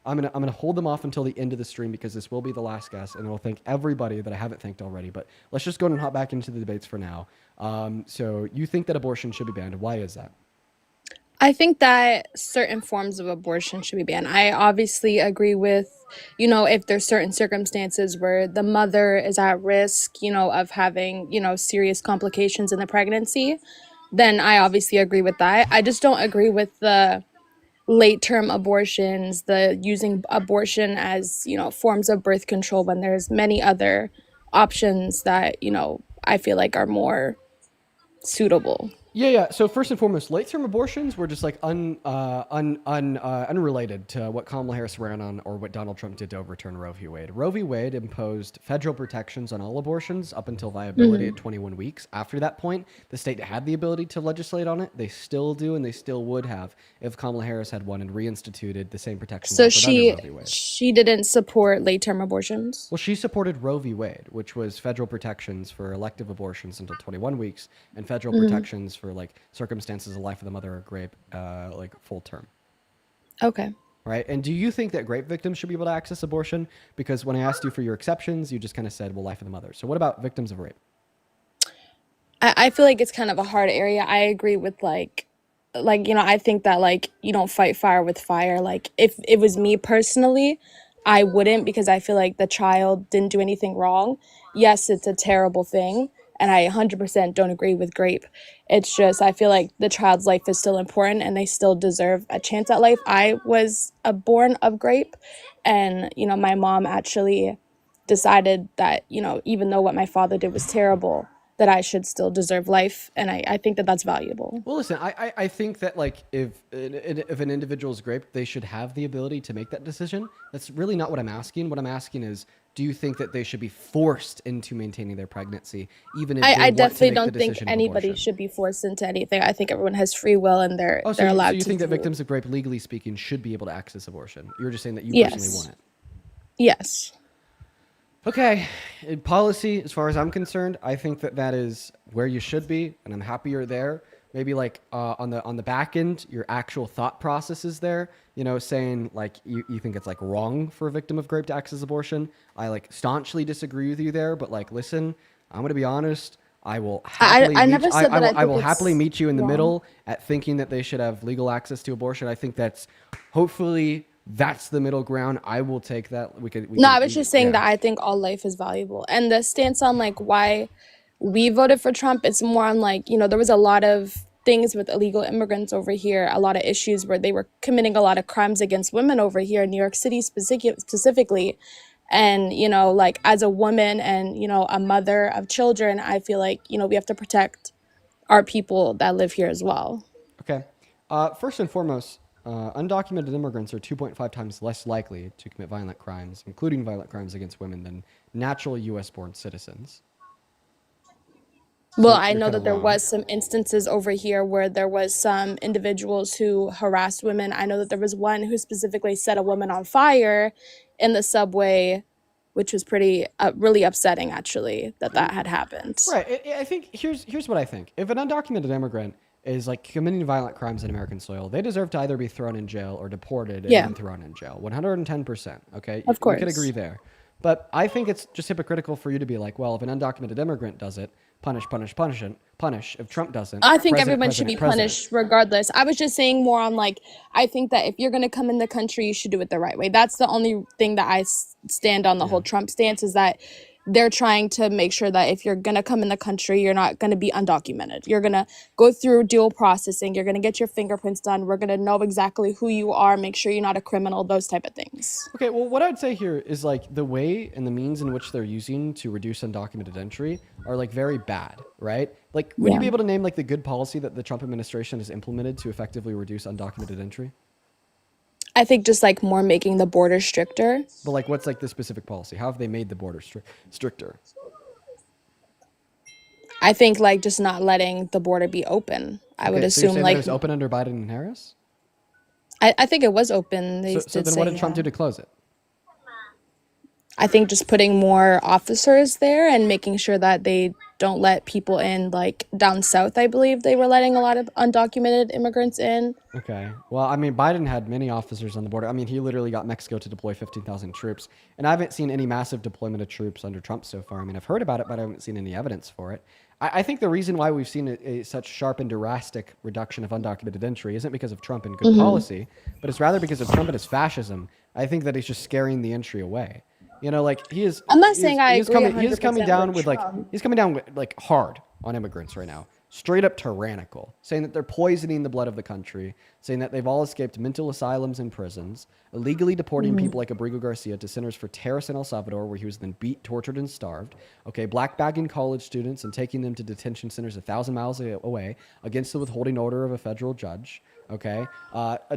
gonna hold them off until the end of the stream because this will be the last guest, and I'll thank everybody that I haven't thanked already. But let's just go and hop back into the debates for now. So you think that abortion should be banned? Why is that? I think that certain forms of abortion should be banned. I obviously agree with, if there's certain circumstances where the mother is at risk, of having, serious complications in the pregnancy, then I obviously agree with that. I just don't agree with the late-term abortions, the using abortion as, forms of birth control when there's many other options that, I feel like are more suitable. Yeah. So first and foremost, late-term abortions were just like unrelated to what Kamala Harris ran on or what Donald Trump did to overturn Roe v. Wade. Roe v. Wade imposed federal protections on all abortions up until viability at 21 weeks. After that point, the state had the ability to legislate on it. They still do, and they still would have if Kamala Harris had won and reinstituted the same protections. So she didn't support late-term abortions? Well, she supported Roe v. Wade, which was federal protections for elective abortions until 21 weeks and federal protections for like circumstances of life of the mother or grape, like full term. Okay. Right. And do you think that grape victims should be able to access abortion? Because when I asked you for your exceptions, you just kind of said, well, life of the mother. So what about victims of rape? I feel like it's kind of a hard area. I agree with I think that you don't fight fire with fire. Like if it was me personally, I wouldn't, because I feel like the child didn't do anything wrong. Yes, it's a terrible thing. And I 100% don't agree with grape. It's just, I feel like the child's life is still important and they still deserve a chance at life. I was born of grape, and, my mom actually decided that, even though what my father did was terrible, that I should still deserve life. And I think that that's valuable. Well, listen, I think that if an individual is grape, they should have the ability to make that decision. That's really not what I'm asking. What I'm asking is, do you think that they should be forced into maintaining their pregnancy, even if I definitely don't think anybody should be forced into anything. I think everyone has free will and they're allowed to. So you think that victims of grape, legally speaking, should be able to access abortion? You're just saying that you personally want it. Yes. Okay, in policy, as far as I'm concerned, I think that is where you should be, and I'm happy you're there. Maybe on the back end, your actual thought process is there. Saying you think it's wrong for a victim of grape to access abortion. I staunchly disagree with you there, but listen, I'm gonna be honest. I will happily happily meet you in the middle at thinking that they should have legal access to abortion. I think that's hopefully that's the middle ground, I will take that. No, I was just saying that I think all life is valuable. And the stance on like why we voted for Trump, it's more on like, you know, there was a lot of things with illegal immigrants over here, a lot of issues where they were committing a lot of crimes against women over here in New York City specifically. And, you know, like as a woman and, you know, a mother of children, I feel like, you know, we have to protect our people that live here as well. Okay. First and foremost, undocumented immigrants are 2.5 times less likely to commit violent crimes, including violent crimes against women, than natural U.S.-born citizens. Well, I know that there was some instances over here where there was some individuals who harassed women. I know that there was one who specifically set a woman on fire in the subway, which was pretty really upsetting, actually, that had happened. Right. I think here's what I think. If an undocumented immigrant is like committing violent crimes in American soil, they deserve to either be thrown in jail or deported and thrown in jail. 110%. Okay. Of course. We could agree there. But I think it's just hypocritical for you to be like, well, if an undocumented immigrant does it, punish. If Trump doesn't, I think everyone should be punished regardless. I was just saying more on like, I think that if you're going to come in the country, you should do it the right way. That's the only thing that I stand on the whole Trump stance, is that they're trying to make sure that if you're going to come in the country, you're not going to be undocumented. You're going to go through dual processing. You're going to get your fingerprints done. We're going to know exactly who you are, make sure you're not a criminal, those type of things. Okay, well, what I'd say here is like the way and the means in which they're using to reduce undocumented entry are like very bad, right? Like, would you be able to name like the good policy that the Trump administration has implemented to effectively reduce undocumented entry? I think just like more making the border stricter. But like, what's like the specific policy? How have they made the border stricter? I think like just not letting the border be open. I would assume like it was open under Biden and Harris. I think it was open. So then what did Trump do to close it? I think just putting more officers there and making sure that they don't let people in, like down south, I believe they were letting a lot of undocumented immigrants in. Okay. Well, I mean, Biden had many officers on the border. I mean, he literally got Mexico to deploy 15,000 troops. And I haven't seen any massive deployment of troops under Trump so far. I mean, I've heard about it, but I haven't seen any evidence for it. I think the reason why we've seen such sharp and drastic reduction of undocumented entry isn't because of Trump and good policy, but it's rather because of Trump and his fascism. I think that he's just scaring the entry away. You know, like he is. I'm not saying I agree 100% he's coming down with Trump. he's coming down with like hard on immigrants right now, straight up tyrannical, saying that they're poisoning the blood of the country, saying that they've all escaped mental asylums and prisons, illegally deporting people like Abrigo Garcia to centers for terrorists in El Salvador, where he was then beat, tortured, and starved. Okay, blackbagging college students and taking them to detention centers 1,000 miles away against the withholding order of a federal judge. Okay,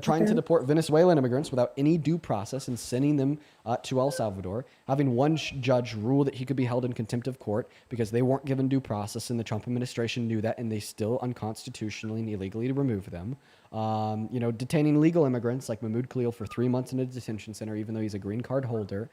trying to deport Venezuelan immigrants without any due process and sending them to El Salvador, having one judge rule that he could be held in contempt of court because they weren't given due process, and the Trump administration knew that, and they still unconstitutionally and illegally removed them. You know, detaining legal immigrants like Mahmoud Khalil for 3 months in a detention center, even though he's a green card holder.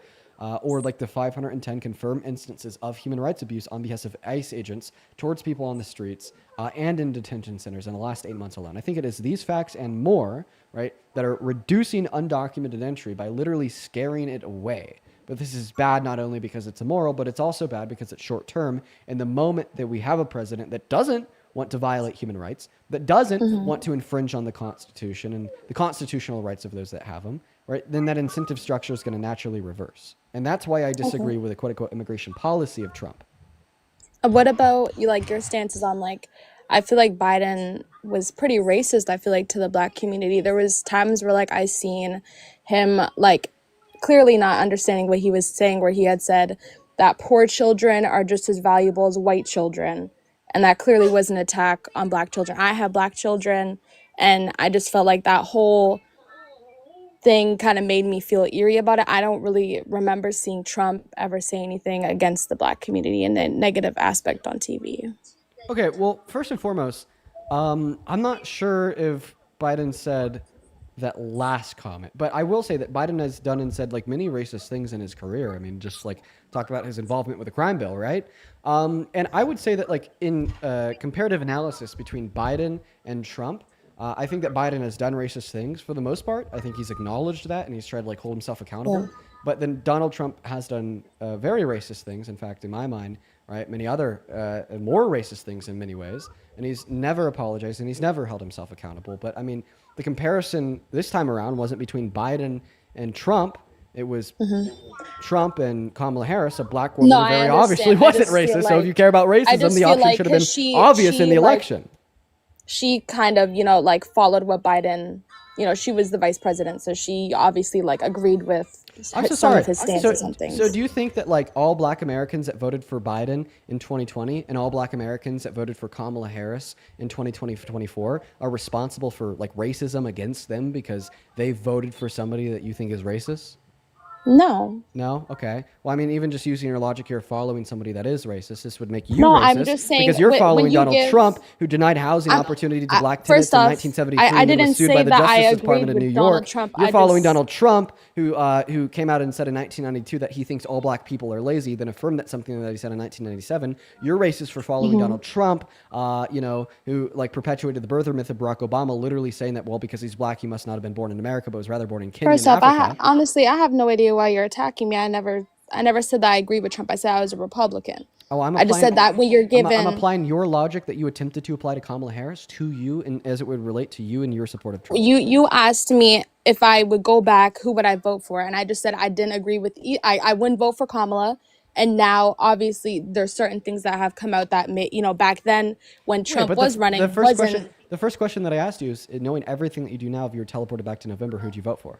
Or like the 510 confirmed instances of human rights abuse on behalf of ICE agents towards people on the streets and in detention centers in the last 8 months alone. I think it is these facts and more, right, that are reducing undocumented entry by literally scaring it away. But this is bad not only because it's immoral, but it's also bad because it's short term. And the moment that we have a president that doesn't want to violate human rights, that doesn't want to infringe on the Constitution and the constitutional rights of those that have them, right, then that incentive structure is going to naturally reverse. And that's why I disagree with the quote-unquote immigration policy of Trump. What about you, like your stances on like, I feel like Biden was pretty racist, I feel like, to the Black community. There was times where like I seen him like clearly not understanding what he was saying, where he had said that poor children are just as valuable as white children. And that clearly was an attack on Black children. I have Black children, and I just felt like that whole thing kind of made me feel eerie about it. I don't really remember seeing Trump ever say anything against the Black community in a negative aspect on TV. Okay, well, first and foremost, I'm not sure if Biden said that last comment, but I will say that Biden has done and said like many racist things in his career. I mean, just like talked about his involvement with the crime bill, right? And I would say that like in comparative analysis between Biden and Trump, I think that Biden has done racist things for the most part. I think he's acknowledged that and he's tried to like hold himself accountable. But then Donald Trump has done very racist things. In fact, in my mind, right, many other more racist things in many ways. And he's never apologized and he's never held himself accountable. But I mean, the comparison this time around wasn't between Biden and Trump, it was Trump and Kamala Harris, a black woman No, who I very understand. obviously I wasn't just feel racist. So if like- you care about I racism, just the feel option like should have been 'cause she- obvious in she, the like, election. She kind of, like followed what Biden, she was the vice president, so she obviously like agreed with I'm so some sorry. of his stances on things. So do you think that like all black Americans that voted for Biden in 2020 and all black Americans that voted for Kamala Harris in 2024 are responsible for like racism against them because they voted for somebody that you think is racist? No. No? Okay. Well, I mean, even just using your logic here, following somebody that is racist, this would make you No, racist. I'm just saying because you're when following you Donald give- Trump, who denied housing I'm- opportunity to I- black first tenants in off, 1973 I and then didn't was sued say by the that I Justice agreed Department in with New Donald York. Trump. You're I following just- Donald Trump, who came out and said in 1992 that he thinks all black people are lazy, then affirmed that something that he said in 1997. You're racist for following Mhm. Donald Trump, who like perpetuated the birther myth of Barack Obama, literally saying that, well, because he's black, he must not have been born in America, but was rather born in Kenya First and off, Africa. honestly, I have no idea why you're attacking me. I never said that I agree with Trump. I said I was a Republican. Oh, I just said that when you're given, I'm applying your logic that you attempted to apply to Kamala Harris to you, and as it would relate to you and your support of Trump. you asked me if I would go back, who would I vote for, and I just said I didn't agree with. I wouldn't vote for Kamala, and now obviously there's certain things that have come out that back then when Trump but was running the first wasn't. the first question that I asked you is, knowing everything that you do now, if you were teleported back to November, who'd you vote for?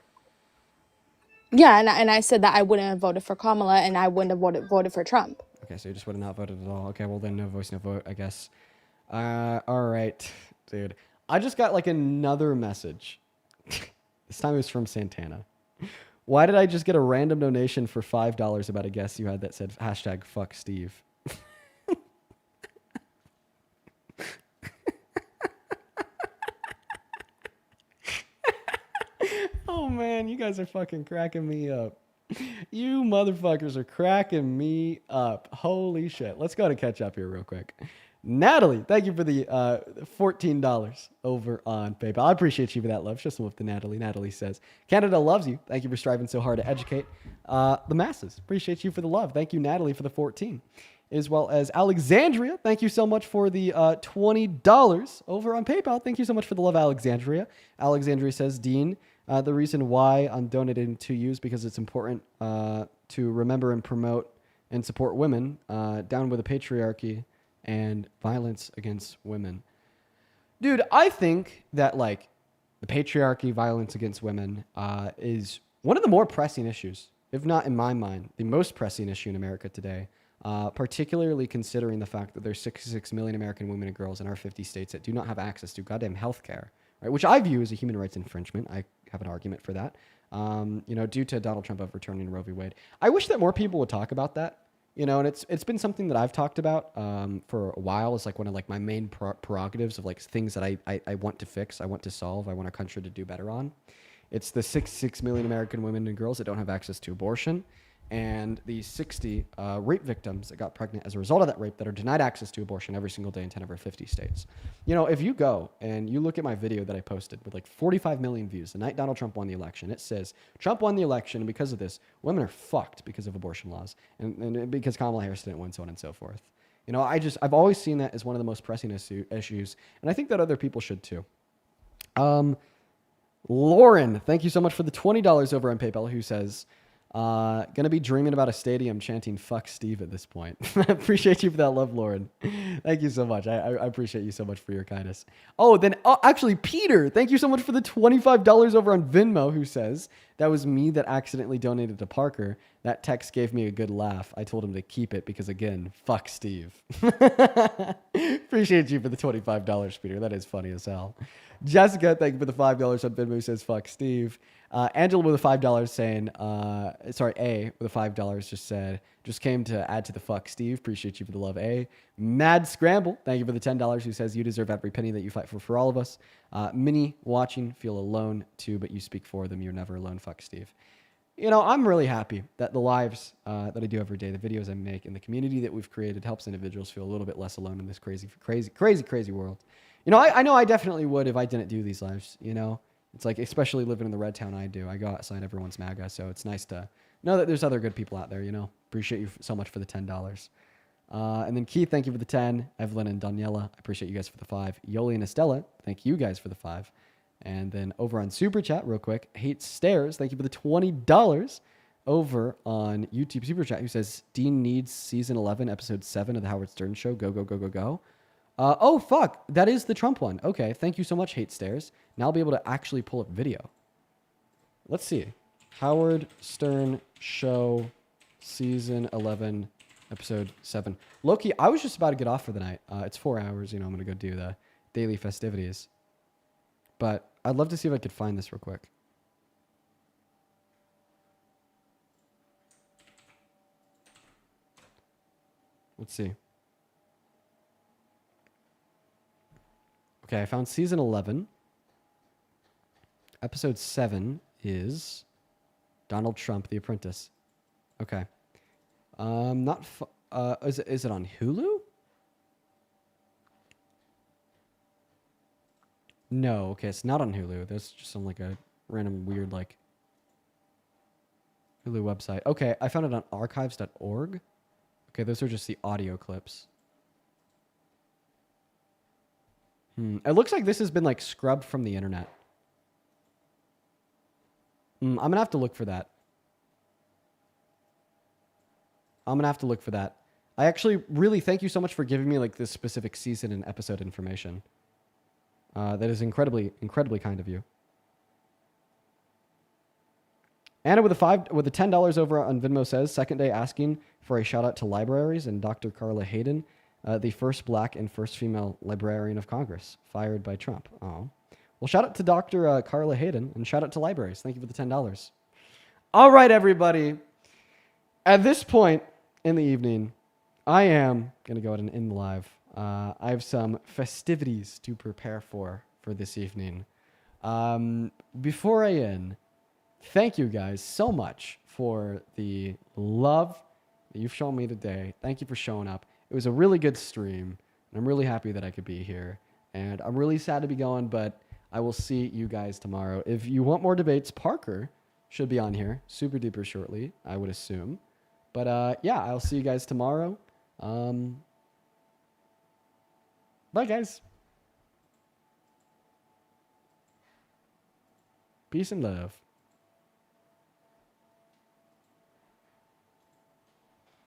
Yeah, and I said that I wouldn't have voted for Kamala, and I wouldn't have voted for Trump. Okay, so you just would have not voted at all. Okay, well then no voice, no vote, I guess. All right, dude. I just got like another message. This time it was from Santana. Why did I just get a random donation for $5 about a guest you had that said hashtag fuck Steve? Oh man, you guys are fucking cracking me up. You motherfuckers are cracking me up. Holy shit. Let's go to catch up here real quick. Natalie, thank you for the $14 over on PayPal. I appreciate you for that love. Just with the Natalie. Natalie says, Canada loves you. Thank you for striving so hard to educate the masses. Appreciate you for the love. Thank you, Natalie, for the 14. As well as Alexandria. Thank you so much for the $20 over on PayPal. Thank you so much for the love, Alexandria. Alexandria says, Dean, the reason why I'm donating to you is because it's important to remember and promote and support women. Down with the patriarchy and violence against women. Dude, I think that like the patriarchy, violence against women is one of the more pressing issues, if not in my mind, the most pressing issue in America today, particularly considering the fact that there's 66 million American women and girls in our 50 states that do not have access to goddamn healthcare, right? Which I view as a human rights infringement. I have an argument for that, due to Donald Trump overturning Roe v. Wade. I wish that more people would talk about that. And it's been something that I've talked about for a while. It's like one of like my main prerogatives of like things that I want to fix, I want to solve, I want our country to do better on. It's the 66 million American women and girls that don't have access to abortion, and the 60 rape victims that got pregnant as a result of that rape that are denied access to abortion every single day in 10 of our 50 states. If you go and you look at my video that I posted with like 45 million views the night Donald Trump won the election, it says Trump won the election, and because of this, women are fucked because of abortion laws and because Kamala Harris didn't win, so on and so forth. I've always seen that as one of the most pressing issues, and I think that other people should too. Lauren, thank you so much for the $20 over on PayPal, who says, gonna be dreaming about a stadium chanting fuck Steve at this point. I appreciate you for that love, Lauren. Thank you so much. I appreciate you so much for your kindness. Actually, Peter, thank you so much for the $25 over on Venmo, who says, that was me that accidentally donated to Parker. That text gave me a good laugh. I told him to keep it because, again, fuck Steve. Appreciate you for the $25, Peter. That is funny as hell. Jessica, thank you for the $5 on Venmo, who says fuck Steve. Angela with a $5 saying, A with a $5 just came to add to the fuck Steve. Appreciate you for the love, A. Mad Scramble, thank you for the $10, who says you deserve every penny that you fight for all of us. Minnie watching, feel alone too, but you speak for them. You're never alone, fuck Steve. I'm really happy that the lives that I do every day, the videos I make, and the community that we've created helps individuals feel a little bit less alone in this crazy world. I know I definitely would if I didn't do these lives, It's like, especially living in the red town I do. I go outside, everyone's MAGA, so it's nice to know that there's other good people out there, Appreciate you so much for the $10. And then Keith, thank you for the 10. Evelyn and Daniela, I appreciate you guys for the 5. Yoli and Estella, thank you guys for the 5. And then over on Super Chat, real quick, Hate Stairs, thank you for the $20 over on YouTube Super Chat, who says, Dean needs season 11, episode 7 of the Howard Stern Show. Go, go, go, go, go. Oh, fuck. That is the Trump one. Okay, thank you so much, Hate Stairs. Now I'll be able to actually pull up video. Let's see. Howard Stern Show, season 11, episode 7. Loki, I was just about to get off for the night. It's 4 hours. I'm going to go do the daily festivities. But I'd love to see if I could find this real quick. Let's see. Okay, I found season 11. Episode 7 is Donald Trump, The Apprentice. Okay. Is it on Hulu? No, okay, it's not on Hulu. There's just some like a random weird like Hulu website. Okay, I found it on archives.org. Okay, those are just the audio clips. It looks like this has been like scrubbed from the internet. I'm gonna have to look for that. I actually really thank you so much for giving me like this specific season and episode information. That is incredibly, incredibly kind of you. Anna with the $10 over on Venmo says, second day asking for a shout out to libraries and Dr. Carla Hayden, the first black and first female librarian of Congress, fired by Trump. Oh. Well, shout out to Dr. Carla Hayden and shout out to libraries. Thank you for the $10. All right, everybody. At this point in the evening, I am going to go ahead and end the live. I have some festivities to prepare for this evening. Before I end, thank you guys so much for the love that you've shown me today. Thank you for showing up. It was a really good stream, and I'm really happy that I could be here. And I'm really sad to be going, but I will see you guys tomorrow. If you want more debates, Parker should be on here super duper shortly, I would assume. But yeah, I'll see you guys tomorrow. Bye, guys. Peace and love.